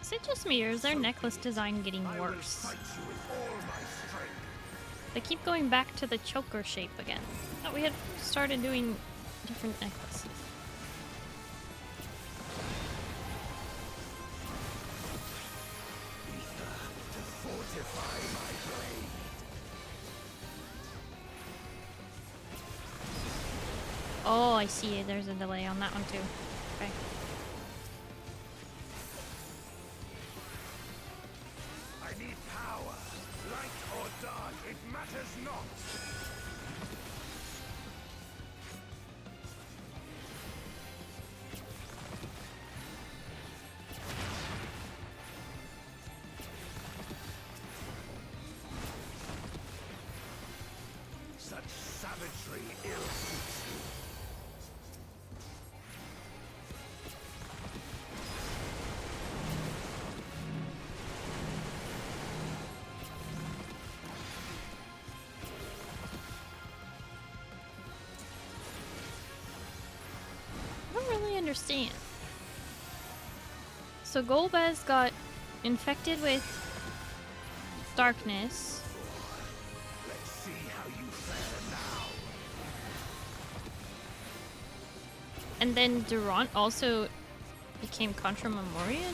Speaker 1: Is it just me or is their necklace design getting worse? They keep going back to the choker shape again. I thought we had started doing different necklaces. Oh, I see. There's a delay on that one too. Okay.
Speaker 6: I need power. Light or dark, it matters not. Such savagery ill suits you.
Speaker 1: I don't really understand. So Golbez got infected with darkness.
Speaker 6: Let's see how you fare now.
Speaker 1: And then Durant also became Contra Memoria?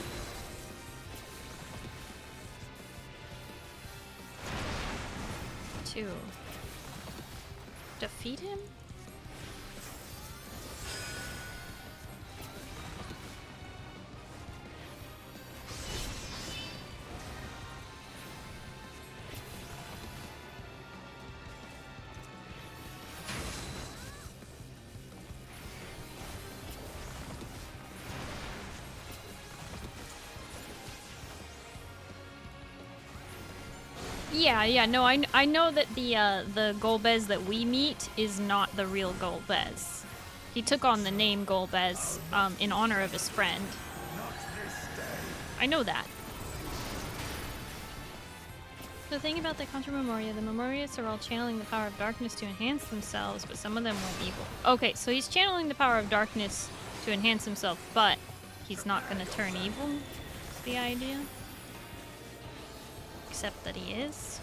Speaker 1: To defeat him? Yeah, no, I know that the Golbez that we meet is not the real Golbez. He took on the name Golbez in honor of his friend. I know that. The thing about the Contra Memoria, the Memorias are all channeling the power of darkness to enhance themselves, but some of them went evil. Okay, so he's channeling the power of darkness to enhance himself, but he's not gonna turn evil, is the idea. Except that he is.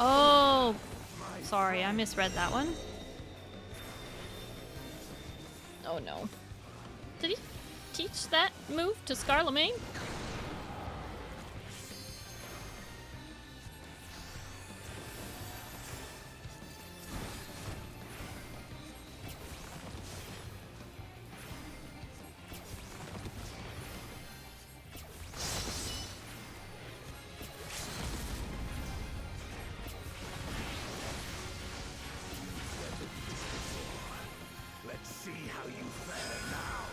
Speaker 1: Oh, sorry, I misread that one. Oh no. Did he teach that move to Scarlemagne?
Speaker 6: Let's see how you fare now.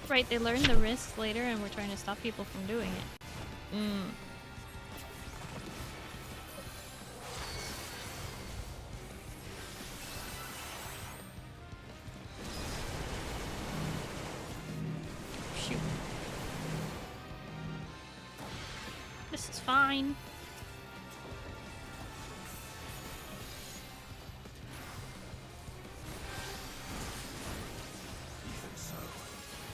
Speaker 1: Right, they learned the risks later and we're trying to stop people from doing it. Shoot. This is fine.
Speaker 6: Even so,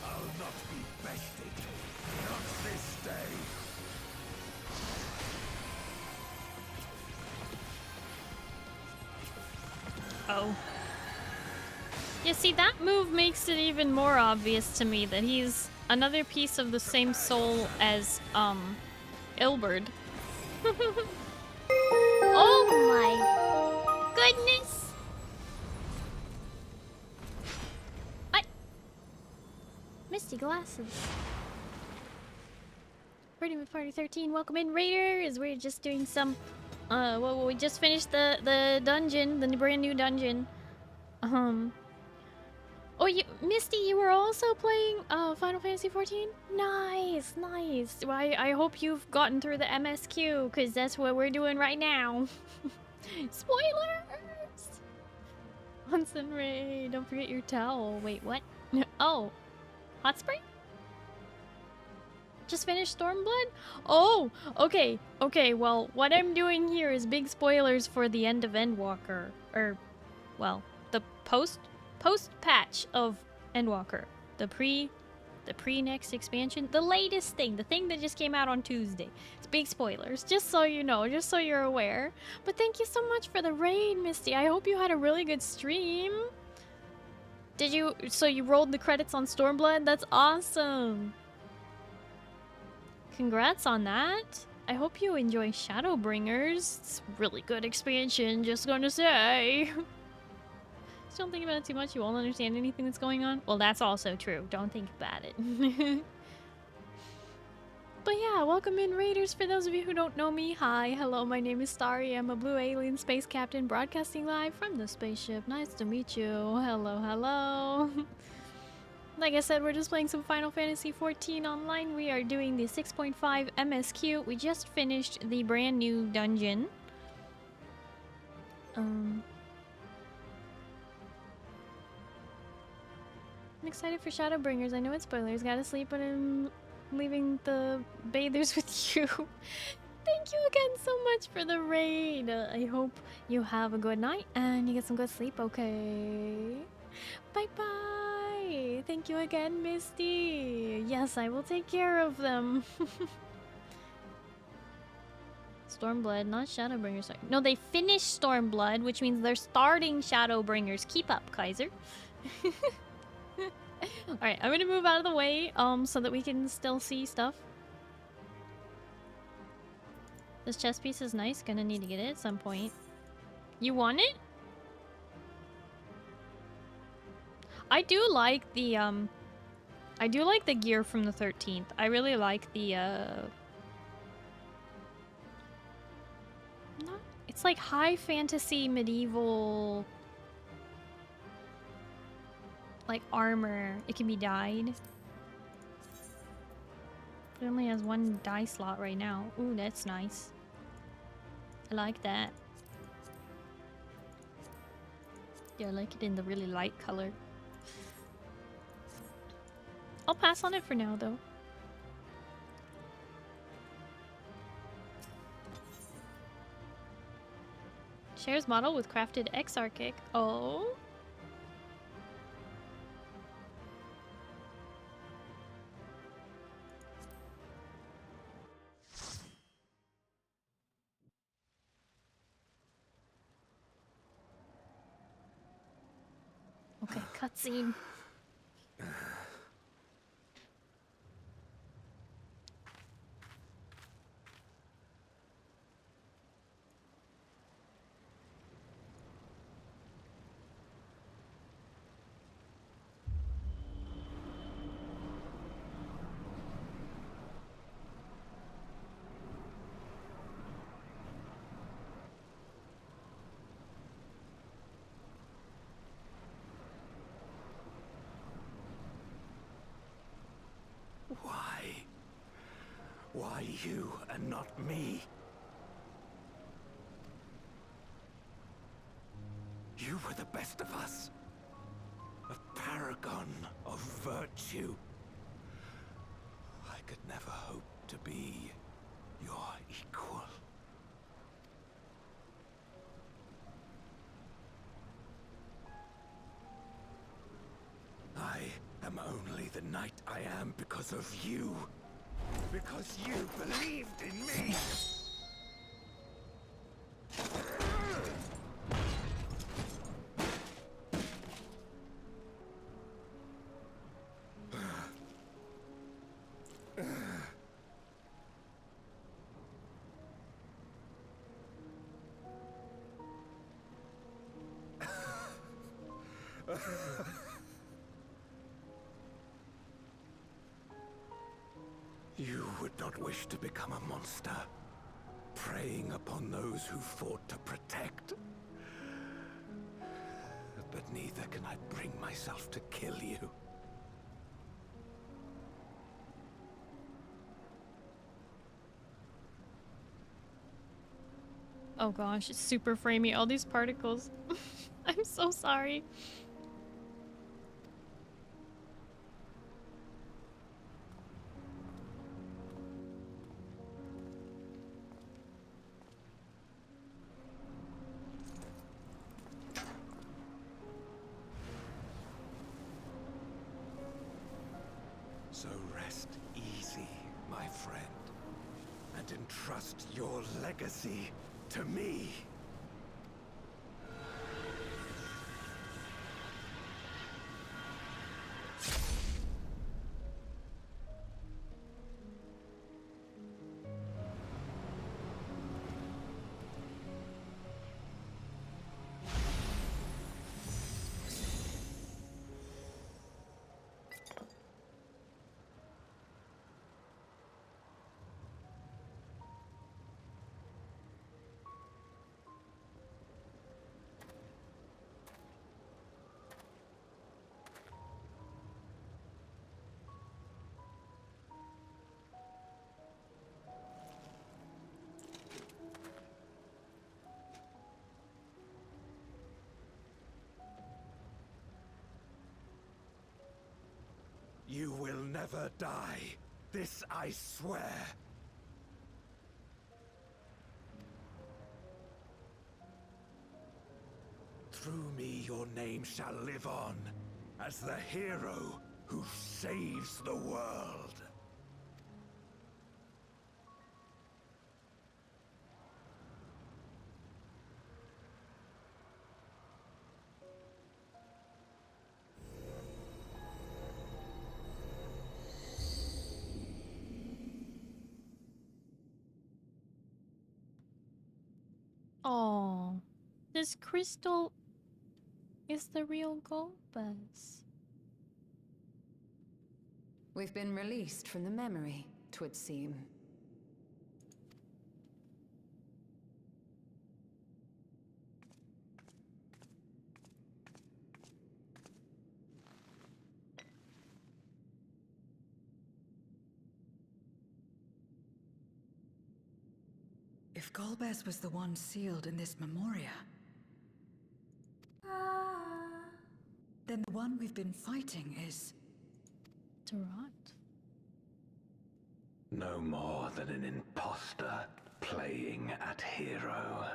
Speaker 6: I'll not be bested. Not this day.
Speaker 1: Oh. Yeah, see, that move makes it even more obvious to me that he's another piece of the same soul as, Ilberd.
Speaker 7: Oh my goodness! Misty glasses. Raiding with Party 13, welcome in, Raiders! We're just doing some, well, we just finished the dungeon, the brand new dungeon. Oh, Misty, you were also playing Final Fantasy XIV? Nice, nice. Well, I hope you've gotten through the MSQ, because that's what we're doing right now. Spoilers! Onsen Ray, don't forget your towel. Wait, what? Oh, hot spring? Just finished Stormblood? Oh, okay, okay. Well, what I'm doing here is big spoilers for the end of Endwalker, or, well, the post patch of Endwalker, the pre next expansion, the latest thing, the thing that just came out on Tuesday. It's big spoilers, just so you know, just so you're aware. But thank you so much for the raid, Misty. I hope you had a really good stream. Did you? So you rolled the credits on Stormblood? That's awesome. Congrats on that. I hope you enjoy Shadowbringers. It's a really good expansion, just gonna say. Don't think about it too much, you won't understand anything that's going on. Well, that's also true. Don't think about it. But yeah, welcome in, Raiders. For those of you who don't know me, hi, hello, my name is Starry. I'm a blue alien space captain broadcasting live from the spaceship. Nice to meet you. Hello, hello. Like I said, we're just playing some Final Fantasy XIV online. We are doing the 6.5 MSQ. We just finished the brand new dungeon. I'm excited for Shadowbringers. I know it's spoilers. Gotta sleep, but I'm leaving the bathers with you. Thank you again so much for the raid. I hope you have a good night and you get some good sleep, okay? Bye-bye. Thank you again, Misty. Yes, I will take care of them. Stormblood, not Shadowbringers. No, they finished Stormblood, which means they're starting Shadowbringers. Keep up, Kaiser. Alright, I'm gonna move out of the way, so that we can still see stuff. This chest piece is nice, gonna need to get it at some point. You want it? I do like the, gear from the 13th. I really like the, it's like high fantasy medieval, like armor. It can be dyed. It only has one dye slot right now. Ooh, that's nice. I like that. Yeah, I like it in the really light color. I'll pass on it for now, though. Shares model with crafted Arbakek. Oh. Okay, cutscene.
Speaker 6: Why you and not me? You were the best of us. A paragon of virtue. I could never hope to be your equal. I am only the knight I am because of you. Because you believed in me. You would not wish to become a monster, preying upon those who fought to protect. But neither can I bring myself to kill you.
Speaker 1: Oh gosh, it's super framey. All these particles. I'm so sorry.
Speaker 6: So rest easy, my friend, and entrust your legacy to me. You will never die. This I swear. Through me your name shall live on as the hero who saves the world.
Speaker 1: Oh, this crystal is the real Golbez.
Speaker 5: We've been released from the memory, 'twould seem.
Speaker 9: If Golbez was the one sealed in this memoria, then the one we've been fighting is...
Speaker 1: Durant?
Speaker 6: No more than an imposter playing at hero.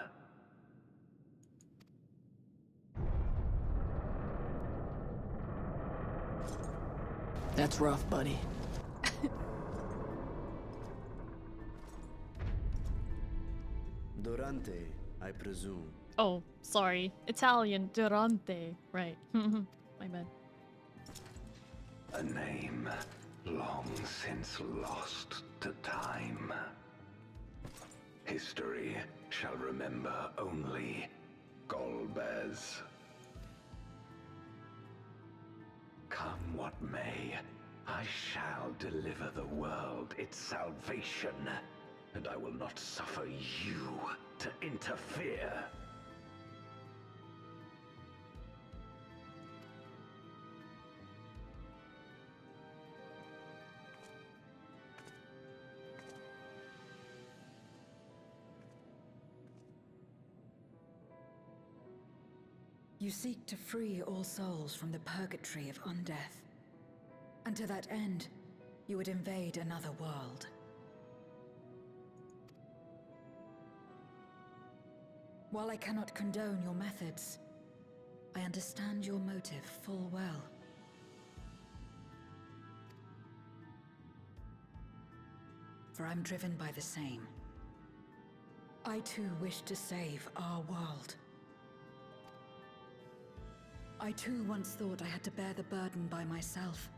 Speaker 14: That's rough, buddy.
Speaker 12: Durante, I presume.
Speaker 1: Oh, sorry. Italian, Durante. Right. My bad.
Speaker 6: A name long since lost to time. History shall remember only Golbez. Come what may, I shall deliver the world its salvation, and I will not suffer you to interfere.
Speaker 9: You seek to free all souls from the purgatory of undeath. And to that end, you would invade another world. While I cannot condone your methods, I understand your motive full well. For I'm driven by the same. I too wish to save our world. I too once thought I had to bear the burden by myself.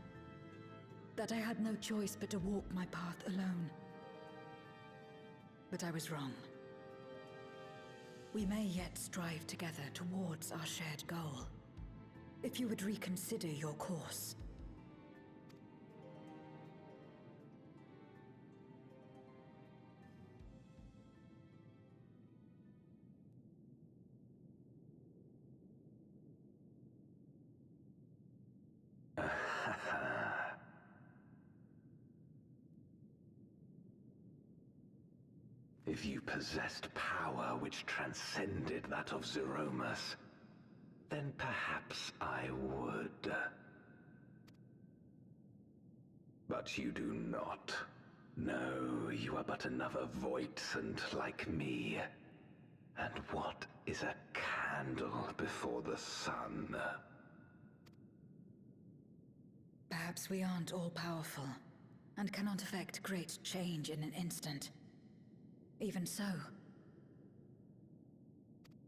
Speaker 9: That I had no choice but to walk my path alone. But I was wrong. We may yet strive together towards our shared goal. If you would reconsider your course.
Speaker 6: If you possessed power which transcended that of Zeromus, then perhaps I would. But you do not. No, you are but another Voidsent like me. And what is a candle before the sun?
Speaker 9: Perhaps we aren't all-powerful, and cannot effect great change in an instant. Even so.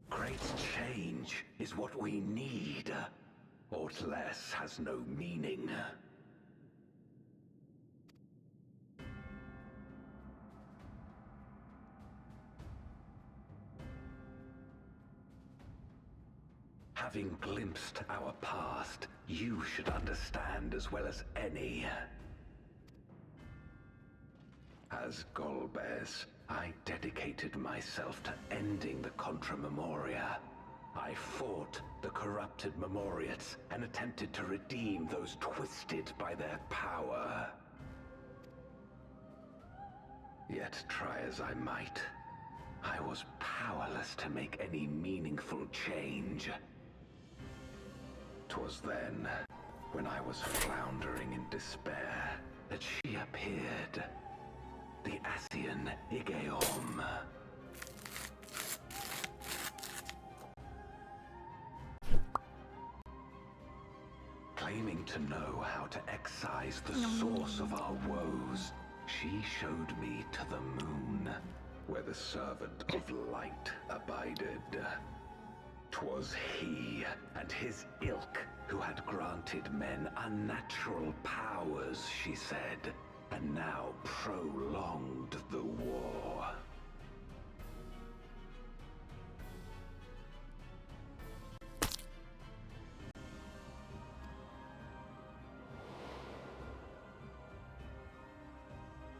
Speaker 6: Great change is what we need. Aught less has no meaning. Having glimpsed our past, you should understand as well as any. As Golbez, I dedicated myself to ending the Contra Memoria. I fought the corrupted Memoriates and attempted to redeem those twisted by their power. Yet try as I might, I was powerless to make any meaningful change. 'Twas then, when I was floundering in despair, that she appeared. The Ascian Igeom. Claiming to know how to excise the source of our woes, she showed me to the moon, where the servant of light abided. 'Twas he and his ilk who had granted men unnatural powers, she said, and now prolonged the war.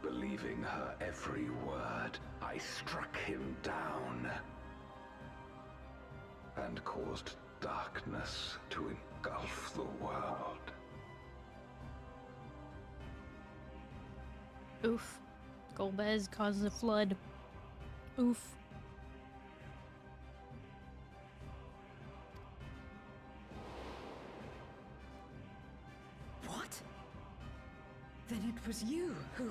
Speaker 6: Believing her every word, I struck him down and caused darkness to engulf the world.
Speaker 1: Oof. Golbez causes a flood. Oof.
Speaker 9: What? Then it was you who...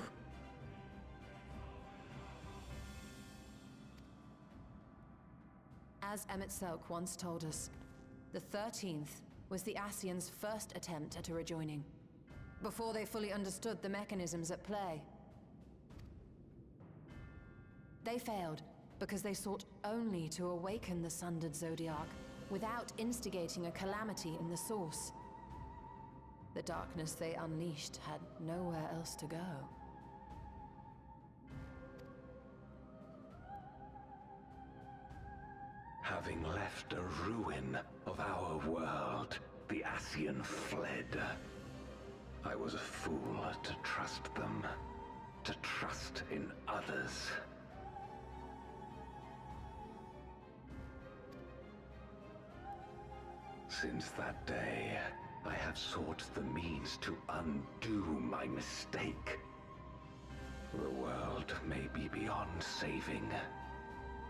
Speaker 5: As Emet-Selch once told us, the 13th was the Ascians' first attempt at a rejoining, before they fully understood the mechanisms at play. They failed because they sought only to awaken the sundered Zodiac without instigating a calamity in the source. The darkness they unleashed had nowhere else to go.
Speaker 6: Having left a ruin of our world, the Ascian fled. I was a fool to trust them, to trust in others. Since that day, I have sought the means to undo my mistake. The world may be beyond saving,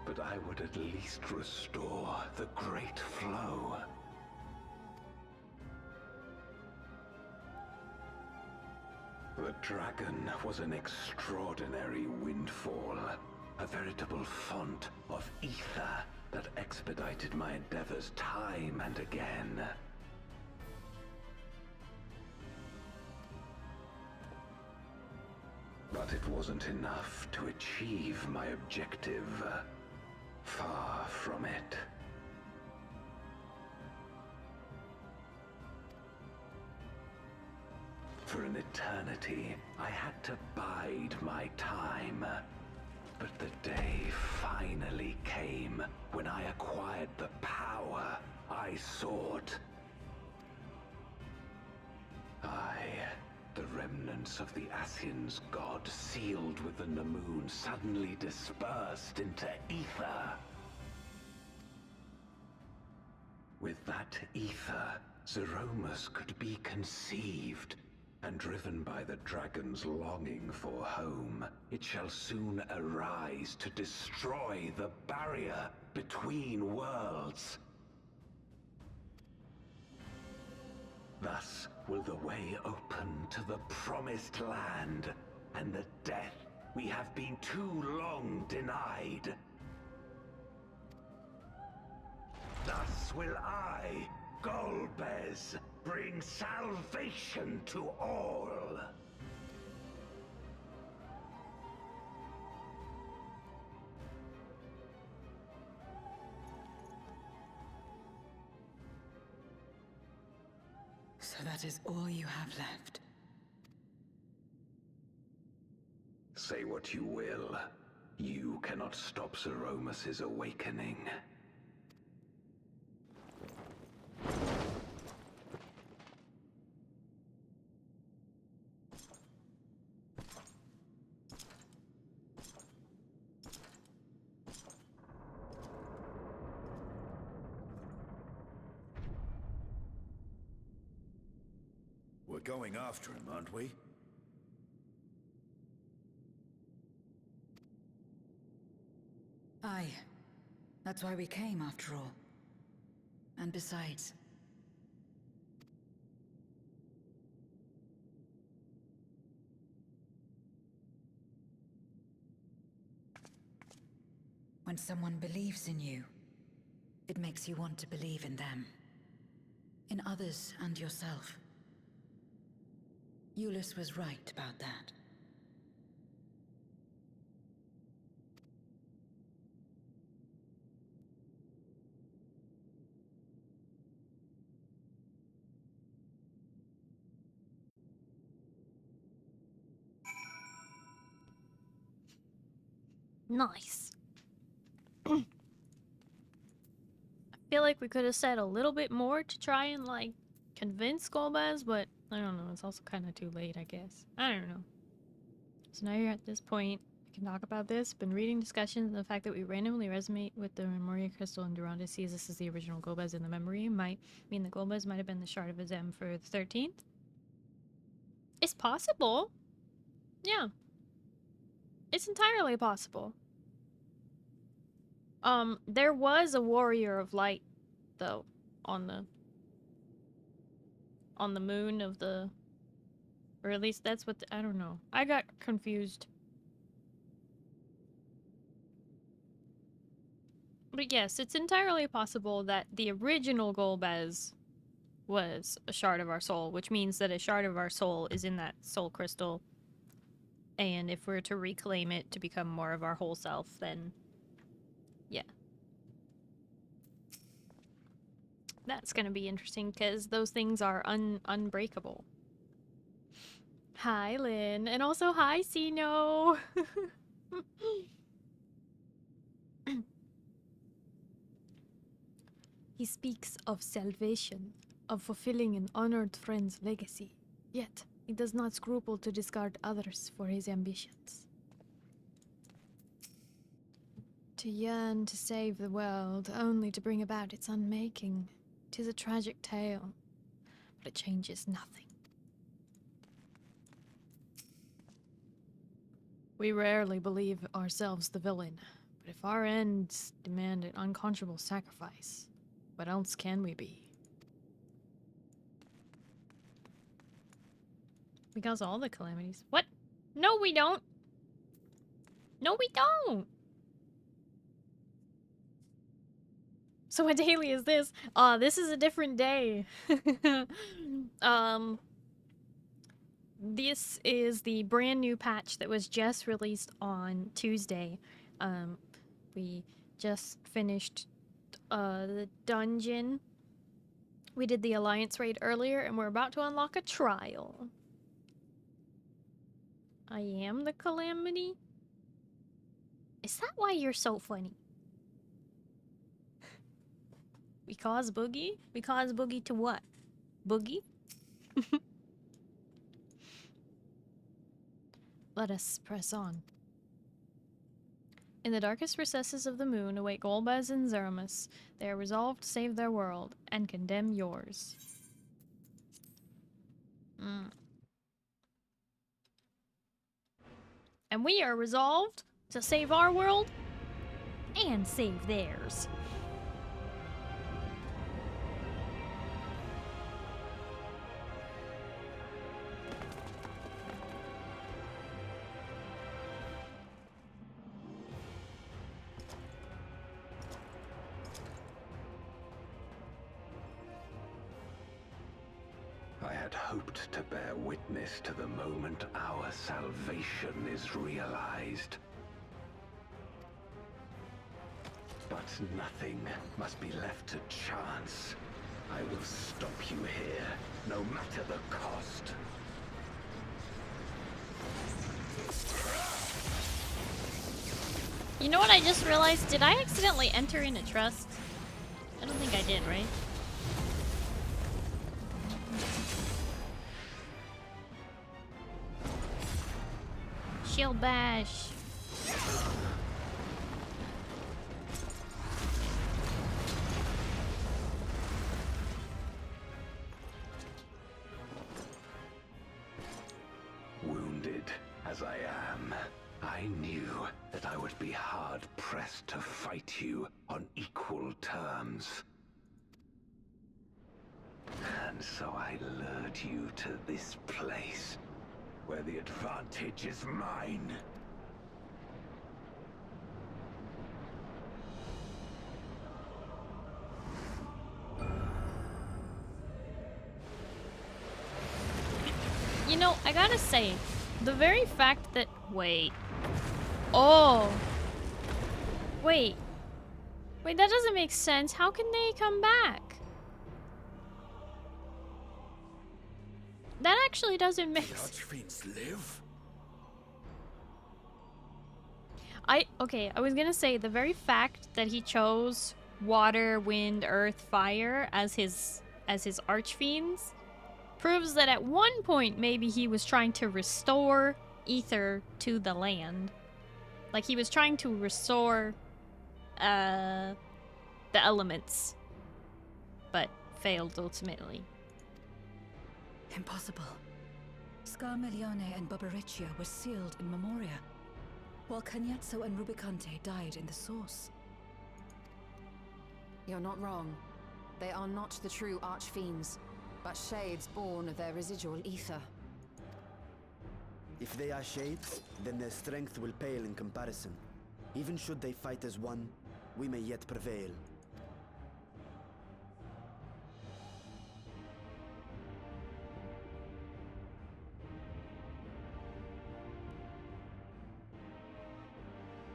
Speaker 6: but I would at least restore the great flow. dragon was an extraordinary windfall, a veritable font of ether that expedited my endeavors time and again. But it wasn't enough to achieve my objective. Far from it. For an eternity, I had to bide my time. But the day finally came when I acquired the power I sought. The remnants of the Ascian's god sealed within the moon suddenly dispersed into ether. With that ether, Zeromus could be conceived, and driven by the dragon's longing for home, it shall soon arise to destroy the barrier between worlds. Thus will the way open to the promised land, and the death we have been too long denied. Thus will I, Golbez, bring salvation to all.
Speaker 9: So that is all you have left.
Speaker 6: Say what you will. You cannot stop Zeromus's awakening. We're going after him, aren't we?
Speaker 9: Aye. That's why we came, after all. And besides... when someone believes in you, it makes you want to believe in them. In others and yourself. Euless was right about that.
Speaker 7: Nice. I feel like we could have said a little bit more to try and, like, convince Golbez, but I don't know. It's also kind of too late, I guess. I don't know. So now you're at this point. I can talk about this. Been reading discussions, and the fact that we randomly resonate with the Memoria Crystal and Duranda sees this as the original Golbez in the memory might mean the Golbez might have been the shard of his M for the 13th. It's possible. Yeah. It's entirely possible. There was a warrior of light, though, on the moon of the... or at least that's what I don't know. I got confused. But yes, it's entirely possible that the original Golbez was a shard of our soul, which means that a shard of our soul is in that soul crystal. And if we're to reclaim it to become more of our whole self, then... yeah. That's gonna be interesting, because those things are unbreakable. Hi, Lynn. And also, hi, Sino! He speaks of salvation, of fulfilling an honored friend's legacy. Yet, he does not scruple to discard others for his ambitions. To yearn to save the world, only to bring about its unmaking. 'Tis a tragic tale, but it changes nothing. We rarely believe ourselves the villain, but if our ends demand an unconscionable sacrifice, what else can we be?
Speaker 1: We cause all the calamities. What? No, we don't. No, we don't. So what daily is this? This is a different day. This is the brand new patch that was just released on Tuesday. We just finished the dungeon. We did the Alliance raid earlier, and we're about to unlock a trial. I am the calamity? Is that why you're so funny? We cause Boogie? We cause Boogie to what? Boogie? Let us press on. In the darkest recesses of the moon await Golbez and Zeramus. They are resolved to save their world and condemn yours. And we are resolved to save our world and save theirs.
Speaker 6: I had hoped to bear witness to the moment our salvation is realized. But nothing must be left to chance. I will stop you here, no matter the cost.
Speaker 1: You know what I just realized? Did I accidentally enter in a trust? I don't think I did, right? Shield bash.
Speaker 6: Wounded as I am, I knew that I would be hard-pressed to fight you on equal terms. And so I lured you to this place, where the advantage is mine.
Speaker 1: You know, I gotta say, the very fact that... Wait. Oh. Wait. Wait, that doesn't make sense. How can they come back? That actually doesn't make sense.
Speaker 6: Archfiends live?
Speaker 1: Okay, I was gonna say, the very fact that he chose water, wind, earth, fire as his archfiends proves that at one point maybe he was trying to restore ether to the land. Like he was trying to restore the elements, but failed ultimately.
Speaker 9: Impossible. Scarmelione and Barbariccia were sealed in Memoria, while Cagnazzo and Rubicante died in the source.
Speaker 5: You're not wrong. They are not the true archfiends, but shades born of their residual ether.
Speaker 12: If they are shades, then their strength will pale in comparison. Even should they fight as one, we may yet prevail.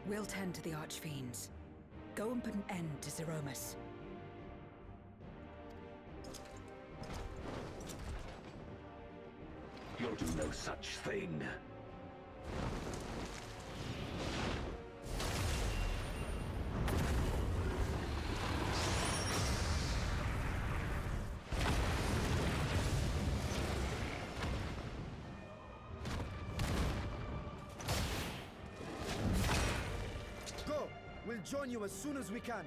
Speaker 9: We'll tend to the Archfiends. Go and put an end to Zeromus.
Speaker 6: You'll do no such thing.
Speaker 12: Go! We'll join you as soon as we can.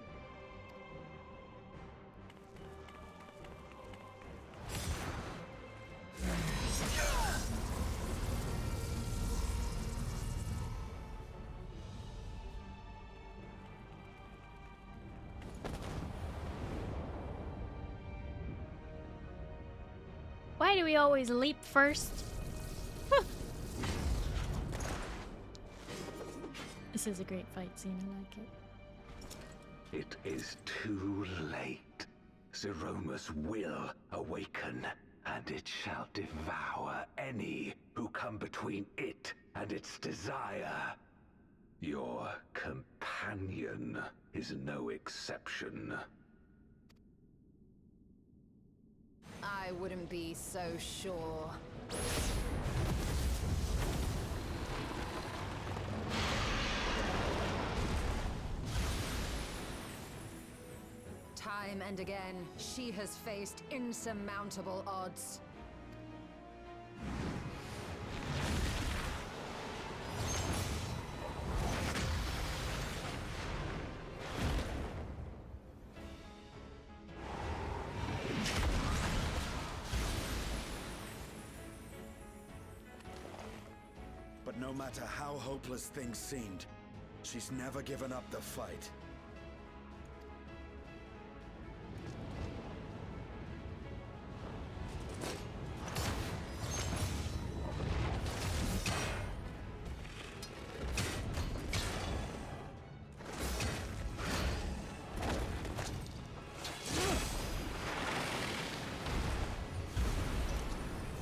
Speaker 1: Why do we always leap first? This is a great fight scene, I like it.
Speaker 6: It is too late. Zeromus will awaken, and it shall devour any who come between it and its desire. Your companion is no exception.
Speaker 5: I wouldn't be so sure. Time and again, she has faced insurmountable odds.
Speaker 12: But no matter how hopeless things seemed, she's never given up the fight.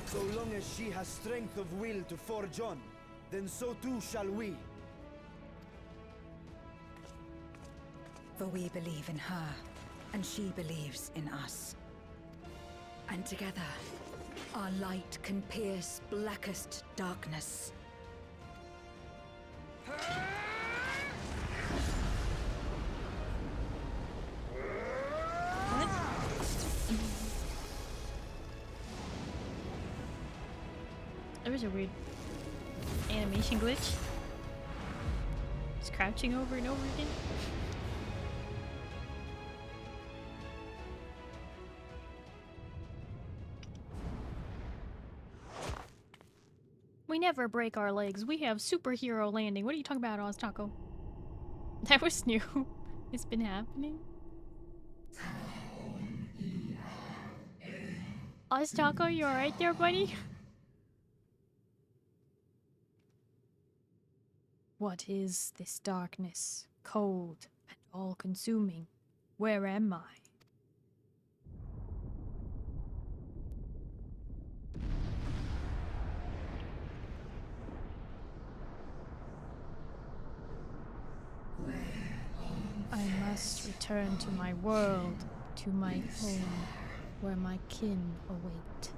Speaker 12: So long as she has strength of will to forge on, then so too shall we.
Speaker 9: For we believe in her, and she believes in us. And together, our light can pierce blackest darkness.
Speaker 1: There was a weird animation glitch. Just crouching over and over again. We never break our legs. We have superhero landing. What are you talking about, Ozdtaco? That was new. It's been happening. Ozdtaco, you alright there, buddy? What is this darkness, cold and all-consuming? Where am I? I must return to my world, to my home, where my kin await.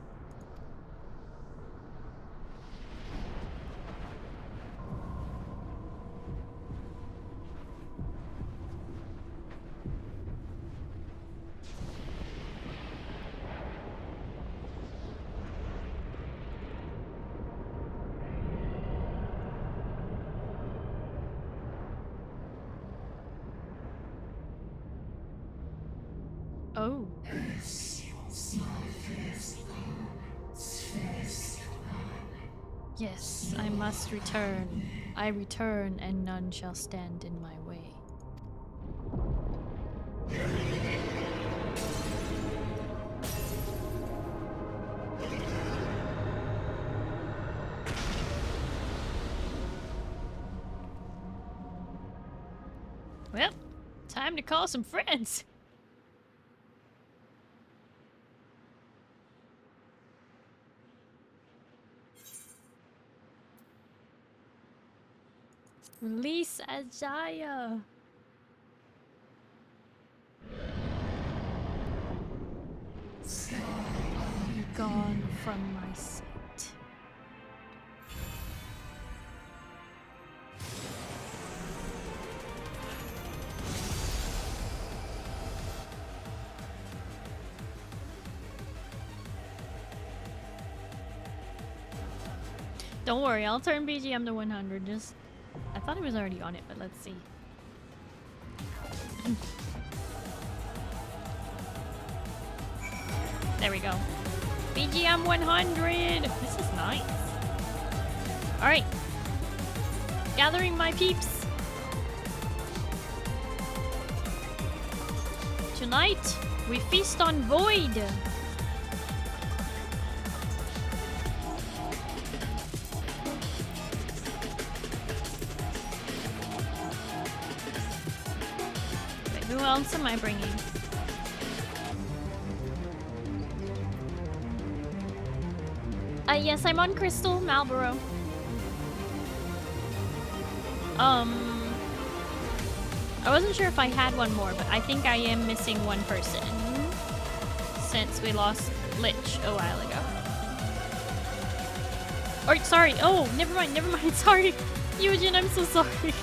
Speaker 1: Oh. Yes, I must return. I return, and none shall stand in my way. Well, time to call some friends. Release Ajaya. Be gone from my sight. Don't worry, I'll turn BGM to 100. Just, I thought it was already on it, but let's see. There we go. BGM 100! This is nice. Alright. Gathering my peeps. Tonight, we feast on Void.
Speaker 7: Who else am I bringing? Yes, I'm on Crystal Marlboro. I wasn't sure if I had one more, but I think I am missing one person since we lost Lich a while ago. Or sorry. Oh, never mind. Sorry, Eugen. I'm so sorry.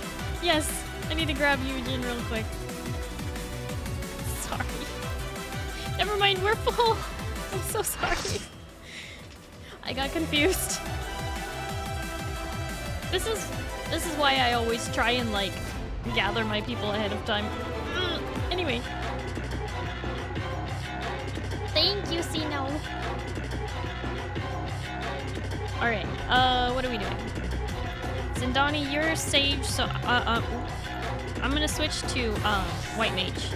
Speaker 7: Yes, I need to grab Eugen real quick. Sorry. Never mind. We're full. I'm so sorry. I got confused. This is why I always try and like gather my people ahead of time. Anyway. Thank you, Sino. Alright, what are we doing? Zindani, you're Sage, so I'm gonna switch to White Mage.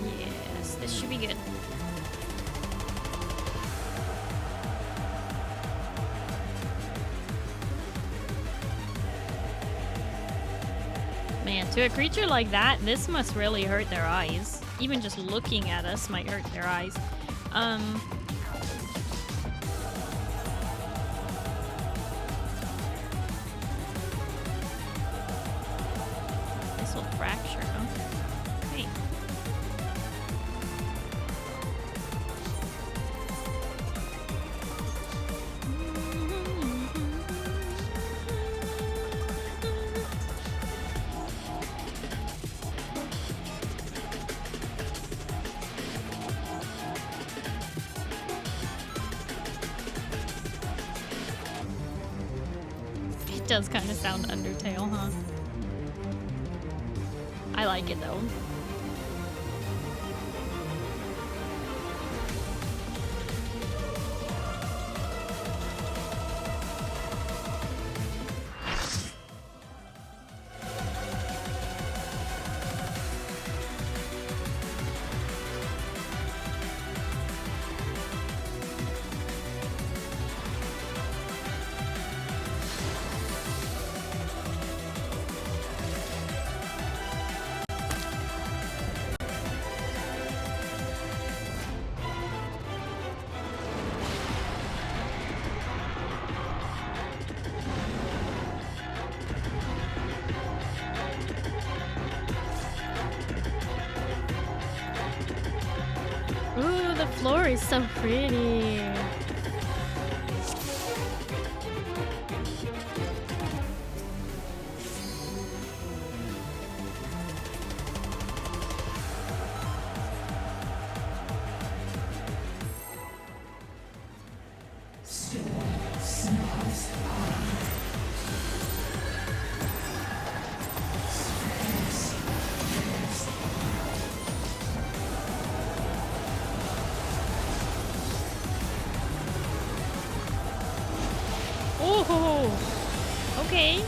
Speaker 7: Yes, this should be good. Man, to a creature like that, this must really hurt their eyes. Even just looking at us might hurt their eyes. This will fracture, huh? Hey. Does kind of sound Undertale, huh? I like it though. Ooh, the floor is so pretty. Oh, okay.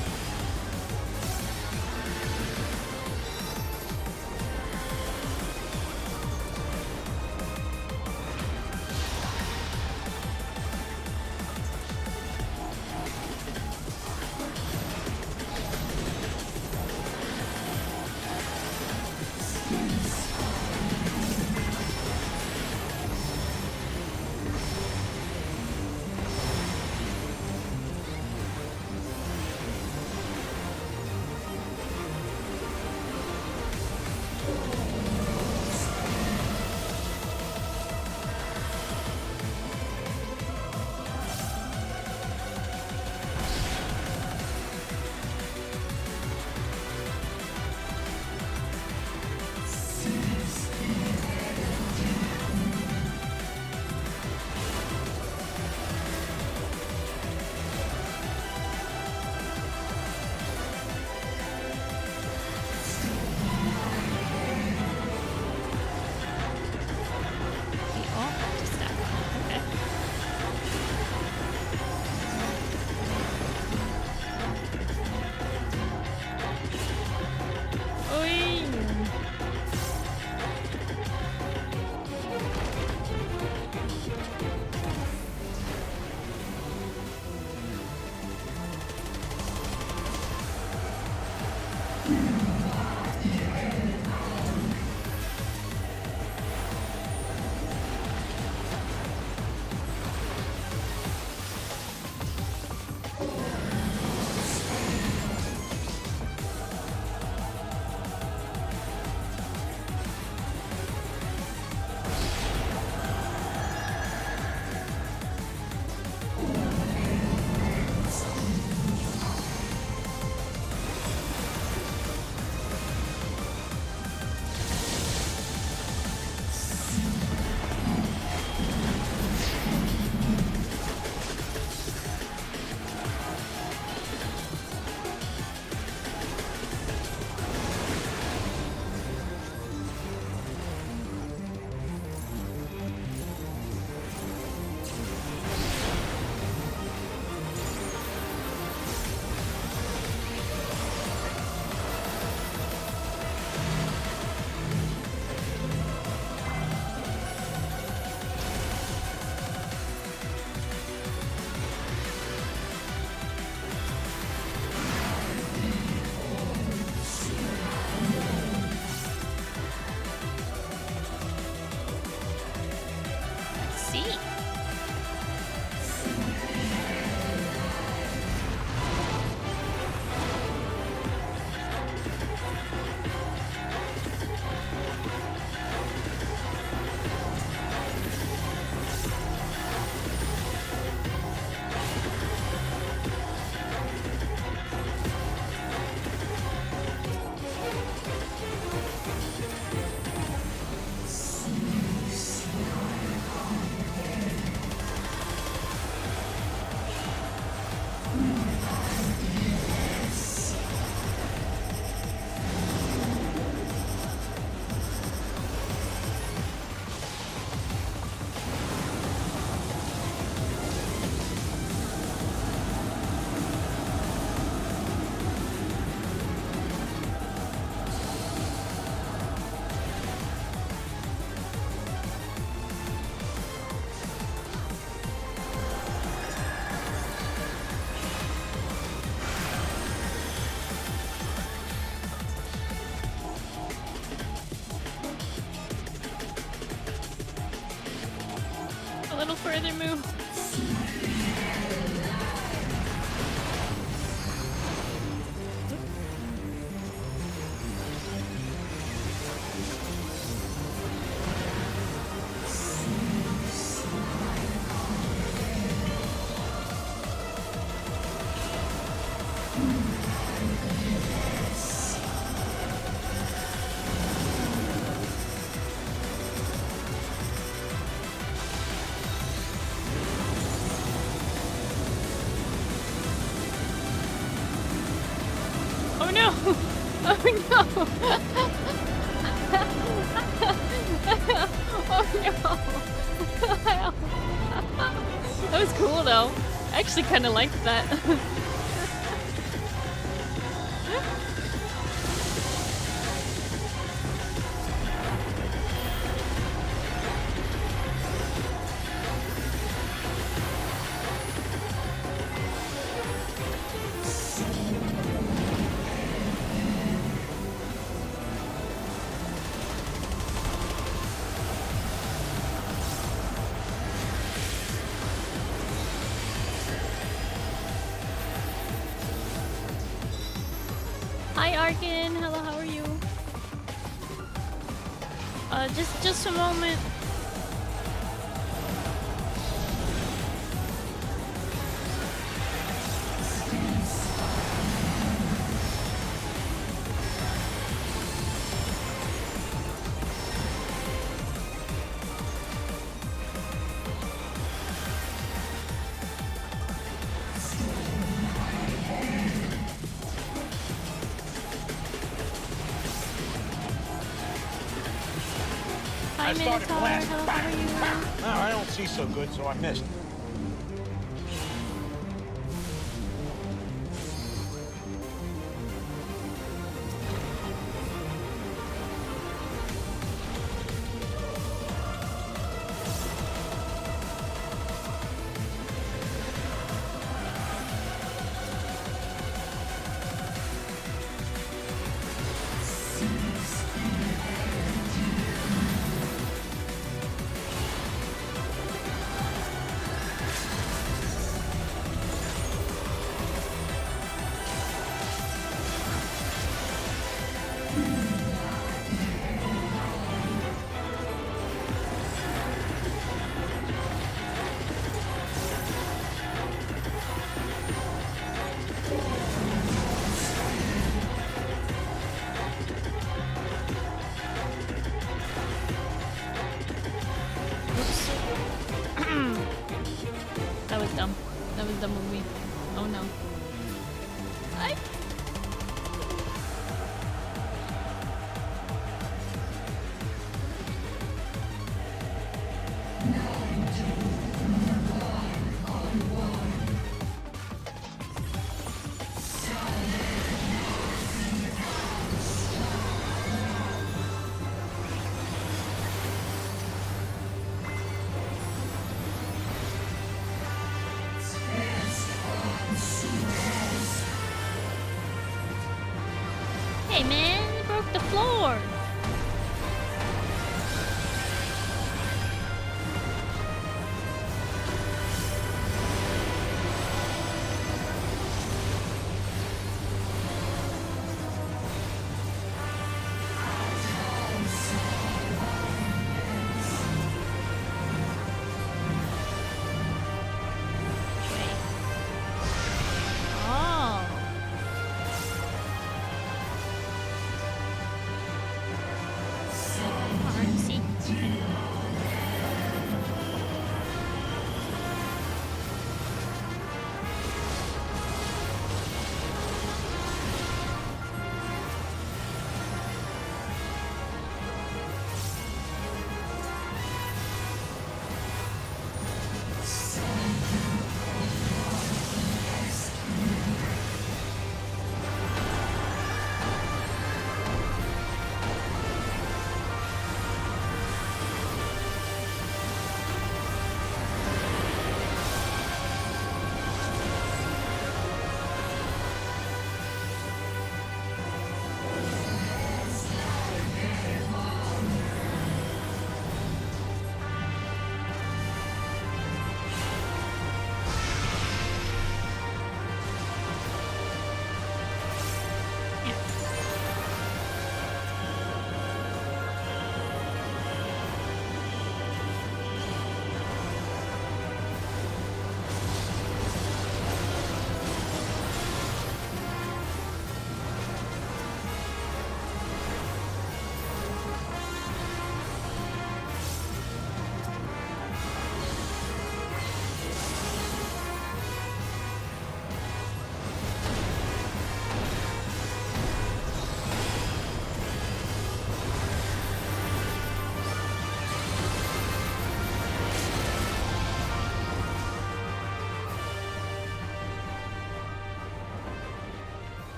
Speaker 1: further move. Oh no! Oh no! Oh no! That was cool though. I actually kind of liked that. Hi Arkin, hello, how are you? Just a moment. Hi Minotaur, hello, how are you?
Speaker 15: No, I don't see so good, so I missed.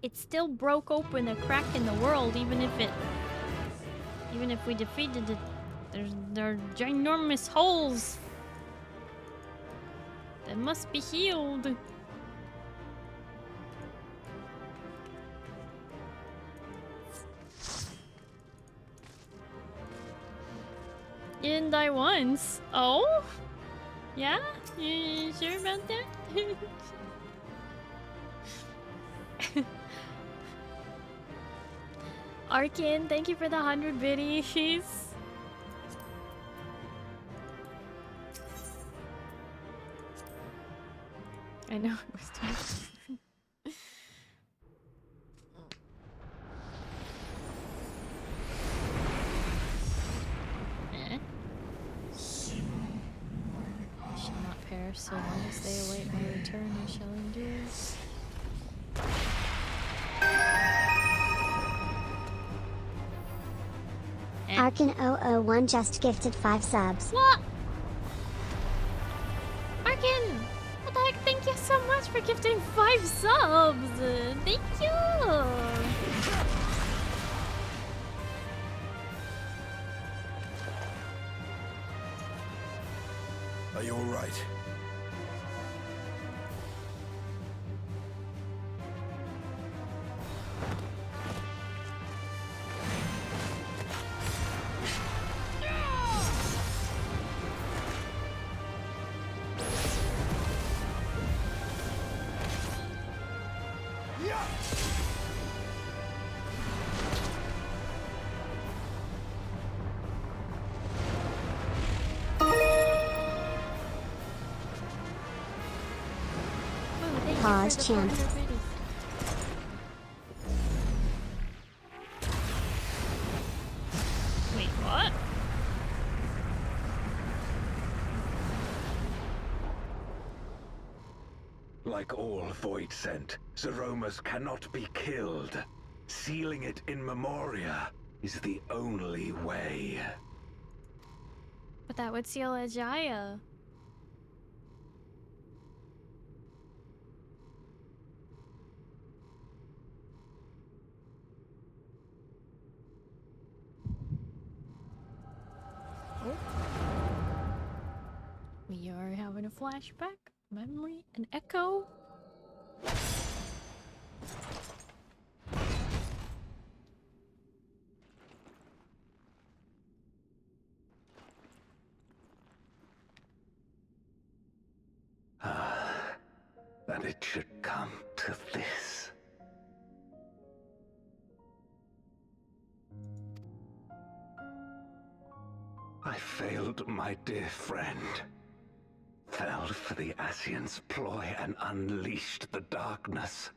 Speaker 7: it still broke open a crack in the world, even if we defeated it. There are ginormous holes that must be healed. You didn't die once. Oh? Yeah? You sure about that? Arkin, thank you for the 100 biddies. I know it was too much. Shall not perish so long as they await my return. I shall endure.
Speaker 13: Arkin001 just gifted 5 subs.
Speaker 7: What? Arkin! What the heck? Thank you so much for gifting 5 subs! Thank you!
Speaker 6: Are you alright?
Speaker 13: Pause chant.
Speaker 7: Wait, what?
Speaker 6: Like all void scent, Zeromas cannot be killed. Sealing it in Memoria is the only way.
Speaker 7: But that would seal Ajaya. We are having a flashback, memory, an echo.
Speaker 6: That it should come to this. I failed my dear friend. Fell for the Ascian's ploy and unleashed the darkness.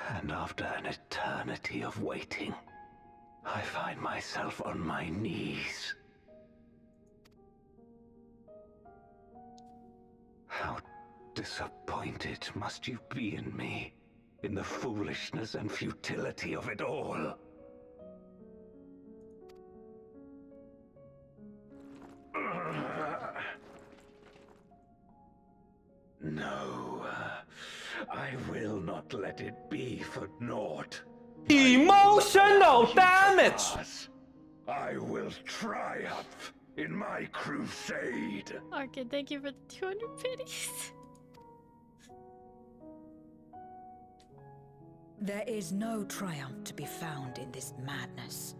Speaker 6: And after an eternity of waiting, I find myself on my knees. How disappointed must you be in me, in the foolishness and futility of it all? No, I will not let it be for naught.
Speaker 15: Emotional damage!
Speaker 6: I will triumph in my crusade.
Speaker 7: Arkin, thank you for the 200 biddies.
Speaker 9: There is no triumph to be found in this madness.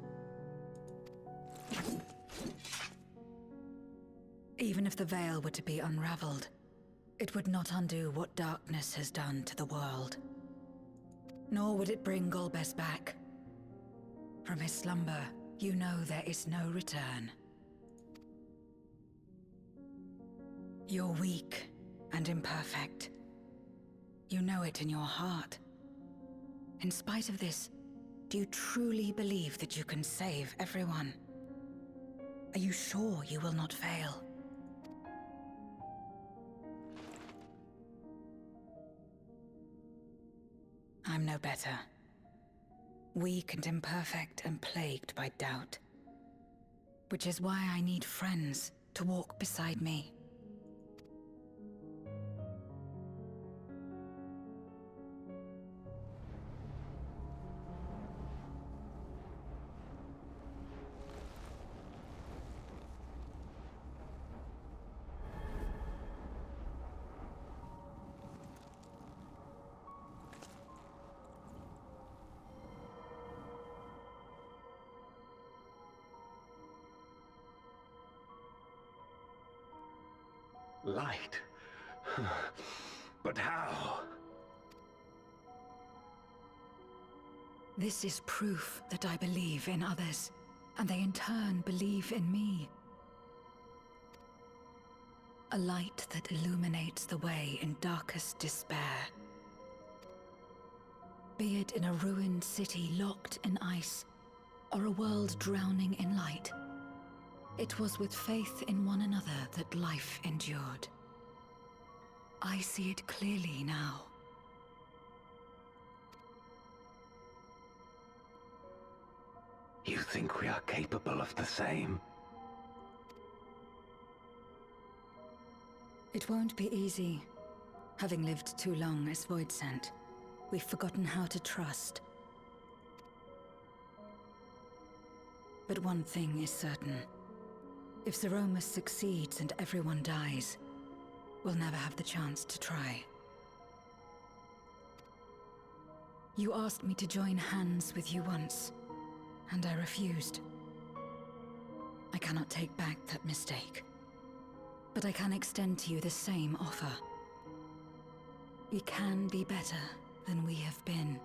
Speaker 9: Even if the veil were to be unraveled, it would not undo what darkness has done to the world. Nor would it bring Golbez back. From his slumber, you know there is no return. You're weak and imperfect. You know it in your heart. In spite of this, do you truly believe that you can save everyone? Are you sure you will not fail? I'm no better. Weak and imperfect and plagued by doubt. Which is why I need friends to walk beside me.
Speaker 6: Light? But how?
Speaker 9: This is proof that I believe in others, and they in turn believe in me. A light that illuminates the way in darkest despair. Be it in a ruined city locked in ice, or a world drowning in light, it was with faith in one another that life endured. I see it clearly now.
Speaker 6: You think we are capable of the same?
Speaker 9: It won't be easy. Having lived too long as Void Sent, we've forgotten how to trust. But one thing is certain. If Zeromus succeeds and everyone dies, we'll never have the chance to try. You asked me to join hands with you once, and I refused. I cannot take back that mistake. But I can extend to you the same offer. We can be better than we have been.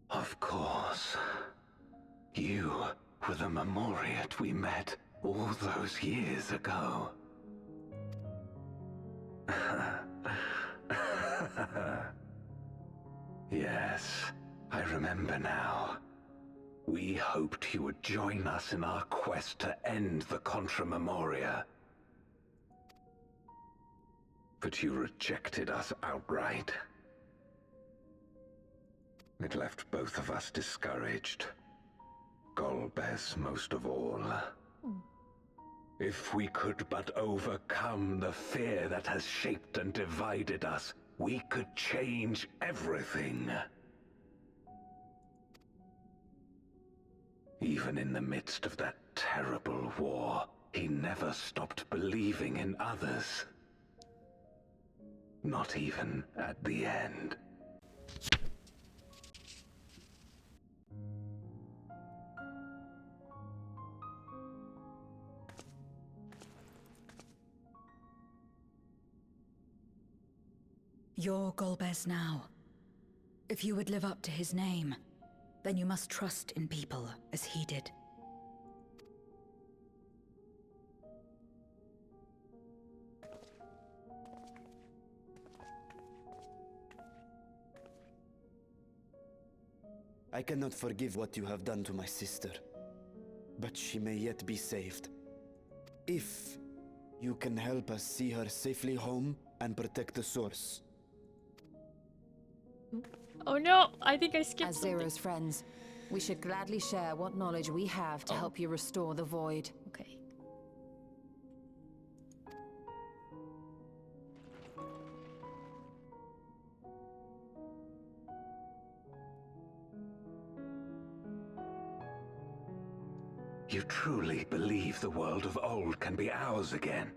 Speaker 6: Of course. You were the Memoriat we met all those years ago. Yes, I remember now. We hoped you would join us in our quest to end the Contra Memoria. But you rejected us outright. It left both of us discouraged. Golbez most of all. If we could but overcome the fear that has shaped and divided us, we could change everything. Even in the midst of that terrible war, he never stopped believing in others. Not even at the end.
Speaker 9: You're Golbez now. If you would live up to his name, then you must trust in people as he did.
Speaker 12: I cannot forgive what you have done to my sister, but she may yet be saved. If you can help us see her safely home and protect the source.
Speaker 1: Oh no, I think I skipped
Speaker 5: As
Speaker 1: something.
Speaker 5: Zero's friends, we should gladly share what knowledge we have to help you restore the Void.
Speaker 1: Okay.
Speaker 6: You truly believe the world of old can be ours again?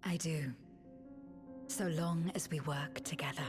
Speaker 9: I do. So long as we work together.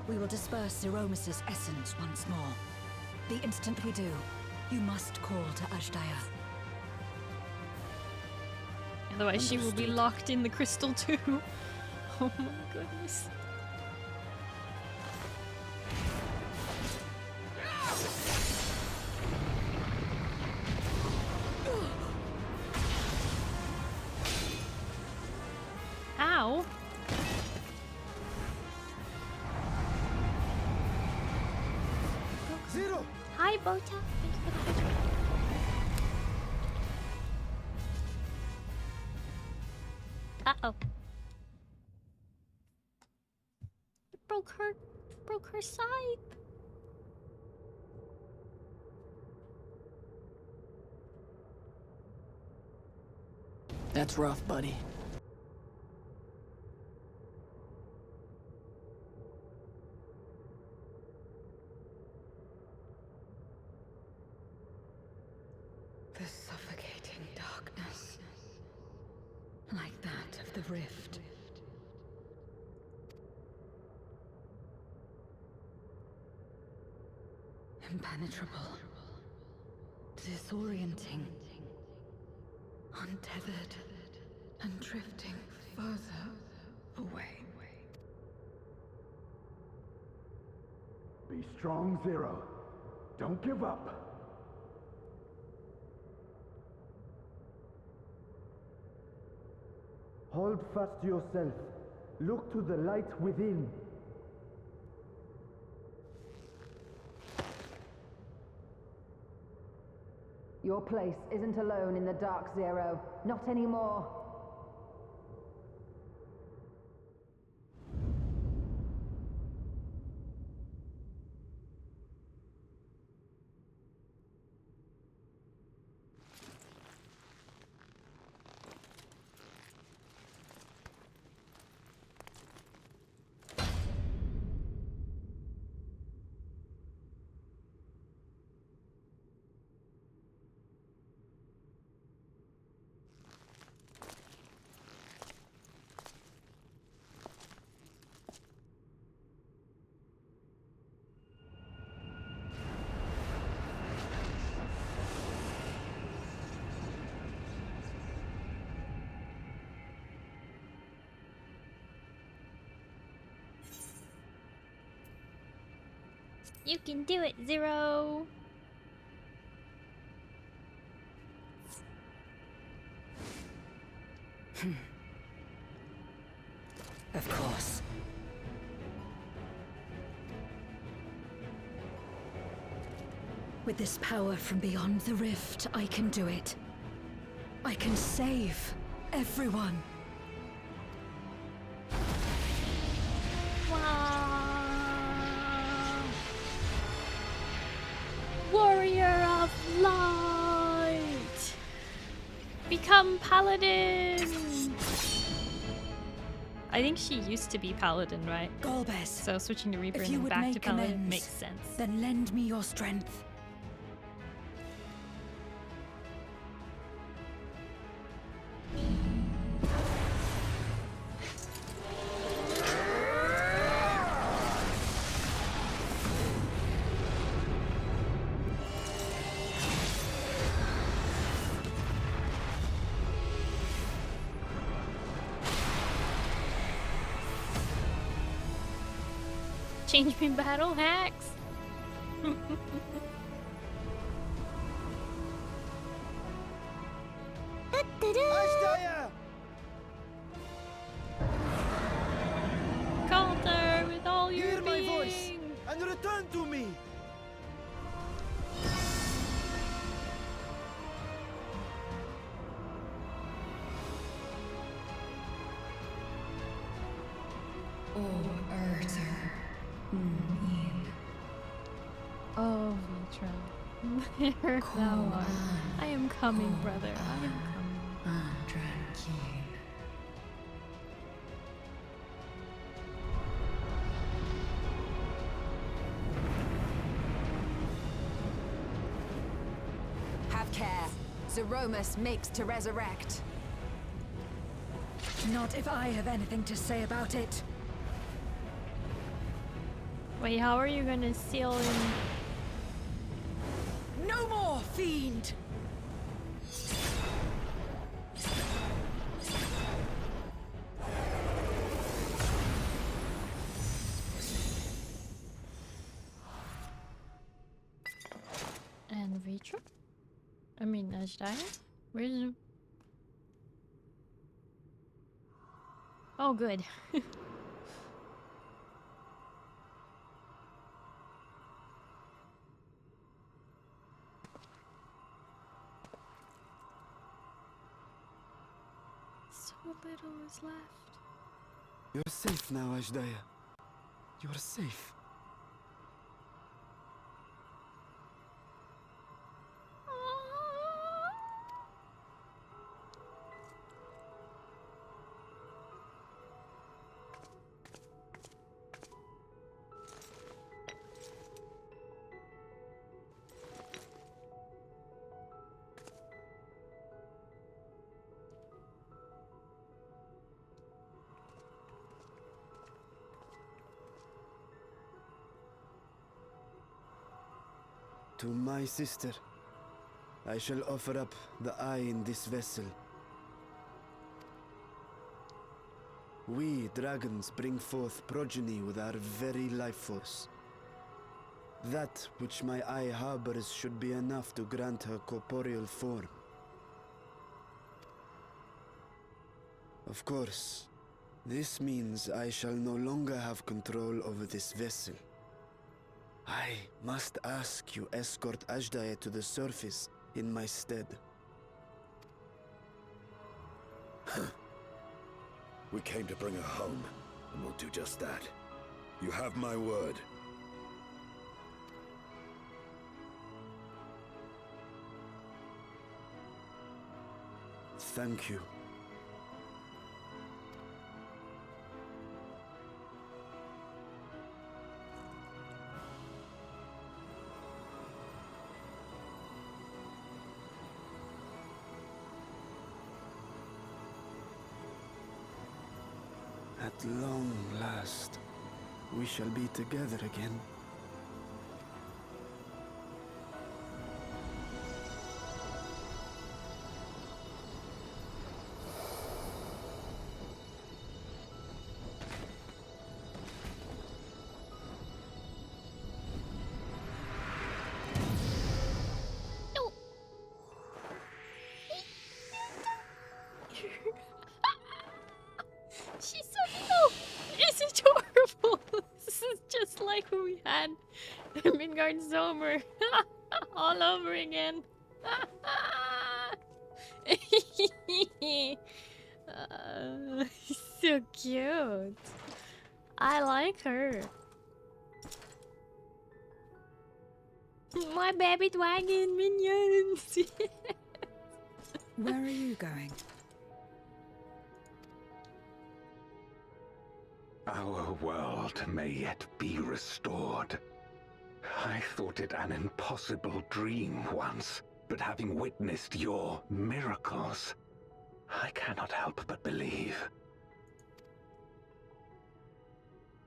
Speaker 9: we will disperse Zeromus's essence once more. The instant we do, you must call to Ashdaya.
Speaker 3: Otherwise she will be locked in the crystal too. Oh my goodness. Ow.
Speaker 12: Zero!
Speaker 7: Hi, Bota. Thank you for the hydrate. Uh-oh. It broke her scythe.
Speaker 14: That's rough, buddy.
Speaker 9: The suffocating darkness, like that of the rift. Impenetrable, disorienting, untethered, and drifting further away.
Speaker 6: Be strong, Zero. Don't give up.
Speaker 16: Hold fast to yourself. Look to the light within.
Speaker 5: Your place isn't alone in the dark, Zero. Not anymore.
Speaker 7: You can do it, Zero.
Speaker 9: Of course. With this power from beyond the rift, I can do it. I can save everyone.
Speaker 7: Warrior of Light! Become Paladin!
Speaker 3: I think she used to be Paladin, right?
Speaker 9: Golbez,
Speaker 3: so switching to Reaper
Speaker 9: if
Speaker 3: and
Speaker 9: you
Speaker 3: then
Speaker 9: would
Speaker 3: back to
Speaker 9: make
Speaker 3: Paladin
Speaker 9: amends,
Speaker 3: makes sense.
Speaker 9: then lend me your strength.
Speaker 7: Change me battle hacks.
Speaker 12: Ashdaya!
Speaker 7: Counter with all your
Speaker 12: Hear my
Speaker 7: being.
Speaker 12: voice and return to me.
Speaker 7: Oh, Vitra. There thou art. I am coming, brother. I am coming.
Speaker 5: Have care. Zeromus makes to resurrect.
Speaker 9: Not if I have anything to say about it.
Speaker 1: Wait, how are you gonna seal in?
Speaker 9: No more, fiend!
Speaker 1: And Vitra? I mean, Ashdaya? Where's... Oh, good. So little is left.
Speaker 12: You're safe now, Ashdaya. You're safe. To my sister, I shall offer up the eye in this vessel. We dragons bring forth progeny with our very life force. That which my eye harbors should be enough to grant her corporeal form. Of course, this means I shall no longer have control over this vessel. I must ask you escort Ashdaya to the surface in my stead.
Speaker 6: We came to bring her home, and we'll do just that. You have my word.
Speaker 12: Thank you. At long last, we shall be together again.
Speaker 1: She's so cute! It's adorable! This is just like when we had Midgard Zomer all over again. So cute. I like her. My baby dragon minions!
Speaker 9: Where are you going?
Speaker 4: Our world may yet be restored. I thought it an impossible dream once, but having witnessed your miracles, I cannot help but believe.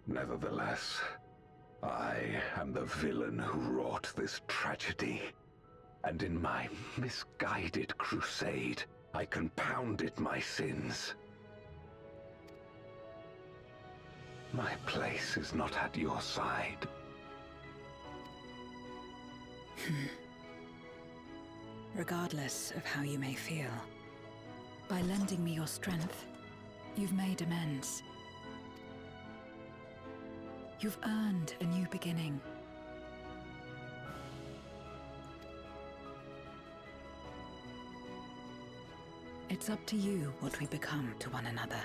Speaker 4: Nevertheless, I am the villain who wrought this tragedy, and in my misguided crusade, I compounded my sins. My place is not at your side.
Speaker 9: Regardless of how you may feel, by lending me your strength, you've made amends. You've earned a new beginning. It's up to you what we become to one another.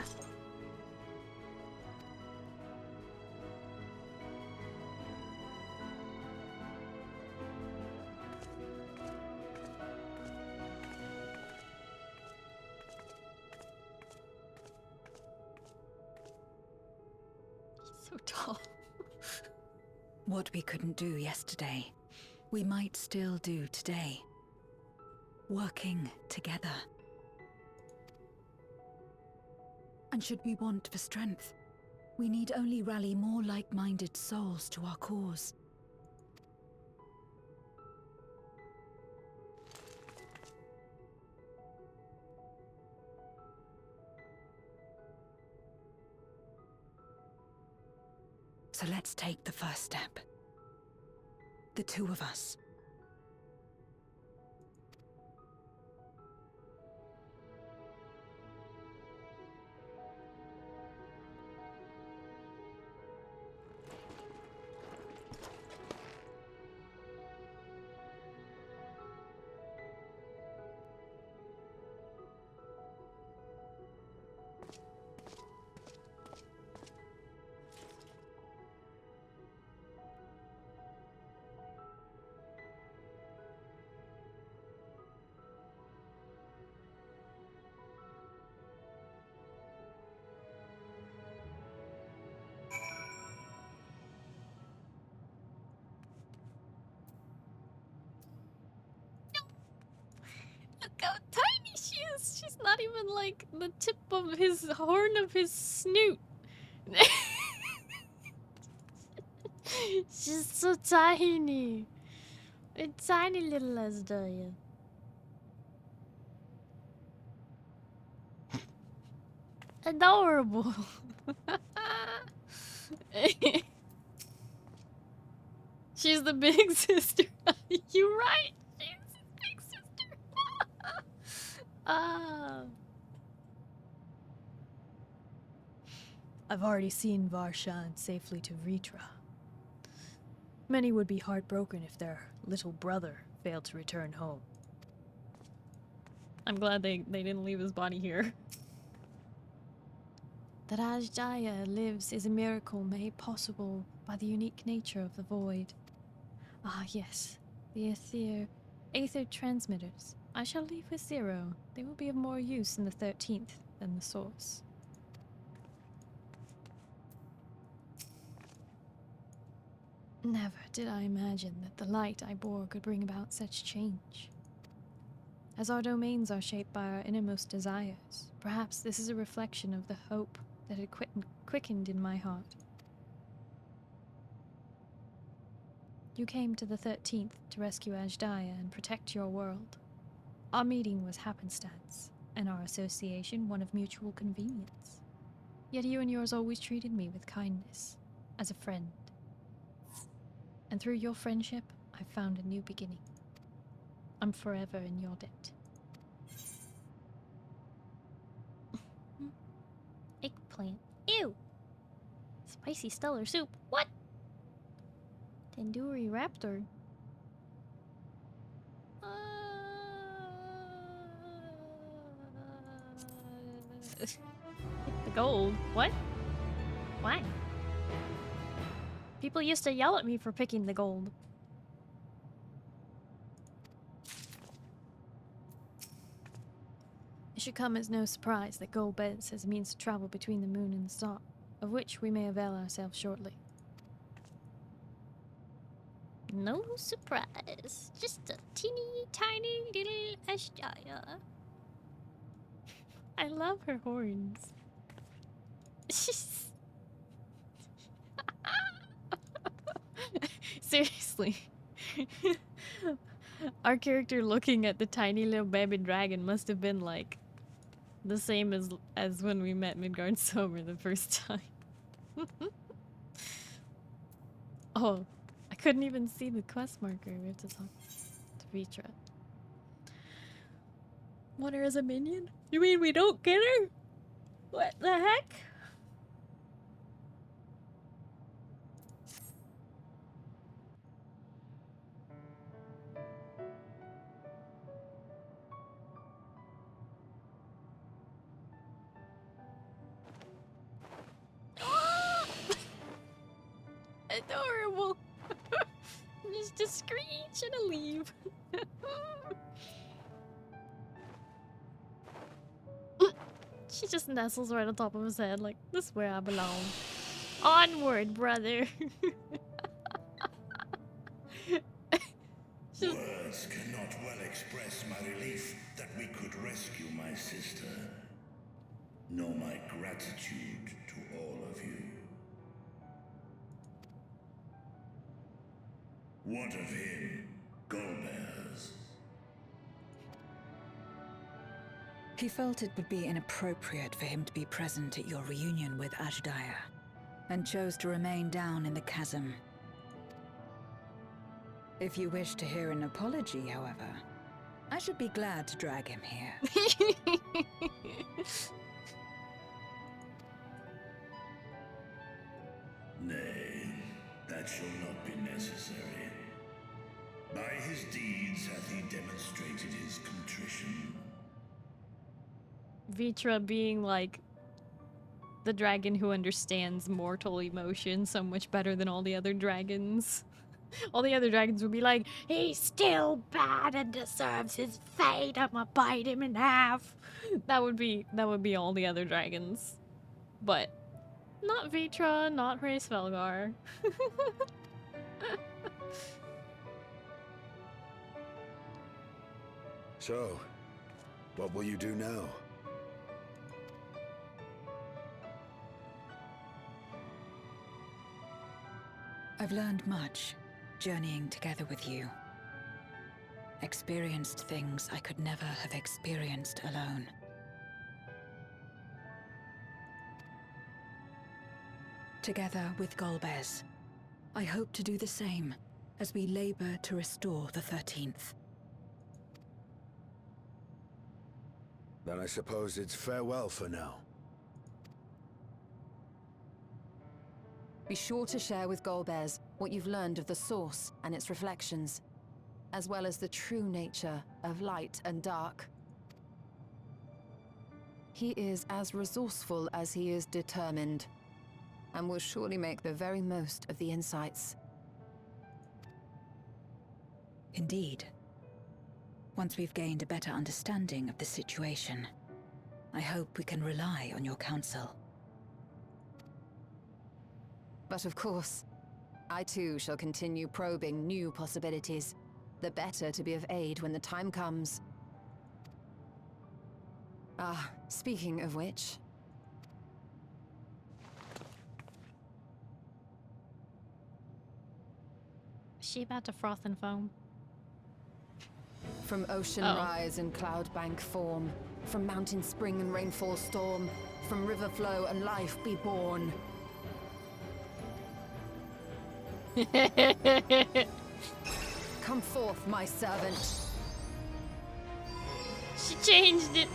Speaker 1: So tall.
Speaker 9: What we couldn't do yesterday, we might still do today. Working together. And should we want for strength, We need only rally more like-minded souls to our cause. So let's take the first step. The two of us.
Speaker 1: Look how tiny she is. She's not even like the tip of his horn of his snoot. She's so tiny. A tiny little Asdaya. Adorable. She's the big sister. You're right. She's his big sister.
Speaker 3: I've already seen Varshan safely to Vritra. Many would be heartbroken if their little brother failed to return home.
Speaker 1: I'm glad they didn't leave his body here.
Speaker 7: That Asdaya lives is a miracle made possible by the unique nature of the void. Ah, yes, the aether transmitters. I shall leave with Zero. They will be of more use in the 13th than the source. Never did I imagine that the light I bore could bring about such change. As our domains are shaped by our innermost desires, perhaps this is a reflection of the hope that had quickened in my heart. You came to the 13th to rescue Asdaya and protect your world. Our meeting was happenstance, and our association one of mutual convenience. Yet you and yours always treated me with kindness, as a friend. And through your friendship, I've found a new beginning. I'm forever in your debt.
Speaker 1: Eggplant. Ew! Spicy stellar soup. What? Tandoori raptor. The gold. What? Why? People used to yell at me for picking the gold.
Speaker 7: It should come as no surprise that gold beds as a means to travel between the moon and the star, of which we may avail ourselves shortly.
Speaker 1: No surprise. Just a teeny tiny little Asdaya. I love her horns. Seriously. Our character looking at the tiny little baby dragon must have been like the same as when we met Midgard Sober the first time. Oh, I couldn't even see the quest marker. We have to talk to Vritra. Want her as a minion? You mean we don't get her? What the heck? Adorable. Just a screech and a leave. She just nestles right on top of his head like, this is where I belong. Onward, brother.
Speaker 17: Words cannot well express my relief that we could rescue my sister, nor my gratitude to all of you. What of him, Golbez?
Speaker 9: He felt it would be inappropriate for him to be present at your reunion with Ajdaya, and chose to remain down in the chasm. If you wish to hear an apology, however, I should be glad to drag him here.
Speaker 17: Nay, that shall not be necessary. By his deeds hath he demonstrated his contrition.
Speaker 1: Vitra being like the dragon who understands mortal emotion so much better than all the other dragons. All the other dragons would be like, he's still bad and deserves his fate. I'ma bite him in half. That would be all the other dragons. But not Vitra, not Hraesvelgar.
Speaker 12: So, what will you do now?
Speaker 9: I've learned much, journeying together with you. Experienced things I could never have experienced alone. Together with Golbez, I hope to do the same as we labor to restore the 13th.
Speaker 12: Then I suppose it's farewell for now.
Speaker 5: Be sure to share with Golbez what you've learned of the Source and its reflections, as well as the true nature of light and dark. He is as resourceful as he is determined, and will surely make the very most of the insights.
Speaker 9: Indeed. Once we've gained a better understanding of the situation, I hope we can rely on your counsel.
Speaker 5: But of course, I too shall continue probing new possibilities, the better to be of aid when the time comes. Ah, speaking of which...
Speaker 1: Is she about to froth and foam?
Speaker 5: From ocean rise and cloud bank form, from mountain spring and rainfall storm, from river flow and life be born. Come forth, my servant.
Speaker 1: She changed it.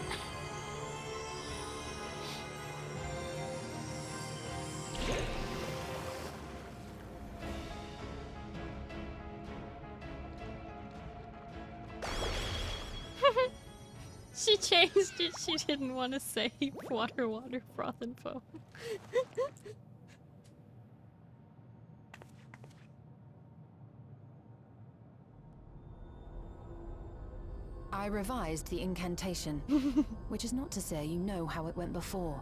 Speaker 1: She changed it. She didn't want to say water, water, froth, and foam.
Speaker 5: I revised the incantation, which is not to say you know how it went before.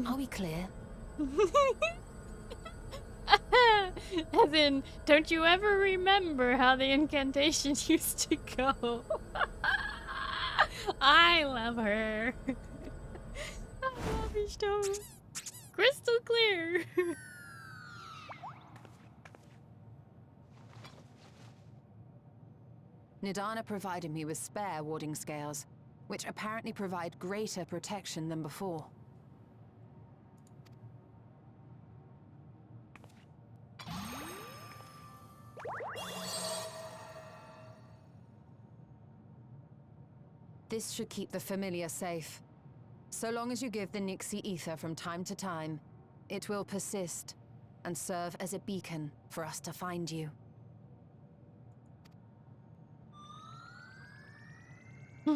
Speaker 5: Are we clear?
Speaker 1: As in, don't you ever remember how the incantation used to go? I love her. I love you so. Crystal clear.
Speaker 5: Nidana provided me with spare warding scales, which apparently provide greater protection than before. This should keep the familiar safe. So long as you give the Nixie ether from time to time, it will persist and serve as a beacon for us to find you.
Speaker 1: She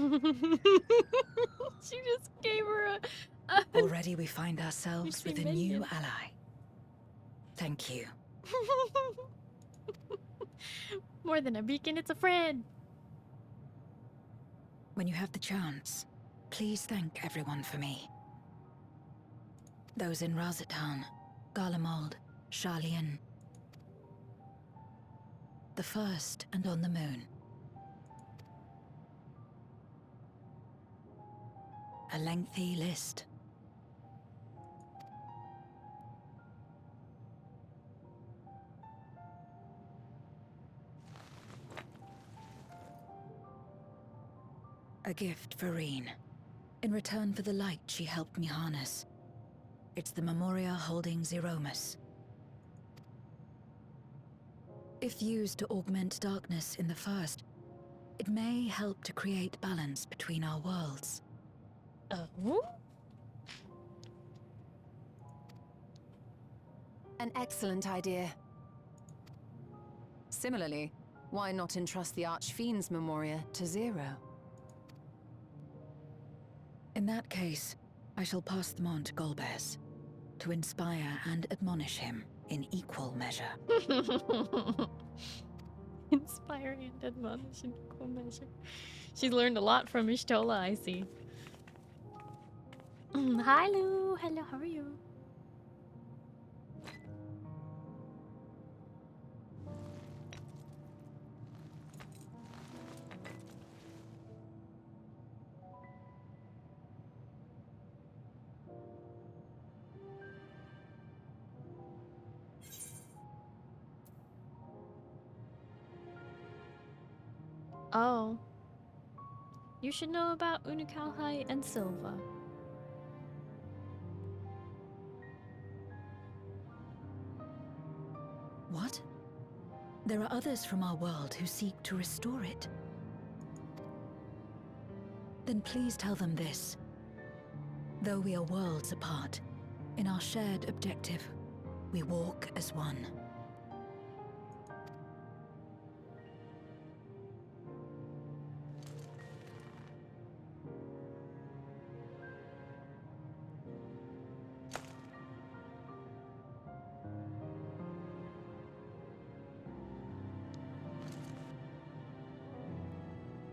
Speaker 1: just gave her a
Speaker 9: Already we find ourselves with a new ally. Thank you.
Speaker 1: More than a beacon, it's a friend.
Speaker 9: When you have the chance, please thank everyone for me. Those in Razatan, Garlemald, Sharlayan. The first and on the moon. A lengthy list. A gift for Reen. In return for the light she helped me harness. It's the Memoria holding Zeromus. If used to augment darkness in the first, it may help to create balance between our worlds.
Speaker 5: An excellent idea. Similarly, why not entrust the Archfiend's Memoria to Zero?
Speaker 9: In that case, I shall pass them on to Golbez, to inspire and admonish him in equal measure.
Speaker 1: Inspire and admonish in equal measure. She's learned a lot from Ishtola, I see. Hi, Lou. Hello, how are you? Oh. You should know about Unukalhai and Silva.
Speaker 9: What? There are others from our world who seek to restore it. Then please tell them this. Though we are worlds apart, in our shared objective, we walk as one.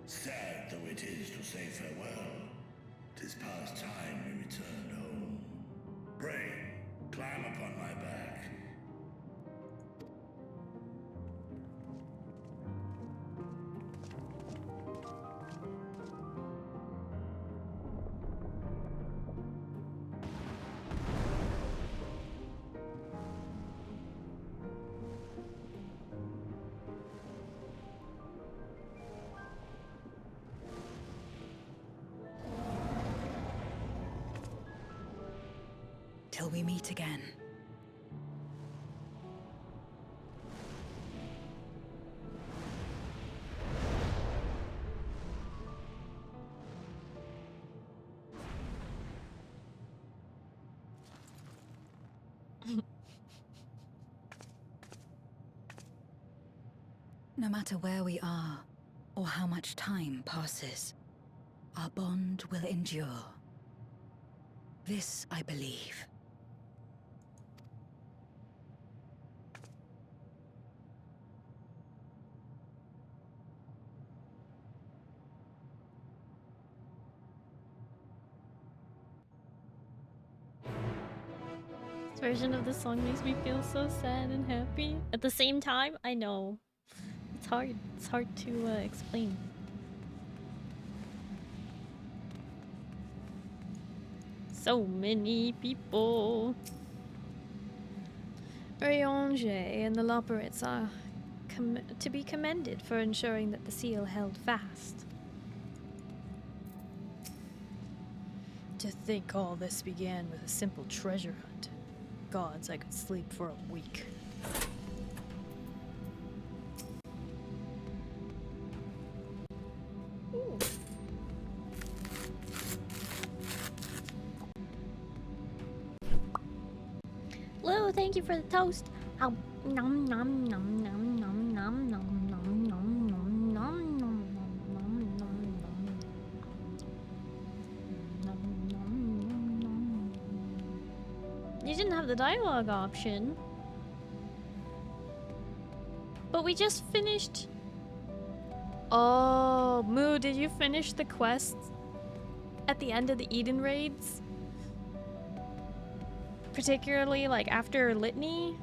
Speaker 17: Sad though it is to say farewell, 'tis past time we returned home. Pray, climb upon my back.
Speaker 9: Till we meet again. No matter where we are, or how much time passes, our bond will endure. This I believe.
Speaker 1: This version of the song makes me feel so sad and happy. At the same time, I know. It's hard. It's hard to explain. So many people. Riange and the Loperates are to be commended for ensuring that the seal held fast.
Speaker 3: To think all this began with a simple treasure hunt. Gods, I could sleep for a week.
Speaker 1: Ooh. Lou, thank you for the toast. Nom nom nom nom nom nom nom nom nom nom nom nom nom. You didn't have the dialogue option. But we just finished. Oh, Moo, did you finish the quest at the end of the Eden raids? Particularly like after Litany?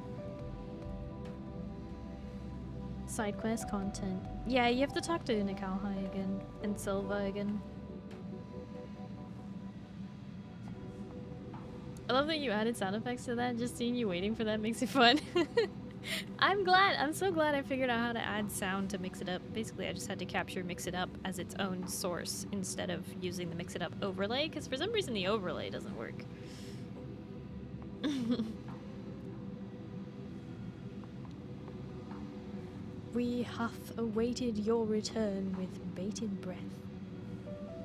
Speaker 1: Side quest content. Yeah, you have to talk to Nikalhai again and Silva again. I love that you added sound effects to that. Just seeing you waiting for that makes it fun. I'm so glad I figured out how to add sound to Mix It Up. Basically, I just had to capture Mix It Up as its own source instead of using the Mix It Up overlay, because for some reason the overlay doesn't work. We hath awaited your return with bated breath.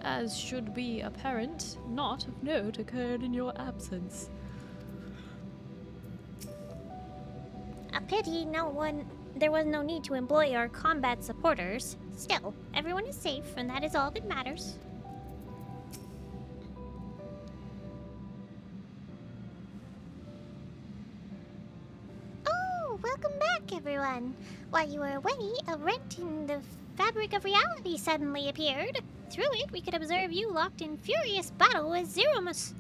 Speaker 1: As should be apparent, naught of note occurred in your absence.
Speaker 2: A pity there was no need to employ our combat supporters. Still, everyone is safe, and that is all that matters. Oh, welcome back, everyone. While you were away, a rent in the fabric of reality suddenly appeared. Through it, we could observe you locked in furious battle with Zeromus.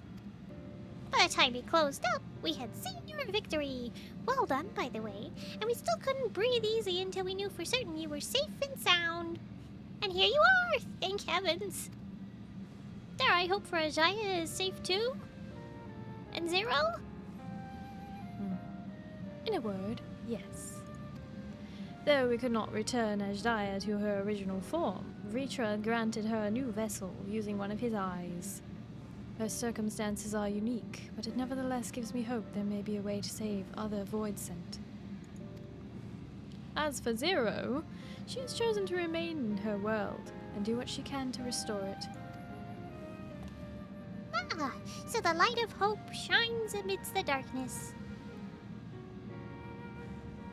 Speaker 2: By the time we closed up, we had seen your victory. Well done, by the way. And we still couldn't breathe easy until we knew for certain you were safe and sound. And here you are, thank heavens. There, I hope for Ajaya is safe too. And Zero?
Speaker 1: In a word, yes. Though we could not return Ajaya to her original form, Vritra granted her a new vessel using one of his eyes. Her circumstances are unique, but it nevertheless gives me hope there may be a way to save other Void Sent. As for Zero, she has chosen to remain in her world and do what she can to restore it.
Speaker 2: Ah, so the light of hope shines amidst the darkness.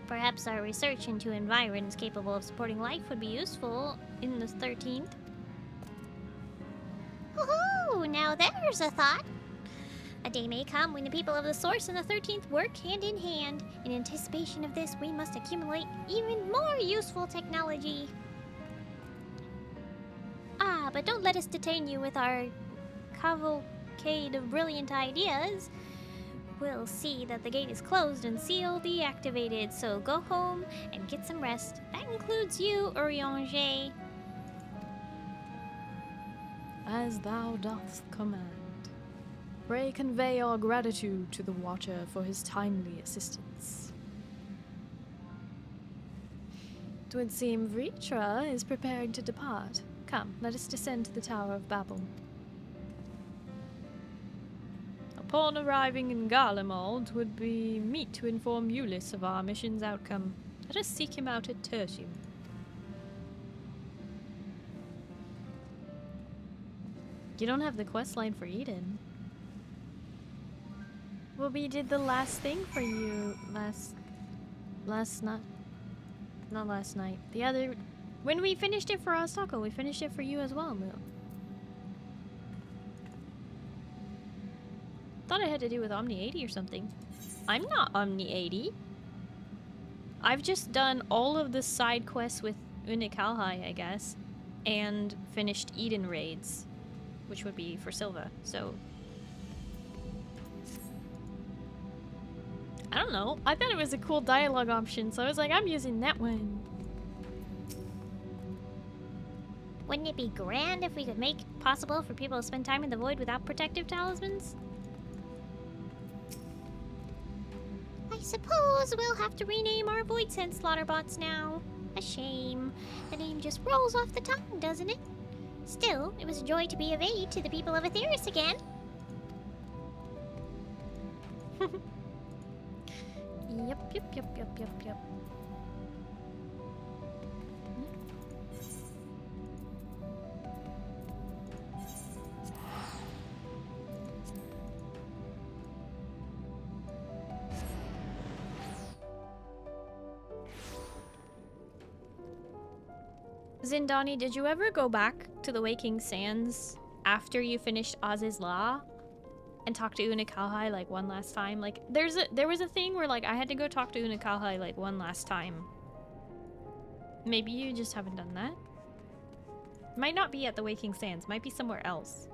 Speaker 2: Perhaps our research into environs capable of supporting life would be useful in the 13th. Woohoo! Now there's a thought. A day may come when the people of the Source and the 13th work hand in hand. In anticipation of this, we must accumulate even more useful technology. Ah, but don't let us detain you with our cavalcade of brilliant ideas. We'll see that the gate is closed and seal deactivated, so go home and get some rest. That includes you, ErianOsamu.
Speaker 1: As thou dost command. Pray convey our gratitude to the Watcher for his timely assistance. 'Twould seem Vritra is preparing to depart. Come, let us descend to the Tower of Babel. Upon arriving in Garlemald, would be meet to inform Ulyss of our mission's outcome. Let us seek him out at Tertium. You don't have the quest line for Eden. Well, we did the last thing for you last night. Not last night. The other... When we finished it for Ostako, we finished it for you as well, Moo. Thought it had to do with Omni 80 or something. I'm not Omni 80. I've just done all of the side quests with Unikalhai, I guess, and finished Eden raids, which would be for Silva, so... I don't know. I thought it was a cool dialogue option, so I was like, I'm using that one.
Speaker 2: Wouldn't it be grand if we could make it possible for people to spend time in the void without protective talismans? I suppose we'll have to rename our void sent slaughterbots now. A shame. The name just rolls off the tongue, doesn't it? Still, it was a joy to be of aid to the people of Aetheris again.
Speaker 1: Yep. Zindani, did you ever go back to the Waking Sands after you finished Oz's Law and talk to Unikalhai like one last time? Like there was a thing where like I had to go talk to Unikalhai like one last time. Maybe you just haven't done that. Might not be at the Waking Sands, might be somewhere else.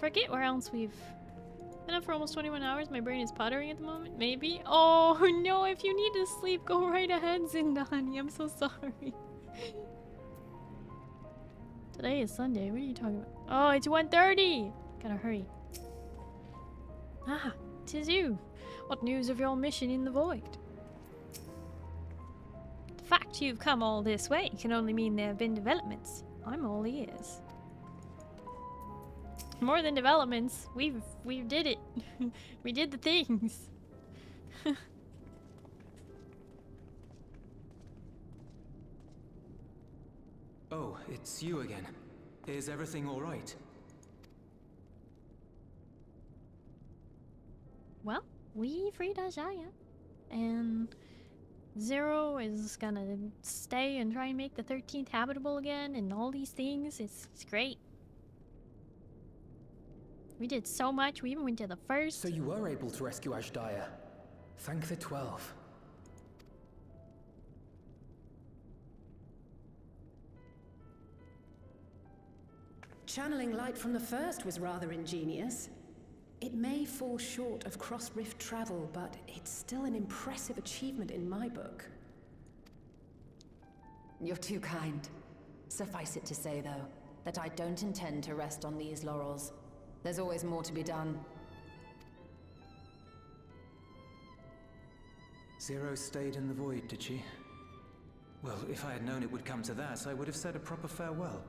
Speaker 1: Forget where else we've been up for almost 21 hours. My brain is puttering at the moment. Maybe. Oh no, if you need to sleep, go right ahead, Zindani. I'm so sorry. Today is Sunday. What are you talking about? Oh, it's 1:30. Gotta hurry. Ah, 'tis you. What news of your mission in the void?
Speaker 7: fact you've come all this way can only mean there have been developments. I'm all ears. More than developments, we did it. We did the things.
Speaker 10: Oh, it's you again. Is everything all right?
Speaker 7: Well, we freed Ajaya, and Zero is gonna stay and try and make the 13th habitable again, and all these things. It's great. We did so much. We even went to the first.
Speaker 18: So you were able to rescue Ajaya. Thank the 12.
Speaker 19: Channeling light from the first was rather ingenious. It may fall short of cross-rift travel, but it's still an impressive achievement in my book.
Speaker 5: You're too kind. Suffice it to say, though, that I don't intend to rest on these laurels. There's always more to be done.
Speaker 10: Zero stayed in the void, did she? Well, if I had known it would come to that, I would have said a proper farewell.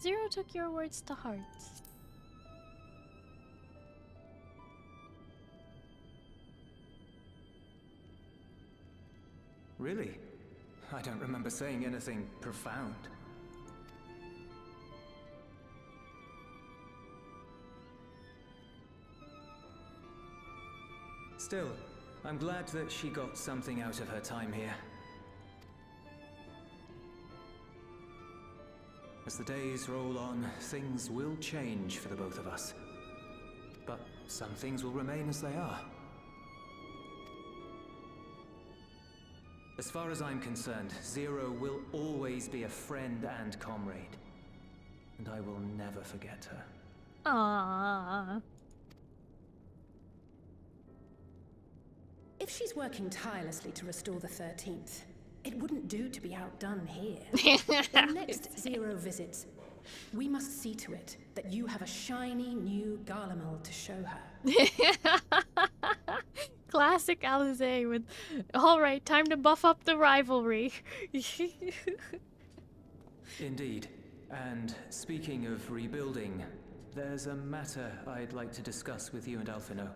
Speaker 7: Zero took your words to heart.
Speaker 10: Really? I don't remember saying anything profound. Still, I'm glad that she got something out of her time here. As the days roll on, things will change for the both of us. But some things will remain as they are. As far as I'm concerned, Zero will always be a friend and comrade. And I will never forget her.
Speaker 7: Aww.
Speaker 19: If she's working tirelessly to restore the 13th, it wouldn't do to be outdone here. When next Zero visits, we must see to it that you have a shiny new Garlemald to show her.
Speaker 7: Classic Alize with, alright, time to buff up the rivalry.
Speaker 10: Indeed. And speaking of rebuilding, there's a matter I'd like to discuss with you and Alphino.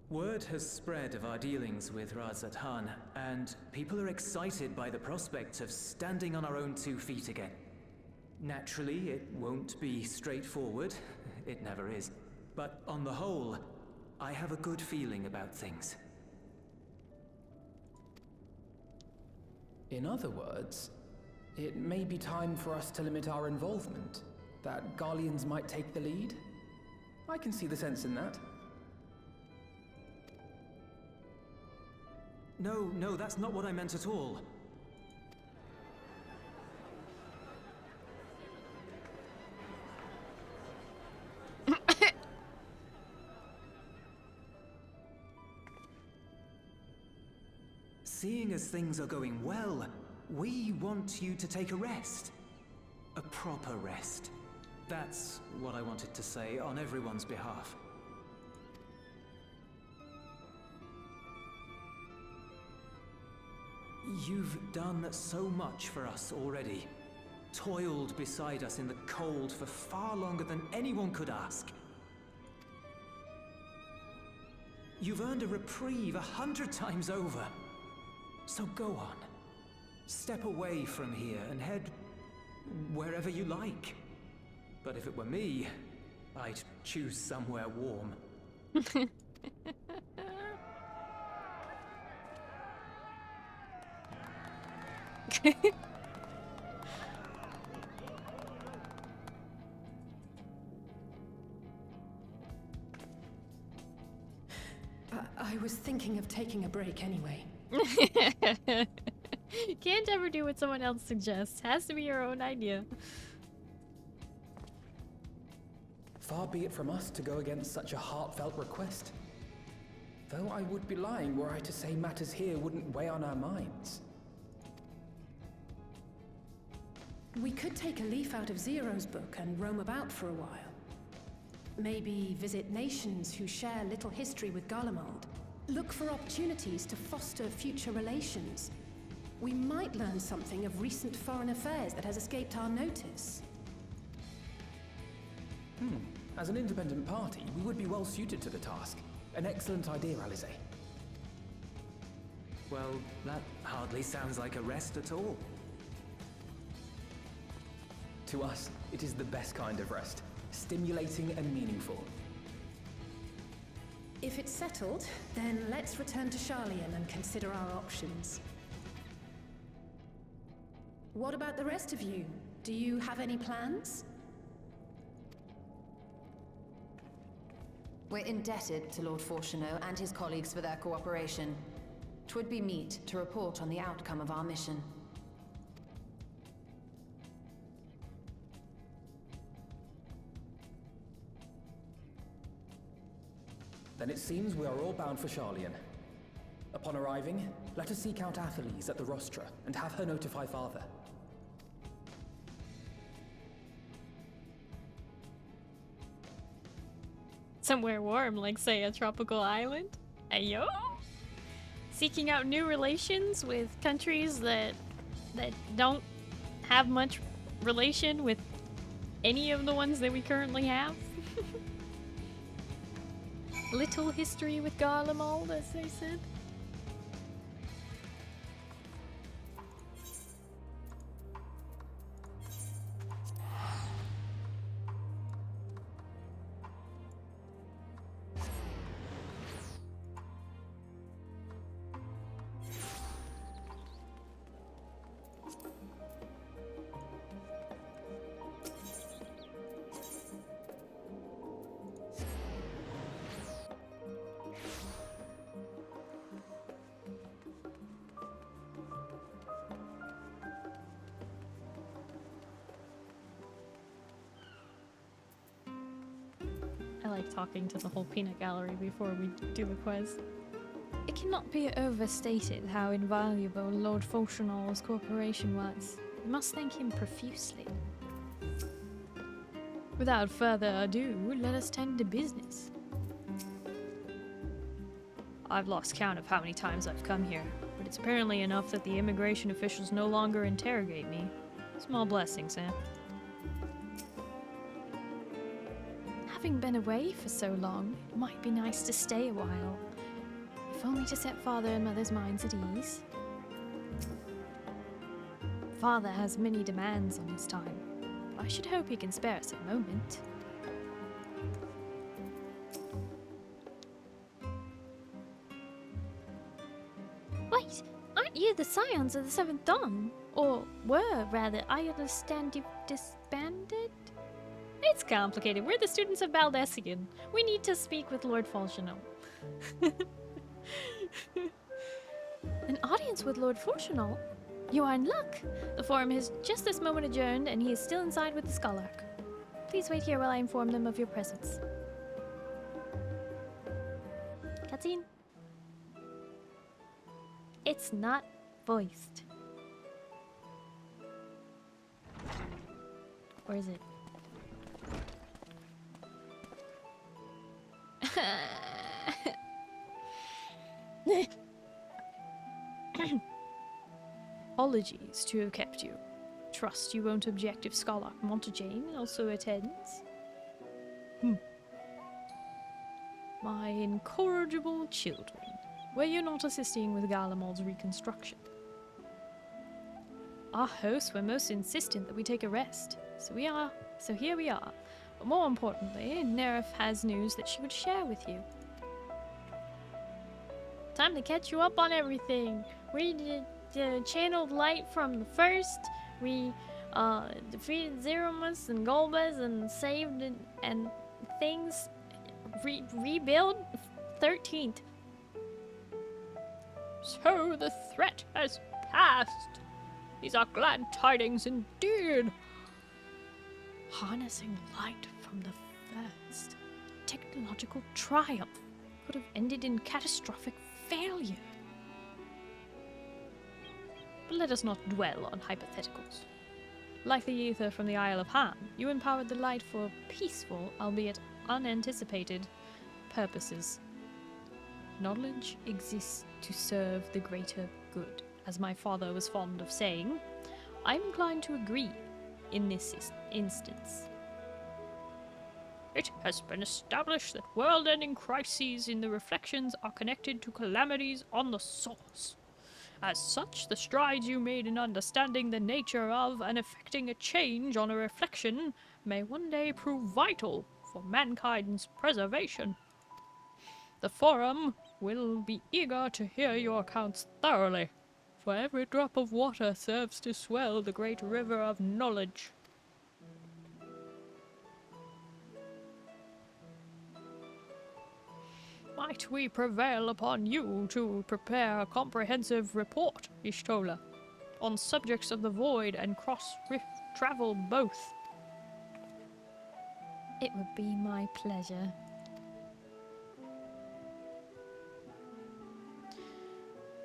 Speaker 10: Word has spread of our dealings with Razat-Han, and people are excited by the prospect of standing on our own 2 feet again. Naturally, it won't be straightforward. It never is. But on the whole, I have a good feeling about things.
Speaker 18: In other words, it may be time for us to limit our involvement. That Garleans might take the lead. I can see the sense in that.
Speaker 10: No, that's not what I meant at all. Seeing as things are going well, we want you to take a rest. A proper rest. That's what I wanted to say on everyone's behalf. You've done so much for us already. Toiled beside us in the cold for far longer than anyone could ask. You've earned a reprieve 100 times over. So go on. Step away from here and head wherever you like. But if it were me, I'd choose somewhere warm.
Speaker 19: I was thinking of taking a break anyway.
Speaker 7: Can't ever do what someone else suggests. Has to be your own idea.
Speaker 18: Far be it from us to go against such a heartfelt request. Though I would be lying were I to say matters here wouldn't weigh on our minds.
Speaker 19: We could take a leaf out of Zero's book and roam about for a while. Maybe visit nations who share little history with Garlemald. Look for opportunities to foster future relations. We might learn something of recent foreign affairs that has escaped our notice.
Speaker 18: As an independent party, we would be well suited to the task. An excellent idea, Alize.
Speaker 10: Well, that hardly sounds like a rest at all.
Speaker 18: To us, it is the best kind of rest. Stimulating and meaningful.
Speaker 19: If it's settled, then let's return to Sharlayan and consider our options. What about the rest of you? Do you have any plans?
Speaker 5: We're indebted to Lord Fortuneau and his colleagues for their cooperation. 'Twould be meet to report on the outcome of our mission.
Speaker 18: Then it seems we are all bound for Sharlayan. Upon arriving, let us seek out Atheles at the rostra and have her notify Father.
Speaker 1: Somewhere warm, like say a tropical island. Ayo. Seeking out new relations with countries that don't have much relation with any of the ones that we currently have. Little history with Garlemald, as they said. I like talking to the whole peanut gallery before we do the quest.
Speaker 7: It cannot be overstated how invaluable Lord Fortunal's cooperation was. We must thank him profusely. Without further ado, let us tend to business.
Speaker 3: I've lost count of how many times I've come here, but it's apparently enough that the immigration officials no longer interrogate me. Small blessings, eh?
Speaker 7: Having been away for so long, it might be nice to stay a while. If only to set Father and Mother's minds at ease. Father has many demands on his time, but I should hope he can spare us a moment. Wait, aren't you the Scions of the Seventh Dawn? Or were, rather, I understand you've disbanded?
Speaker 1: It's complicated. We're the students of Baldessian. We need to speak with Lord Fortuneau.
Speaker 7: An audience with Lord Fortuneau? You are in luck. The forum has just this moment adjourned, and he is still inside with the Skulllark. Please wait here while I inform them of your presence. Cutscene. It's not voiced. Or is it?
Speaker 3: Apologies to have kept you. Trust you won't object if Scholar Montagane also attends. My incorrigible children, were you not assisting with Garlemald's reconstruction? Our hosts were most insistent that we take a rest, so here we are. But more importantly, Nerif has news that she would share with you.
Speaker 1: Time to catch you up on everything. We channeled light from the first. We defeated Zeromus and Golbez and saved and things. Rebuild 13th.
Speaker 3: So the threat has passed. These are glad tidings indeed. Harnessing light from the first. Technological triumph could have ended in catastrophic failure. But let us not dwell on hypotheticals. Like the ether from the Isle of Ham, you empowered the light for peaceful, albeit unanticipated, purposes. Knowledge exists to serve the greater good. As my father was fond of saying, I'm inclined to agree in this instance. It has been established that world-ending crises in the reflections are connected to calamities on the source. As such, the strides you made in understanding the nature of and effecting a change on a reflection may one day prove vital for mankind's preservation. The Forum will be eager to hear your accounts thoroughly, for every drop of water serves to swell the great river of knowledge. Might we prevail upon you to prepare a comprehensive report, Y'shtola, on subjects of the void and cross-rift travel both?
Speaker 7: It would be my pleasure.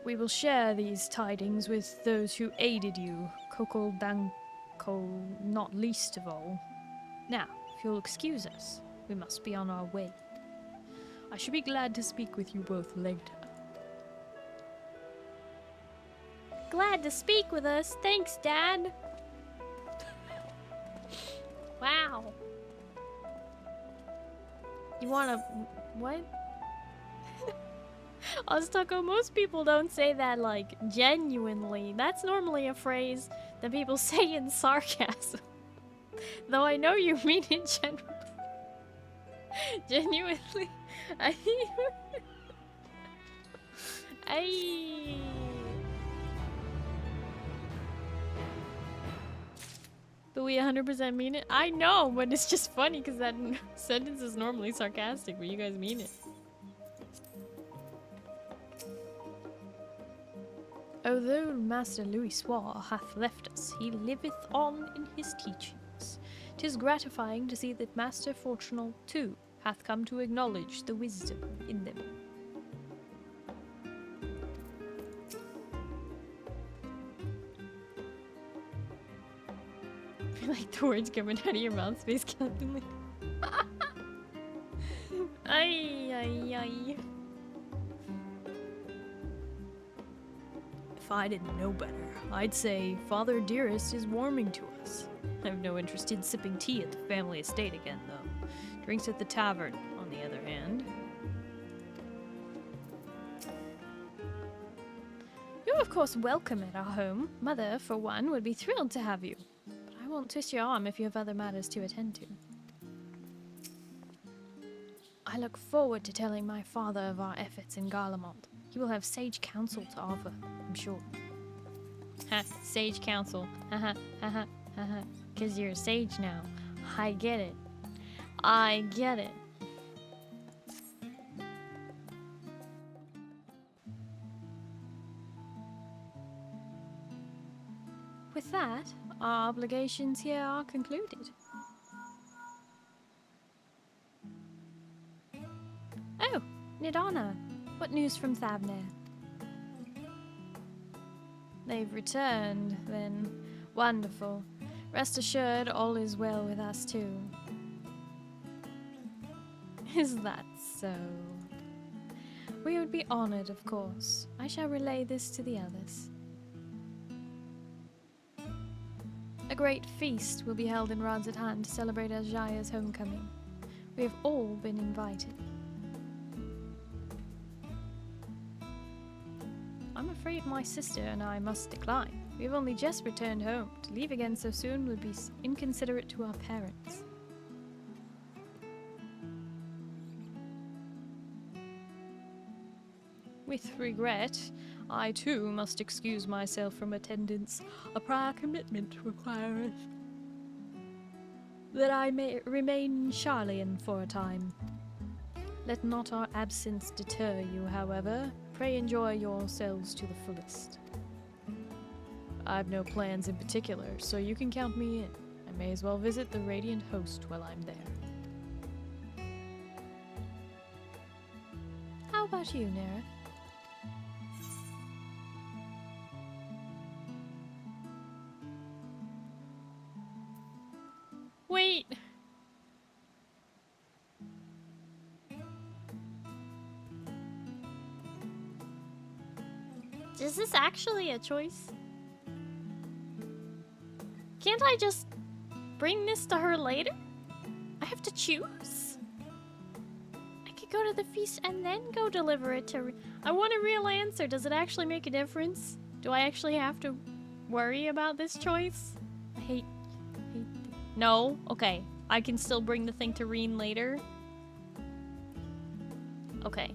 Speaker 3: We will share these tidings with those who aided you, Koko Danko not least of all. Now, if you'll excuse us, we must be on our way. I should be glad to speak with you both later.
Speaker 7: Glad to speak with us. Thanks, Dad. Wow. You wanna... what? Oztako, most people don't say that, like, genuinely. That's normally a phrase that people say in sarcasm. Though I know you mean it genuinely. Do we 100% mean it? I know, but it's just funny because that sentence is normally sarcastic, but you guys mean it.
Speaker 3: Although Master Louis Soir hath left us, he liveth on in his teachings. 'Tis gratifying to see that Master Fortunal, too, hath come to acknowledge the wisdom in them. I feel like the words coming out of your mouth, Space Captain. Ay. If I didn't know better, I'd say Father Dearest is warming to us. I have no interest in sipping tea at the family estate again, though. Drinks at the tavern, on the other hand.
Speaker 7: You're of course welcome at our home. Mother, for one, would be thrilled to have you. But I won't twist your arm if you have other matters to attend to. I look forward to telling my father of our efforts in Garlemald. He will have sage counsel to offer, I'm sure.
Speaker 3: Ha, sage counsel. Haha, haha, haha. 'Cause you're a sage now. I get it. I get it.
Speaker 7: With that, our obligations here are concluded. Oh, Nidana. What news from Thavnair?
Speaker 3: They've returned, then. Wonderful. Rest assured, all is well with us, too. Is that so? We would be honored, of course. I shall relay this to the others. A great feast will be held in Radzatan to celebrate Ajaya's homecoming. We have all been invited. I'm afraid my sister and I must decline. We've only just returned home. To leave again so soon would be inconsiderate to our parents. With regret, I too must excuse myself from attendance. A prior commitment requireth that I may remain in Charlian for a time. Let not our absence deter you, however. Pray enjoy yourselves to the fullest. I've no plans in particular, so you can count me in. I may as well visit the Radiant Host while I'm there. How about you, Nera?
Speaker 7: Is this actually a choice? Can't I just bring this to her later? I have to choose? I could go to the feast and then go deliver it to... I want a real answer. Does it actually make a difference? Do I actually have to worry about this choice? I hate... No? Okay. I can still bring the thing to Reen later. Okay.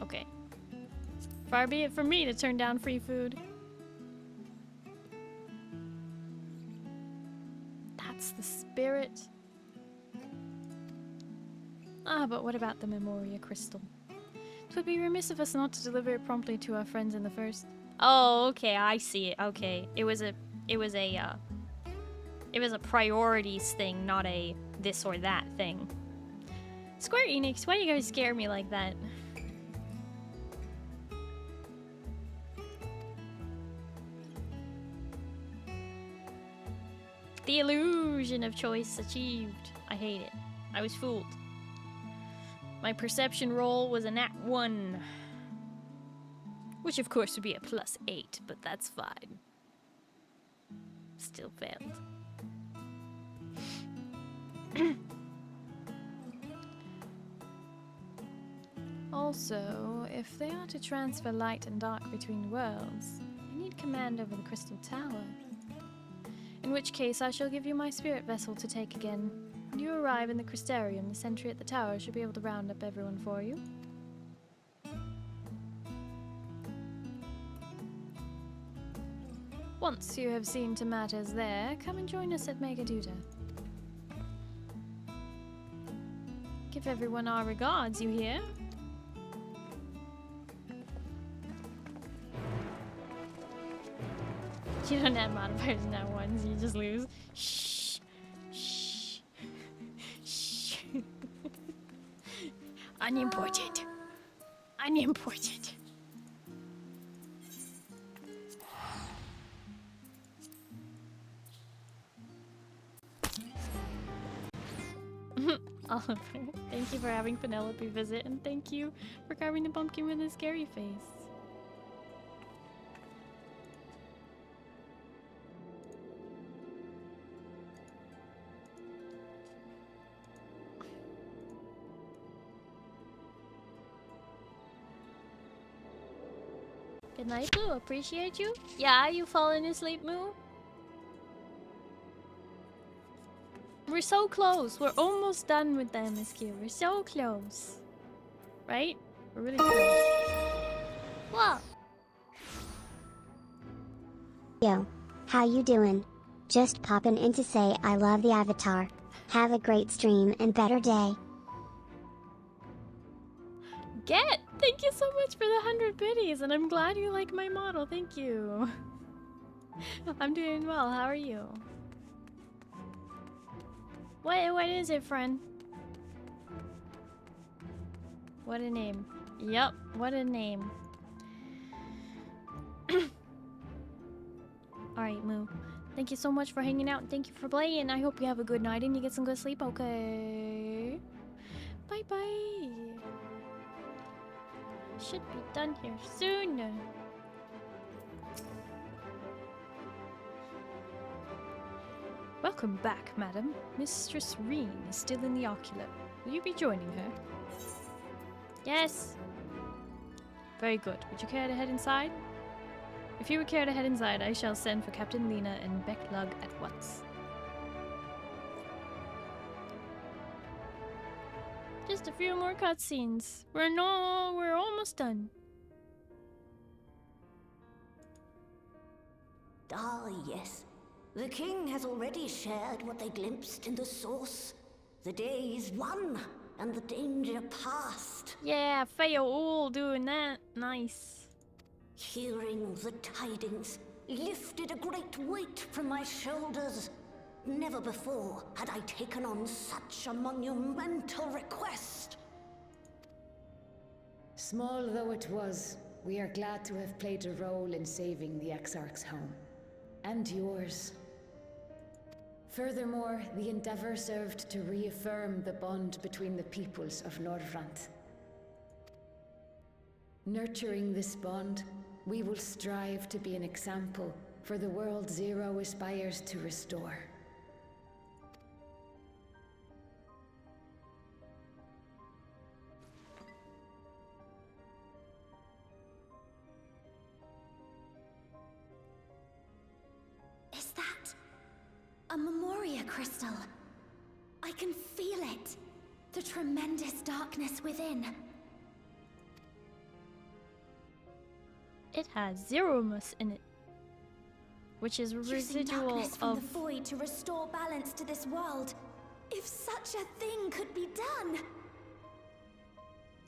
Speaker 7: Okay. Far be it from me to turn down free food. That's the spirit. Ah, but what about the Memoria Crystal? It would be remiss of us not to deliver it promptly to our friends in the first. Oh, okay, I see it. Okay, it was a priorities thing, not a this or that thing. Square Enix, why do you guys scare me like that? The illusion of choice achieved. I hate it. I was fooled. My perception roll was a nat 1. Which of course would be a +8, but that's fine. Still failed. Also, if they are to transfer light and dark between worlds, I need command over the Crystal Tower. In which case, I shall give you my spirit vessel to take again. When you arrive in the Crystarium, the sentry at the tower should be able to round up everyone for you. Once you have seen to matters there, come and join us at Megaduda. Give everyone our regards, you hear? You don't add modifiers in that ones, you just lose. Shh. Shh. Shh. Unimportant. Unimportant. Oliver, thank you for having Penelope visit, and thank you for carving the pumpkin with a scary face. Good night, Moo. Appreciate you. Yeah, you falling asleep, Moo? We're so close. We're almost done with the MSQ. We're so close. Right? We're really close. What?
Speaker 13: Yo, how you doing? Just popping in to say I love the avatar. Have a great stream and better day.
Speaker 7: Get! Thank you so much for the 100 biddies, and I'm glad you like my model. Thank you. I'm doing well. How are you? What is it, friend? What a name. Yep, what a name. Alright, Moo. Thank you so much for hanging out, and thank you for playing. I hope you have a good night and you get some good sleep, okay? Bye-bye. Should be done here soon.
Speaker 3: Welcome back, madam. Mistress Reen is still in the ocular. Will you be joining her?
Speaker 7: Yes.
Speaker 3: Very good. Would you care to head inside? If you would care to head inside, I shall send for Captain Lena and Becklug at once.
Speaker 7: Just a few more cutscenes. We're almost done.
Speaker 8: Ah, yes. The king has already shared what they glimpsed in the source. The day is won, and the danger past.
Speaker 7: Yeah, fail all doing that. Nice.
Speaker 8: Hearing the tidings lifted a great weight from my shoulders. Never before had I taken on such a monumental request.
Speaker 11: Small though it was, we are glad to have played a role in saving the Exarch's home. And yours. Furthermore, the endeavor served to reaffirm the bond between the peoples of Nordfront. Nurturing this bond, we will strive to be an example for the world Zero aspires to restore.
Speaker 2: Is that a Memoria crystal? I can feel it. The tremendous darkness within.
Speaker 7: It has Zeromus in it, which is a
Speaker 2: Using
Speaker 7: residual
Speaker 2: darkness from
Speaker 7: of
Speaker 2: the void to restore balance to this world. If such a thing could be done.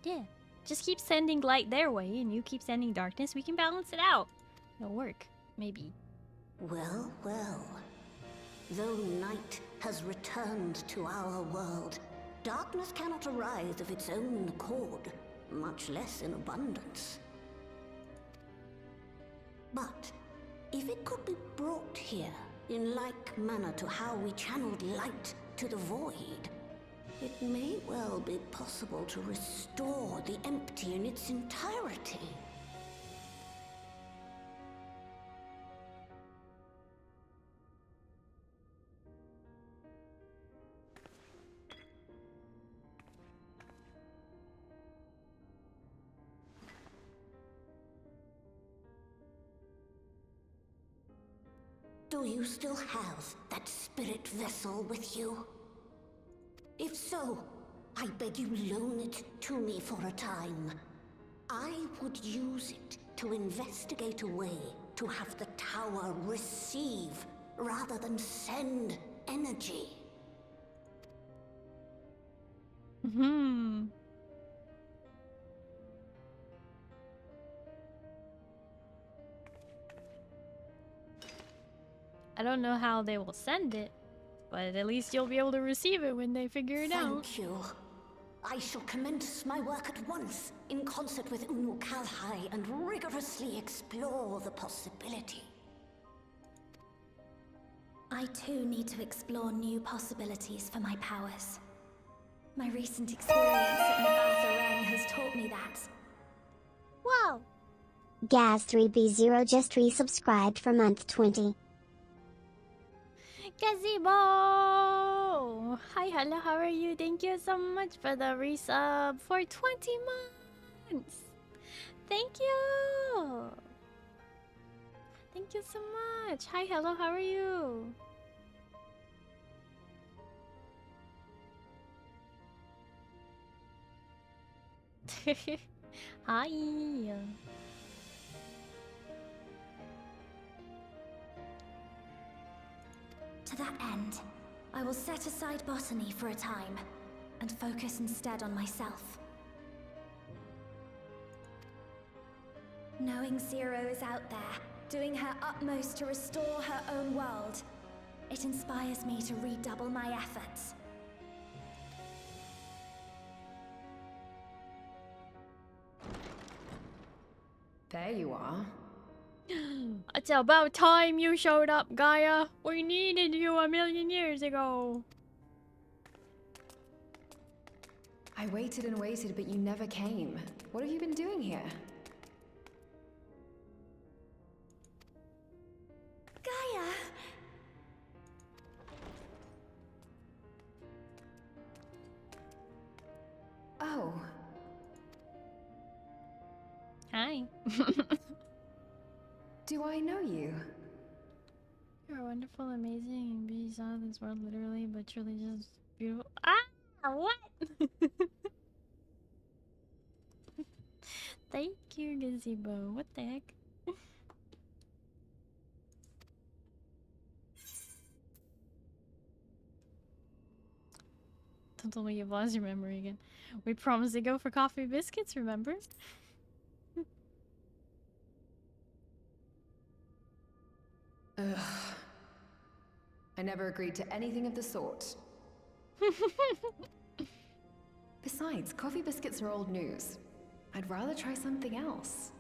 Speaker 7: yeah. Just keep sending light their way, and you keep sending darkness. We can balance it out. It'll work, maybe.
Speaker 8: Well, well. Though night has returned to our world, darkness cannot arise of its own accord, much less in abundance. But if it could be brought here in like manner to how we channeled light to the void, it may well be possible to restore the empty in its entirety. Do you still have that spirit vessel with you? If so, I beg you loan it to me for a time. I would use it to investigate a way to have the tower receive rather than send energy.
Speaker 7: I don't know how they will send it, but at least you'll be able to receive it when they figure it out.
Speaker 8: Thank you. I shall commence my work at once, in concert with Unu Kalhai, and rigorously explore the possibility.
Speaker 2: I too need to explore new possibilities for my powers. My recent experience at Navartha has taught me that.
Speaker 13: Whoa! Gaz3B0 just resubscribed for month 20.
Speaker 7: Gazebo! Hi, hello, how are you? Thank you so much for the resub for 20 months! Thank you! Thank you so much! Hi, hello, how are you? Hi!
Speaker 2: To that end, I will set aside botany for a time, and focus instead on myself. Knowing Zero is out there, doing her utmost to restore her own world, it inspires me to redouble my efforts.
Speaker 19: There you are.
Speaker 7: It's about time you showed up, Gaia. We needed you 1,000,000 years ago.
Speaker 19: I waited and waited, but you never came. What have you been doing here?
Speaker 2: Gaia!
Speaker 19: Oh.
Speaker 7: Hi.
Speaker 19: Do I know you?
Speaker 7: You're wonderful, amazing, and beauty saw this world literally, but truly just beautiful. Ah! What? Thank you, Gazebo. What the heck? Don't tell me you've lost your memory again. We promised to go for coffee biscuits, remember?
Speaker 19: Ugh. I never agreed to anything of the sort. Besides, coffee biscuits are old news. I'd rather try something else.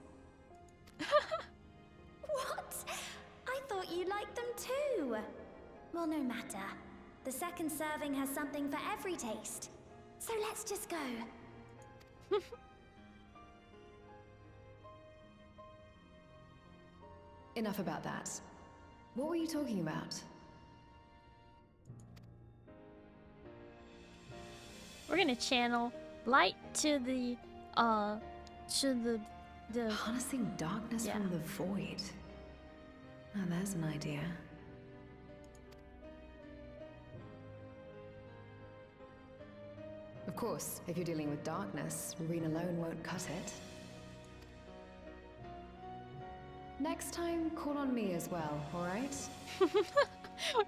Speaker 2: What? I thought you liked them too.
Speaker 20: Well, no matter. The second serving has something for every taste. So let's just go.
Speaker 5: Enough about that. What were you talking about?
Speaker 7: We're gonna channel light to the
Speaker 5: harnessing darkness from the void. Now there's an idea. Of course, if you're dealing with darkness, Reen alone won't cut it. Next time, call on me as well, alright?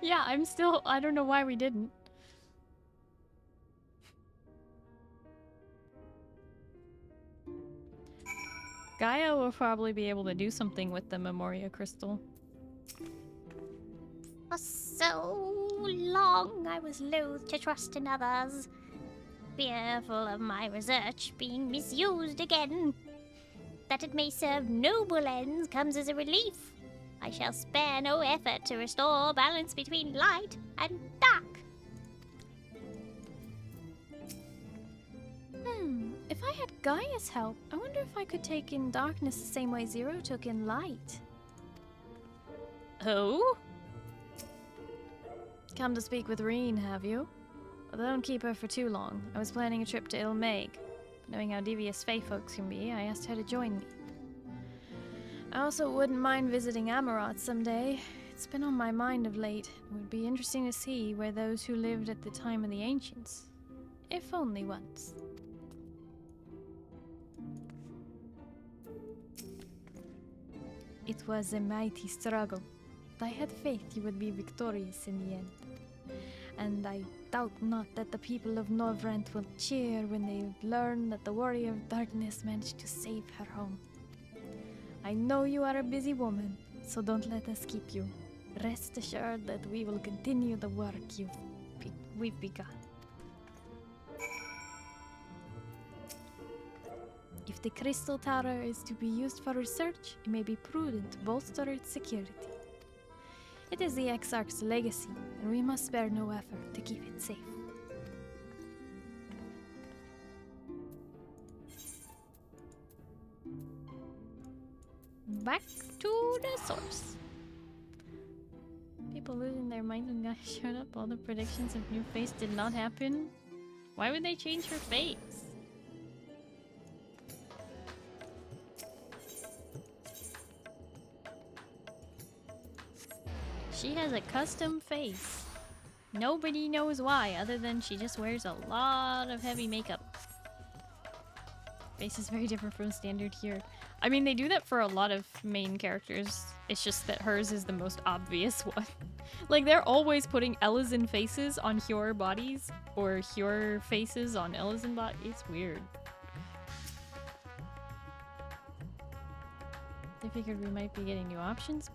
Speaker 7: Yeah, I don't know why we didn't. Gaia will probably be able to do something with the Memoria crystal.
Speaker 2: For so long, I was loath to trust in others, fearful of my research being misused again. That it may serve noble ends comes as a relief. I shall spare no effort to restore balance between light and dark.
Speaker 7: If I had Gaia's help, I wonder if I could take in darkness the same way Zero took in light.
Speaker 3: Oh?
Speaker 7: Come to speak with Reen, have you? Well, don't keep her for too long. I was planning a trip to Ilmaig. Knowing how devious Fae folks can be, I asked her to join me. I also wouldn't mind visiting Amaroth someday. It's been on my mind of late. It would be interesting to see where those who lived at the time of the Ancients. If only once. It was a mighty struggle, but I had faith you would be victorious in the end. And I doubt not that the people of Norvrent will cheer when they learn that the Warrior of Darkness managed to save her home. I know you are a busy woman, so don't let us keep you. Rest assured that we will continue the work we've begun. If the Crystal Tower is to be used for research, it may be prudent to bolster its security. It is the Exarch's legacy, and we must spare no effort to keep it safe. Back to the source. People losing their minds when Gaia showed up. All the predictions of new face did not happen. Why would they change her face? She has a custom face. Nobody knows why, other than she just wears a lot of heavy makeup. Face is very different from standard here. I mean, they do that for a lot of main characters. It's just that hers is the most obvious one. Like, they're always putting Elezen faces on Hyur bodies, or Hyur faces on Elezen bodies. It's weird. They figured we might be getting new options.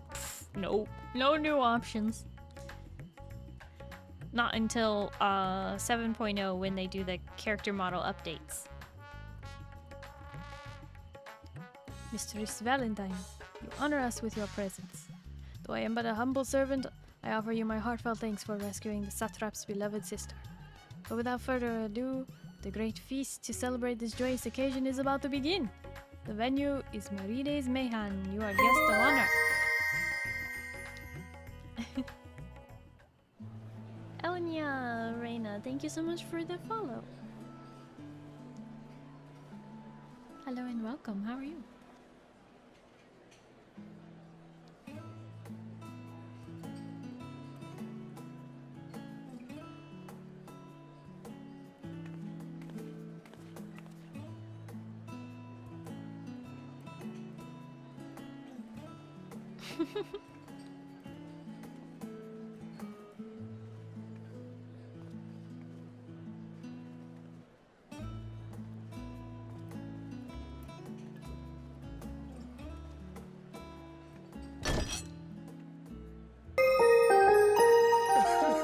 Speaker 7: Nope, no new options. Not until 7.0 when they do the character model updates. Mistress Valentine, you honor us with your presence. Though I am but a humble servant, I offer you my heartfelt thanks for rescuing the satrap's beloved sister. But without further ado, the great feast to celebrate this joyous occasion is about to begin. The venue is Marides Mehan. You are guest of honor. Elenia Reina, thank you so much for the follow. Hello and welcome. How are you?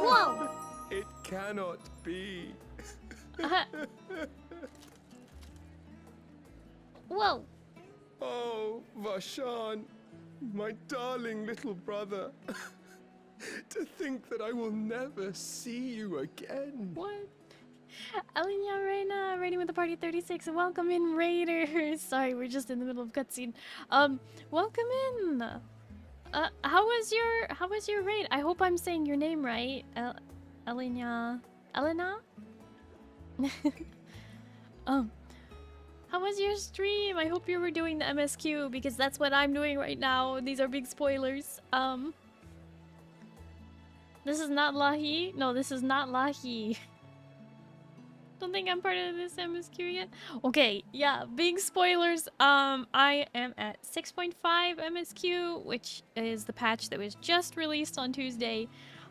Speaker 2: Whoa!
Speaker 6: It cannot be.
Speaker 2: Whoa!
Speaker 6: Oh, Vashan, my darling little brother.
Speaker 12: To think that I will never see you again.
Speaker 7: What? Alinya Reina, raiding with the party 36. Welcome in, Raiders. Sorry, we're just in the middle of cutscene. Welcome in. How was your raid? I hope I'm saying your name right. Alinya, Elena. How was your stream? I hope you were doing the MSQ because that's what I'm doing right now. These are big spoilers. This is not Lahi. No, this is not Lahi. Don't think I'm part of this MSQ yet. Okay, yeah, big spoilers. I am at 6.5 MSQ, which is the patch that was just released on Tuesday.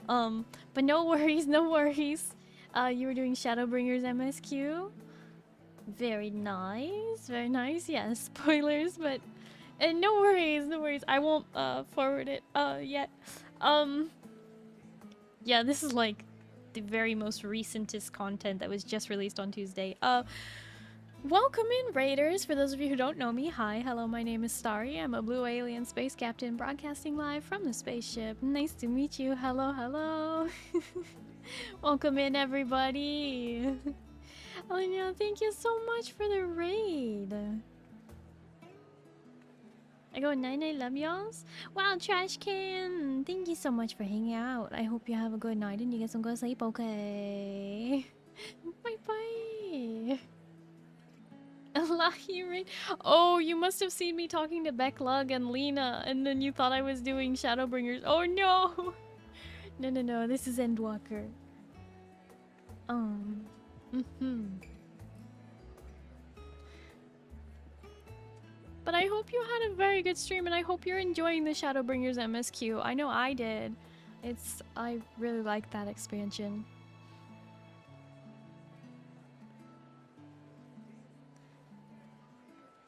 Speaker 7: But no worries, no worries. You were doing Shadowbringers MSQ. Very nice, very nice. Yeah, spoilers, but no worries, no worries. I won't forward it yet. Yeah, this is like the very most recentest content that was just released on Tuesday. Welcome in, Raiders. For those of you who don't know me, hi, hello, my name is Starry. I'm a blue alien space captain broadcasting live from the spaceship. Nice to meet you. Hello, hello. Welcome in, everybody. Oh, yeah, thank you so much for the raid. I go, Nine, love y'alls. Wow, Trash Can, thank you so much for hanging out. I hope you have a good night and you get some good sleep, okay? Bye-bye. Lucky raid. Oh, you must have seen me talking to Becklug and Lena, and then you thought I was doing Shadowbringers. Oh, no! No, this is Endwalker. But I hope you had a very good stream, and I hope you're enjoying the Shadowbringers MSQ. I know I did. I really like that expansion.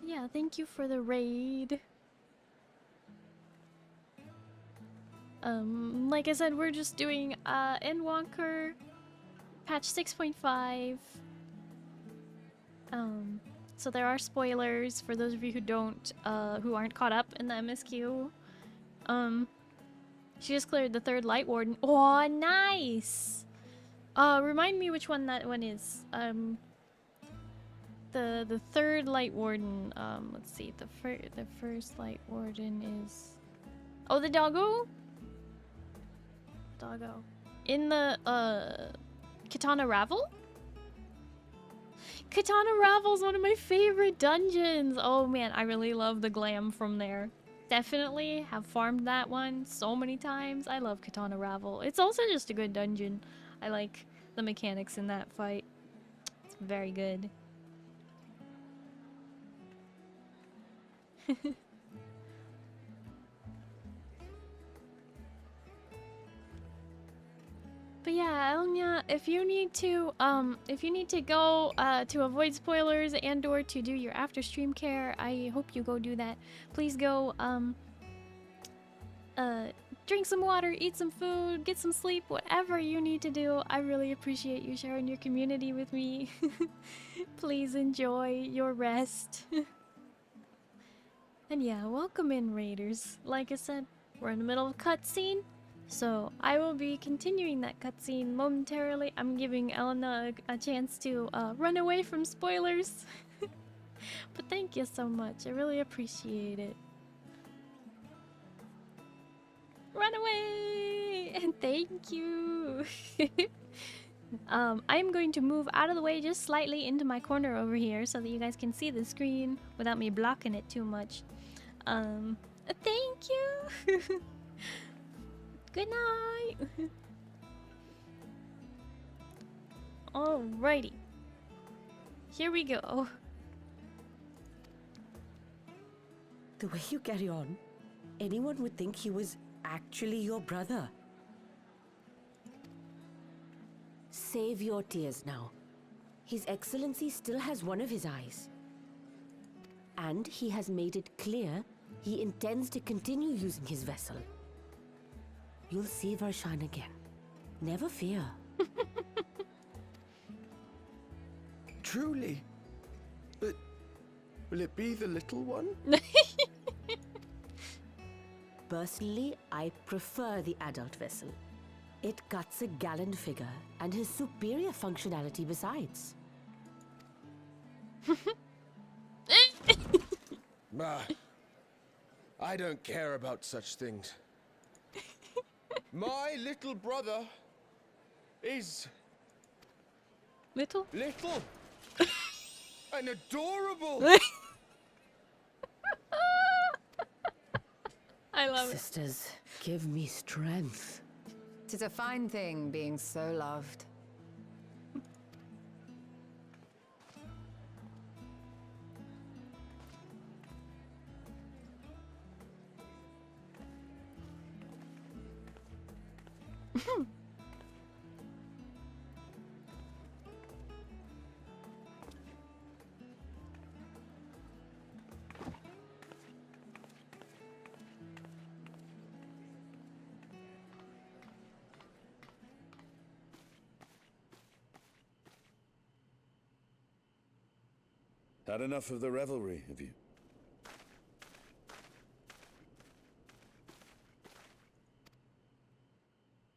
Speaker 7: Yeah, thank you for the raid. Like I said, we're just doing Endwalker patch 6.5. So there are spoilers for those of you who aren't caught up in the MSQ. She just cleared the 3rd Light Warden. Oh, nice! Remind me which one that one is. The 3rd Light Warden. Let's see. The first Light Warden is. Oh, the doggo. Doggo. In the Katana Ravel. Katana Ravel's one of my favorite dungeons. Oh man, I really love the glam from there. Definitely have farmed that one so many times. I love Katana Ravel. It's also just a good dungeon. I like the mechanics in that fight. It's very good. But yeah, Elnya, if you need to go to avoid spoilers and or to do your after stream care, I hope you go do that. Please go drink some water, eat some food, get some sleep, whatever you need to do. I really appreciate you sharing your community with me. Please enjoy your rest. And yeah, welcome in, Raiders. Like I said, we're in the middle of a cutscene. So I will be continuing that cutscene momentarily. I'm giving Elena a chance to run away from spoilers. But thank you so much. I really appreciate it. Run away! And thank you. I'm going to move out of the way just slightly into my corner over here so that you guys can see the screen without me blocking it too much. Thank you. Good night. Alrighty. Here we go.
Speaker 21: The way you carry on, anyone would think he was actually your brother. Save your tears now. His Excellency still has one of his eyes. And he has made it clear he intends to continue using his vessel. You'll see her shine again. Never fear.
Speaker 12: Truly? But will it be the little one?
Speaker 21: Personally, I prefer the adult vessel. It cuts a gallant figure and has superior functionality besides.
Speaker 15: I don't care about such things. My little brother is...
Speaker 1: Little?
Speaker 15: Little! And adorable!
Speaker 1: I love it.
Speaker 21: Sisters, give me strength.
Speaker 5: 'Tis a fine thing being so loved.
Speaker 6: Had enough of the revelry, have you?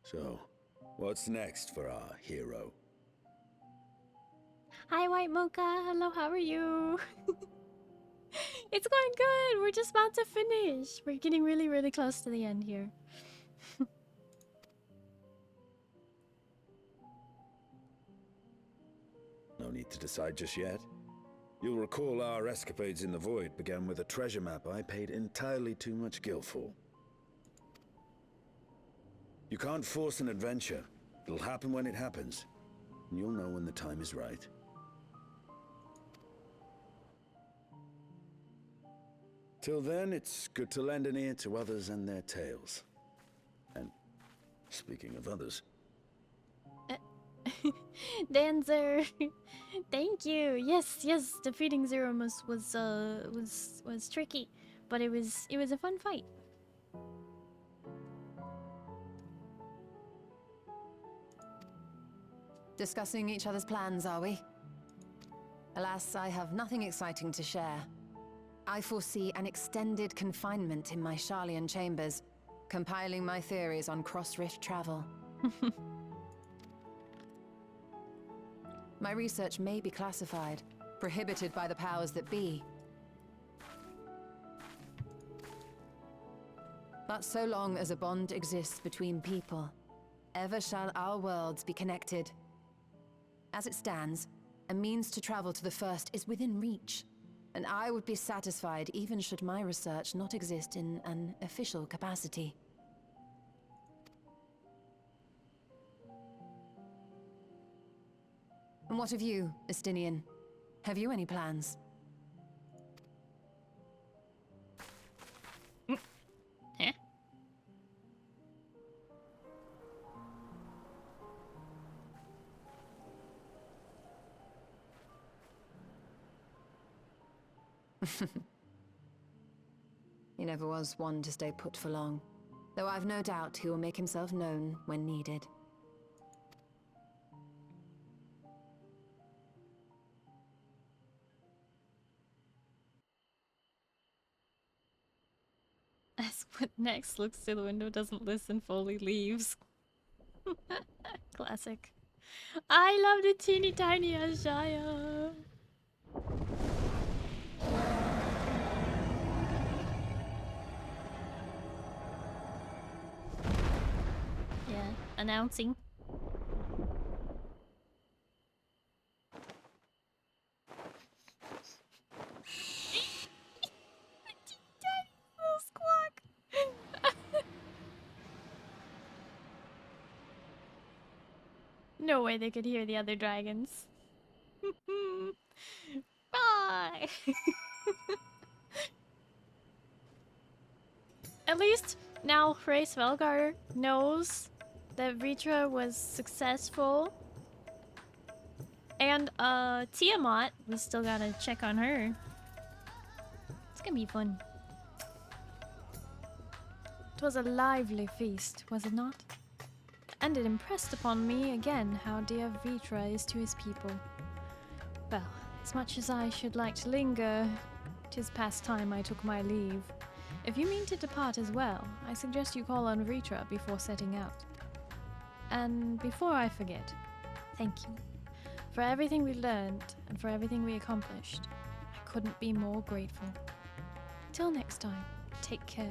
Speaker 6: So, what's next for our hero?
Speaker 1: Hi, White Mocha. Hello, how are you? It's going good. We're just about to finish. We're getting really, really close to the end here.
Speaker 6: No need to decide just yet. You'll recall our escapades in the Void began with a treasure map I paid entirely too much gil for. You can't force an adventure. It'll happen when it happens. And you'll know when the time is right. Till then, it's good to lend an ear to others and their tales. And speaking of others...
Speaker 1: Dancer, thank you. Yes, defeating Zeromus was tricky, but it was a fun fight.
Speaker 5: Discussing each other's plans, are we? Alas, I have nothing exciting to share. I foresee an extended confinement in my Sharlayan chambers, compiling my theories on cross-rift travel. My research may be classified, prohibited by the powers that be. But so long as a bond exists between people, ever shall our worlds be connected. As it stands, a means to travel to the First is within reach, and I would be satisfied even should my research not exist in an official capacity. And what of you, Estinian? Have you any plans?
Speaker 1: Huh?
Speaker 5: He never was one to stay put for long, though I've no doubt he will make himself known when needed.
Speaker 1: Ask what next, looks to the window, doesn't listen, fully leaves. Classic. I love the teeny tiny Ashaya. Yeah, announcing. No way they could hear the other dragons. Bye! At least now Ray Svelgar knows that Vitra was successful. And Tiamat, we still gotta check on her. It's gonna be fun. It was a lively feast, was it not? And it impressed upon me again how dear Vitra is to his people. Well, as much as I should like to linger, 'tis past time I took my leave.
Speaker 7: If you mean to depart as well, I suggest you call on Vritra before setting out. And before I forget, thank you for everything we learned and for everything we accomplished. I couldn't be more grateful. Till next time, take care.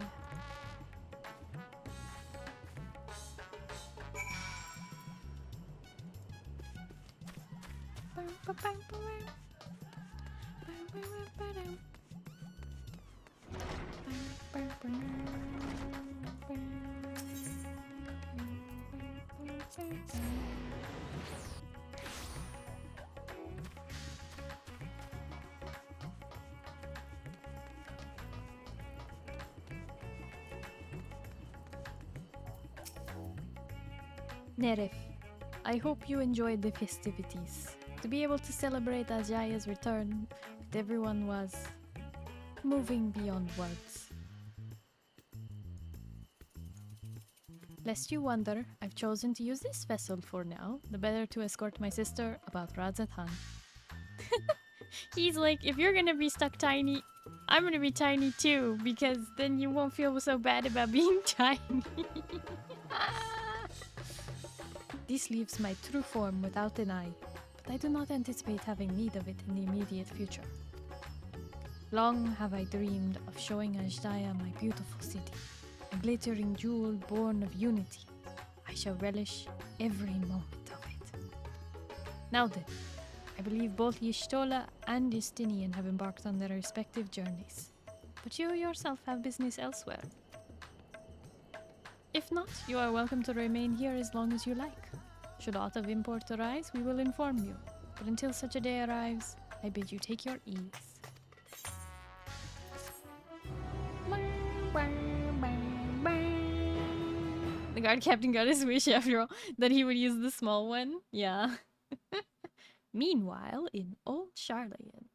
Speaker 7: Neref, I hope you enjoyed the festivities. To be able to celebrate Ajaya's return with everyone was moving beyond words. Lest you wonder, I've chosen to use this vessel for now, the better to escort my sister about Radzatan. He's like, if you're gonna be stuck tiny, I'm gonna be tiny too, because then you won't feel so bad about being tiny. This leaves my true form without an eye, but I do not anticipate having need of it in the immediate future. Long have I dreamed of showing Ajdaya my beautiful city, a glittering jewel born of unity. I shall relish every moment of it. Now then, I believe both Y'shtola and Justinian have embarked on their respective journeys, but you yourself have business elsewhere. If not, you are welcome to remain here as long as you like. Should aught of import arise, we will inform you. But until such a day arrives, I bid you take your ease. The guard captain got his wish after all, that he would use the small one. Yeah. Meanwhile, in Old Charlayan.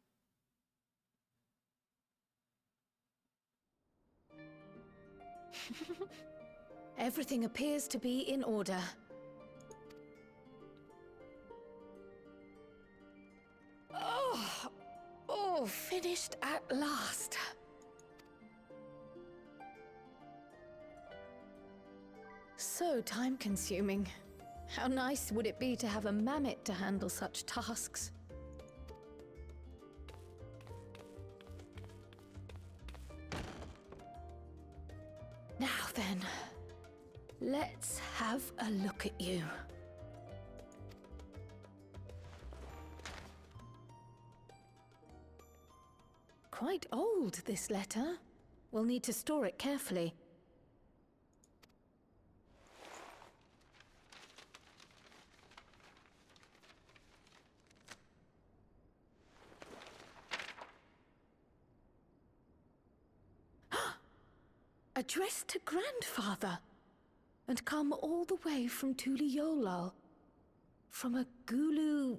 Speaker 19: Everything appears to be in order. Oh, finished at last. So time-consuming. How nice would it be to have a mammoth to handle such tasks? Now then, let's have a look at you. Quite old, this letter. We'll need to store it carefully. Addressed to Grandfather, and come all the way from Tuliolal, from a Gulu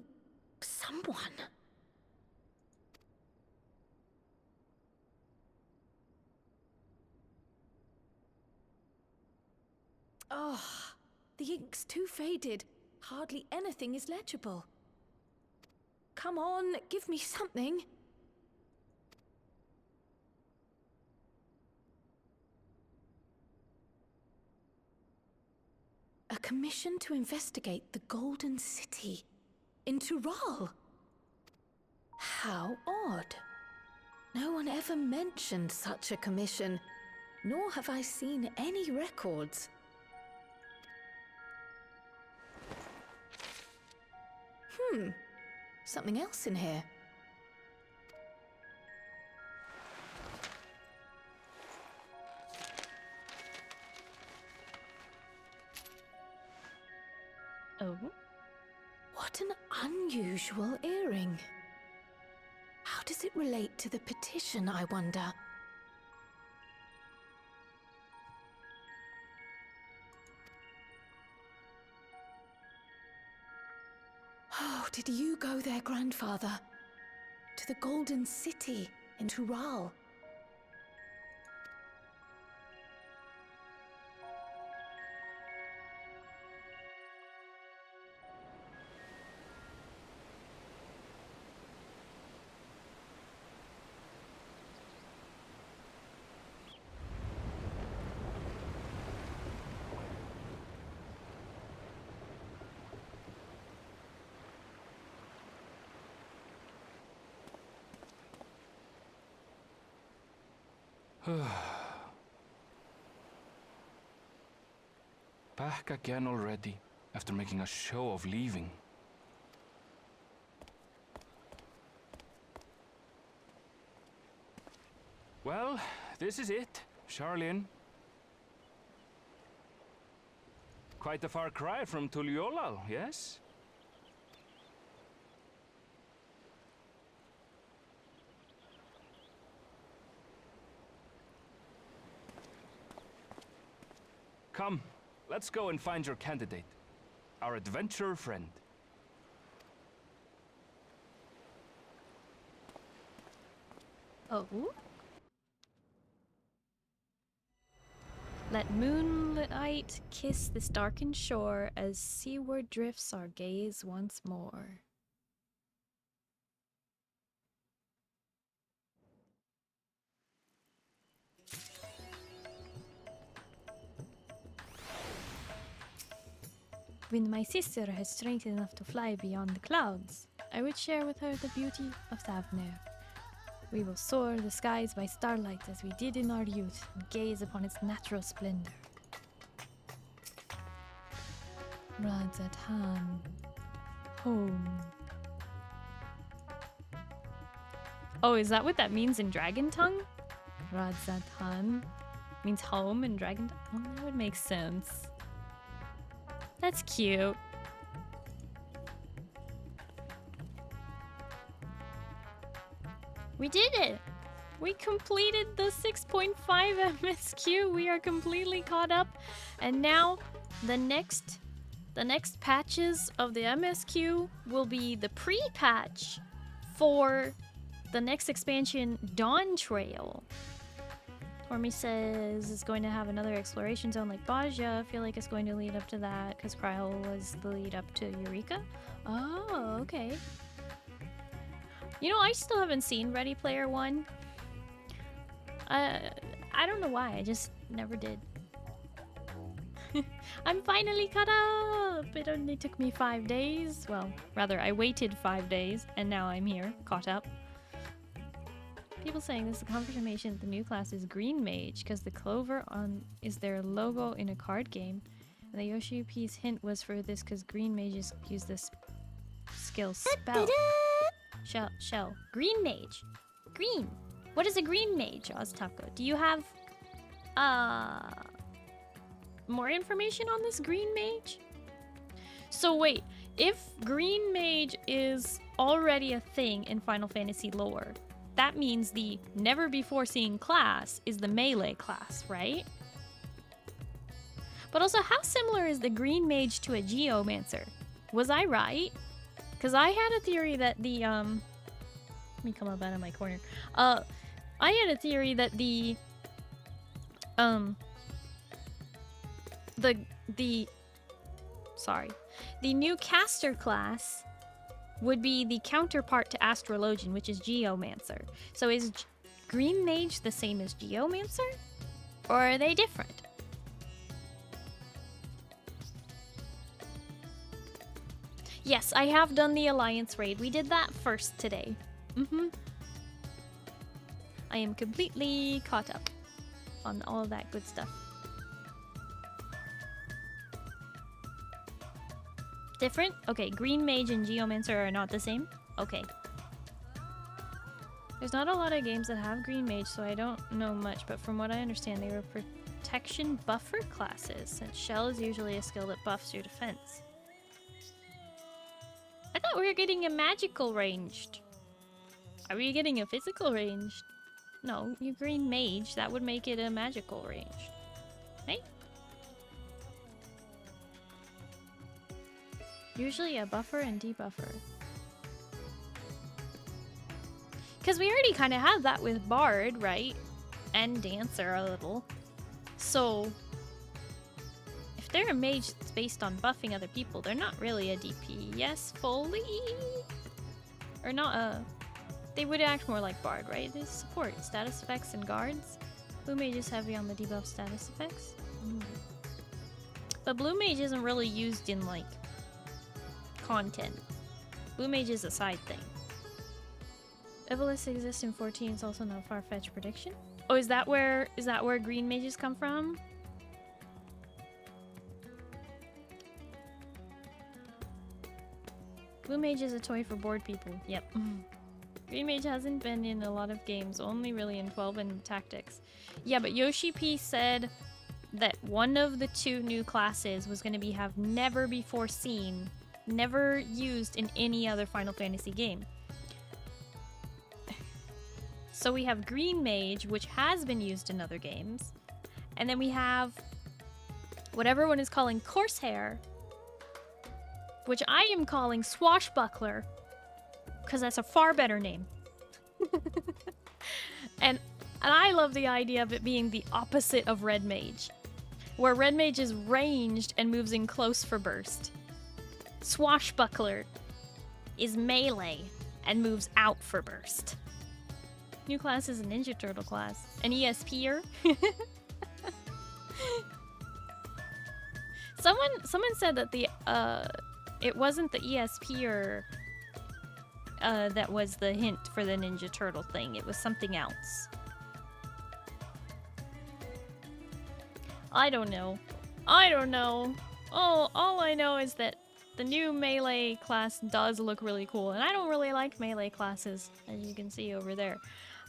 Speaker 19: someone. Oh, the ink's too faded. Hardly anything is legible. Come on, give me something. A commission to investigate the Golden City in Tural. How odd. No one ever mentioned such a commission, nor have I seen any records. Something else in here.
Speaker 7: Oh?
Speaker 19: What an unusual earring. How does it relate to the petition, I wonder? Oh, did you go there, Grandfather? To the Golden City in Tural?
Speaker 14: Back again already, after making a show of leaving. Well, this is it, Charlene. Quite a far cry from Tuliolal, yes? Come, let's go and find your candidate. Our adventurer friend.
Speaker 1: Oh. Let moonlight kiss this darkened shore as seaward drifts our gaze once more. When my sister has strength enough to fly beyond the clouds, I would share with her the beauty of Thavner. We will soar the skies by starlight as we did in our youth and gaze upon its natural splendor. Radzatan. Home. Oh, is that what that means in Dragon Tongue? Radzatan means home in Dragon Tongue? Oh, that would make sense. That's cute. We did it! We completed the 6.5 MSQ. We are completely caught up. And now the next patches of the MSQ will be the pre-patch for the next expansion, Dawn Trail. Tormi says it's going to have another exploration zone like Baja. I feel like it's going to lead up to that because Kryl was the lead up to Eureka. Oh, okay. You know, I still haven't seen Ready Player One. I don't know why, I just never did. I'm finally caught up! It only took me 5 days. Well, rather, I waited 5 days, and now I'm here, caught up. People saying this is a confirmation that the new class is Green Mage, because the clover on is their logo in a card game. And the Yoshi P's hint was for this because Green Mages use this skill spell. Shell. Green Mage. Green. What is a Green Mage, Oztaco? Do you have more information on this Green Mage? So wait, if Green Mage is already a thing in Final Fantasy lore, that means the never before seen class is the melee class, right? But also, how similar is the Green Mage to a Geomancer? Was I right? Because I had a theory that the let me come up out of my corner. I had a theory that the new caster class would be the counterpart to Astrologian, which is Geomancer. So is Green Mage the same as Geomancer? Or are they different? Yes, I have done the Alliance raid. We did that first today. I am completely caught up on all of that good stuff. Different? Okay, Green Mage and Geomancer are not the same? Okay. There's not a lot of games that have Green Mage, so I don't know much, but from what I understand, they were protection buffer classes, since Shell is usually a skill that buffs your defense. I thought we were getting a magical ranged. Are we getting a physical ranged? No, you Green Mage, that would make it a magical ranged. Right? Usually a buffer and debuffer. Because we already kind of have that with Bard, right? And Dancer a little. So, if they're a mage that's based on buffing other people, they're not really a DPS fully. Or not a... They would act more like Bard, right? They support status effects and guards. Blue Mage is heavy on the debuff status effects. But Blue Mage isn't really used in, like, content. Blue Mage is a side thing. Evolus exists in 14, it's also no far-fetched prediction.
Speaker 7: Oh, is that where green mages come from? Blue mage is a toy for bored people. Yep. Green mage hasn't been in a lot of games, only really in 12 and Tactics. Yeah, but Yoshi P said that one of the 2 new classes was going to have never before seen, never used in any other Final Fantasy game. So we have Green Mage, which has been used in other games. And then we have what everyone is calling Corsair, which I am calling Swashbuckler, because that's a far better name. and I love the idea of it being the opposite of Red Mage, where Red Mage is ranged and moves in close for burst. Swashbuckler is melee and moves out for burst. New class is a Ninja Turtle class. An ESPer? Someone said that the it wasn't the ESPer that was the hint for the Ninja Turtle thing. It was something else. I don't know. All I know is that the new melee class does look really cool, and I don't really like melee classes, as you can see over there.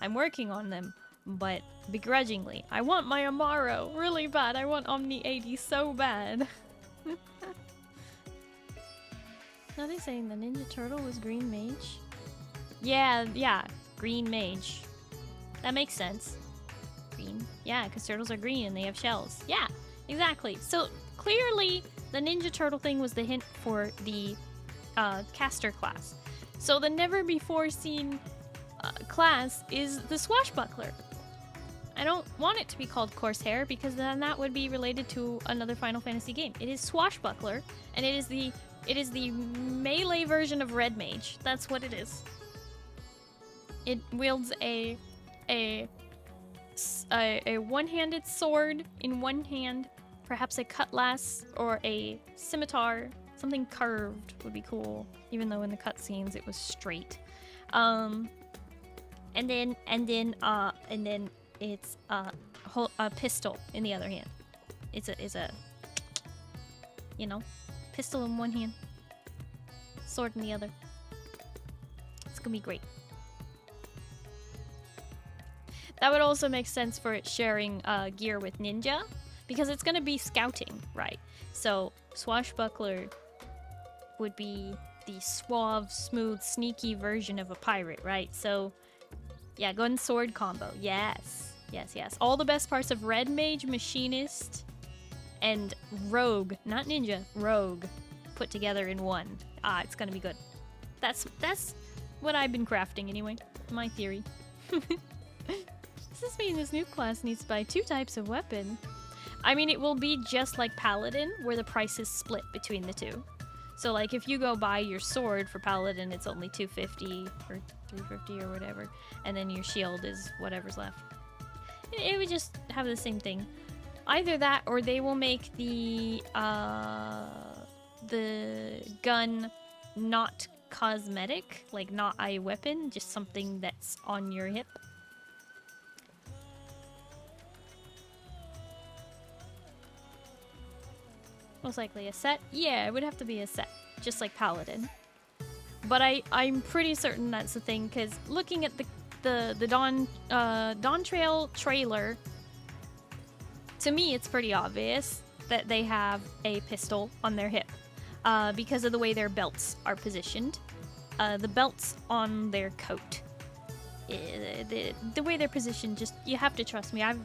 Speaker 7: I'm working on them, but begrudgingly. I want my Amaro really bad. I want Omni 80 so bad. Now they're saying the Ninja Turtle was Green Mage? Yeah, Green Mage. That makes sense. Green. Yeah, because turtles are green and they have shells. Yeah, exactly. So clearly the Ninja Turtle thing was the hint for the caster class. So the never before seen class is the Swashbuckler. I don't want it to be called Corsair because then that would be related to another Final Fantasy game. It is Swashbuckler, and it is the melee version of Red Mage. That's what it is. It wields a one-handed sword in one hand, perhaps a cutlass or a scimitar. Something curved would be cool, even though in the cutscenes it was straight. And then it's a pistol in the other hand. It's a pistol in one hand, sword in the other. It's gonna be great. That would also make sense for it sharing gear with Ninja, because it's gonna be scouting, right? So Swashbuckler would be the suave, smooth, sneaky version of a pirate, right? So yeah, gun sword combo. Yes. All the best parts of Red Mage, Machinist, and Rogue, not Ninja, Rogue, put together in one. It's gonna be good. That's what I've been crafting anyway. My theory. Does this mean this new class needs to buy 2 types of weapon? I mean, it will be just like Paladin, where the price is split between the 2. So like if you go buy your sword for Paladin, it's only $250 or $350 or whatever, and then your shield is whatever's left. It would just have the same thing. Either that, or they will make the gun not cosmetic, like not a weapon, just something that's on your hip. Most likely a set? Yeah, it would have to be a set, just like Paladin. But I'm pretty certain that's the thing, because looking at the Dawn Trail trailer, to me it's pretty obvious that they have a pistol on their hip, because of the way their belts are positioned. The belts on their coat, the way they're positioned, just, you have to trust me. I've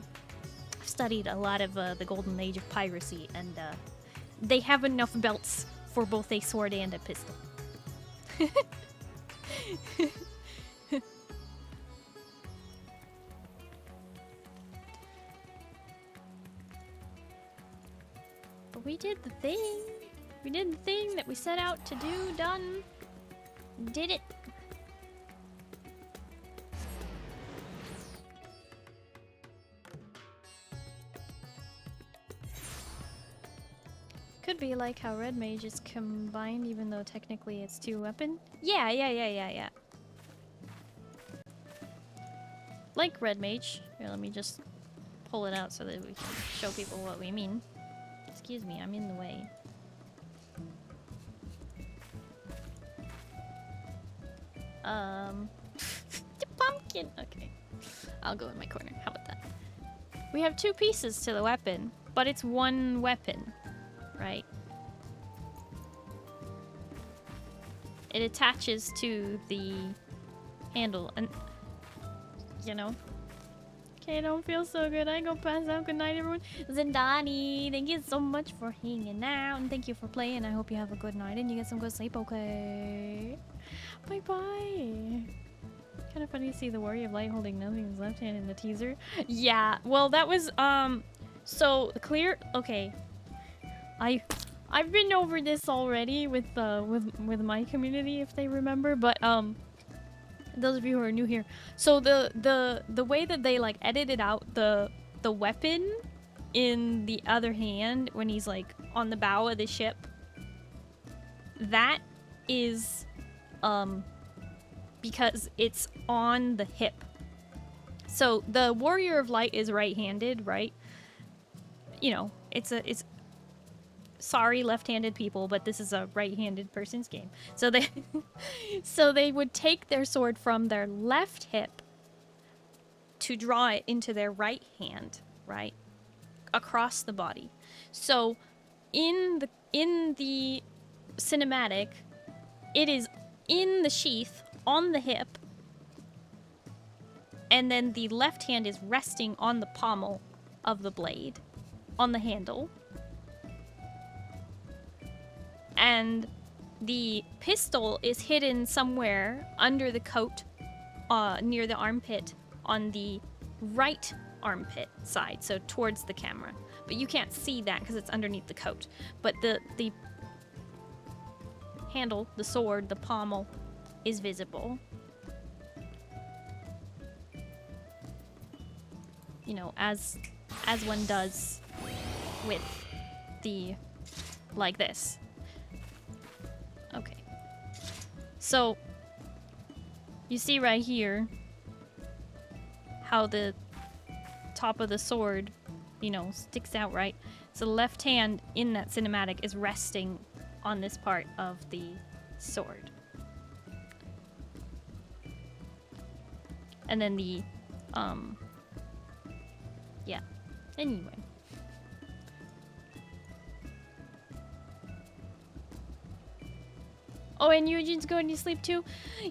Speaker 7: studied a lot of the golden age of piracy, and they have enough belts for both a sword and a pistol. But we did the thing. We did the thing that we set out to do. Done. Did it. Could be like how Red Mage is combined, even though technically it's 2 weapon. Yeah.
Speaker 1: like Red Mage. Here, let me just pull it out so that we can show people what we mean. Excuse me, I'm in the way. The pumpkin! Okay. I'll go in my corner. How about that? We have 2 pieces to the weapon, but it's one weapon, right? It attaches to the handle, and you know. Okay, don't feel so good. I go pass out. Good night, everyone. Zindani, thank you so much for hanging out, and thank you for playing. I hope you have a good night and you get some good sleep, okay? Bye bye. Kind of funny to see the Warrior of Light holding nothing in his left hand in the teaser. Yeah, well, that was, so clear. Okay. I've been over this already with my community, if they remember, but those of you who are new here, so the way that they like edited out the weapon in the other hand when he's like on the bow of the ship, that is because it's on the hip. So the Warrior of Light is right-handed, right? You know, it's sorry left-handed people, but this is a right-handed person's game. So they would take their sword from their left hip to draw it into their right hand, right? Across the body. So in the cinematic, it is in the sheath on the hip, and then the left hand is resting on the pommel of the blade, on the handle. And the pistol is hidden somewhere under the coat, near the armpit, on the right armpit side, so towards the camera. But you can't see that because it's underneath the coat. But the handle, the sword, the pommel is visible. You know, as one does with the, like this. Okay. So, you see right here how the top of the sword, you know, sticks out, right? So the left hand in that cinematic is resting on this part of the sword. And then the, yeah. Anyway. Oh, and Eugene's going to sleep too?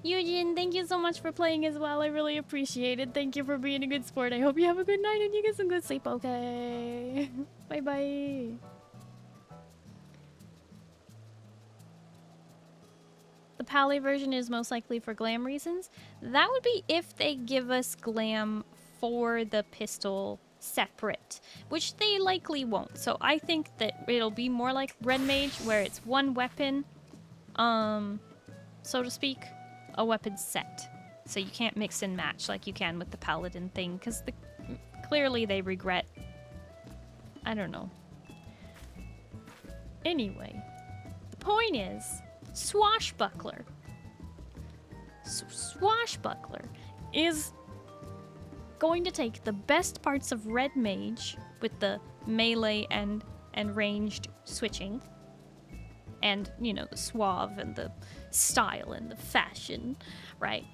Speaker 1: Eugene, thank you so much for playing as well. I really appreciate it. Thank you for being a good sport. I hope you have a good night and you get some good sleep, okay? Bye-bye. The Pally version is most likely for glam reasons. That would be if they give us glam for the pistol separate, which they likely won't. So I think that it'll be more like Red Mage, where it's one weapon, so to speak, a weapon set. So you can't mix and match like you can with the Paladin thing, because clearly they regret, I don't know. Anyway, the point is, Swashbuckler. Swashbuckler is going to take the best parts of Red Mage with the melee and ranged switching, and, you know, the suave and the style and the fashion, right?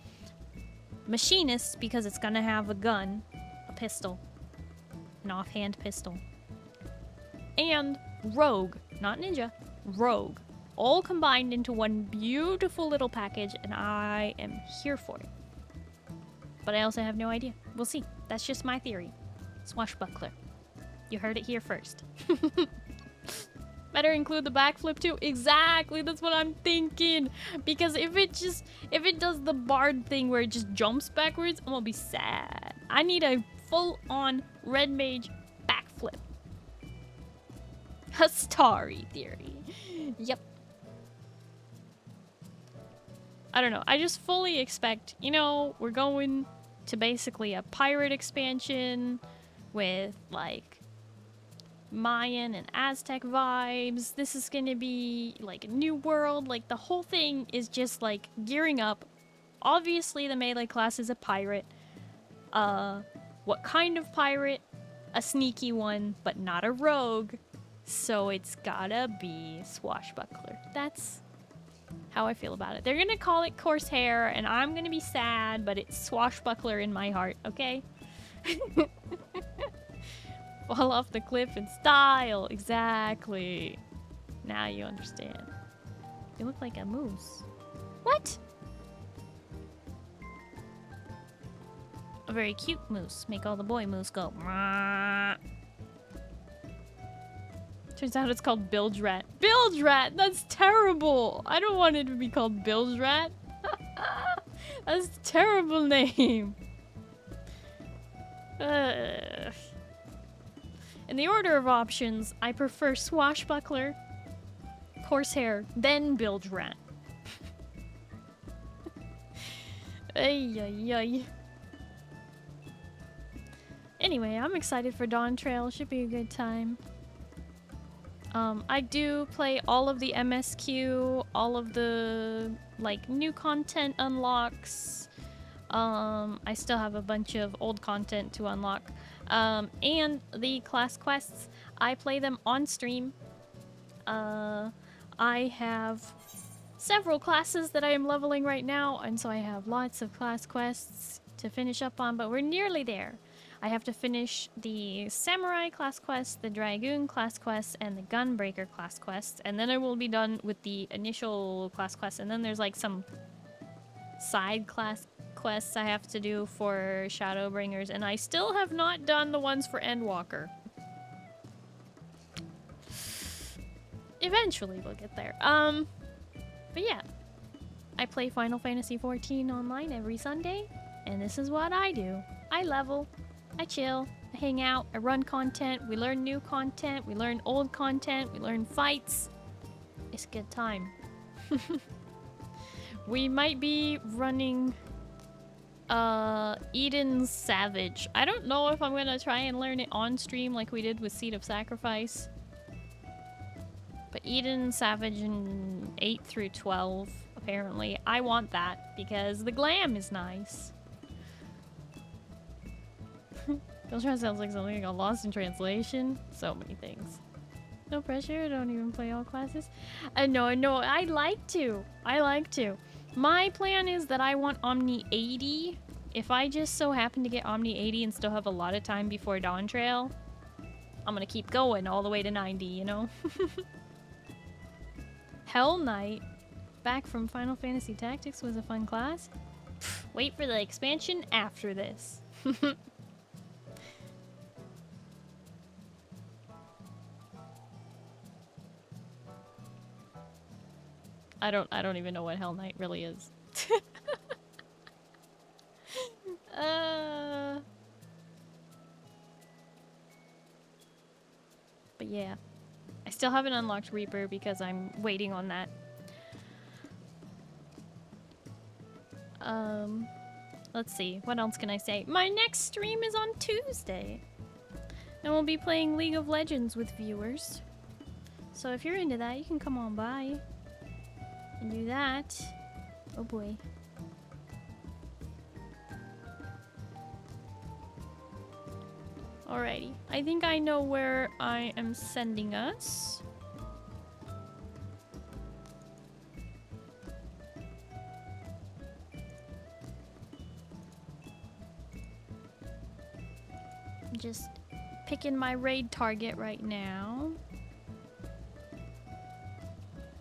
Speaker 1: Machinist, because it's gonna have a gun, a pistol, an offhand pistol. And Rogue, not Ninja, Rogue. All combined into one beautiful little package, and I am here for it. But I also have no idea. We'll see. That's just my theory. Swashbuckler. You heard it here first. Better include the backflip too. Exactly, that's what I'm thinking. Because if it does the bard thing where it just jumps backwards, I'm gonna be sad. I need a full-on Red Mage backflip. A Starry theory. Yep. I don't know. I just fully expect, you know, we're going to basically a pirate expansion with, like, Mayan and Aztec vibes. This is gonna be, like, a new world. Like, the whole thing is just, like, gearing up. Obviously, the melee class is a pirate. What kind of pirate? A sneaky one, but not a rogue. So it's gotta be swashbuckler. That's how I feel about it. They're gonna call it Corsair, and I'm gonna be sad, but it's swashbuckler in my heart, okay? Fall off the cliff in style. Exactly. Now you understand. You look like a moose. What? A very cute moose. Make all the boy moose go. Mwah. Turns out it's called Bilge Rat. Bilge Rat! That's terrible! I don't want it to be called Bilge Rat. That's a terrible name. In the order of options, I prefer Swashbuckler, Corsair, then Bilge Rat. Ay, ay, ay. Anyway, I'm excited for Dawn Trail. Should be a good time. I do play all of the MSQ, all of the, like, new content unlocks. I still have a bunch of old content to unlock. And the class quests, I play them on stream. I have several classes that I am leveling right now, and so I have lots of class quests to finish up on, but we're nearly there. I have to finish the Samurai class quest, the Dragoon class quest, and the Gunbreaker class quest, and then I will be done with the initial class quest, and then there's like some side class quests I have to do for Shadowbringers, and I still have not done the ones for Endwalker. Eventually we'll get there. But yeah, I play Final Fantasy XIV online every Sunday, and this is what I do. I level, I chill, I hang out, I run content, we learn new content, we learn old content, we learn fights. It's a good time. We might be running Eden's Savage. I don't know if I'm gonna try and learn it on stream like we did with Seed of Sacrifice. But Eden Savage in 8 through 12, apparently. I want that because the glam is nice. Giltron sounds like something that got lost in translation. So many things. No pressure, I don't even play all classes. No, I like to. I like to. My plan is that I want Omni 80. If I just so happen to get Omni 80 and still have a lot of time before Dawn Trail, I'm gonna keep going all the way to 90, you know? Hell Knight, back from Final Fantasy Tactics, was a fun class. Wait for the expansion after this. I don't even know what Hell Knight really is. But yeah. I still haven't unlocked Reaper because I'm waiting on that. Let's see. What else can I say? My next stream is on Tuesday. And we'll be playing League of Legends with viewers. So if you're into that, you can come on by and do that. Oh boy. Alrighty. I think I know where I am sending us. I'm just picking my raid target right now.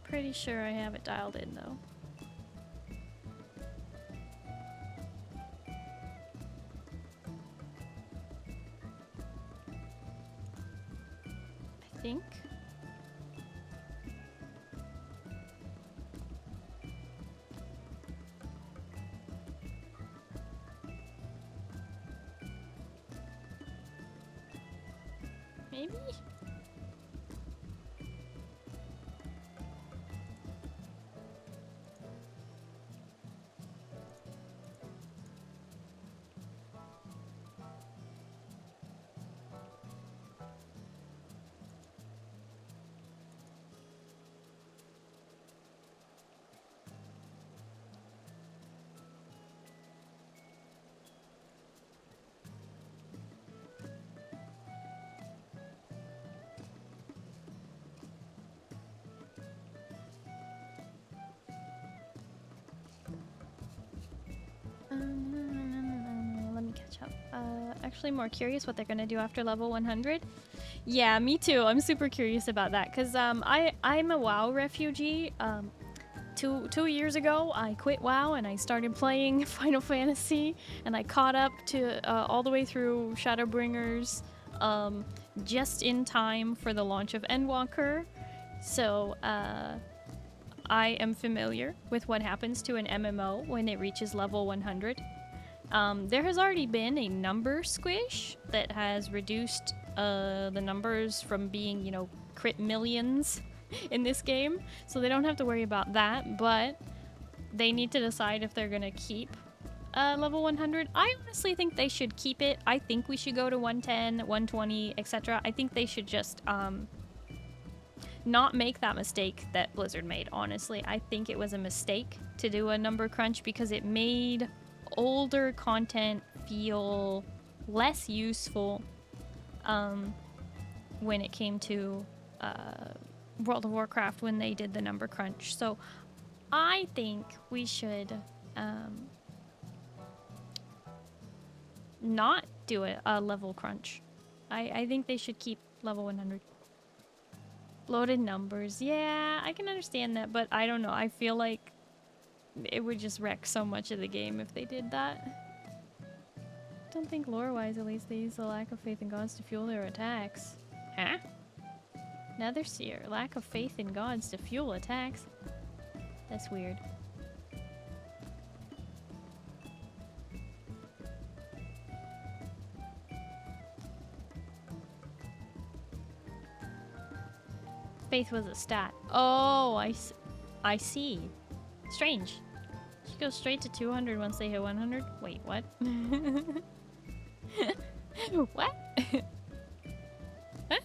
Speaker 1: Pretty sure I have it dialed in though. I think. Maybe?
Speaker 7: Actually more curious what they're gonna do after level 100. Yeah, me too. I'm super curious about that because I'm a WoW refugee. 2 years ago, I quit WoW and I started playing Final Fantasy, and I caught up to all the way through Shadowbringers, just in time for the launch of Endwalker. So I am familiar with what happens to an MMO when it reaches level 100. There has already been a number squish that has reduced the numbers from being, you know, crit millions in this game, so they don't have to worry about that, but they need to decide if they're gonna keep level 100. I honestly think they should keep it. I think we should go to 110, 120, etc. I think they should just not make that mistake that Blizzard made, honestly. I think it was a mistake to do a number crunch because it made older content feel less useful when it came to World of Warcraft when they did the number crunch. So I think we should not do a level crunch. I think they should keep level 100. Bloated numbers. Yeah, I can understand that, but I don't know. I feel like it would just wreck so much of the game if they did that. Don't think lore-wise, at least, they use the lack of faith in gods to fuel their attacks. Huh? Netherseer. Lack of faith in gods to fuel attacks. That's weird. Faith was a stat. Oh, I see. Strange. She goes straight to 200 once they hit 100. Wait, what? What? Huh?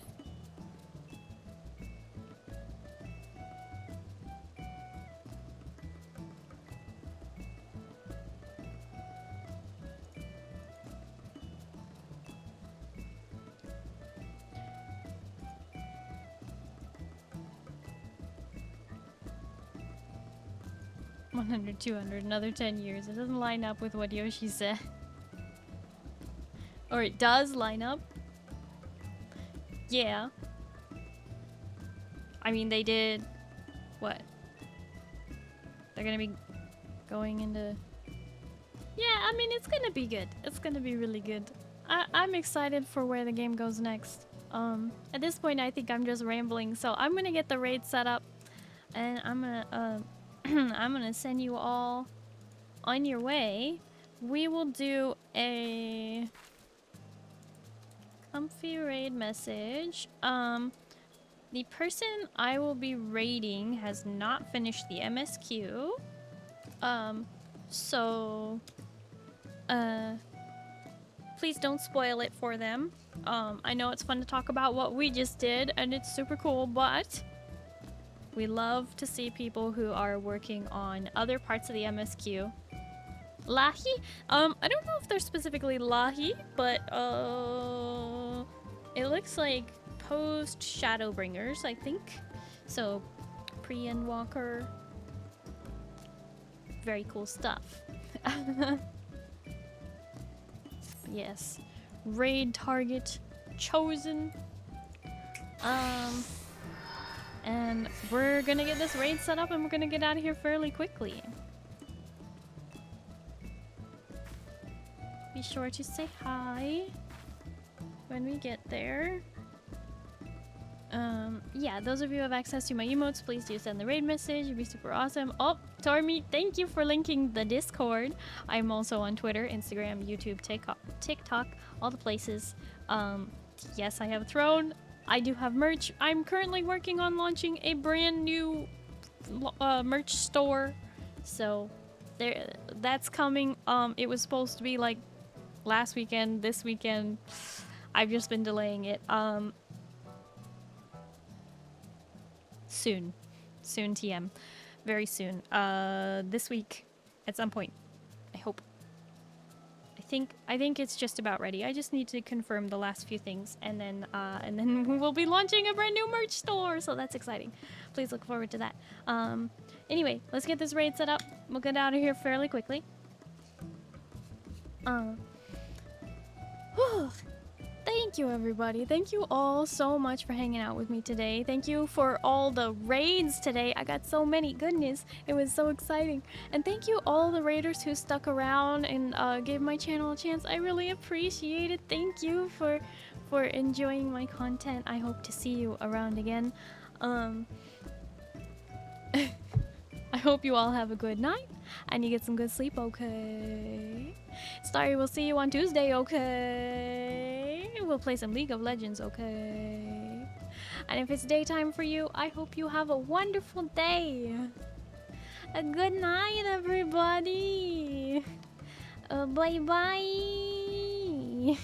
Speaker 7: $100, $200, another 10 years. It doesn't line up with what Yoshi said. Or it does line up. Yeah. I mean, they did... What? They're gonna be going into... Yeah, I mean, it's gonna be good. It's gonna be really good. I'm excited for where the game goes next. At this point, I think I'm just rambling, so I'm gonna get the raid set up. And I'm gonna, I'm gonna send you all on your way. We will do a comfy raid message. The person I will be raiding has not finished the MSQ. Please don't spoil it for them. I know it's fun to talk about what we just did, and it's super cool, but we love to see people who are working on other parts of the MSQ. Lahi? I don't know if they're specifically Lahi, but it looks like post Shadowbringers, I think. So pre-Endwalker. Very cool stuff. Yes. Raid target chosen. And we're gonna get this raid set up and we're gonna get out of here fairly quickly. Be sure to say hi when we get there. Yeah, those of you who have access to my emotes, please do send the raid message. It'd be super awesome. Oh, Tormy, thank you for linking the Discord. I'm also on Twitter, Instagram, YouTube, TikTok, all the places. Yes, I have a throne. I do have merch. I'm currently working on launching a brand new merch store. So that's coming. It was supposed to be like last weekend, this weekend. I've just been delaying it. Soon TM, very soon. This week at some point, I hope. I think it's just about ready. I just need to confirm the last few things, and then we'll be launching a brand new merch store. So that's exciting. Please look forward to that. Anyway, let's get this raid set up. We'll get out of here fairly quickly. Thank you, everybody. Thank you all so much for hanging out with me today. Thank you for all the raids today. I got so many. Goodness, it was so exciting. And thank you all the raiders who stuck around and gave my channel a chance. I really appreciate it. Thank you for enjoying my content. I hope to see you around again. I hope you all have a good night and you get some good sleep, okay? Starry, we'll see you on Tuesday, okay? We'll play some League of Legends, okay? And if it's daytime for you, I hope you have a wonderful day. A good night, everybody. Bye-bye.